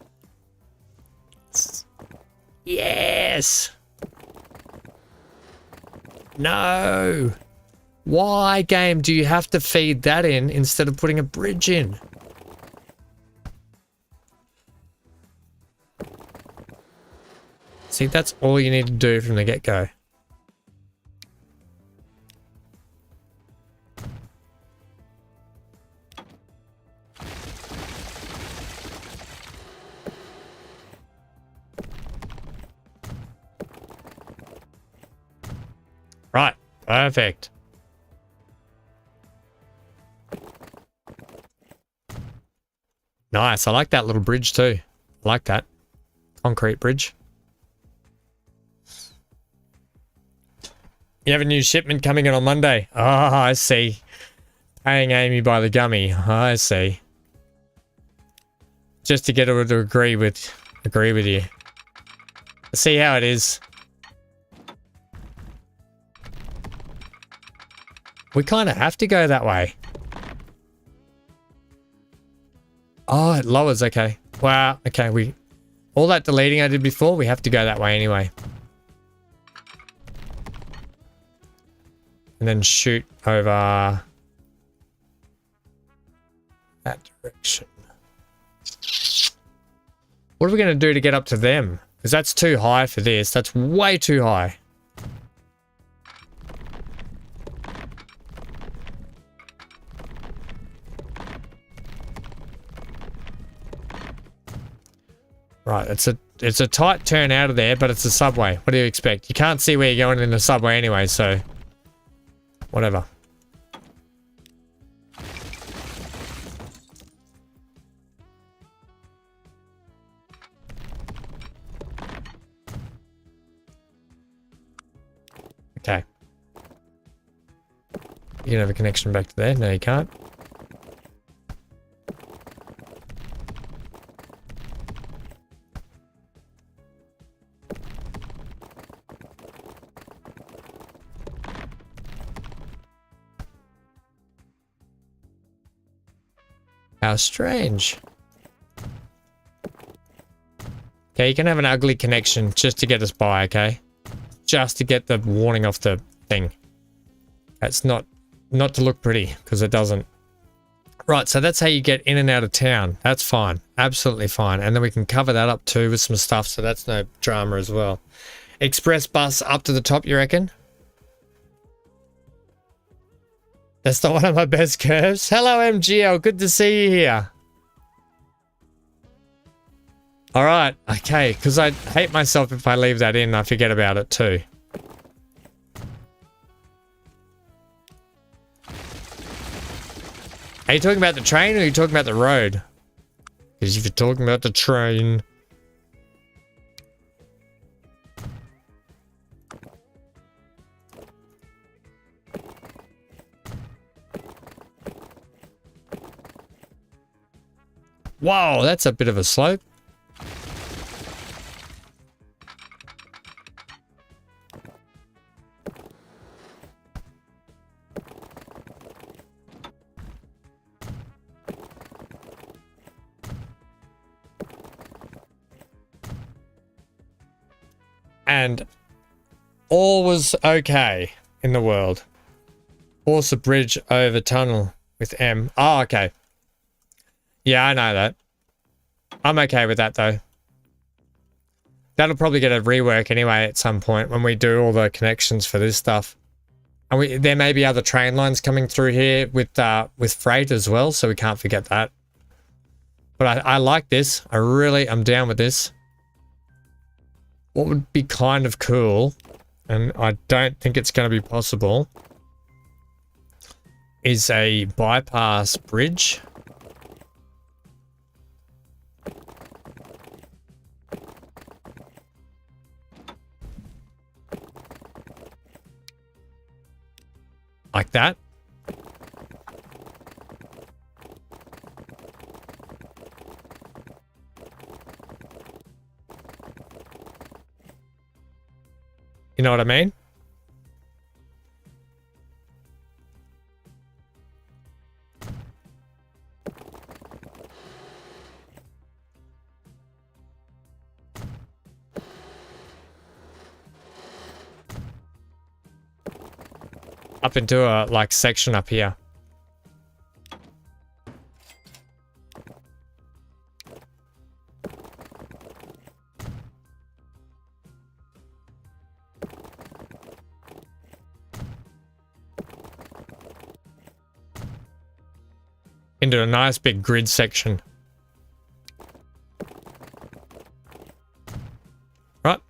Yes! No! Why, game, do you have to feed that in instead of putting a bridge in? See, that's all you need to do from the get-go. Right, perfect. Nice, I like that little bridge too. I like that. Concrete bridge. You have a new shipment coming in on Monday. Oh, I see. Paying Amy by the gummy. I see. Just to get her to agree with you. See how it is. We kind of have to go that way. Oh, it lowers. Okay. Wow. Okay. All that deleting I did before, we have to go that way anyway. And then shoot over that direction. What are we going to do to get up to them? Because that's too high for this. That's way too high. Right, it's a tight turn out of there, but it's a subway. What do you expect? You can't see where you're going in the subway anyway, so whatever. Okay. You can have a connection back to there. No, you can't. How strange. Okay, you can have an ugly connection just to get us by, okay? Just to get the warning off the thing. That's not to look pretty, because it doesn't. Right, so that's how you get in and out of town. That's fine. Absolutely fine. And then we can cover that up too with some stuff, so that's no drama as well. Express bus up to the top, you reckon? That's not one of my best curves. Hello, MGL. Good to see you here. All right. Okay. Because I hate myself if I leave that in. I forget about it too. Are you talking about the train or are you talking about the road? Because if you're talking about the train... Whoa, that's a bit of a slope. And all was okay in the world. Force a bridge over tunnel with M. Oh, okay. Yeah, I know that. I'm okay with that though. That'll probably get a rework anyway at some point when we do all the connections for this stuff. And there may be other train lines coming through here with freight as well, so we can't forget that. But I like this. I'm down with this. What would be kind of cool, and I don't think it's going to be possible, is a bypass bridge. Like that. You know what I mean? Up into a like section up here. Into a nice big grid section. Right.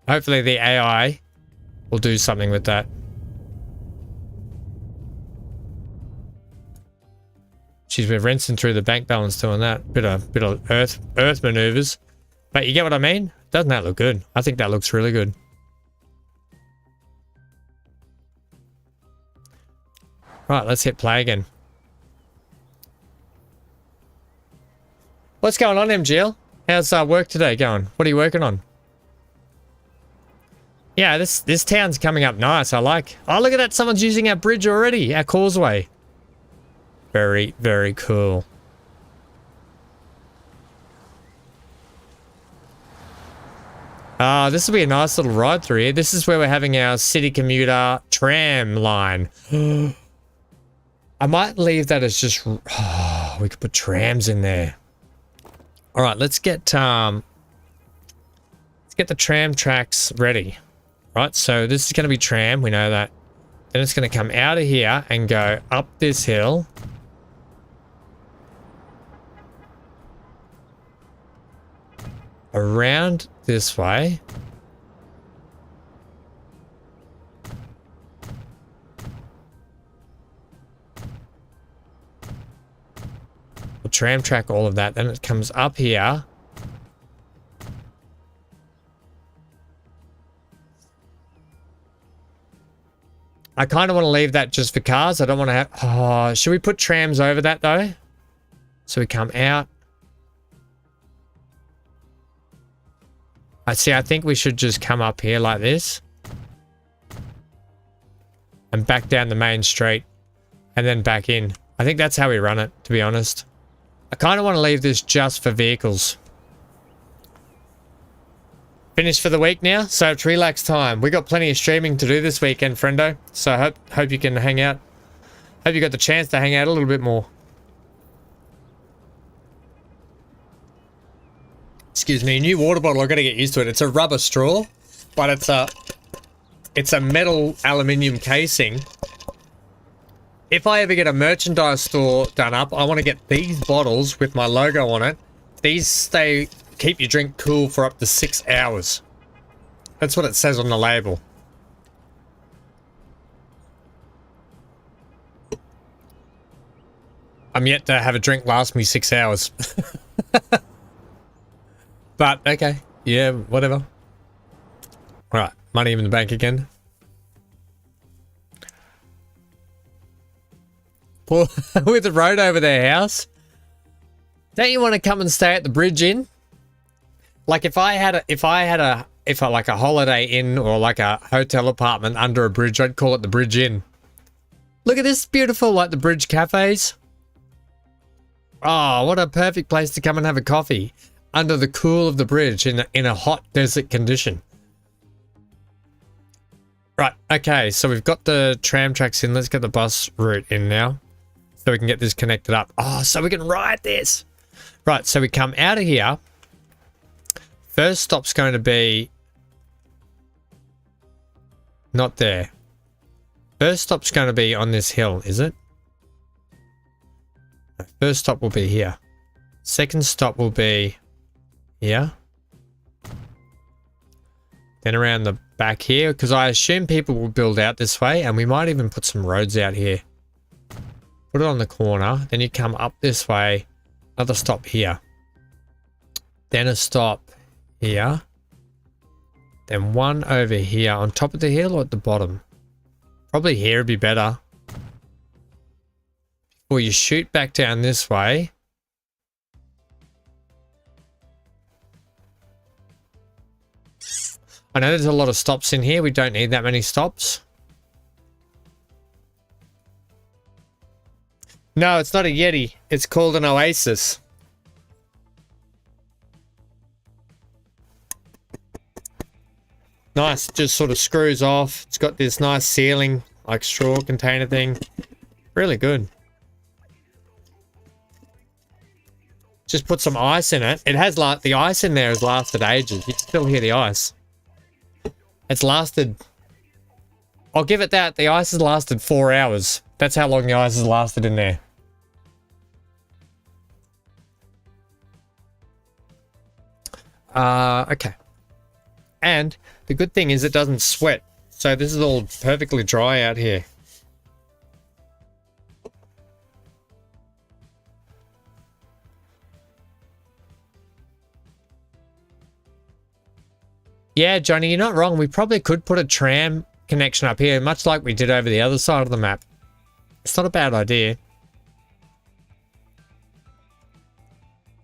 Hopefully the AI will do something with that. Jeez, we're rinsing through the bank balance doing that. Bit of earth maneuvers. But you get what I mean? Doesn't that look good? I think that looks really good. Right, let's hit play again. What's going on, MGL? How's work today going? What are you working on? Yeah, this town's coming up nice. I like. Oh, look at that. Someone's using our bridge already. Our causeway. Very, very cool. This will be a nice little ride through here. This is where we're having our city commuter tram line. I might leave that as just... Oh, we could put trams in there. All right, let's get the tram tracks ready. Right, so this is going to be tram. We know that. Then it's going to come out of here and go up this hill. Around this way. We'll tram track all of that. Then it comes up here. I kind of want to leave that just for cars. I don't want to have... Oh, should we put trams over that though? So we come out. I think we should just come up here like this. And back down the main street. And then back in. I think that's how we run it, to be honest. I kind of want to leave this just for vehicles. Finished for the week now, so it's relax time. We got plenty of streaming to do this weekend, friendo. So I hope you can hang out. Hope you got the chance to hang out a little bit more. Excuse me, new water bottle. I got to get used to it. It's a rubber straw, but it's a metal aluminium casing. If I ever get a merchandise store done up, I want to get these bottles with my logo on it. These keep your drink cool for up to 6 hours. That's what it says on the label. I'm yet to have a drink last me 6 hours. But, okay. Yeah, whatever. Alright, money in the bank again. With the road over their house. Don't you want to come and stay at the Bridge Inn? Like if I had like a Holiday Inn or like a hotel apartment under a bridge, I'd call it the Bridge Inn. Look at this beautiful, like the bridge cafes. Oh, what a perfect place to come and have a coffee under the cool of the bridge in a hot desert condition. Right, okay, so we've got the tram tracks in. Let's get the bus route in now. So we can get this connected up. Oh, so we can ride this. Right, so we come out of here. First stop's going to be... not there. First stop's going to be on this hill, is it? First stop will be here. Second stop will be here. Then around the back here, because I assume people will build out this way, and we might even put some roads out here. Put it on the corner, then you come up this way, another stop here. Then a stop here. Then one over here on top of the hill or at the bottom? Probably here would be better. Before you shoot back down this way. I know there's a lot of stops in here. We don't need that many stops. No, it's not a Yeti. It's called an Oasis. Nice, just sort of screws off. It's got this nice sealing, like straw container thing. Really good. Just put some ice in it. It has like the ice in there has lasted ages. You can still hear the ice. It's lasted. I'll give it that. The ice has lasted 4 hours. That's how long the ice has lasted in there. Okay. And the good thing is it doesn't sweat. So this is all perfectly dry out here. Yeah, Johnny, you're not wrong. We probably could put a tram connection up here, much like we did over the other side of the map. It's not a bad idea.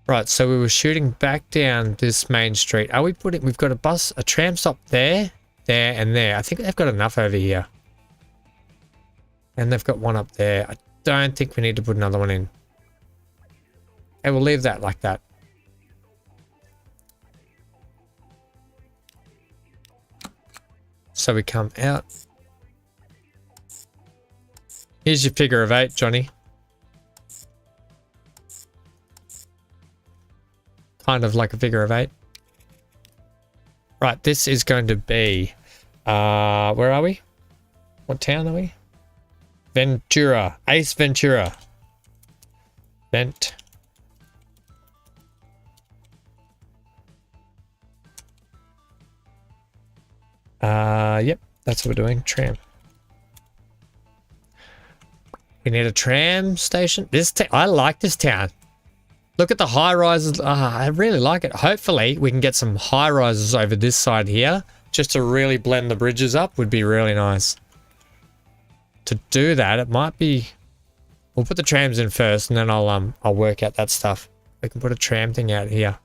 Right, so we were shooting back down this main street. Are we putting... We've got a tram stop there, there, and there. I think they've got enough over here. And they've got one up there. I don't think we need to put another one in. Okay, we'll leave that like that. So we come out. Here's your figure of 8, Johnny. Kind of like a figure of 8. Right, this is going to be... where are we? What town are we? Ventura. Ace Ventura. Vent. Yep, that's what we're doing. Tram. We need a tram station. I like this town. Look at the high rises. I really like it. Hopefully we can get some high rises over this side here, just to really blend the bridges up. Would be really nice. To do that, it might be. We'll put the trams in first, and then I'll work out that stuff. We can put a tram thing out here.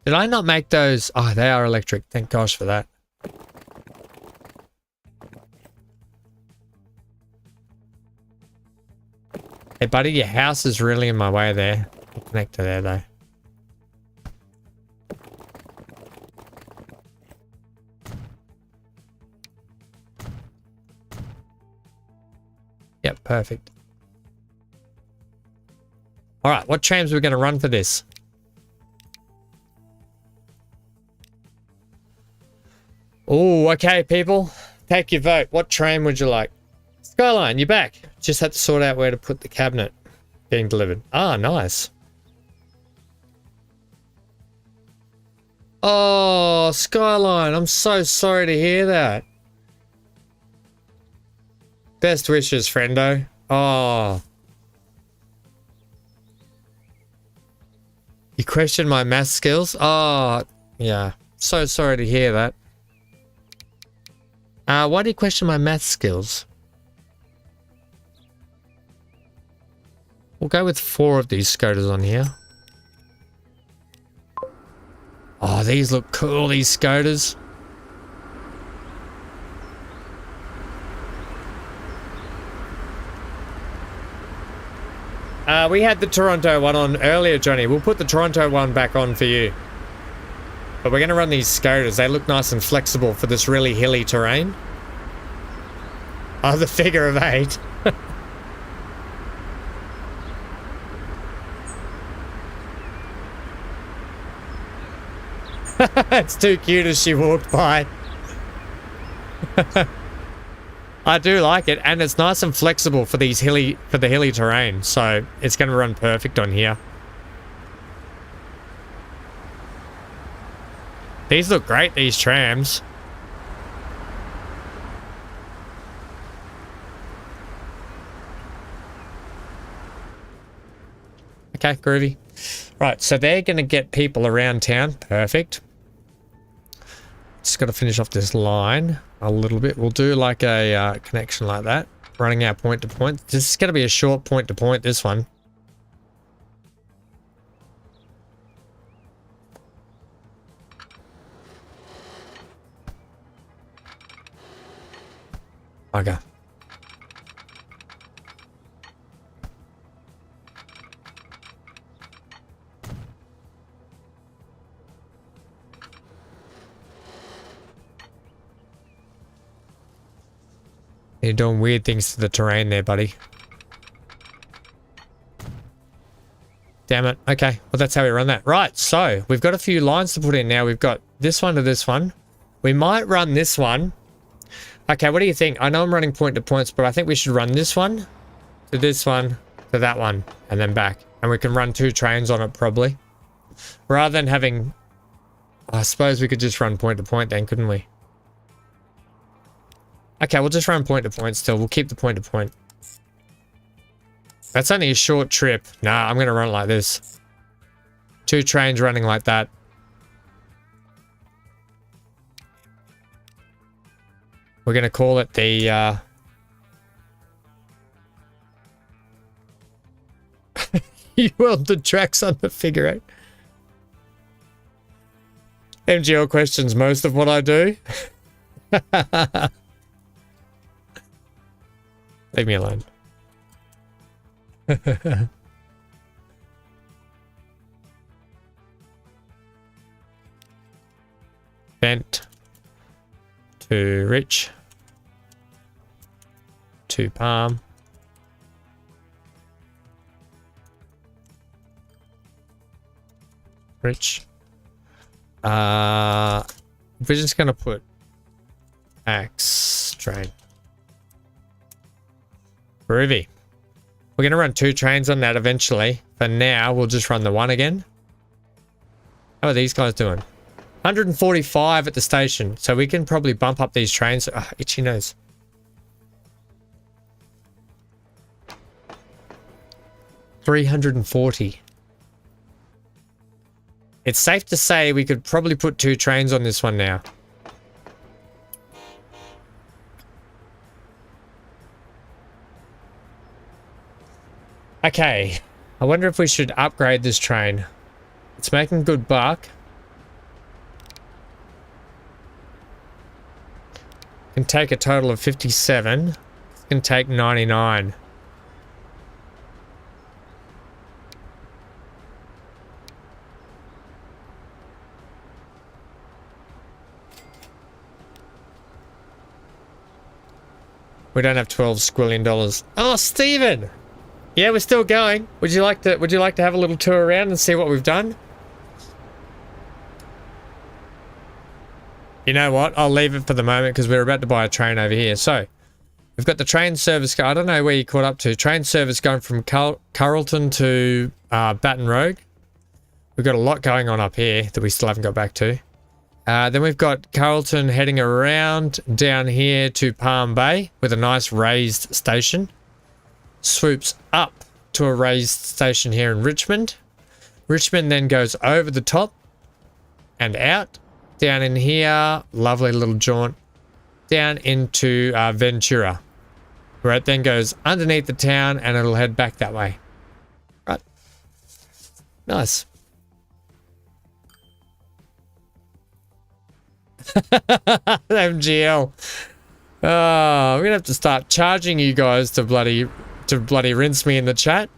Did I not make those? Oh, they are electric. Thank gosh for that. Hey, buddy, your house is really in my way there. I'll connect to there, though. Yep, perfect. All right, what trams are we going to run for this? Oh, okay, people. Take your vote. What tram would you like? Skyline, you're back. Just had to sort out where to put the cabinet being delivered. Ah, nice. Oh, Skyline, I'm so sorry to hear that. Best wishes, friendo. Oh. You questioned my math skills? Oh, yeah. So sorry to hear that. Why do you question my math skills? We'll go with 4 of these Scooters on here. these look cool, these Scooters. We had the Toronto one on earlier, Johnny. We'll put the Toronto one back on for you. But we're going to run these Scooters. They look nice and flexible for this really hilly terrain. Oh, the figure of 8. It's too cute as she walked by. I do like it, and it's nice and flexible for the hilly terrain, so it's going to run perfect on here. These look great, these trams. Okay, groovy. Right, so they're going to get people around town. Perfect. Just got to finish off this line a little bit. We'll do like a connection like that. Running our point to point. This is going to be a short point to point, this one. Okay. You're doing weird things to the terrain there, buddy. Damn it. Okay, well that's how we run that. Right, so we've got a few lines to put in now. We've got this one to this one. We might run this one. Okay, what do you think? I know I'm running point to points, but I think we should run this one to this one to that one and then back. And we can run 2 trains on it probably. Rather than having... I suppose we could just run point to point then, couldn't we? Okay, we'll just run point to point still. We'll keep the point to point. That's only a short trip. Nah, I'm going to run it like this. 2 trains running like that. We're going to call it the... You welded tracks on the figure 8. MGL questions most of what I do. Leave me alone. Bent to rich to palm. Rich. We're just gonna put axe train. Groovy. We're gonna run 2 trains on that eventually. For now, we'll just run the one again. How are these guys doing? 145 at the station, so we can probably bump up these trains. Oh, itchy nose. $340. It's safe to say we could probably put 2 trains on this one now. Okay, I wonder if we should upgrade this train. It's making good buck. Can take a total of 57. Can take 99. We don't have $12 squillion. Oh, Stephen! Yeah, we're still going. Would you like to have a little tour around and see what we've done? You know what? I'll leave it for the moment because we're about to buy a train over here. So, we've got the train service. I don't know where you caught up to. Train service going from Carlton to Baton Rouge. We've got a lot going on up here that we still haven't got back to. Then we've got Carlton heading around down here to Palm Bay with a nice raised station. Swoops up to a raised station here in Richmond. Richmond then goes over the top and out. Down in here, lovely little jaunt. Down into Ventura. Where it then goes underneath the town and it'll head back that way. Right. Nice. MGL. Oh, I'm gonna have to start charging you guys to bloody rinse me in the chat.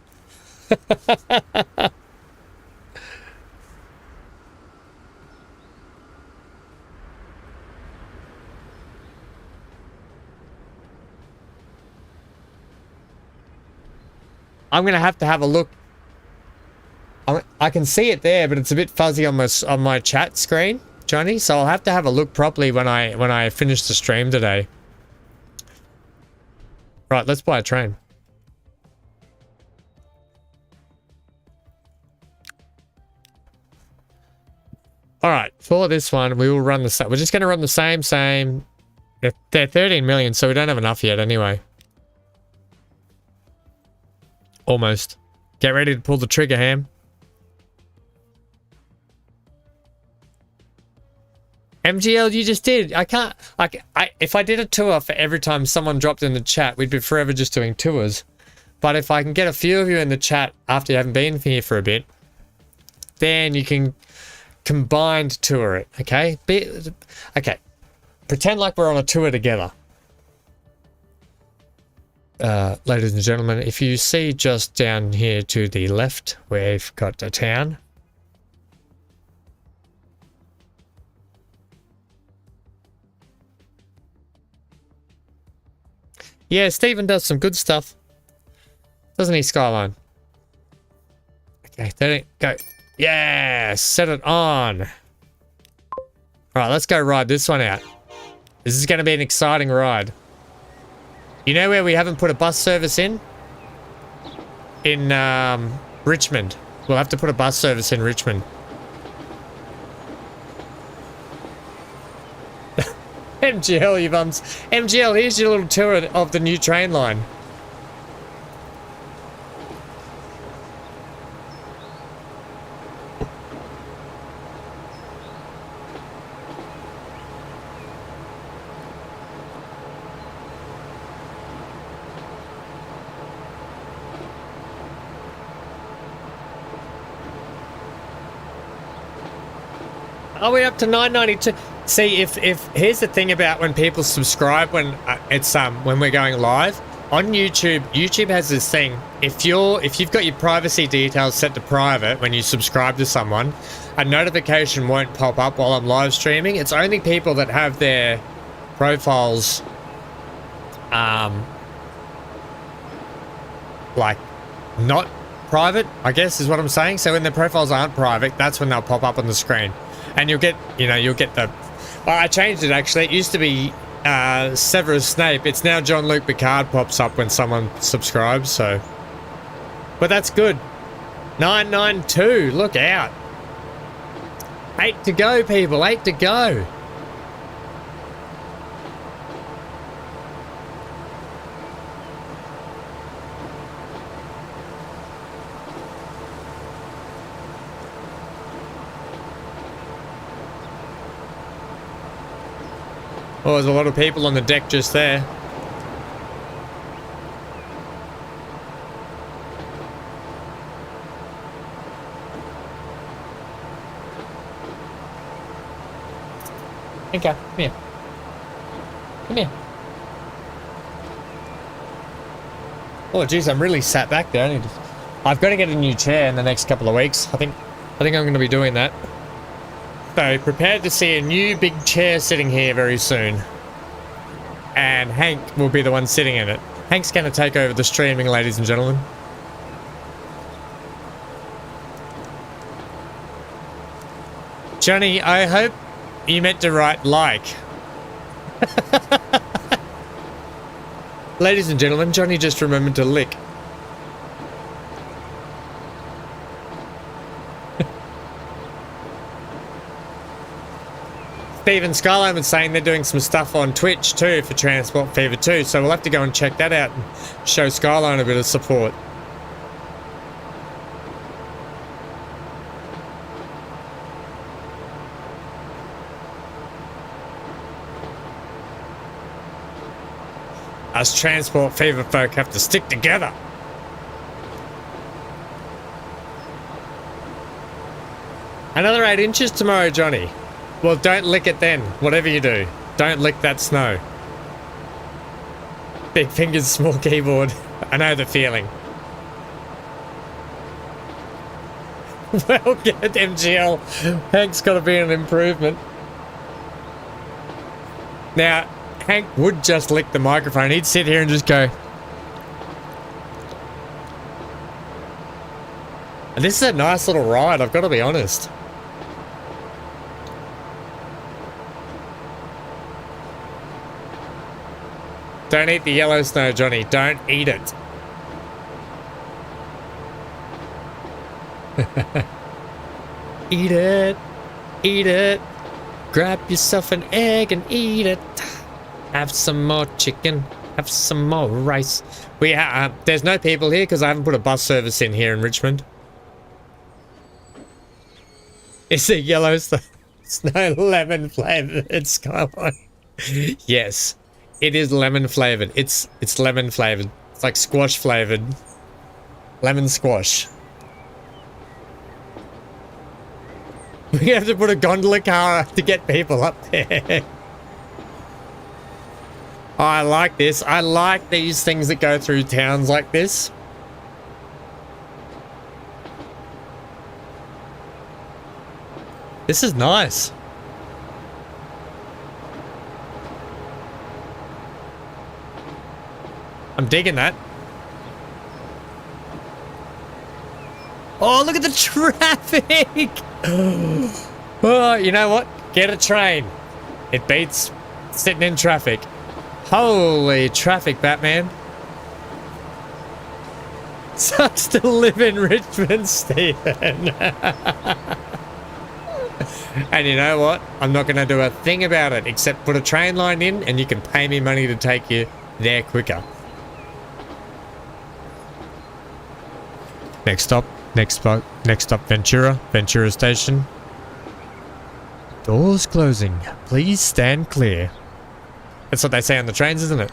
I'm gonna have to have a look. I can see it there, but it's a bit fuzzy on my chat screen, Johnny. So I'll have to have a look properly when I finish the stream today. Right, let's buy a train. All right, for this one, we will run the same. We're just going to run the same. They're 13 million, so we don't have enough yet anyway. Almost. Get ready to pull the trigger, Ham. MGL, you just did. I can't. If I did a tour for every time someone dropped in the chat, we'd be forever just doing tours. But if I can get a few of you in the chat after you haven't been here for a bit, then you can combined tour it. Okay. Okay. Pretend like we're on a tour together. Ladies and gentlemen, if you see just down here to the left, we've got a town. Yeah, Stephen does some good stuff. Doesn't he, Skyline? Okay, there it go. Yeah, set it on. All right, let's go ride this one out. This is going to be an exciting ride. You know where we haven't put a bus service in? In Richmond. We'll have to put a bus service in Richmond. MGL, you bums. MGL, here's your little tour of the new train line. Are we up to 992? See, if here's the thing about when people subscribe when when we're going live on YouTube. YouTube has this thing. If you've got your privacy details set to private when you subscribe to someone, a notification won't pop up while I'm live streaming. It's only people that have their profiles like not private, I guess is what I'm saying. So when their profiles aren't private, that's when they'll pop up on the screen. And you'll get the... Well, I changed it, actually. It used to be Severus Snape. It's now John Luke Picard pops up when someone subscribes, so... But that's good. 992. Look out. 8 to go, people. 8 to go. Oh, there's a lot of people on the deck just there. Okay, come here. Come here. Oh, geez, I'm really sat back there. I've got to get a new chair in the next couple of weeks. I think I'm going to be doing that. So, prepared to see a new big chair sitting here very soon. And Hank will be the one sitting in it. Hank's going to take over the streaming, ladies and gentlemen. Johnny, I hope you meant to write like. Ladies and gentlemen, Johnny just remembered to lick. Steven Skyline was saying they're doing some stuff on Twitch too for Transport Fever 2, so we'll have to go and check that out and show Skyline a bit of support. Us Transport Fever folk have to stick together. Another 8 inches tomorrow, Johnny. Well, don't lick it then. Whatever you do, don't lick that snow. Big fingers, small keyboard. I know the feeling. Well, get MGL. Hank's got to be an improvement. Now, Hank would just lick the microphone. He'd sit here and just go. And this is a nice little ride, I've got to be honest. Don't eat the yellow snow, Johnny. Don't eat it. Eat it. Eat it. Grab yourself an egg and eat it. Have some more chicken. Have some more rice. There's no people here because I haven't put a bus service in here in Richmond. Is it yellow snow lemon flavored Skyline? Yes, it is lemon flavored. It's lemon flavored. It's like squash flavored. Lemon squash. We have to put a gondola car up to get people up there. Oh, I like this. I like these things that go through towns like this. This is nice. I'm digging that. Oh, look at the traffic. Oh, you know what? Get a train. It beats sitting in traffic. Holy traffic, Batman. Sucks to live in Richmond, Stephen. And you know what? I'm not going to do a thing about it except put a train line in and you can pay me money to take you there quicker. Next stop, Ventura Station. Doors closing. Please stand clear. That's what they say on the trains, isn't it?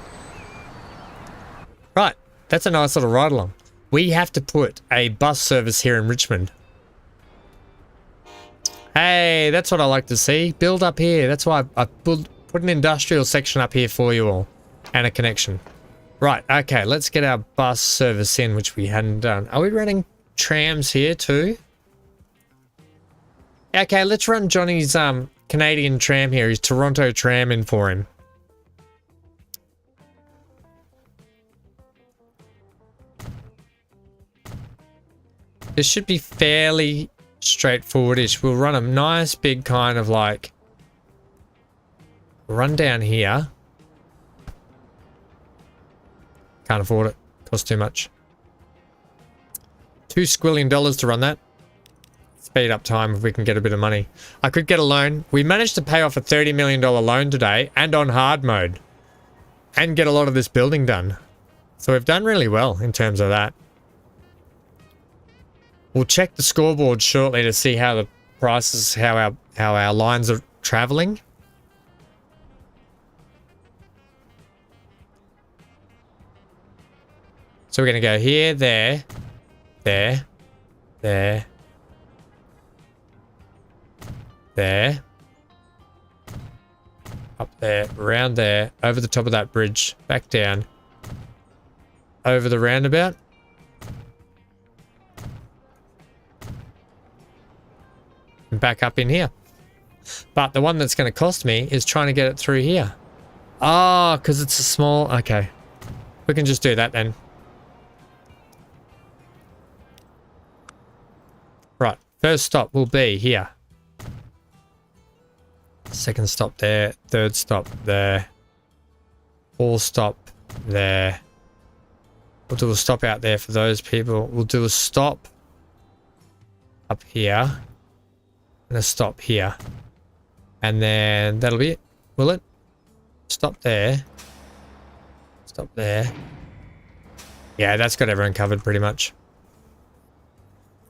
Right, that's a nice little ride along. We have to put a bus service here in Richmond. Hey, that's what I like to see. Build up here. That's why I put an industrial section up here for you all. And a connection. Right, okay, let's get our bus service in, which we hadn't done. Are we running trams here too? Okay, let's run Johnny's Canadian tram here. His Toronto tram in for him. This should be fairly straightforward-ish. We'll run a nice big kind of like run down here. Can't afford it. Costs too much. $2 squillion to run that. Speed up time if we can get a bit of money. I could get a loan. We managed to pay off a $30 million loan today and on hard mode. And get a lot of this building done. So we've done really well in terms of that. We'll check the scoreboard shortly to see how the prices, how our lines are traveling. So we're going to go here, there, there, there, there, up there, around there, over the top of that bridge, back down, over the roundabout. And back up in here. But the one that's going to cost me is trying to get it through here. Oh, because it's a small... Okay. We can just do that then. Right. First stop will be here. Second stop there. Third stop there. Fourth stop there. We'll do a stop out there for those people. We'll do a stop up here. And a stop here. And then that'll be it. Will it? Stop there. Stop there. Yeah, that's got everyone covered pretty much.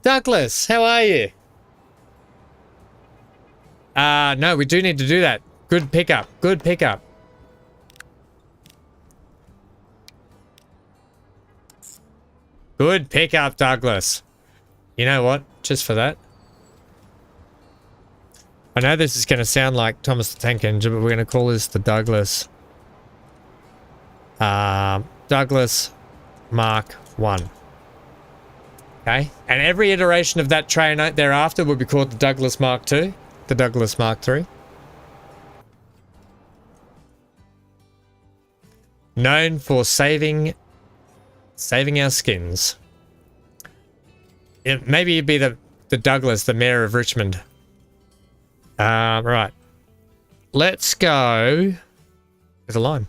Douglas, how are you? No, we do need to do that. Good pickup. Good pickup. Good pickup, Douglas. You know what? Just for that. I know this is going to sound like Thomas the Tank Engine, but we're going to call this the Douglas. Douglas Mark 1. Okay, and every iteration of that train thereafter will be called the Douglas Mark 2, the Douglas Mark 3. Known for saving our skins. Maybe it'd be the Douglas, the mayor of Richmond. Right. Let's go with a line.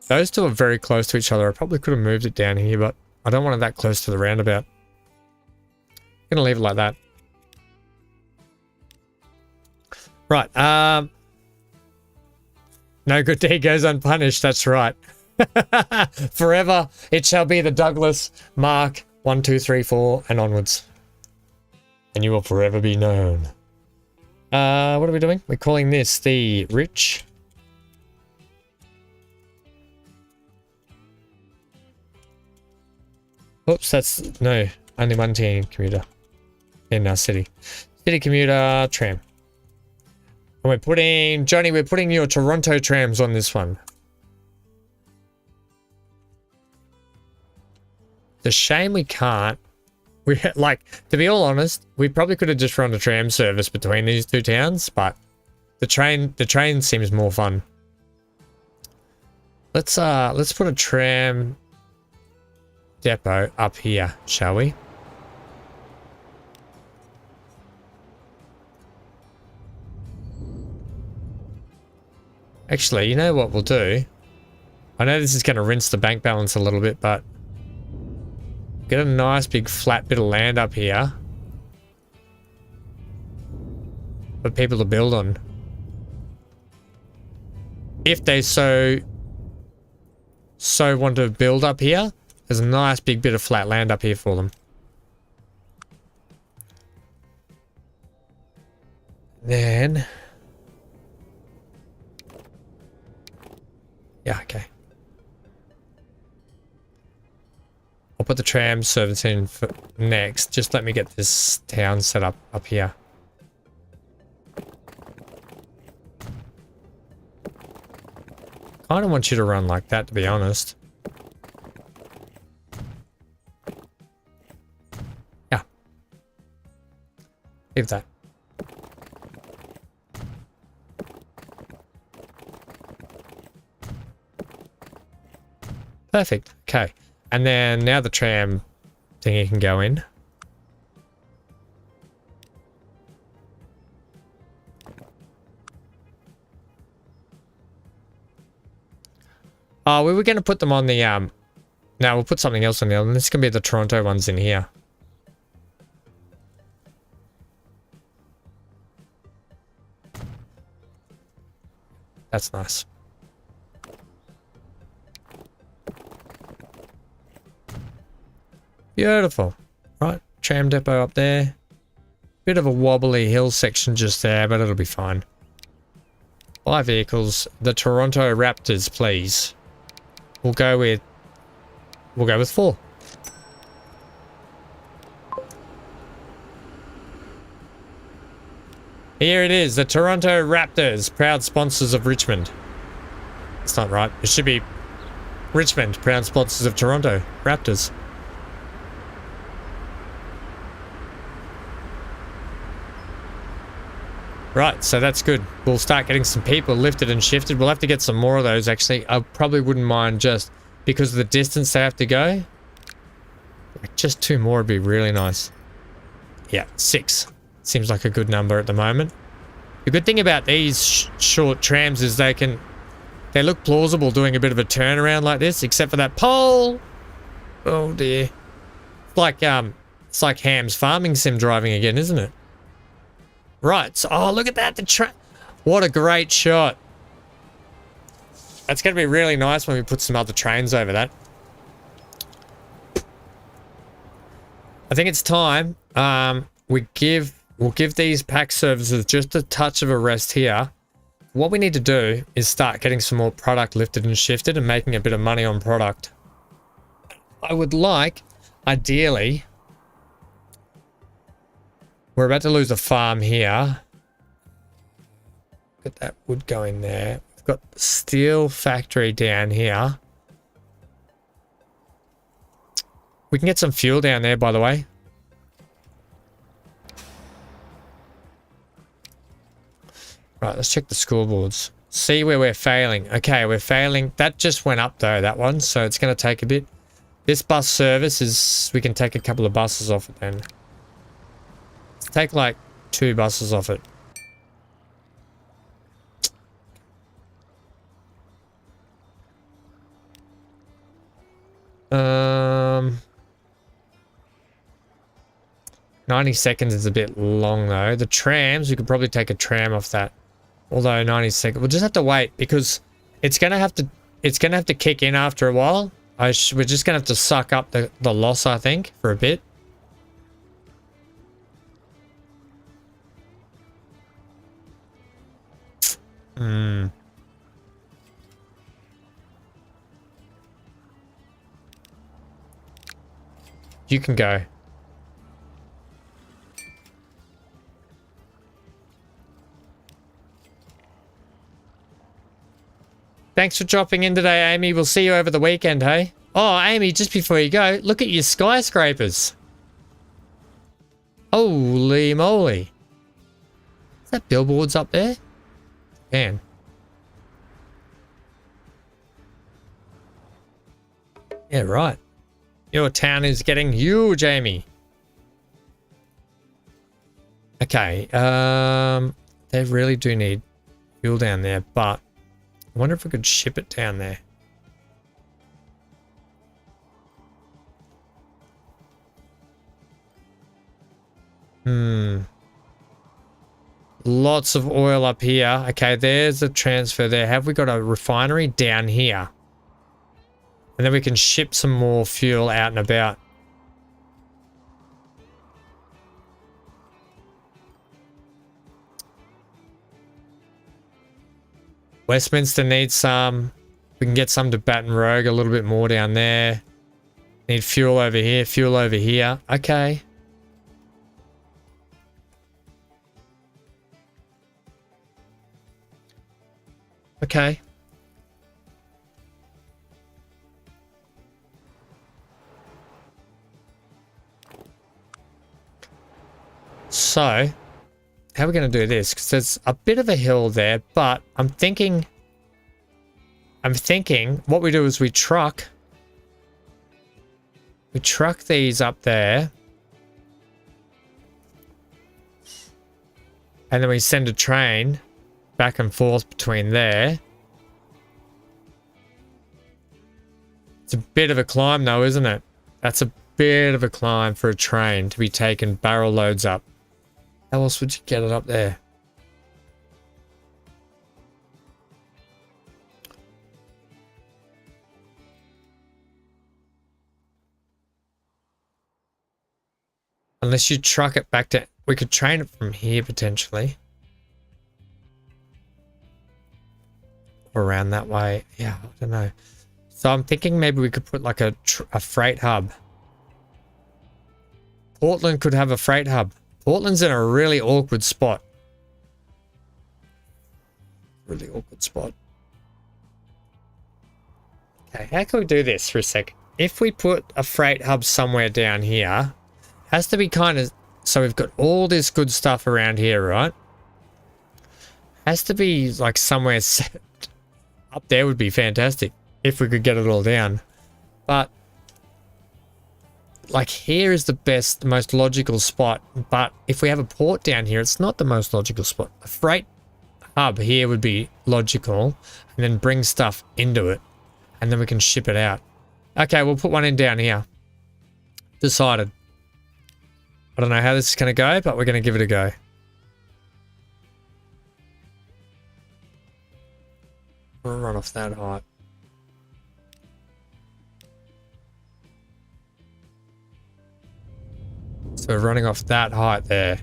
Those two are very close to each other. I probably could have moved it down here, but I don't want it that close to the roundabout. I'm gonna leave it like that. Right. No good deed goes unpunished. That's right. Forever, it shall be the Douglas Mark 1, 2, 3, 4, and onwards. And you will forever be known. What are we doing? We're calling this the Rich. Oops, that's no, only one team commuter in our city. City commuter tram. And we're putting, Johnny, we're putting your Toronto trams on this one. The shame we can't. We like, to be all honest, we probably could have just run a tram service between these two towns, but the train seems more fun. Let's put a tram depot up here, shall we? Actually, you know what we'll do? I know this is going to rinse the bank balance a little bit, but get a nice big flat bit of land up here for people to build on. If they so want to build up here, there's a nice big bit of flat land up here for them. Then, yeah, okay. I'll put the tram service in for next. Just let me get this town set up here. I don't want you to run like that, to be honest. Yeah. Leave that. Perfect. Okay. And then now the tram thingy can go in. Oh, we were going to put them on the, no, we'll put something else on the other. This is going to be the Toronto ones in here. That's nice. Beautiful. Right, tram depot up there. Bit of a wobbly hill section just there, but it'll be fine. 5 vehicles. The Toronto Raptors, please. We'll go with 4. Here it is, the Toronto Raptors, proud sponsors of Richmond. It's not right. It should be Richmond, proud sponsors of Toronto Raptors. Right, so that's good. We'll start getting some people lifted and shifted. We'll have to get some more of those, actually. I probably wouldn't mind just because of the distance they have to go. Like just 2 more would be really nice. Yeah, 6. Seems like a good number at the moment. The good thing about these short trams is they look plausible doing a bit of a turnaround like this, except for that pole. Oh dear. It's like Ham's farming sim driving again, isn't it? Right, so, oh, look at that, what a great shot. That's going to be really nice when we put some other trains over that. I think it's time we'll give these pack services just a touch of a rest here. What we need to do is start getting some more product lifted and shifted and making a bit of money on product. I would like, ideally, we're about to lose a farm here. Get that wood going there. We've got the steel factory down here. We can get some fuel down there, by the way. Right, let's check the scoreboards. See where we're failing. Okay, we're failing. That just went up though, that one. So it's going to take a bit. This bus service is... We can take a couple of buses off it then. Let's take like 2 buses off it. Um... 90 seconds is a bit long though. The trams, we could probably take a tram off that. Although 90 seconds, we'll just have to wait because it's gonna have to kick in after a while. We're just gonna have to suck up the loss, I think, for a bit. You can go. Thanks for dropping in today, Amy. We'll see you over the weekend, hey? Oh, Amy, just before you go, look at your skyscrapers. Holy moly. Is that billboards up there? Man. Yeah, right. Your town is getting huge, Amy. Okay, they really do need fuel down there, but I wonder if we could ship it down there. Lots of oil up here. Okay, there's a transfer there. Have we got a refinery down here? And then we can ship some more fuel out and about. Westminster needs some. We can get some to Baton Rouge, a little bit more down there. Need fuel over here, fuel over here. Okay. Okay. So, how are we going to do this? Because there's a bit of a hill there, but I'm thinking what we do is we truck these up there. And then we send a train back and forth between there. It's a bit of a climb though, isn't it? That's a bit of a climb for a train to be taking barrel loads up. How else would you get it up there? Unless you truck it back to... We could train it from here potentially. Or around that way. Yeah, I don't know. So I'm thinking maybe we could put like a freight hub. Portland could have a freight hub. Portland's in a really awkward spot. Really awkward spot. Okay, how can we do this for a second? If we put a freight hub somewhere down here, has to be kind of... So we've got all this good stuff around here, right? Has to be like somewhere set. Up there would be fantastic if we could get it all down. But like here is the best, most logical spot. But if we have a port down here, it's not the most logical spot. A freight hub here would be logical, and then bring stuff into it, and then we can ship it out. Okay, we'll put one in down here. Decided. I don't know how this is going to go, but we're going to give it a go. We'll run off that height. So we're running off that height there.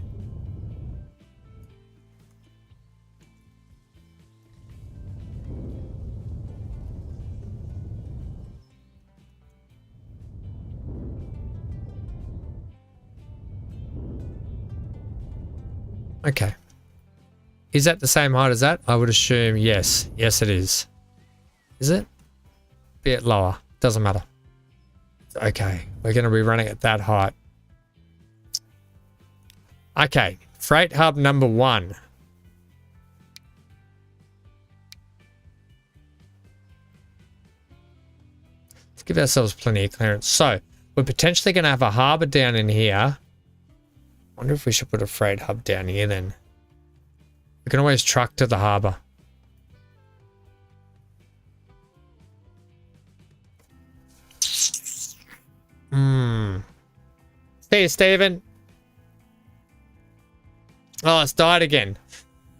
Okay. Is that the same height as that? I would assume yes. Yes, it is. Is it? Bit lower. Doesn't matter. Okay. We're going to be running at that height. Okay. Freight hub number 1. Let's give ourselves plenty of clearance. So, we're potentially going to have a harbour down in here. I wonder if we should put a freight hub down here then. We can always truck to the harbour. See you, Stephen. Oh, it's died again.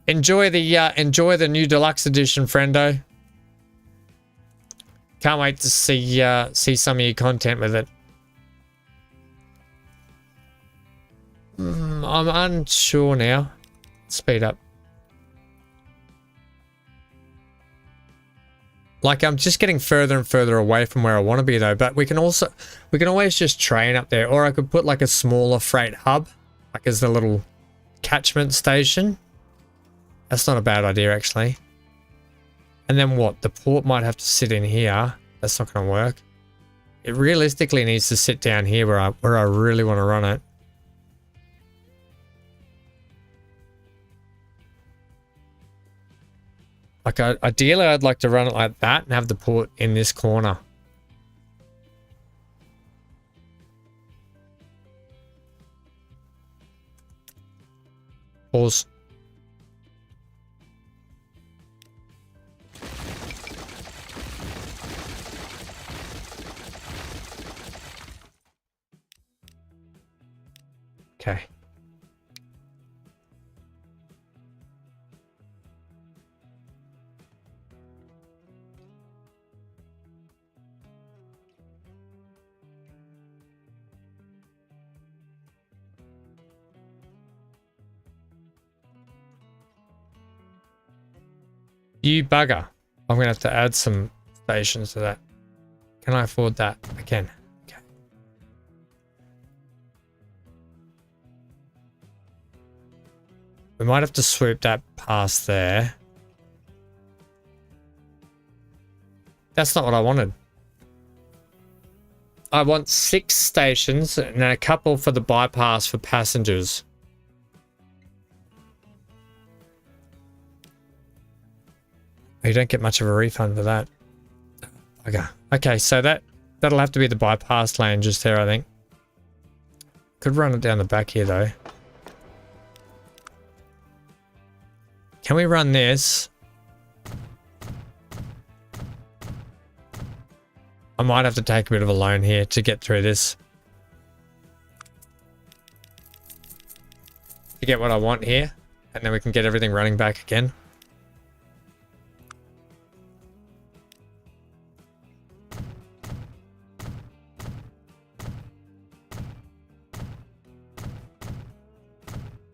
Enjoy the new deluxe edition, friendo. Can't wait to see some of your content with it. I'm unsure now. Speed up. Like, I'm just getting further and further away from where I want to be though, but we can always just train up there, or I could put like a smaller freight hub, like as the little catchment station. That's not a bad idea actually. And then what? The port might have to sit in here. That's not going to work. It realistically needs to sit down here where I really want to run it. Like, ideally, I'd like to run it like that and have the port in this corner. Pause. Okay. You bugger. I'm going to have to add some stations to that. Can I afford that? I can. Okay. We might have to swoop that past there. That's not what I wanted. I want 6 stations and a couple for the bypass for passengers. You don't get much of a refund for that. Okay, so that'll have to be the bypass lane just there, I think. Could run it down the back here though. Can we run this? I might have to take a bit of a loan here to get through this. To get what I want here, and then we can get everything running back again.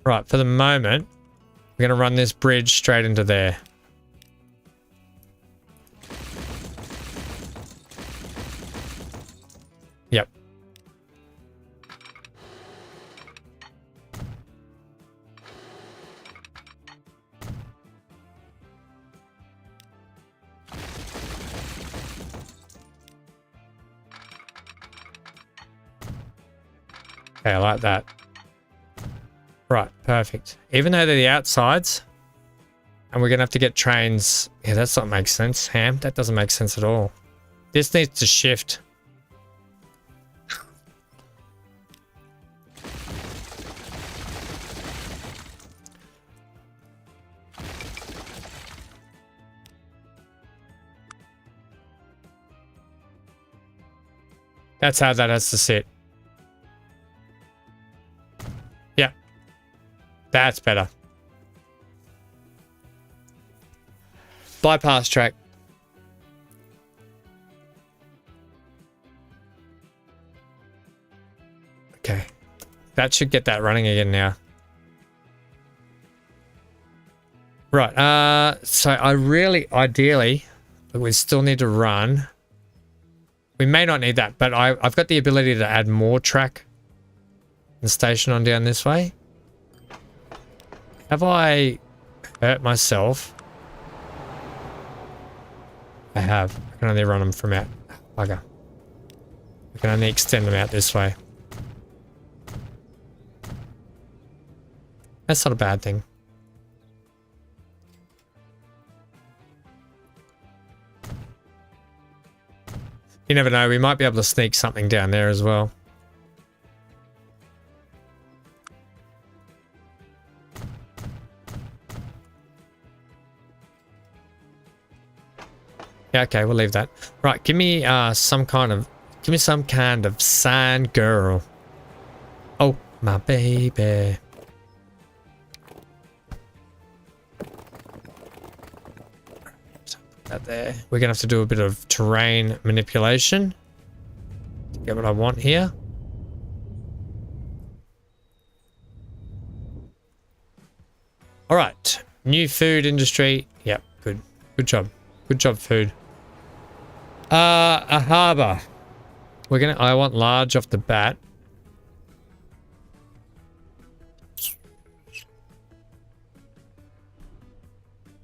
Right, for the moment, we're going to run this bridge straight into there. Yep. Okay, I like that. Right, perfect. Even though they're the outsides, and we're going to have to get trains. Yeah, that's not makes sense, Ham. That doesn't make sense at all. This needs to shift. That's how that has to sit. Yeah. That's better. Bypass track. Okay. That should get that running again now. Right. So I really, ideally, we still need to run. We may not need that, but I've got the ability to add more track and station on down this way. Have I hurt myself? I have. I can only run them from out. Bugger. I can only extend them out this way. That's not a bad thing. You never know, we might be able to sneak something down there as well. Yeah, okay, we'll leave that. Right, give me some kind of sign, girl. Oh, my baby. Put that there. We're gonna have to do a bit of terrain manipulation to get what I want here. All right, new food industry. Yep, good. Good job. Good job, food. A harbor. I want large off the bat.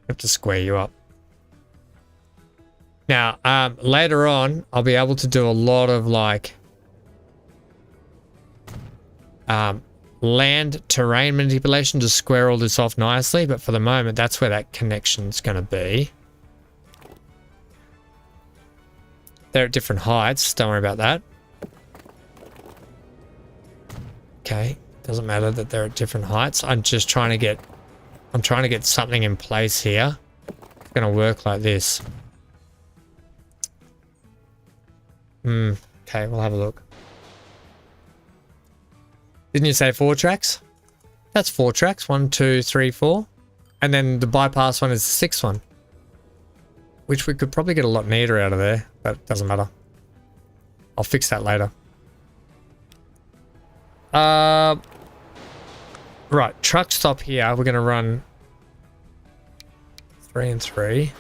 Have to square you up. Now, later on, I'll be able to do a lot of like land terrain manipulation to square all this off nicely, but for the moment, that's where that connection's going to be. They're at different heights. Don't worry about that. Okay. Doesn't matter that they're at different heights. I'm just trying to get... I'm trying to get something in place here. It's going to work like this. Okay, we'll have a look. Didn't you say 4 tracks? That's 4 tracks. 1, 2, 3, 4. And then the bypass one is the 6th one. Which we could probably get a lot neater out of there, but it doesn't matter. I'll fix that later. Right, truck stop here. We're going to run 3 and 3.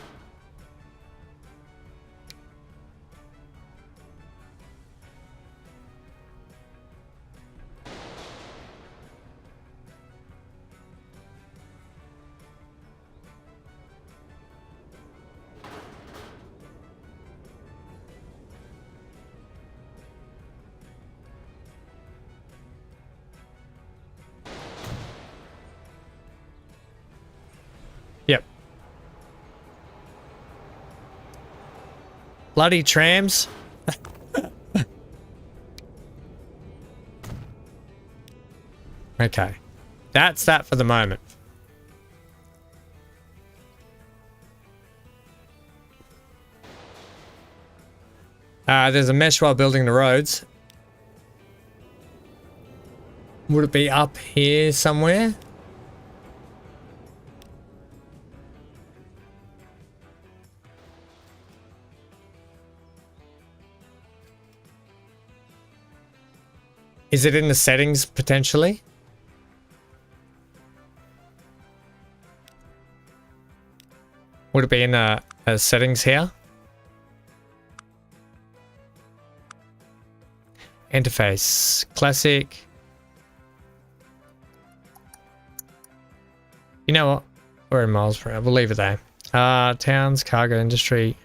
Yep. Bloody trams. Okay. That's that for the moment. There's a mesh while building the roads. Would it be up here somewhere? Is it in the settings potentially? Would it be in settings here? Interface, classic. You know what? We're in miles per hour. We'll leave it there. Towns, cargo industry.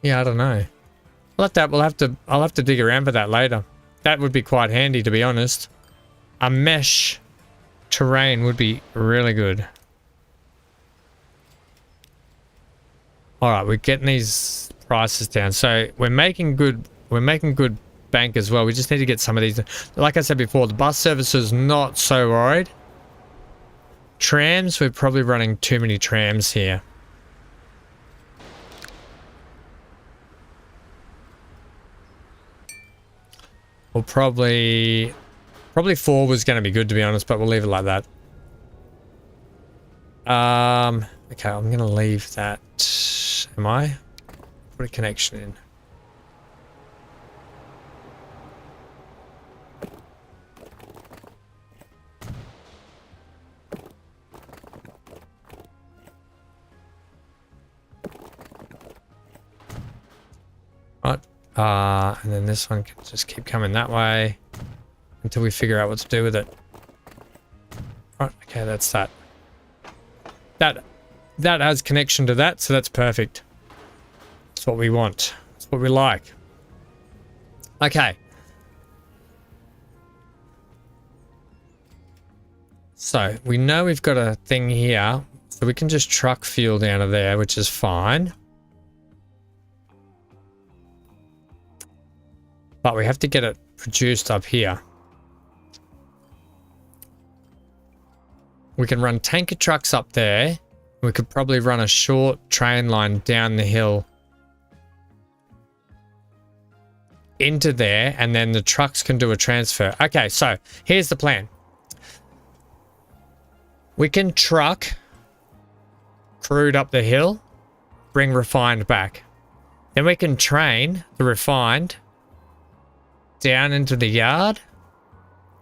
Yeah, I don't know. I'll have to dig around for that later. That would be quite handy, to be honest. A mesh terrain would be really good. All right, we're getting these prices down. So we're making good bank as well. We just need to get some of these. Like I said before, the bus service is not so worried. Trams, we're probably running too many trams here. Well, probably 4 was going to be good, to be honest, but we'll leave it like that. Okay, I'm going to leave that. Am I? Put a connection in. Right, And then this one can just keep coming that way until we figure out what to do with it. Right, okay, that's that. That has connection to that, so that's perfect. That's what we want. That's what we like. Okay. So we know we've got a thing here, so we can just truck fuel down to there, which is fine. But we have to get it produced up here. We can run tanker trucks up there. We could probably run a short train line down the hill into there, and then the trucks can do a transfer. Okay, so here's the plan. We can truck crude up the hill, bring refined back. Then we can train the refined down into the yard,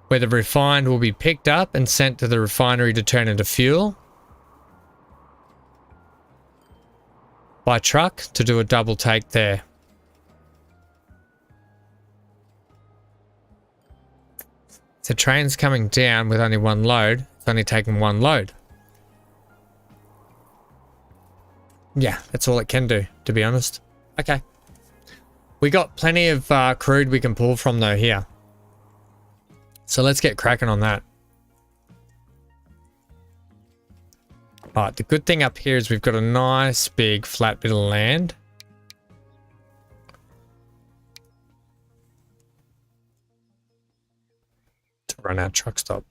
where the refined will be picked up and sent to the refinery to turn into fuel by truck to do a double take there. So train's coming down with only one load. It's only taking one load. Yeah, that's all it can do, to be honest. Okay. We got plenty of crude we can pull from though here. So let's get cracking on that. Alright, the good thing up here is we've got a nice big flat bit of land. To run our truck stop.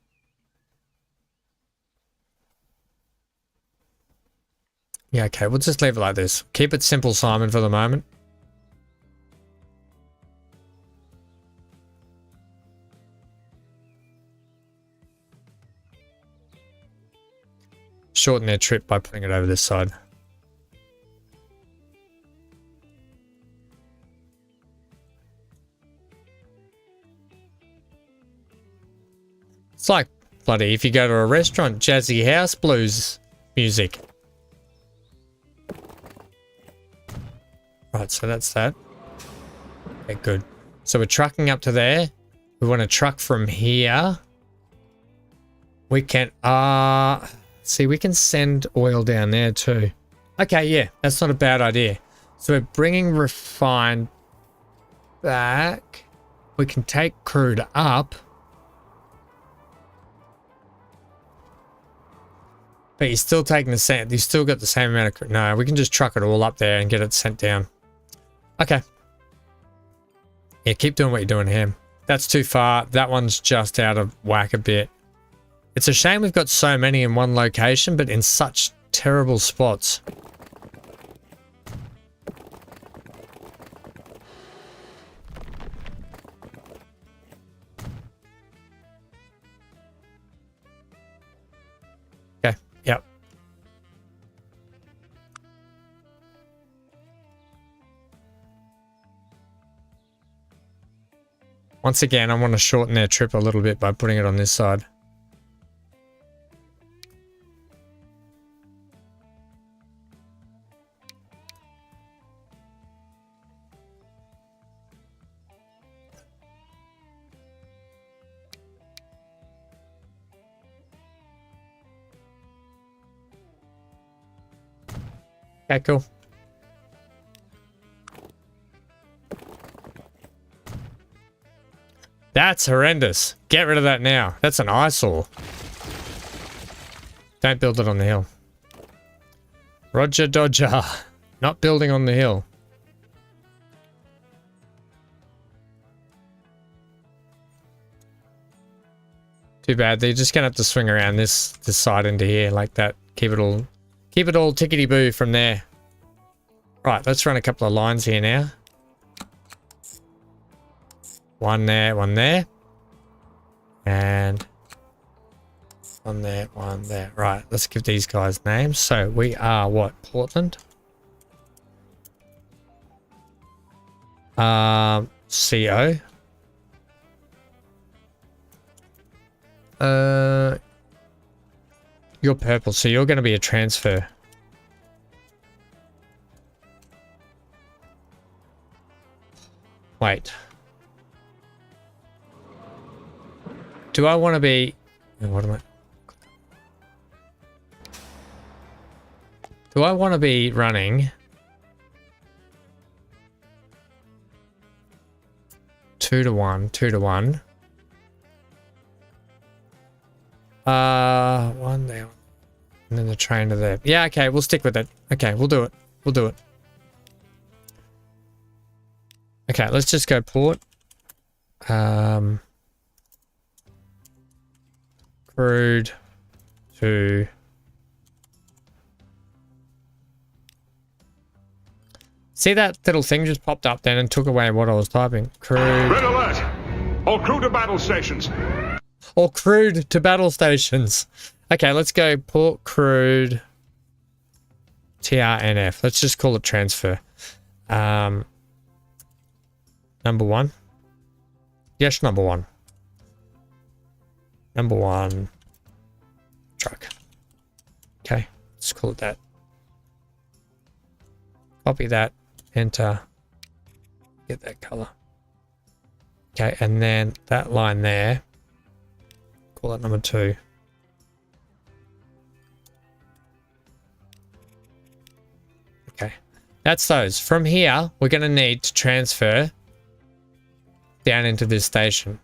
Yeah, okay, we'll just leave it like this. Keep it simple, Simon, for the moment. Shorten their trip by putting it over this side. It's like bloody if you go to a restaurant, jazzy house blues music. Right, so that's that. Okay, good. So we're trucking up to there. We want to truck from here. We can, see, we can send oil down there too. Okay, yeah, that's not a bad idea. So we're bringing refined back. We can take crude up. But you're still taking the same, you still got the same amount of crude. No, we can just truck it all up there and get it sent down. Okay. Yeah, keep doing what you're doing here. That's too far. That one's just out of whack a bit. It's a shame we've got so many in one location, but in such terrible spots. Okay, yep. Once again, I want to shorten their trip a little bit by putting it on this side. Okay, cool. That's horrendous. Get rid of that now. That's an eyesore. Don't build it on the hill. Roger Dodger. Not building on the hill. Too bad. They're just gonna have to swing around this side into here like that. Keep it all tickety boo from there. Right, let's run a couple of lines here now. One there, and one there, one there. Right, let's give these guys names. So we are what? Portland? CO. You're purple, so you're going to be a transfer. Wait. Do I want to be... What am I... Do I want to be running 2 to 1, 2 to 1? One there. And then the train to there. Yeah, okay, we'll stick with it. Okay, we'll do it. We'll do it. Okay, let's just go port. Crude to... See that little thing just popped up then and took away what I was typing. Crude. Red alert! All crew to battle stations. Or crude to battle stations. Okay, let's go port crude TRNF. Let's just call it transfer. Number 1. Yes, number 1. Number 1. Truck. Okay, let's call it that. Copy that. Enter. Get that color. Okay, and then that line there. Call that number 2. Okay, that's those. From here, we're going to need to transfer down into this station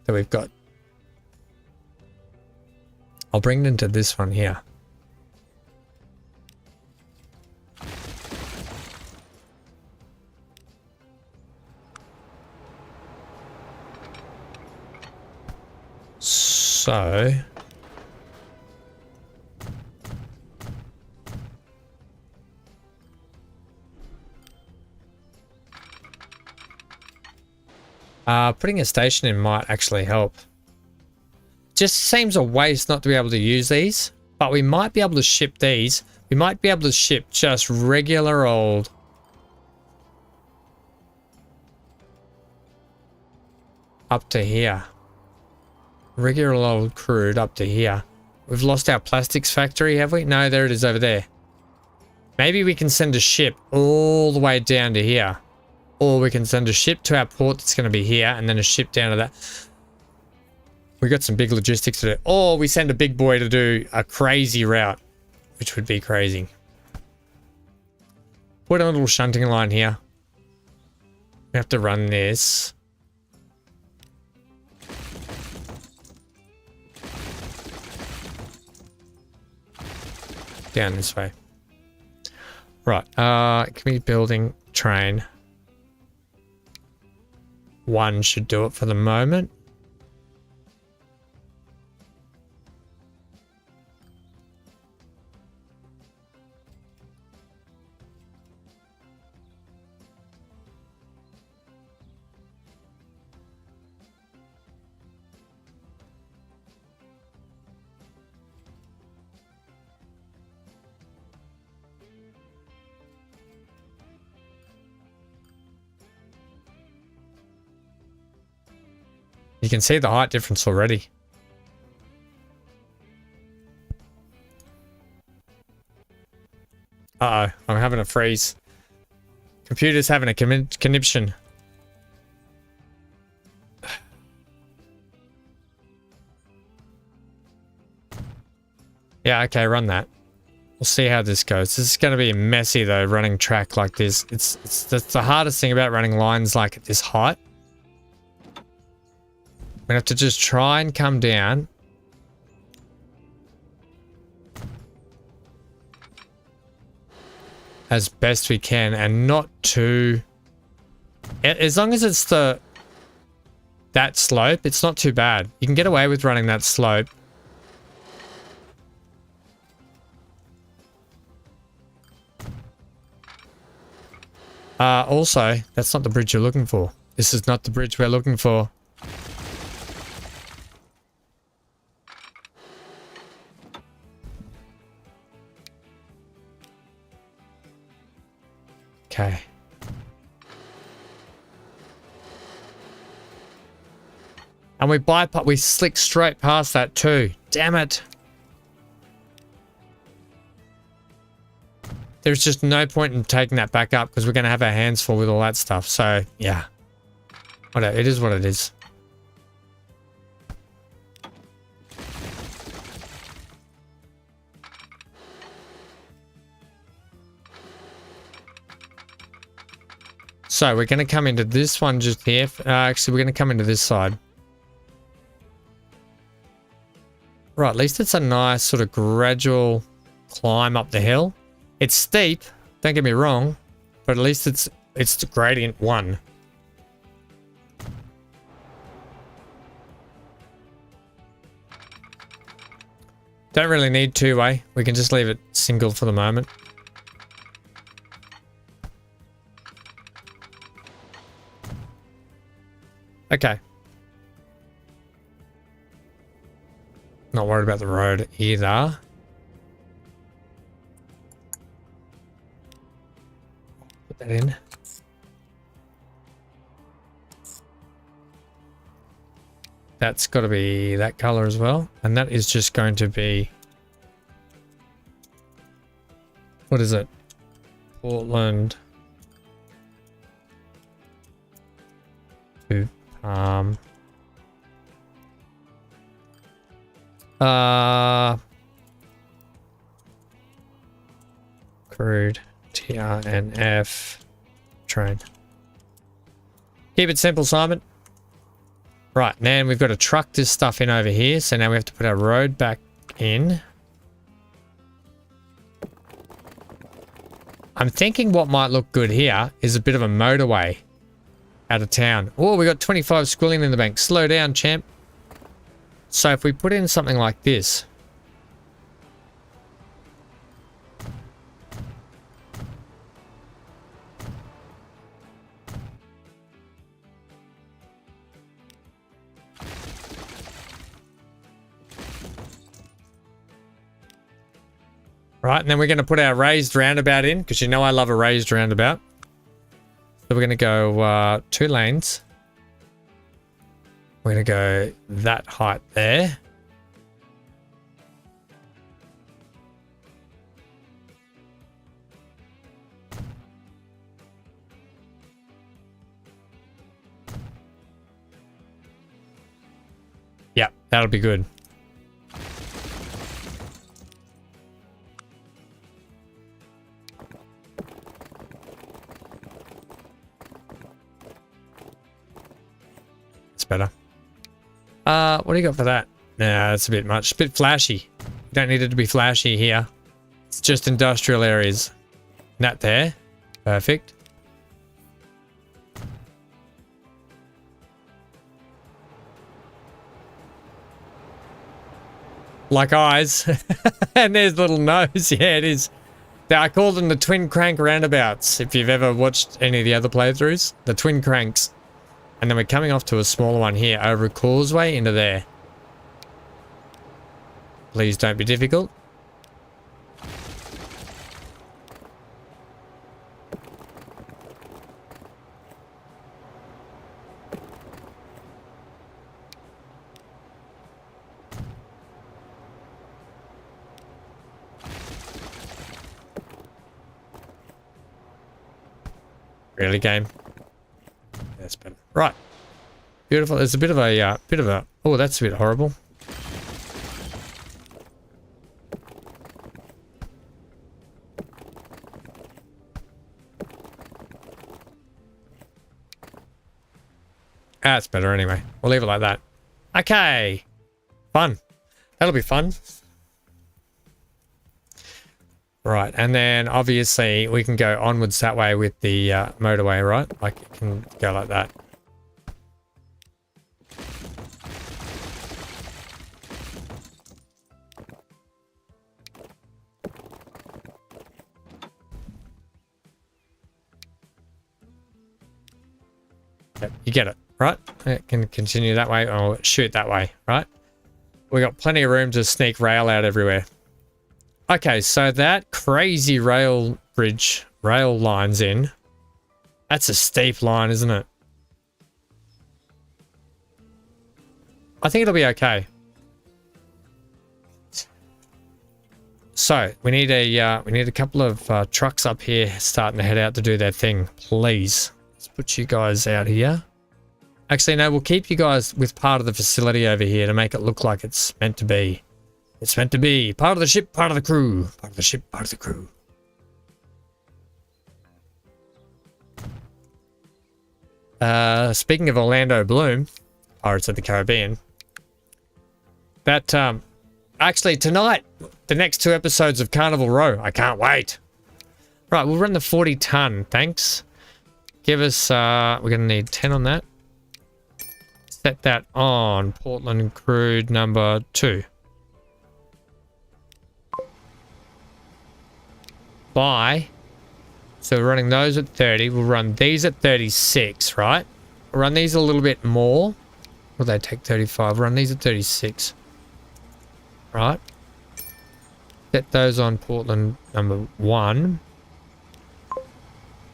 that we've got. I'll bring it into this one here. So putting a station in might actually help. Just seems a waste not to be able to use these, but we might be able to ship these. We might be able to ship just regular old up to here. Regular old crude up to here. We've lost our plastics factory, have we? No, there it is over there. Maybe we can send a ship all the way down to here. Or we can send a ship to our port that's going to be here, and then a ship down to that. We got some big logistics to do. Or we send a big boy to do a crazy route, which would be crazy. Put a little shunting line here. We have to run this. Down this way. Right. Can we building train? 1 should do it for the moment. You can see the height difference already. Uh-oh, I'm having a freeze. Computer's having a conniption. Yeah, okay, run that. We'll see how this goes. This is going to be messy though, running track like this. That's the hardest thing about running lines like at this height. We're going to have to just try and come down. As best we can and not too... As long as it's that slope, it's not too bad. You can get away with running that slope. Also, that's not the bridge you're looking for. This is not the bridge we're looking for. Okay. And we slick straight past that too. Damn it. There's just no point in taking that back up because we're going to have our hands full with all that stuff. So, yeah. Whatever, it is what it is. So we're going to come into this one just here. Actually, we're going to come into this side. Right, at least it's a nice sort of gradual climb up the hill. It's steep, don't get me wrong, but at least it's the gradient 1. Don't really need two-way. We can just leave it single for the moment. Okay. Not worried about the road either. Put that in. That's got to be that color as well. And that is just going to be... What is it? Portland. Crude TRNF train. Keep it simple, Simon. Right, now we've got to truck this stuff in over here, so now we have to put our road back in. I'm thinking what might look good here is a bit of a motorway out of town. Oh, we got 25 squillion in the bank. Slow down, champ. So if we put in something like this. Right, and then we're going to put our raised roundabout in, because you know I love a raised roundabout. So we're going to go 2 lanes. We're going to go that height there. Yeah, that'll be good. Better. What do you got for that? Nah, that's a bit much. A bit flashy. You don't need it to be flashy here. It's just industrial areas. That there. Perfect. Like eyes. And there's little nose. Yeah, it is. I call them the twin crank roundabouts. If you've ever watched any of the other playthroughs. The twin cranks. And then we're coming off to a smaller one here over a causeway into there. Please don't be difficult. Really, game? That's better. Right. Beautiful. There's a bit of a, oh, that's a bit horrible. That's better anyway. We'll leave it like that. Okay. Fun. That'll be fun. Right, and then obviously we can go onwards that way with the motorway, right? Like it can go like that. Yep, you get it, right? It can continue that way or shoot that way, right? We got plenty of room to sneak rail out everywhere. Okay, so that crazy rail line's in. That's a steep line, isn't it? I think it'll be okay. So we need a couple of trucks up here starting to head out to do their thing. Please, let's put you guys out here. Actually, no, we'll keep you guys with part of the facility over here to make it look like it's meant to be. It's meant to be part of the ship, part of the crew. Part of the ship, part of the crew. Speaking of Orlando Bloom, Pirates of the Caribbean, that, actually tonight, the next 2 episodes of Carnival Row. I can't wait. Right, we'll run the 40 ton, thanks. Give us, we're going to need 10 on that. Set that on Portland crude number 2. Buy. So we're running those at 30. We'll run these at 36, right? We'll run these a little bit more. Will they take 35? We'll run these at 36. Right? Set those on Portland number 1.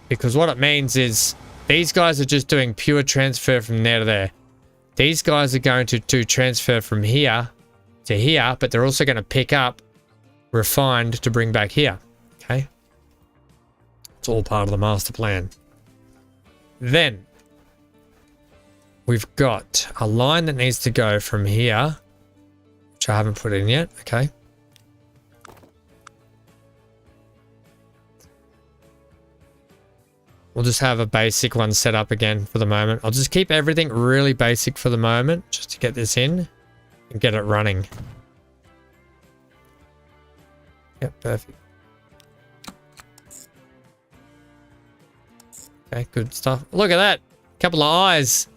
Because what it means is these guys are just doing pure transfer from there to there. These guys are going to do transfer from here to here, but they're also going to pick up refined to bring back here. Okay? It's all part of the master plan. Then we've got a line that needs to go from here, which I haven't put in yet. Okay. We'll just have a basic one set up again for the moment. I'll just keep everything really basic for the moment, just to get this in and get it running. Yep, perfect. Okay, good stuff. Look at that. Couple of eyes.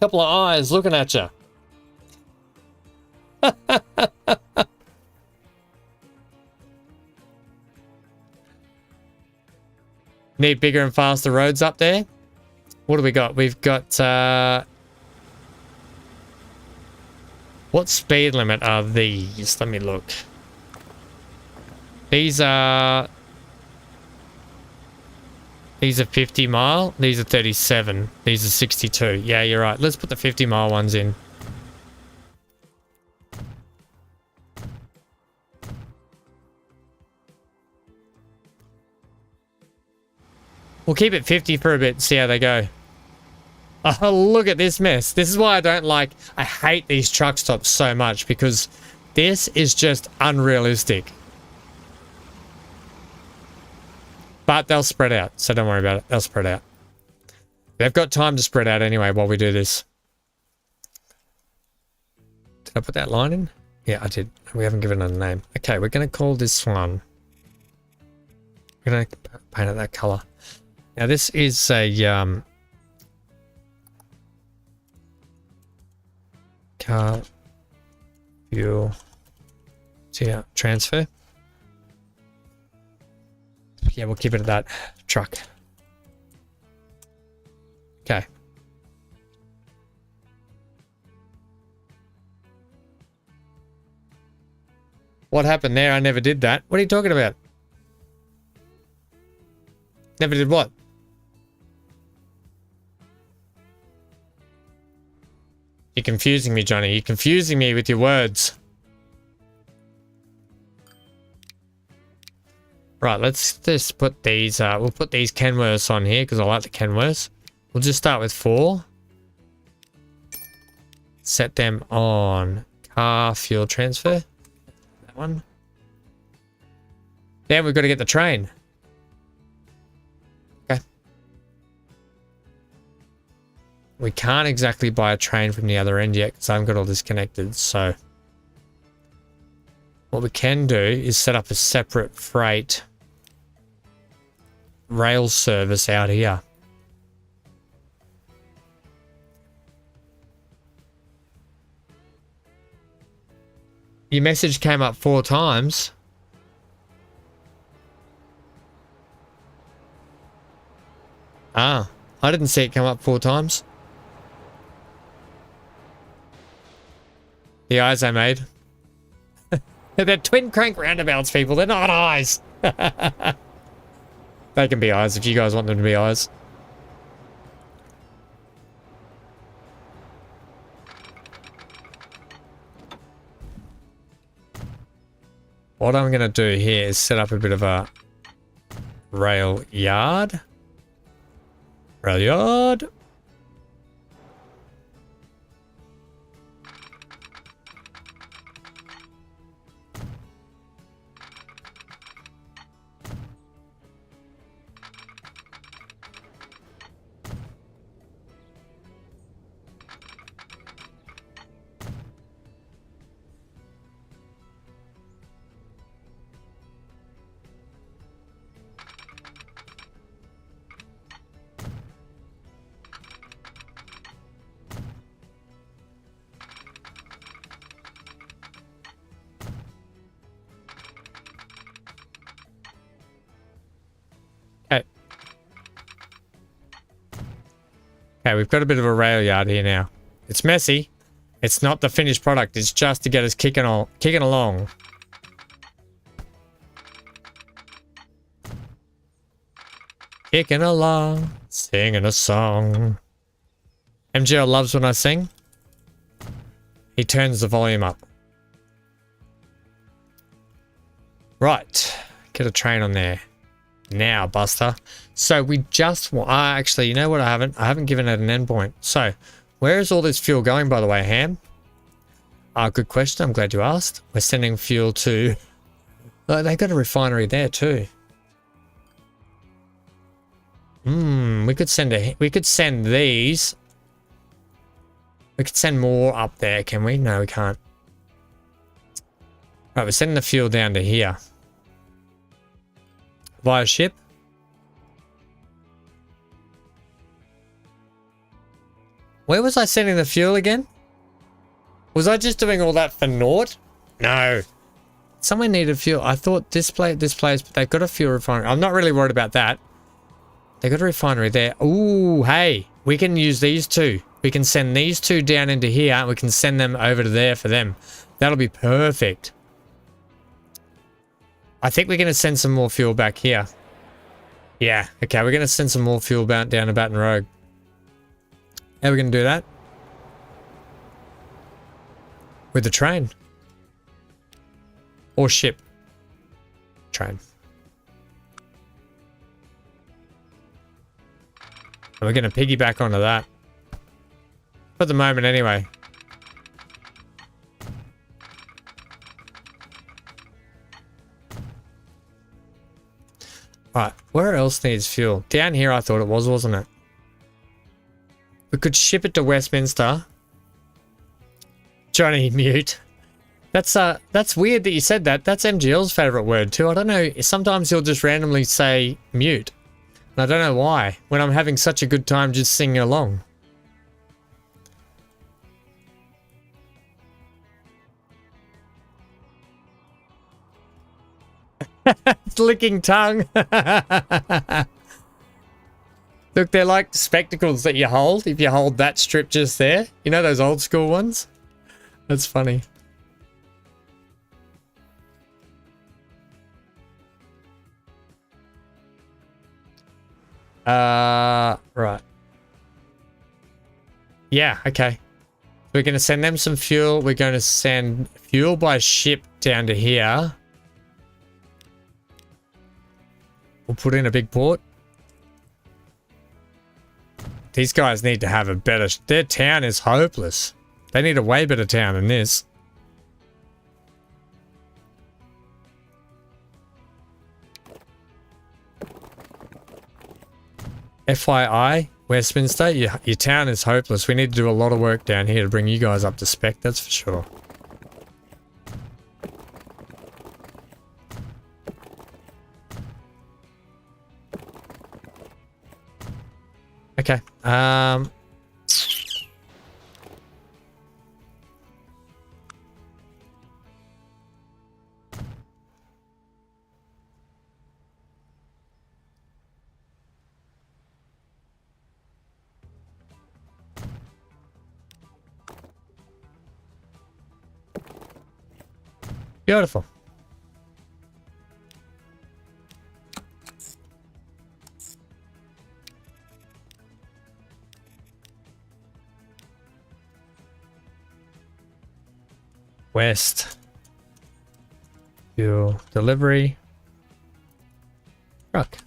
Couple of eyes looking at you. Need bigger and faster roads up there. What do we got? We've got, what speed limit are these? Let me look. These are 50 mile. These are 37. These are 62. Yeah, you're right. Let's put the 50 mile ones in. We'll keep it 50 for a bit and see how they go. Oh, look at this mess. This is why I hate these truck stops so much, because this is just unrealistic. But they'll spread out, so don't worry about it. They'll spread out. They've got time to spread out anyway while we do this. Did I put that line in? Yeah, I did. We haven't given it a name. Okay, we're going to call this one. We're going to paint it that color. Now this is a car fuel transfer. Yeah, we'll keep it at that. Truck. Okay. What happened there? I never did that. What are you talking about? Never did what? You're confusing me, Johnny. You're confusing me with your words. Right, let's just put these, we'll put these Kenworths on here because I like the Kenworths. We'll just start with 4. Set them on car fuel transfer. That one. Then we've got to get the train. Okay. We can't exactly buy a train from the other end yet because I haven't got all this connected, so what we can do is set up a separate freight rail service out here. Your message came up 4 times. Ah, I didn't see it come up 4 times. The eyes I made. They're twin crank roundabouts, people. They're not eyes. They can be eyes if you guys want them to be eyes. What I'm going to do here is set up a bit of a rail yard. Rail yard. Okay, we've got a bit of a rail yard here now. It's messy. It's not the finished product. It's just to get us kicking along. Kicking along, singing a song. MGL loves when I sing. He turns the volume up. Right, get a train on there. Now, Buster. So we just want... actually, you know what I haven't given it an endpoint. So, where is all this fuel going, by the way, Ham? Good question. I'm glad you asked. We're sending fuel to... they got a refinery there too. We could send these. We could send more up there, can we? No, we can't. Right, we're sending the fuel down to here. Via ship. Where was I sending the fuel again? Was I just doing all that for naught? No. Someone needed fuel. I thought this place, but they've got a fuel refinery. I'm not really worried about that. They got a refinery there. Ooh, hey, we can use these two. We can send these two down into here. We can send them over to there for them. That'll be perfect. I think we're going to send some more fuel back here. Yeah, okay, we're going to send some more fuel down to Baton Rouge. How are we going to do that? With the train. Or ship. Train. And we're going to piggyback onto that. For the moment, anyway. Right, where else needs fuel? Down here I thought it was, wasn't it? We could ship it to Westminster. Johnny, mute. That's weird that you said that. That's MGL's favourite word too. I don't know, sometimes he'll just randomly say mute. And I don't know why, when I'm having such a good time just singing along. Licking tongue. Look, they're like spectacles that you hold if you hold that strip just there. You know those old school ones? That's funny. Right. Yeah, okay. We're going to send them some fuel. We're going to send fuel by ship down to here. We'll put in a big port. These guys need to have a better... Their town is hopeless. They need a way better town than this. FYI, Westminster, your town is hopeless. We need to do a lot of work down here to bring you guys up to spec, that's for sure. Okay. Beautiful. West. Fuel delivery. Truck.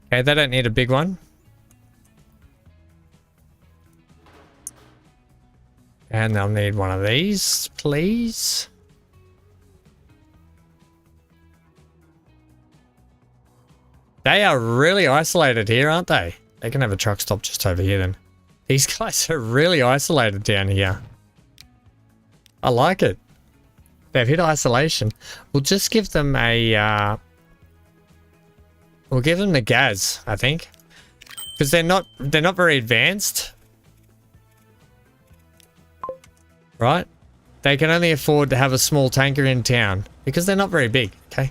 Okay, they don't need a big one. And they'll need one of these, please. They are really isolated here, aren't they? They can have a truck stop just over here then. These guys are really isolated down here. I like it. They've hit isolation. We'll just give them a... we'll give them the gas, I think. Because they're not very advanced. Right? They can only afford to have a small tanker in town. Because they're not very big, okay?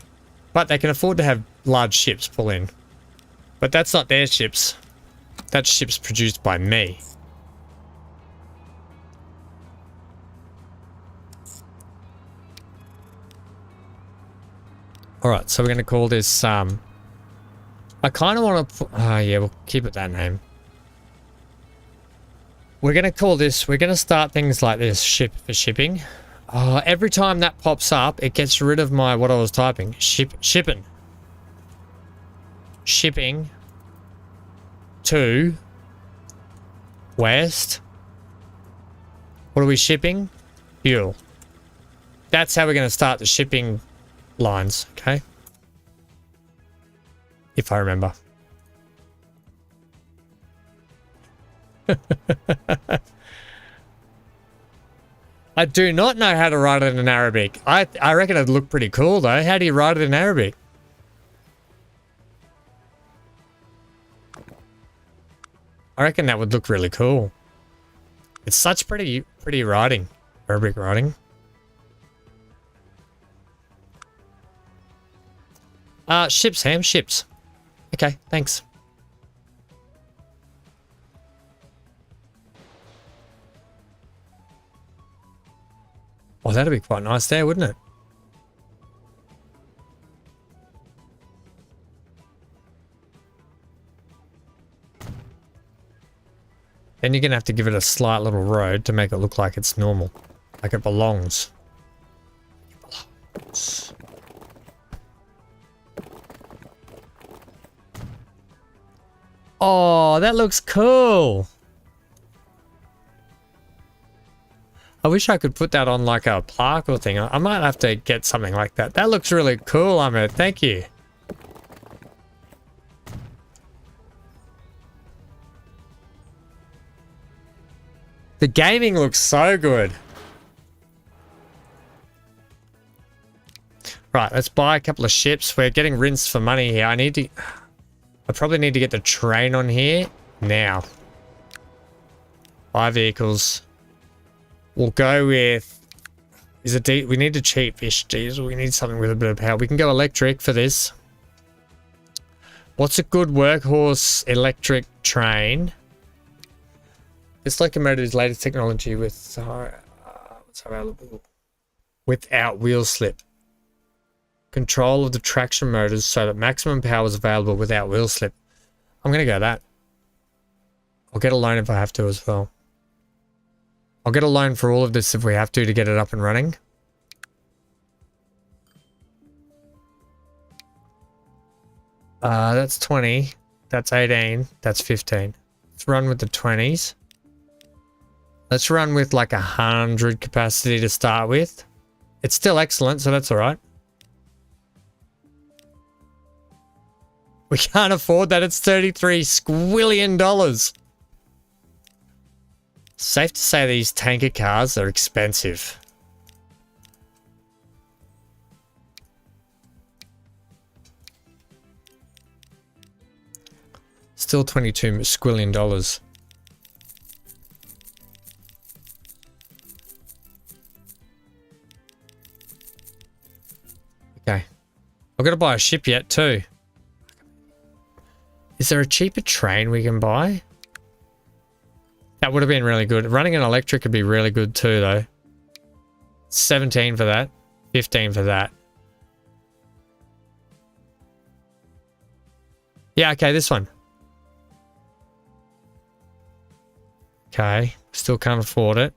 But they can afford to have large ships pull in. But that's not their ships. That ship's produced by me. Alright, so we're going to call this, I kind of want to, yeah, we'll keep it that name. We're going to call this, we're going to start things like this, ship for shipping. Every time that pops up, it gets rid of my, what I was typing, shipping to west. What are we shipping? Fuel. That's how we're going to start the shipping lines, okay? If I remember. I do not know how to write it in Arabic. I reckon it'd look pretty cool though. How do you write it in Arabic? I reckon that would look really cool. It's such pretty writing. Arabic writing. Ships, Ham, ships. Okay, thanks. Oh, that'd be quite nice there, wouldn't it? Then you're going to have to give it a slight little road to make it look like it's normal. Like it belongs. It belongs. Oh, that looks cool. I wish I could put that on like a plaque or thing. I might have to get something like that. That looks really cool, Ahmed. Thank you. The gaming looks so good. Right, let's buy a couple of ships. We're getting rinsed for money here. I probably need to get the train on here now. 5 vehicles. We'll go with... we need a cheap-ish diesel. We need something with a bit of power. We can go electric for this. What's a good workhorse electric train? This locomotive is latest technology with... what's available? Without wheel slip. Control of the traction motors so that maximum power is available without wheel slip. I'm going to go that. I'll get a loan if I have to as well. I'll get a loan for all of this if we have to get it up and running. That's 20. That's 18. That's 15. Let's run with the 20s. Let's run with like 100 capacity to start with. It's still excellent, so that's all right. We can't afford that. It's $33 squillion. Safe to say these tanker cars are expensive. Still $22 squillion. Okay. I've got to buy a ship yet too. Is there a cheaper train we can buy? That would have been really good. Running an electric would be really good too, though. 17 for that. 15 for that. Yeah, okay, this one. Okay, still can't afford it.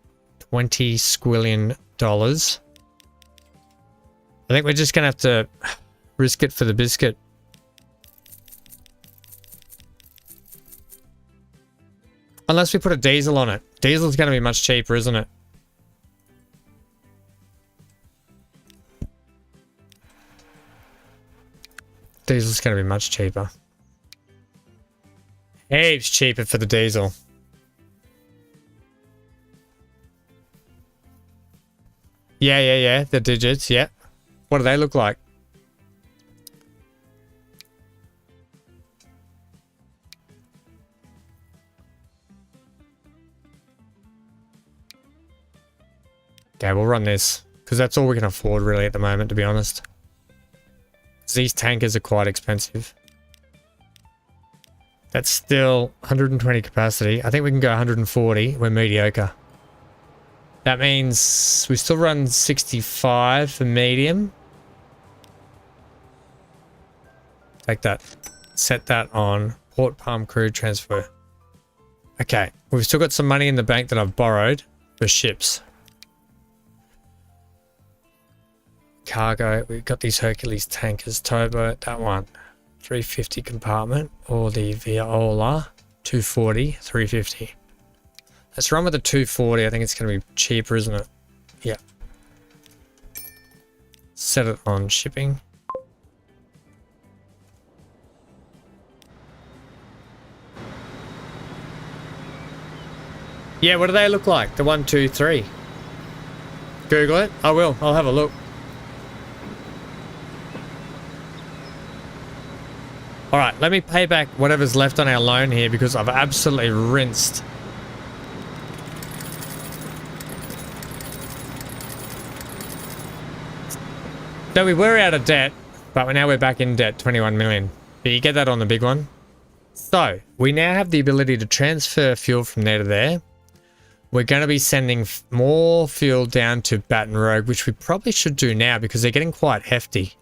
$20 squillion. I think we're just going to have to risk it for the biscuit. Unless we put a diesel on it. Diesel's going to be much cheaper, isn't it? Diesel's going to be much cheaper. Heaps cheaper for the diesel. Yeah. The digits, yeah. What do they look like? Okay, we'll run this. Because that's all we can afford really at the moment, to be honest. These tankers are quite expensive. That's still 120 capacity. I think we can go 140. We're mediocre. That means we still run 65 for medium. Take that. Set that on. Port Palm crew transfer. Okay. We've still got some money in the bank that I've borrowed for ships. Cargo. We've got these Hercules tankers. Towboat. That one. 350 compartment. Or the Viola. 240. 350. Let's run with the 240. I think it's going to be cheaper, isn't it? Yeah. Set it on shipping. Yeah, what do they look like? The 1, 2, 3. Google it. I will. I'll have a look. All right, let me pay back whatever's left on our loan here because I've absolutely rinsed. So we were out of debt, but now we're back in debt, 21 million. But you get that on the big one. So we now have the ability to transfer fuel from there to there. We're going to be sending more fuel down to Baton Rouge, which we probably should do now because they're getting quite hefty.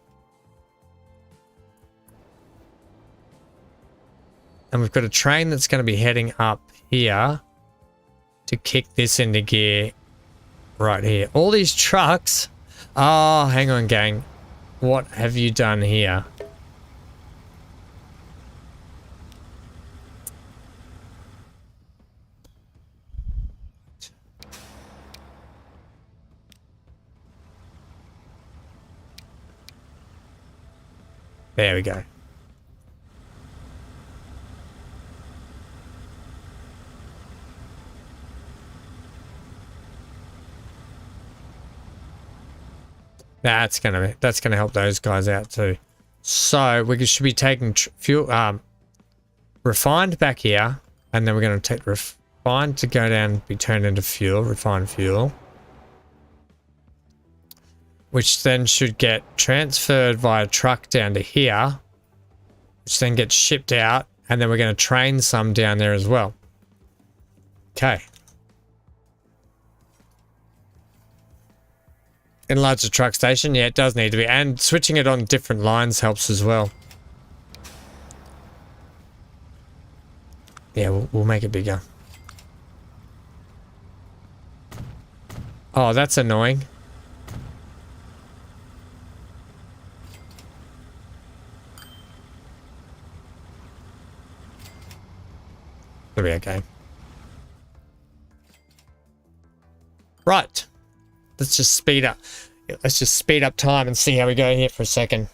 And we've got a train that's going to be heading up here to kick this into gear right here. All these trucks. Oh, hang on, gang. What have you done here? There we go. That's gonna help those guys out too. So we should be taking fuel, refined back here, and then we're going to take refined to go down, be turned into fuel, refined fuel, which then should get transferred via truck down to here, which then gets shipped out, and then we're going to train some down there as well. Okay. Enlarge the truck station. Yeah, it does need to be. And switching it on different lines helps as well. Yeah, we'll make it bigger. Oh, that's annoying. It'll be okay. Right. Let's just speed up. Let's just speed up time and see how we go here for a second.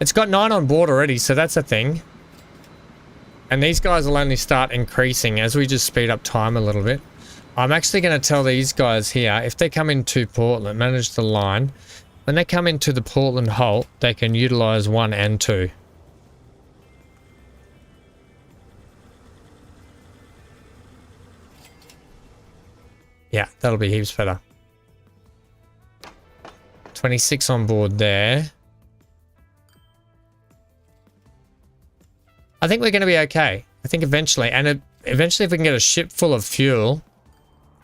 It's got 9 on board already, so that's a thing. And these guys will only start increasing as we just speed up time a little bit. I'm actually going to tell these guys here, if they come into Portland, manage the line. When they come into the Portland halt, they can utilize 1 and 2. Yeah, that'll be heaps better. 26 on board there. I think we're going to be okay. I think eventually, and eventually if we can get a ship full of fuel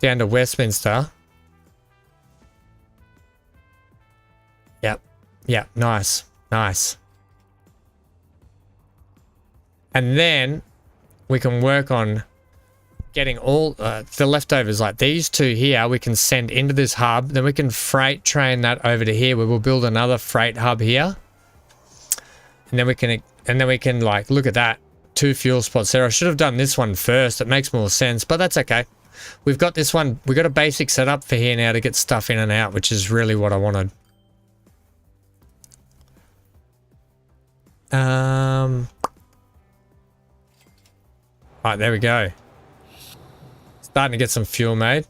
down to Westminster. Yep. Yeah, nice. Nice. And then we can work on getting all the leftovers like these two here. We can send into this hub. Then we can freight train that over to here. We will build another freight hub here. And then we can like, look at that. 2 fuel spots there. I should have done this one first. It makes more sense, but that's okay. We've got this one. We've got a basic setup for here now to get stuff in and out, which is really what I wanted. Right, there we go. Starting to get some fuel made.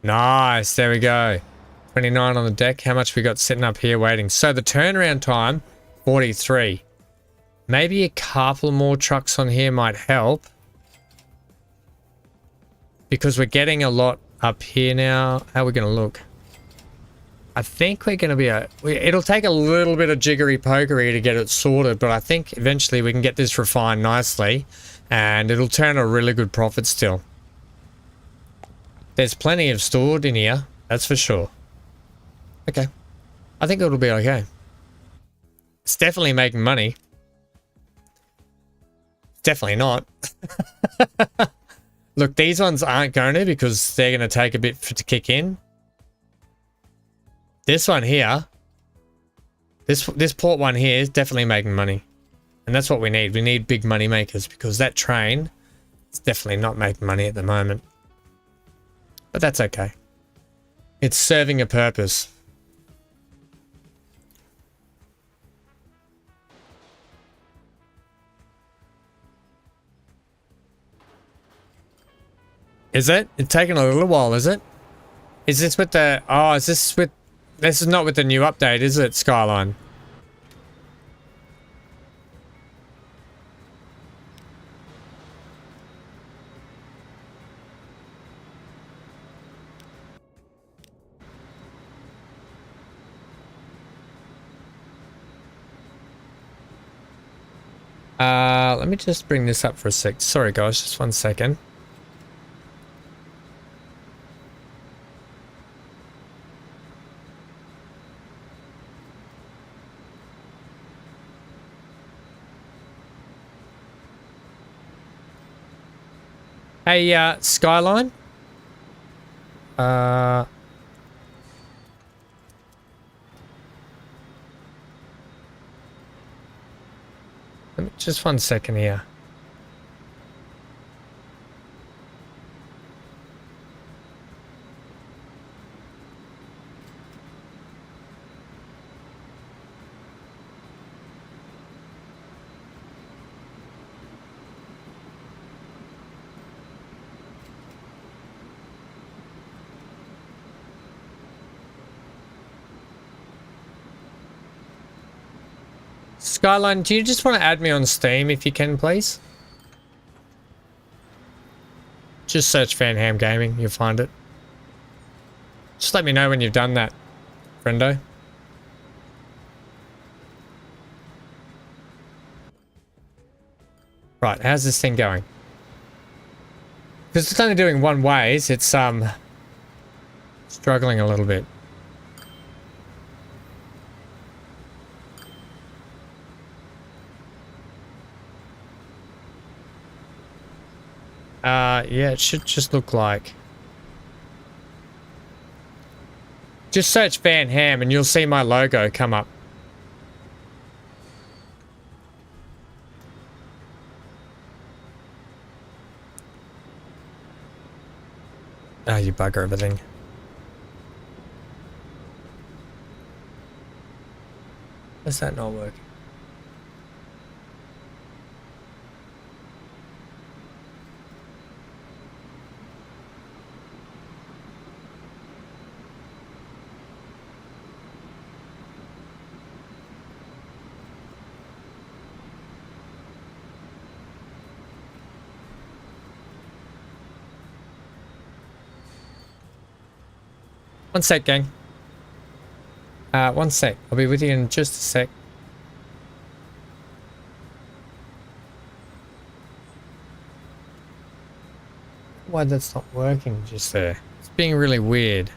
Nice, there we go. 29 on the deck. How much we got sitting up here waiting? So the turnaround time, 43. Maybe a couple more trucks on here might help. Because we're getting a lot up here now. How are we going to look? I think we're going to be it'll take a little bit of jiggery pokery to get it sorted, but I think eventually we can get this refined nicely and it'll turn a really good profit still. There's plenty of stored in here, that's for sure. Okay. I think it'll be okay. It's definitely making money. Definitely not. Look, these ones aren't going to because they're going to take a bit to kick in. This one here, this port one here is definitely making money. And that's what we need. We need big money makers because that train is definitely not making money at the moment. But that's okay. It's serving a purpose. Is it? It's taking a little while, is it? Is this with the... Oh, is this with... This is not with the new update, is it, Skyline? Let me just bring this up for a sec. Sorry, guys, just 1 second. Hey, Skyline? Let me, just 1 second here. Skyline, do you just want to add me on Steam if you can, please? Just search Van Ham Gaming, you'll find it. Just let me know when you've done that, friendo. Right, how's this thing going? Because it's only doing one ways, it's struggling a little bit. Yeah, it should just look like... Just search Van Ham and you'll see my logo come up. Ah, you bugger everything. Is that not working? One sec, gang. 1 sec. I'll be with you in just a sec. Why that's not working just there? It's being really weird.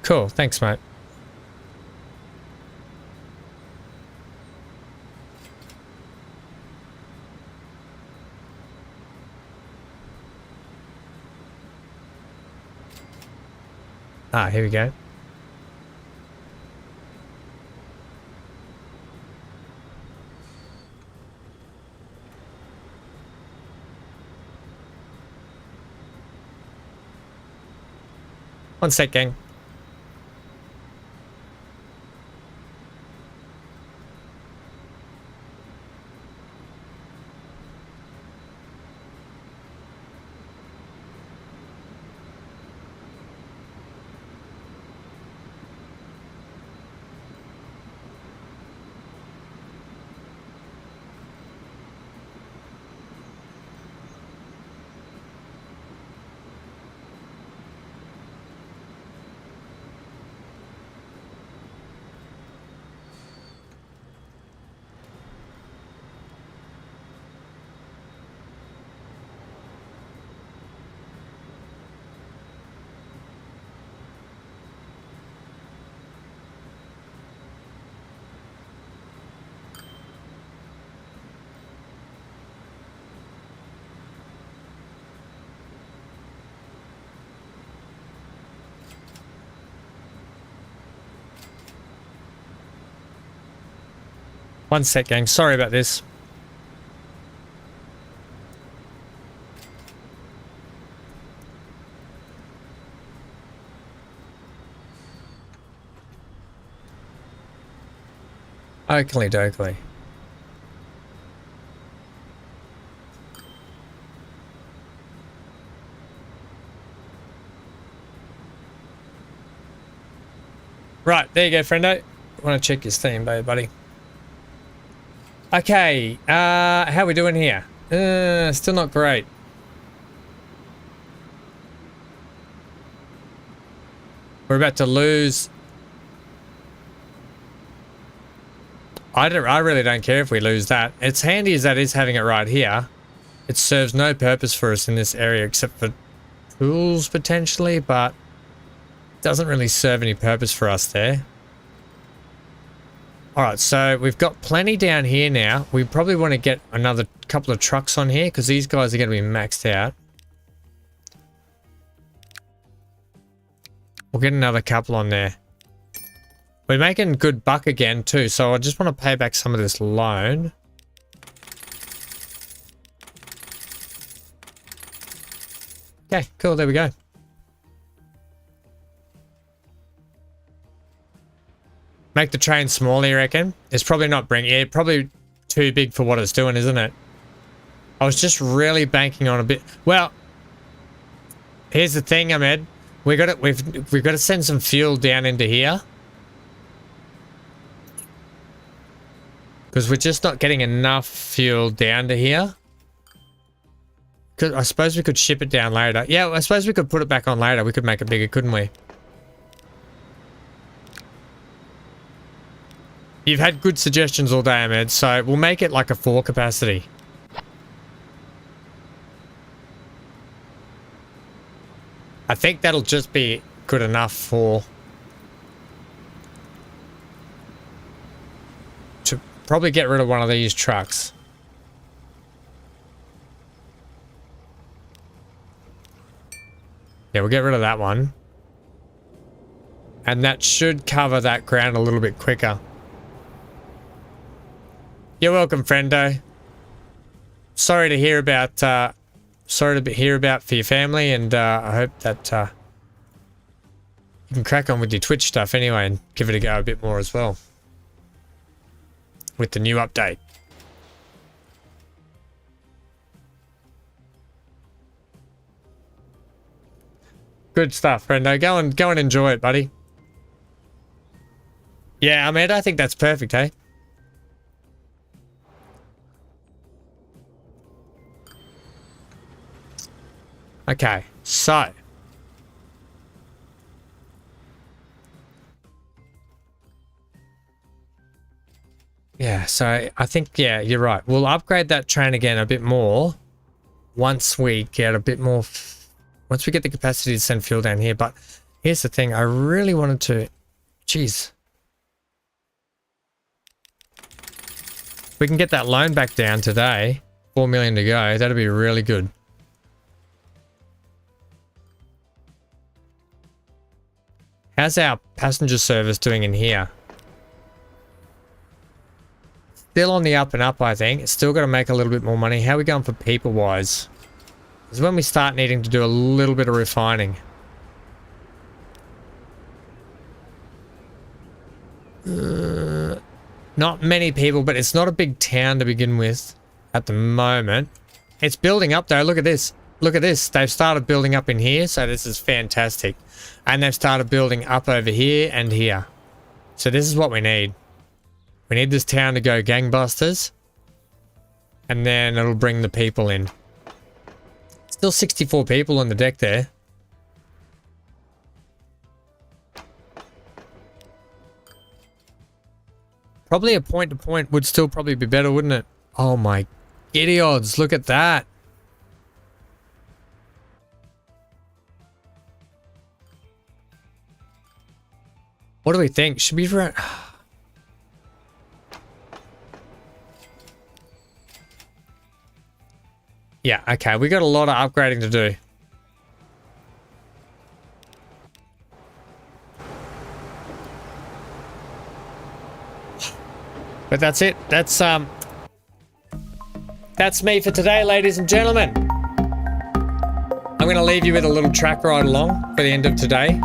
Cool. Thanks, mate. Ah, here we go. One sec, gang. One sec, gang. Sorry about this. Oakley dokley. Right, there you go, friendo. Want to check your Steam, buddy. Okay, how we doing here? Still not great. We're about to lose. I really don't care if we lose that. It's handy as that is having it right here. It serves no purpose for us in this area except for tools potentially, but doesn't really serve any purpose for us there. Alright, so we've got plenty down here now. We probably want to get another couple of trucks on here because these guys are going to be maxed out. We'll get another couple on there. We're making good buck again too, so I just want to pay back some of this loan. Okay, cool, there we go. Make the train smaller, you reckon? It's probably not probably too big for what it's doing, isn't it? I was just really banking on a bit. Well, here's the thing, Ahmed. We've got to send some fuel down into here. Because we're just not getting enough fuel down to here. I suppose we could ship it down later. Yeah, I suppose we could put it back on later. We could make it bigger, couldn't we? You've had good suggestions all day, Ahmed, so we'll make it like a 4 capacity. I think that'll just be good enough for... to probably get rid of one of these trucks. Yeah, we'll get rid of that one. And that should cover that ground a little bit quicker. You're welcome, friendo. Sorry to hear about for your family, and I hope that you can crack on with your Twitch stuff anyway and give it a go a bit more as well with the new update. Good stuff, friendo. Go and enjoy it, buddy. Yeah, Ahmed, I think that's perfect, hey? Okay, so yeah, so I think, yeah, you're right. We'll upgrade that train again a bit more once we get a bit more, once we get the capacity to send fuel down here. But here's the thing, I really wanted to, geez. We can get that loan back down today, 4 million to go. That'd be really good. How's our passenger service doing in here? Still on the up and up, I think. It's still got to make a little bit more money. How are we going for people-wise? This is when we start needing to do a little bit of refining. Not many people, but it's not a big town to begin with at the moment. It's building up, though. Look at this. Look at this. They've started building up in here, so this is fantastic. And they've started building up over here and here. So this is what we need. We need this town to go gangbusters. And then it'll bring the people in. Still 64 people on the deck there. Probably a point-to-point would still probably be better, wouldn't it? Oh my giddy odds, look at that. What do we think? Should we run? Yeah, okay, we got a lot of upgrading to do. But that's it. That's me for today, ladies and gentlemen. I'm going to leave you with a little track ride along for the end of today.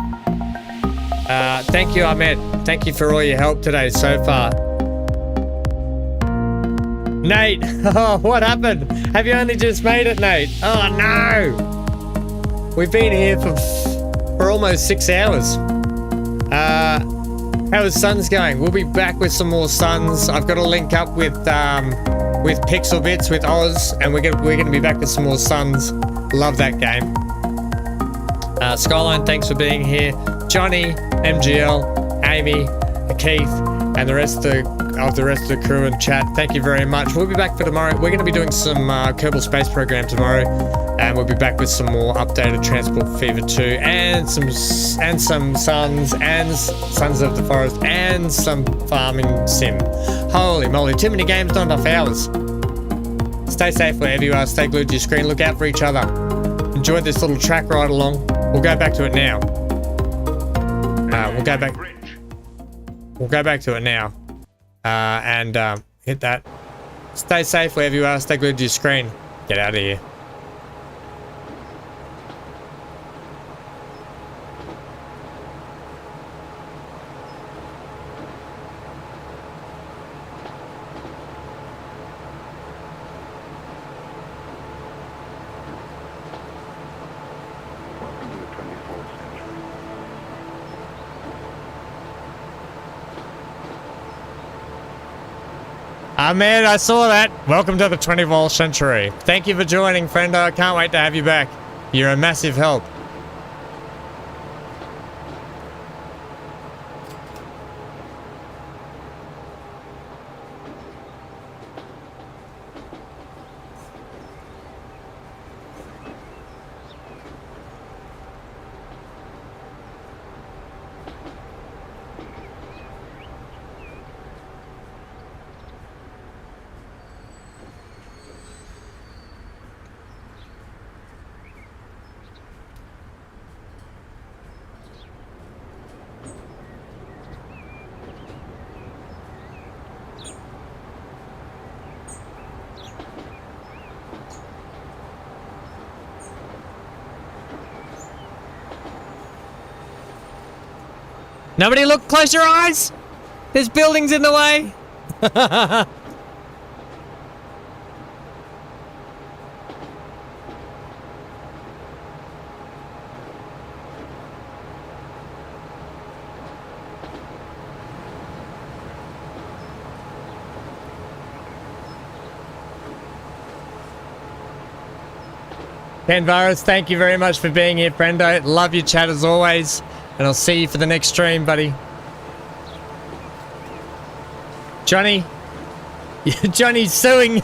Thank you, Ahmed. Thank you for all your help today so far. Nate, oh, what happened? Have you only just made it, Nate? Oh, no. We've been here for almost 6 hours. How is Suns going? We'll be back with some more Suns. I've got to link up with Pixel Bits, with Oz, and we're gonna be back with some more Suns. Love that game. Skyline, thanks for being here. Johnny, MGL, Amy, Keith, and the rest of the crew and chat. Thank you very much. We'll be back for tomorrow. We're going to be doing some Kerbal Space Program tomorrow, and we'll be back with some more updated Transport Fever 2 and some Sons and Sons of the Forest and some farming sim. Holy moly, too many games, not enough hours. Stay safe wherever you are. Stay glued to your screen. Look out for each other. Enjoy this little track ride along. We'll go back to it now. We'll go back to it now. And hit that. Stay safe wherever you are. Stay glued to your screen. Get out of here. Ahmed, I saw that. Welcome to the 24th century. Thank you for joining, friendo. I can't wait to have you back. You're a massive help. Nobody look, close your eyes. There's buildings in the way. Ken Virus, thank you very much for being here, friendo. Love your chat as always. And I'll see you for the next stream, buddy. Johnny. Johnny's suing.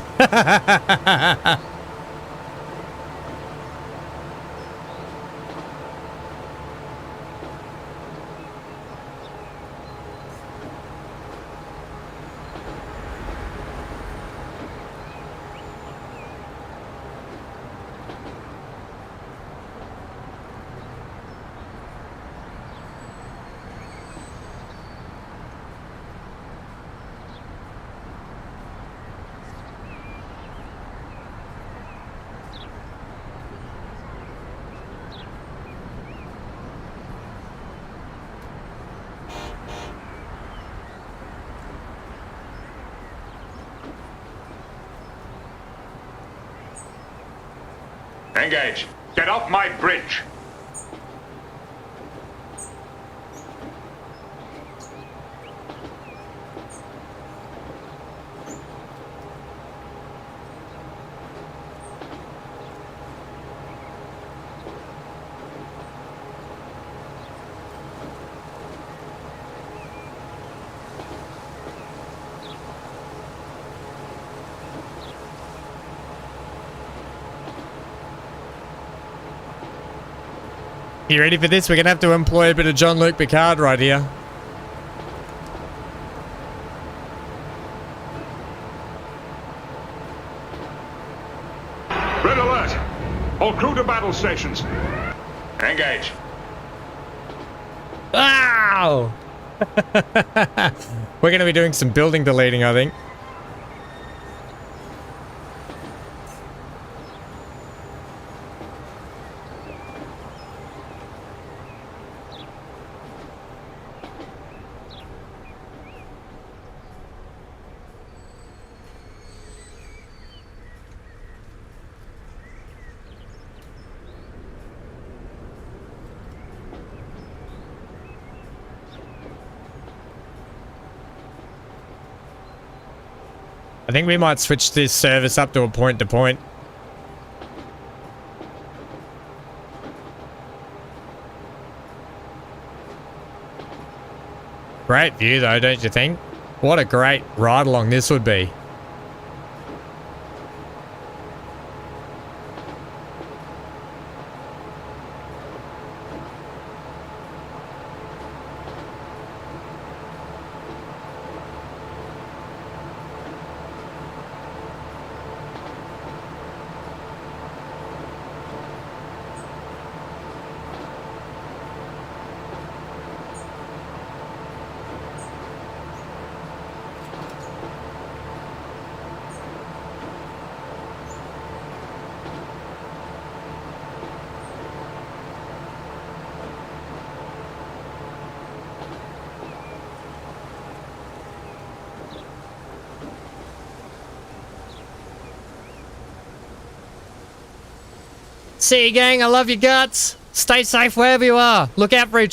Engage. Get off my bridge. You ready for this? We're going to have to employ a bit of Jean-Luc Picard right here. Red alert! All crew to battle stations. Engage. Wow! We're going to be doing some building deleting, I think. I think we might switch this service up to a point-to-point. Great view though, don't you think? What a great ride along this would be. See you, gang. I love your guts. Stay safe wherever you are. Look out for each